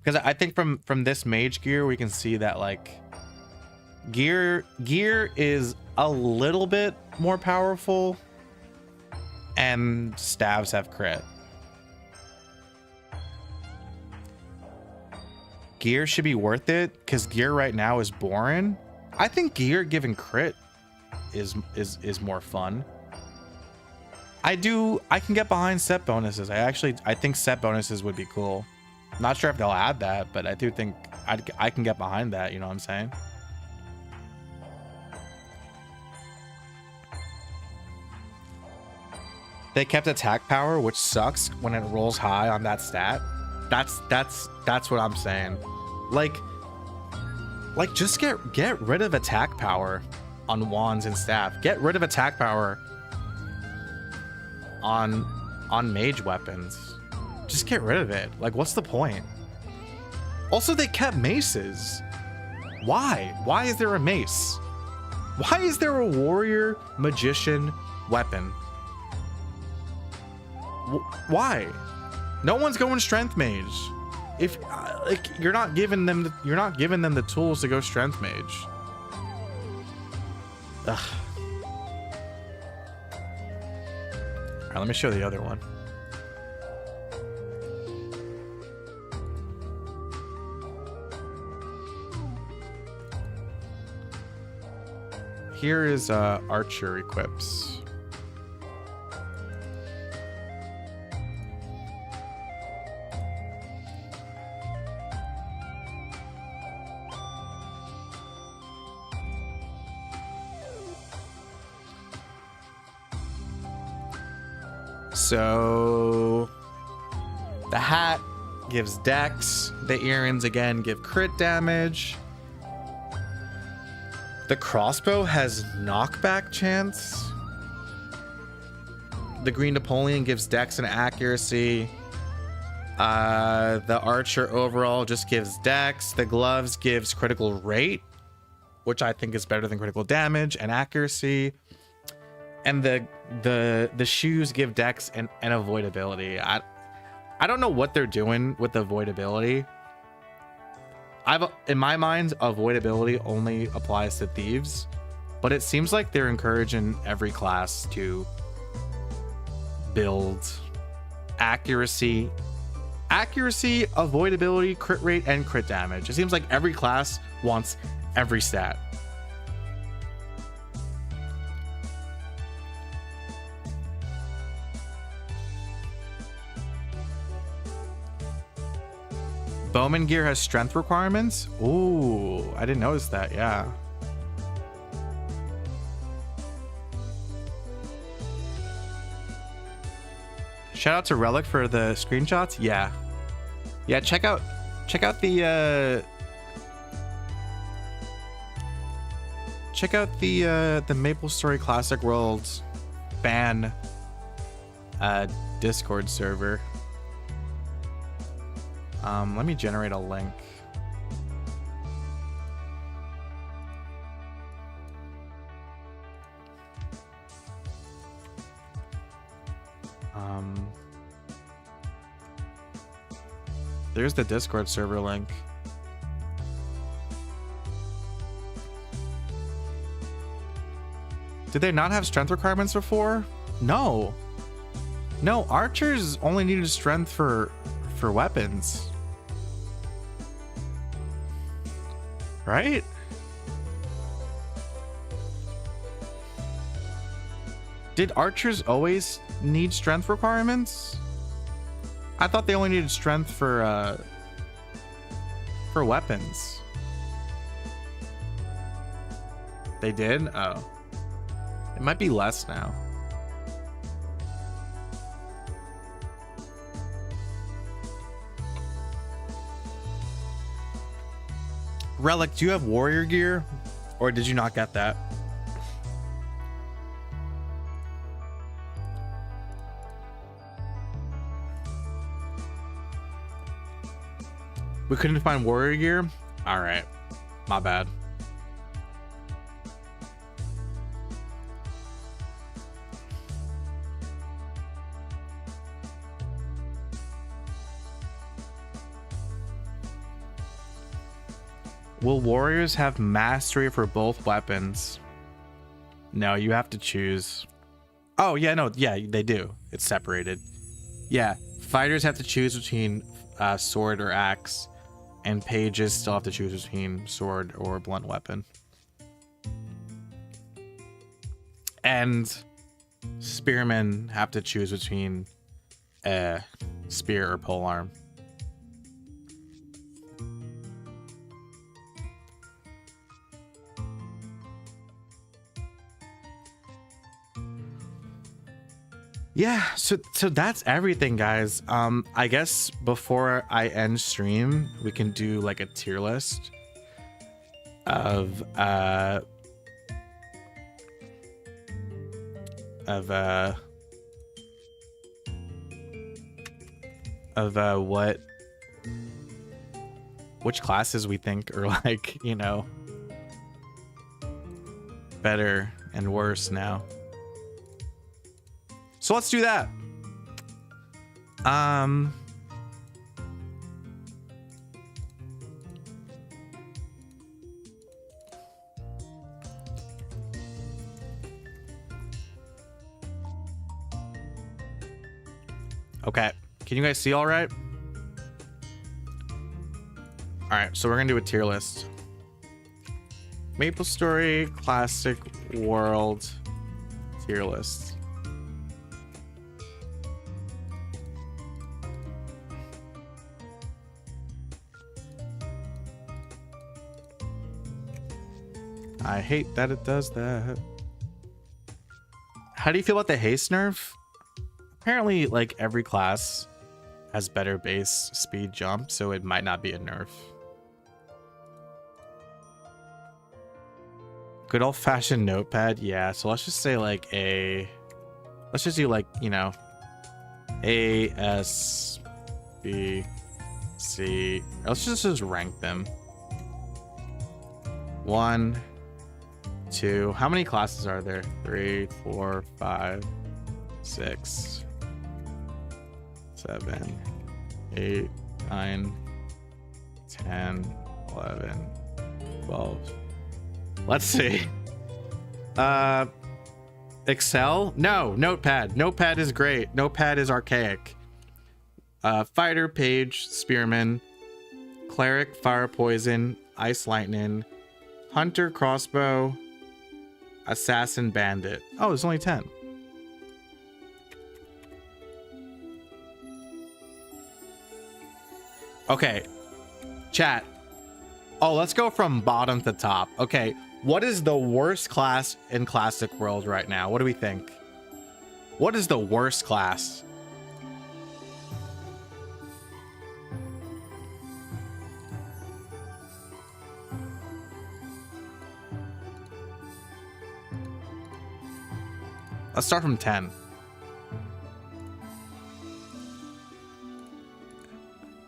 Because I think from this mage gear we can see that like gear is a little bit more powerful and staves have crit. Gear should be worth it because gear right now is boring. I think gear giving crit is more fun. I can get behind set bonuses. I think set bonuses would be cool. Not sure if they'll add that, but I do think I can get behind that, you know what I'm saying? They kept attack power, which sucks when it rolls high on that stat. That's what I'm saying. Like just get rid of attack power on wands and staff. Get rid of attack power on mage weapons. Just get rid of it. Like, what's the point? Also, they kept maces. Why? Why is there a mace? Why is there a warrior magician weapon? Why? No one's going strength mage. If like you're not giving them the tools to go strength mage. Ugh. All right, let me show the other one. Here is Archer equips. So the hat gives dex. The earrings again give crit damage. The crossbow has knockback chance. The green Napoleon gives dex and accuracy. The archer overall just gives dex. The gloves gives critical rate, which I think is better than critical damage and accuracy. And the shoes give dex and avoidability. I don't know what they're doing with the avoidability. In my mind, avoidability only applies to thieves, but it seems like they're encouraging every class to build accuracy, avoidability, crit rate, and crit damage. It seems like every class wants every stat. Bowman gear has strength requirements. Ooh, I didn't notice that. Yeah. Shout out to Relic for the screenshots. Yeah. Check out the Maple Story Classic World ban Discord server. Let me generate a link. There's the Discord server link. Did they not have strength requirements before? No. No, archers only needed strength for weapons. Right? Did archers always need strength requirements? I thought they only needed strength for weapons. They did? Oh. It might be less now. Relic, do you have warrior gear? Or did you not get that? We couldn't find warrior gear? Alright. My bad. Will warriors have mastery for both weapons? No, you have to choose. Oh, yeah, no, yeah, they do. It's separated. Yeah, fighters have to choose between sword or axe, and pages still have to choose between sword or blunt weapon. And spearmen have to choose between spear or polearm. Yeah, so that's everything, guys. I guess before I end stream, we can do like a tier list of which classes we think are like, you know, better and worse now. So let's do that. Okay, can you guys see all right? All right, so we're gonna do a tier list. Maple Story Classic World tier list. I hate that it does that. How do you feel about the haste nerf? Apparently, like, every class has better base speed jump, so it might not be a nerf. Good old-fashioned notepad? Yeah, so let's just say, like, let's just do, like, you know, A, S, B, C. Let's just rank them. 1, 2. How many classes are there? 3, 4, 5, 6, 7, 8, 9, 10, 11, 12. Let's see. Excel? No, notepad. Notepad is great. Notepad is archaic. Fighter, page, spearman, cleric, fire, poison, ice, lightning, hunter, crossbow, assassin, bandit. Oh, there's only 10. Okay, chat. Oh, let's go from bottom to top. Okay, what is the worst class in Classic World right now? What do we think? What is the worst class? Let's start from 10.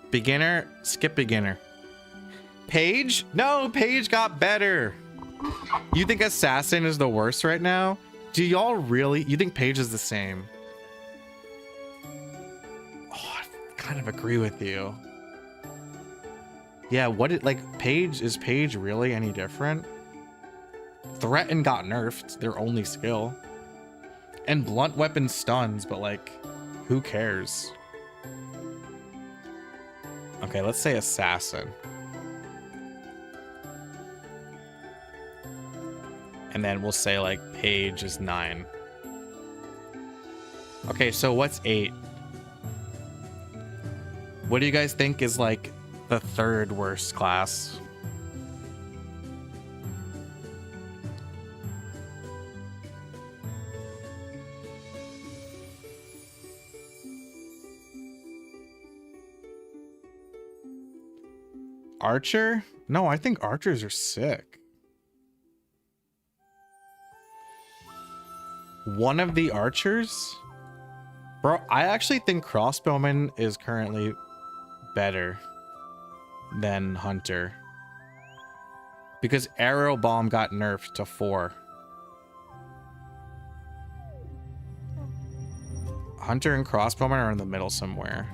Beginner, skip beginner. Page? No, Page got better. You think Assassin is the worst right now? Do y'all really? You think Page is the same? kind of agree with you. Yeah, is Page really any different? Threaten got nerfed, their only skill. And blunt weapon stuns, but like, who cares? Okay, let's say assassin. And then we'll say like Page is 9. Okay, so what's 8? What do you guys think is like the third worst class? Archer? No, I think archers are sick. One of the archers? Bro, I actually think Crossbowman is currently better than Hunter. Because Arrow Bomb got nerfed to 4. Hunter and Crossbowman are in the middle somewhere.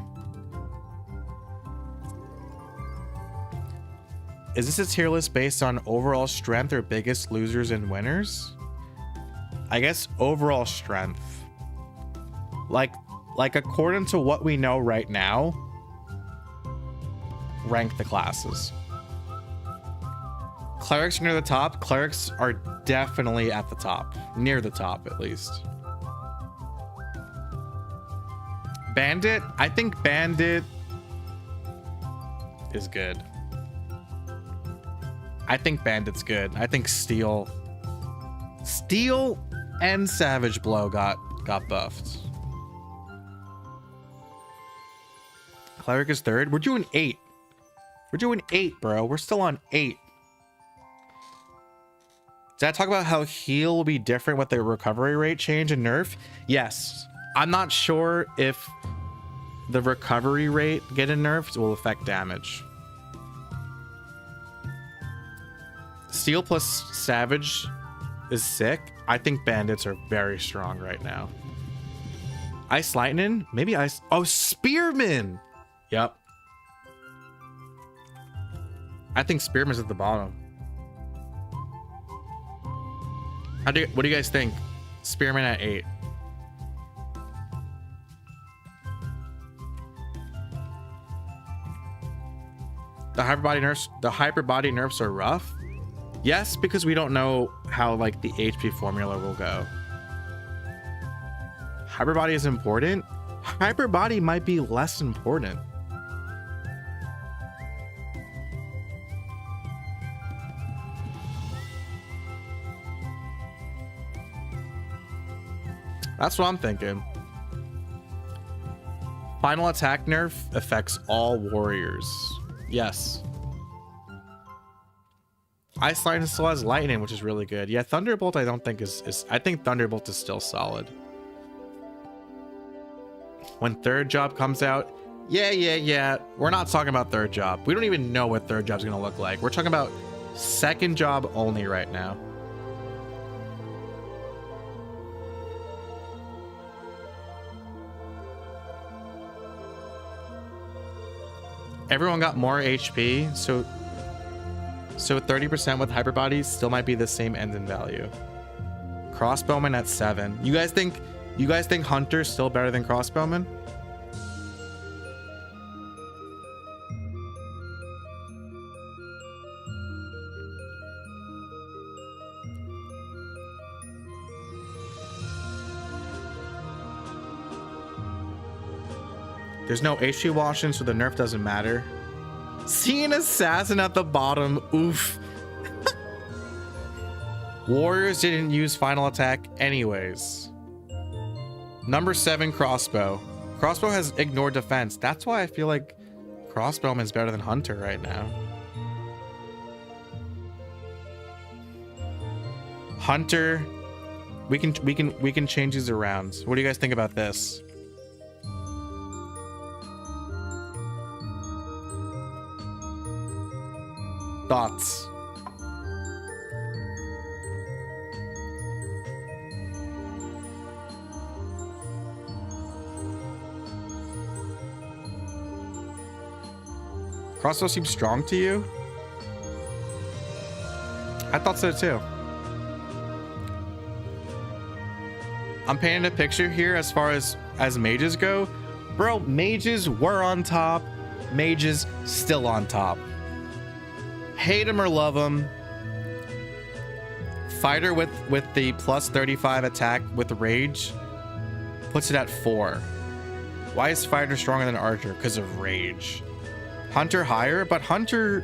Is this a tier list based on overall strength or biggest losers and winners? I guess overall strength. Like according to what we know right now, rank the classes. Clerics are near the top. Clerics are definitely at the top. Near the top, at least. Bandit? I think Bandit is good. I think Bandit's good. I think Steel and Savage Blow got buffed. Cleric is 3rd. We're doing 8. We're doing 8, bro. We're still on 8. Did I talk about how heal will be different with the recovery rate change and nerf? Yes. I'm not sure if the recovery rate getting nerfed will affect damage. Steel plus Savage is sick. I think Bandits are very strong right now. Ice Lightning? Maybe Ice... Oh, Spearman! Yep. I think Spearman's at the bottom. What do you guys think? Spearman at 8. The hyper body nerfs are rough. Yes, because we don't know how like the HP formula will go. Hyper body is important. Hyper body might be less important. That's what I'm thinking. Final attack nerf affects all warriors. Yes. Ice Lightning still has lightning, which is really good. Yeah, Thunderbolt I don't think is I think Thunderbolt is still solid. When third job comes out, yeah. We're not talking about third job. We don't even know what third job's gonna look like. We're talking about second job only right now. Everyone got more HP, so 30% with hyper bodies still might be the same end in value. Crossbowman at 7. You guys think Hunter's still better than Crossbowman? There's no HP washing, so the nerf doesn't matter. See an assassin at the bottom. Oof. Warriors didn't use final attack anyways. Number 7, crossbow. Crossbow has ignored defense. That's why I feel like Crossbowman's better than Hunter right now. Hunter, we can change these around. What do you guys think about this? Thoughts? Crossbow seems strong to you? I thought so too. I'm painting a picture here as far as mages go. Bro, mages were on top. Mages still on top. Hate them or love them. Fighter with the plus 35 attack with rage puts it at 4. Why is fighter stronger than archer? Because of rage. Hunter higher, but hunter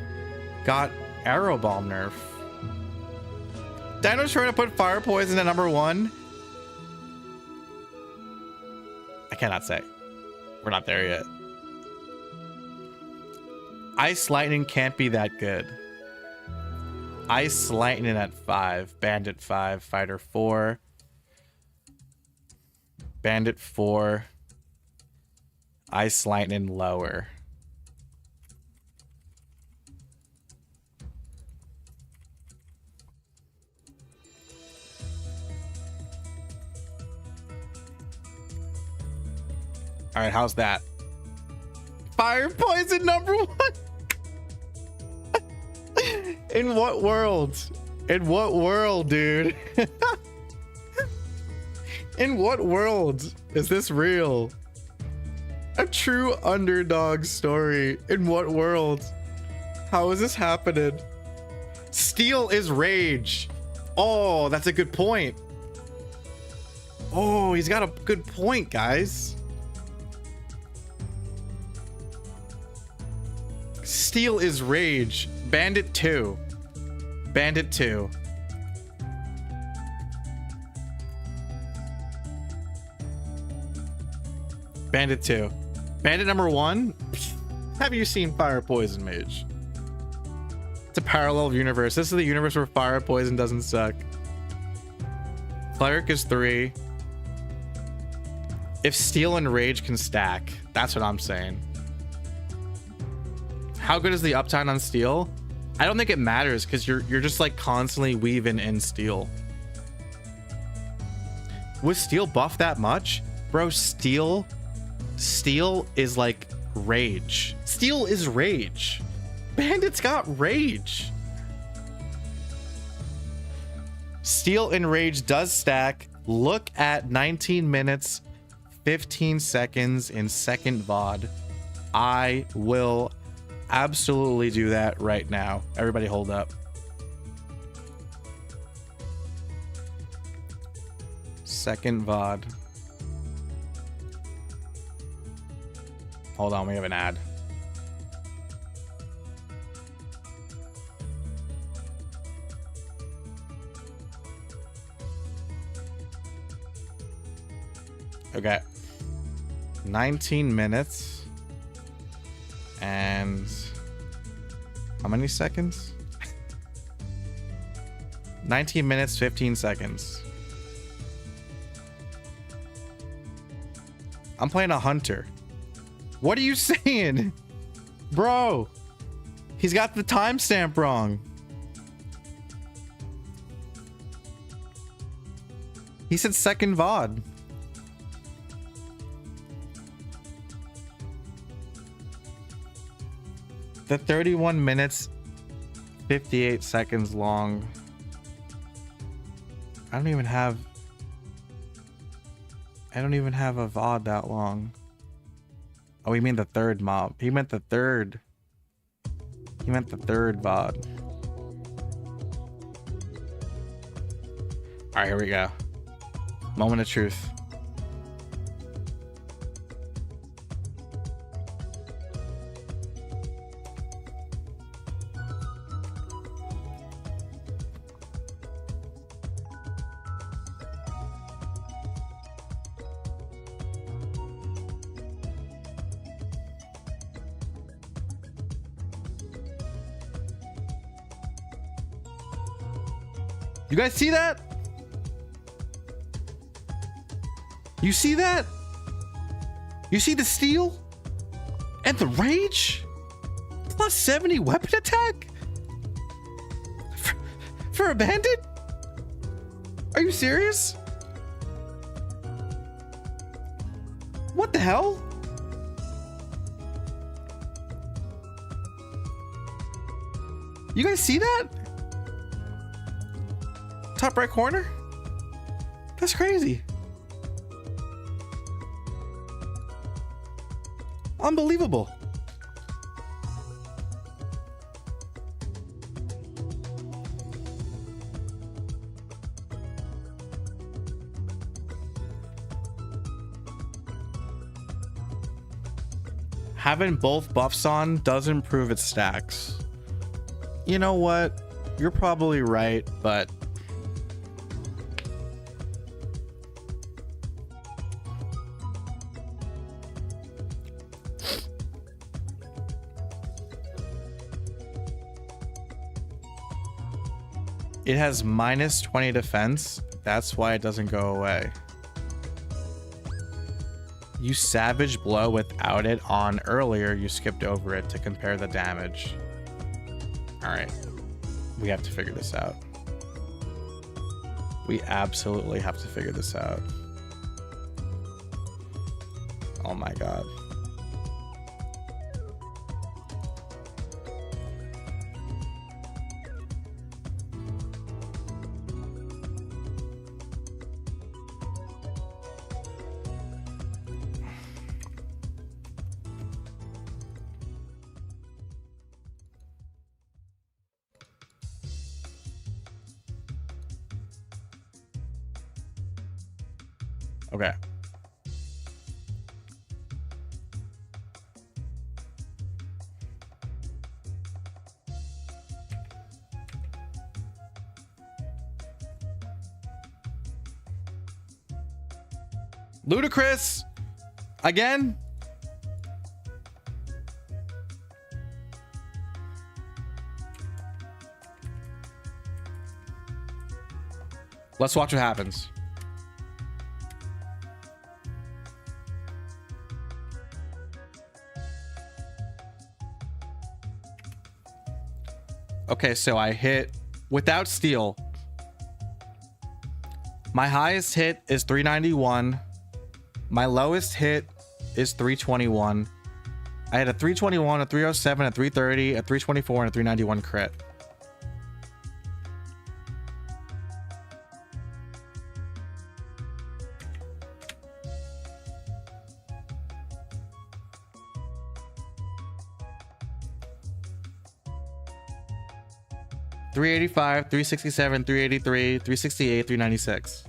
got arrow bomb nerf. Dino's trying to put fire poison at number 1. I cannot say. We're not there yet. Ice lightning can't be that good. Ice lightning at 5. Bandit 5. Fighter 4. Bandit 4. Ice lightning lower. All right, how's that? Fire poison number 1. In what world? In what world, dude? In what world is this real? A true underdog story. In what world? How is this happening? Steel is rage. Oh, that's a good point. Oh, he's got a good point, guys. Steel is rage. Bandit 2. Bandit 2. Bandit 2. Bandit number 1. Have you seen Fire Poison Mage? It's a parallel universe. This is the universe where fire poison doesn't suck. Cleric is 3. If steel and rage can stack, that's what I'm saying. How good is the uptime on steel? I don't think it matters because you're just like constantly weaving in steel. Was steel buff that much? Bro, steel is like rage. Steel is rage. Bandit's got rage. Steel and rage does stack. Look at 19 minutes, 15 seconds in second VOD. I will absolutely do that right now. Everybody hold up. Second VOD. Hold on, we have an ad. Okay. 19 minutes. And how many seconds? 19 minutes, 15 seconds. I'm playing a hunter. What are you saying? Bro, he's got the timestamp wrong. He said second VOD. The 31 minutes, 58 seconds long. I don't even have a VOD that long. Oh, he meant the third mob. He meant the third VOD. All right, here we go. Moment of truth. You guys see that? You see that? You see the steel? And the rage? Plus 70 weapon attack? For a bandit? Are you serious? What the hell? You guys see that? Top right corner? That's crazy. Unbelievable. Having both buffs on does improve its stacks. You know what? You're probably right, but it has minus 20 defense. That's why it doesn't go away. You Savage Blow without it on earlier. You skipped over it to compare the damage. All right. We have to figure this out. We absolutely have to figure this out. Oh my God. Okay. Ludicrous again. Let's watch what happens. Okay, so I hit without steal. My highest hit is 391. My lowest hit is 321. I had a 321, a 307, a 330, a 324, and a 391 crit. $385, $367, $383, $368, $396.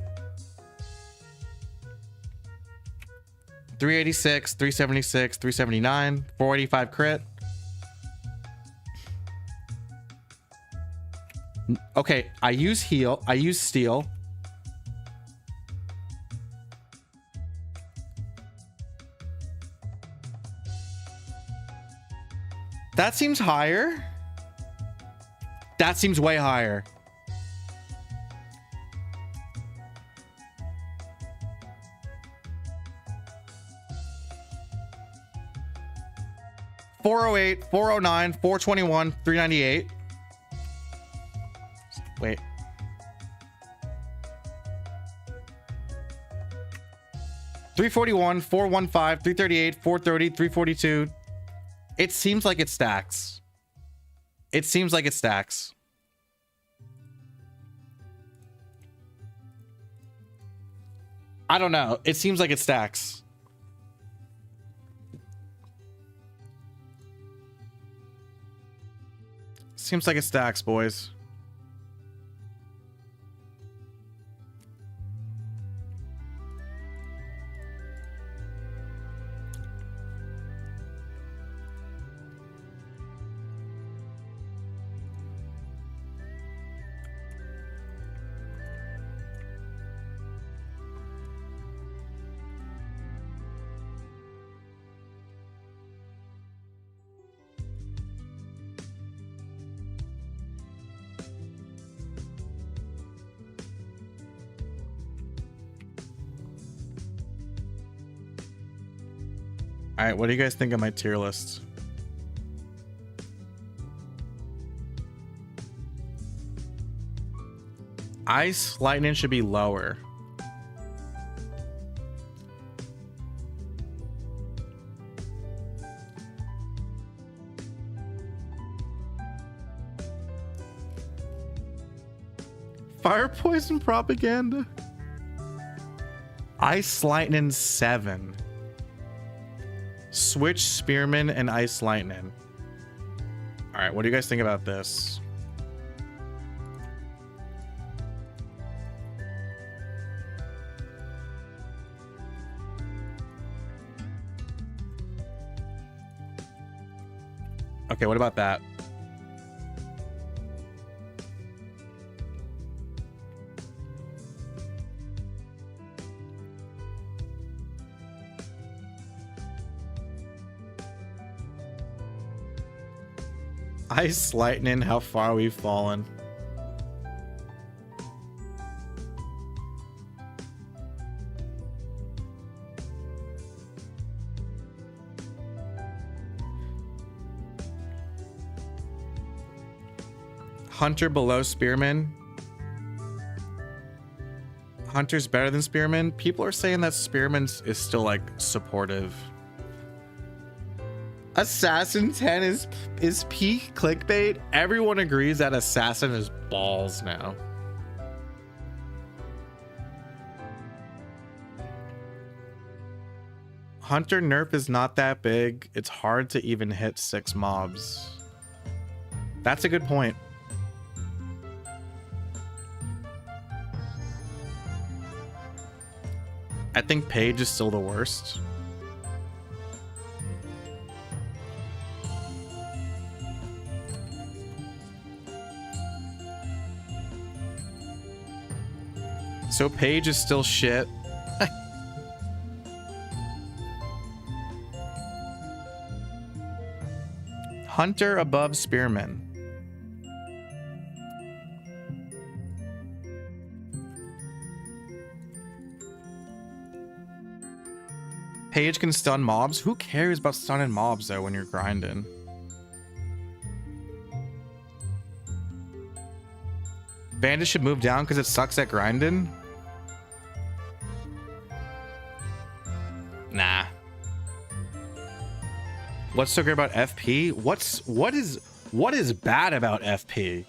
$386, $376, $379, $485 crit. Okay, I use heal. I use steal. That seems higher. That seems way higher. $408, $409, $421, $398. Wait. $341, $415, $338, $430, $342. It seems like it stacks. It seems like it stacks. I don't know. It seems like it stacks. Seems like it stacks, boys. All right, what do you guys think of my tier list? Ice Lightning should be lower. Fire poison propaganda. Ice lightning 7. Switch spearman and ice lightning. All right, what do you guys think about this? Okay, what about that? Ice lightning, how far we've fallen. Hunter below Spearman. Hunter's better than Spearman. People are saying that Spearman is still like supportive. Assassin 10 is peak clickbait. Everyone agrees that Assassin is balls now. Hunter nerf is not that big. It's hard to even hit 6 mobs. That's a good point. I think Page is still the worst. So Page is still shit. Hunter above Spearman. Page can stun mobs. Who cares about stunning mobs though when you're grinding? Bandit should move down because it sucks at grinding. Nah. What's so great about FP? What is bad about FP?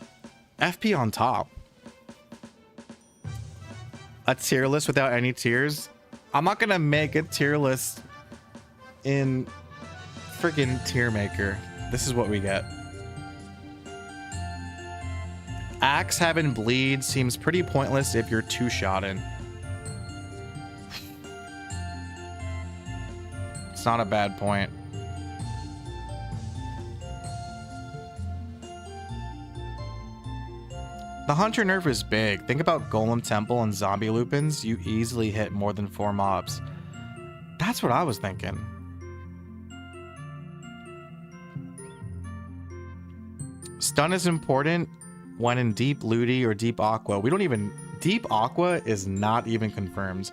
FP on top. A tier list without any tiers? I'm not gonna make a tier list in freaking tier maker. This is what we get. Axe having bleed seems pretty pointless if you're two-shotting. It's not a bad point. The Hunter nerf is big. Think about Golem Temple and Zombie Lupins. You easily hit more than 4 mobs. That's what I was thinking. Stun is important when in Deep Looty or Deep Aqua. We don't even... Deep Aqua is not even confirmed.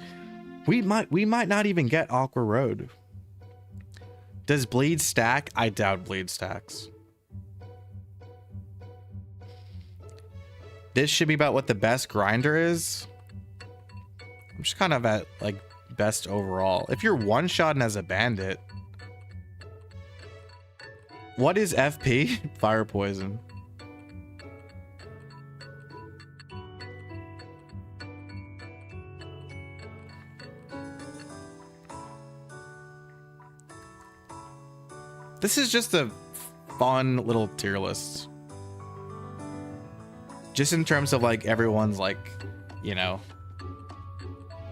We might not even get Aqua Road. Does Bleed stack? I doubt Bleed stacks. This should be about what the best grinder is. I'm just kind of at like best overall. If you're one-shotting as a bandit. What is FP? Fire poison. This is just a fun little tier list. Just in terms of like everyone's like, you know,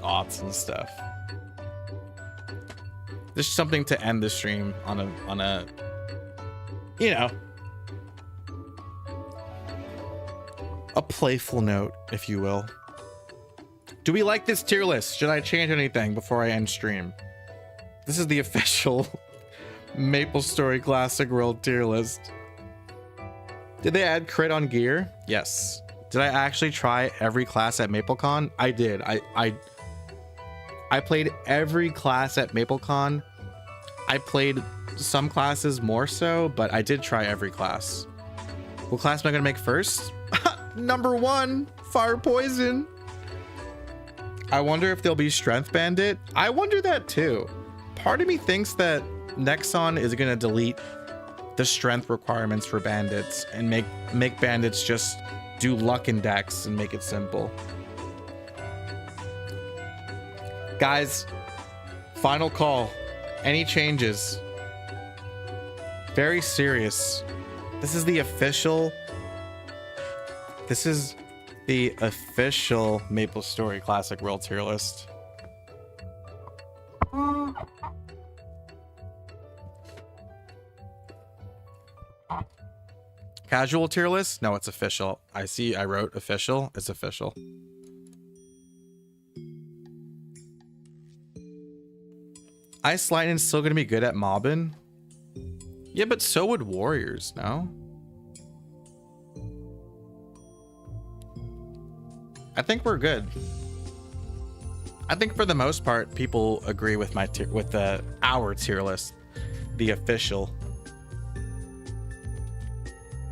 thoughts and stuff. There's something to end the stream on a, you know, a playful note, if you will. Do we like this tier list? Should I change anything before I end stream? This is the official Maple Story Classic World tier list. Did they add crit on gear? Yes. Did I actually try every class at MapleCon? I did. I played every class at MapleCon. I played some classes more so, but I did try every class. What class am I gonna make first? Number 1, Fire Poison. I wonder if there'll be Strength Bandit. I wonder that too. Part of me thinks that Nexon is gonna delete the strength requirements for bandits and make bandits just do luck and dex and make it simple. Guys, final call. Any changes? Very serious. This is the official MapleStory Classic World tier list. Casual tier list? No, it's official. I see I wrote official. It's official. Ice Lightning's still gonna be good at mobbing. Yeah, but so would warriors, no? I think we're good. I think for the most part, people agree with my our tier list, the official.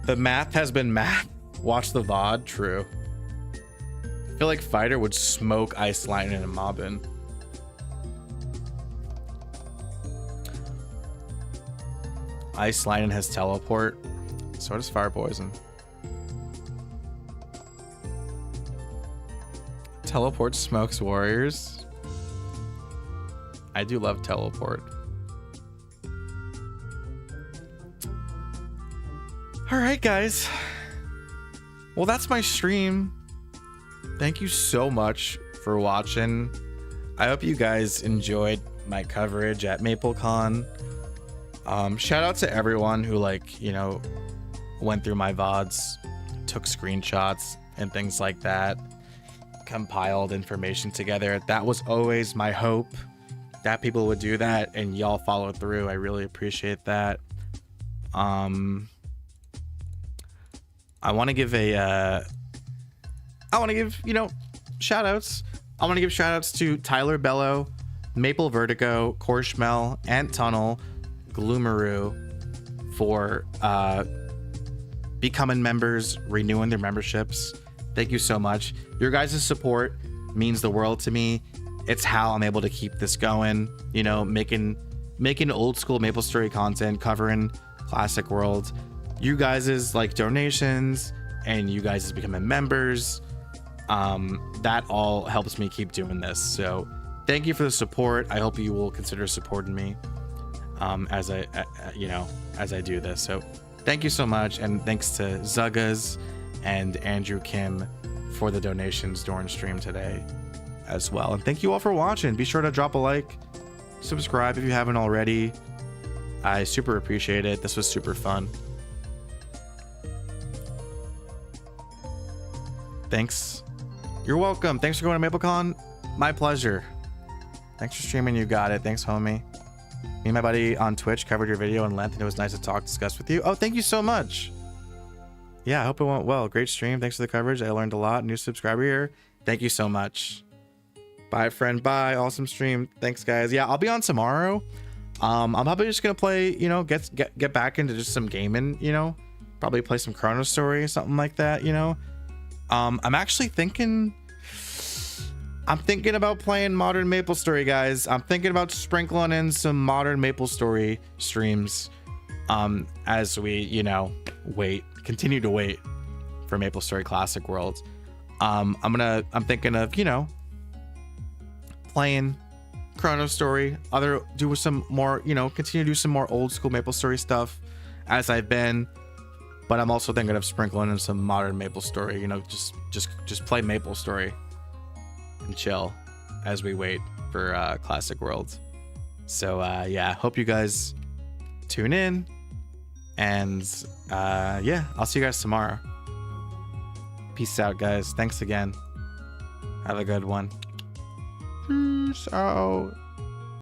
The math has been math. Watch the VOD. True. I feel like Fighter would smoke Ice Lightning and mobbing. Ice Lightning has teleport. So does Fire Poison. Teleport smokes warriors. I do love teleport. All right, guys. Well, that's my stream. Thank you so much for watching. I hope you guys enjoyed my coverage at MapleCon. Shout out to everyone who, like, you know, went through my VODs, took screenshots and things like that, compiled information together. That was always my hope, that people would do that, and y'all followed through. I really appreciate that. I want to give you know, shout outs. I want to give shout outs to Tyler Bello, Maple Vertigo, Korshmel, Ant Tunnel, Gloomaroo for becoming members, renewing their memberships. Thank you so much. Your guys' support means the world to me. It's how I'm able to keep this going, you know, making old school MapleStory content, covering Classic World. You guys' like donations and you guys becoming members, that all helps me keep doing this. So thank you for the support. I hope you will consider supporting me as I do this. So thank you so much, and thanks to Zuggas and Andrew Kim for the donations during stream today as well. And thank you all for watching. Be sure to drop a like, subscribe if you haven't already. I super appreciate it. This was super fun. Thanks. You're welcome. Thanks for going to MapleCon. My pleasure. Thanks for streaming. You got it. Thanks, homie. Me and my buddy on Twitch covered your video in length, and it was nice to discuss with you. Oh, thank you so much. Yeah, I hope it went well. Great stream. Thanks for the coverage. I learned a lot. New subscriber here. Thank you so much. Bye, friend. Bye. Awesome stream. Thanks, guys. Yeah, I'll be on tomorrow. I'm probably just gonna play, you know, get back into just some gaming, you know, probably play some Chrono Story or something like that, you know. I'm actually thinking about playing modern MapleStory, guys. I'm thinking about sprinkling in some modern MapleStory streams as we, you know, continue to wait for MapleStory Classic World. I'm thinking of, you know, playing Chrono Story, do some more, you know, continue to do some more old school MapleStory stuff as I've been. But I'm also thinking of sprinkling in some modern MapleStory, you know, just play MapleStory and chill as we wait for Classic World. So yeah, hope you guys tune in, and yeah, I'll see you guys tomorrow. Peace out, guys. Thanks again. Have a good one. Peace out.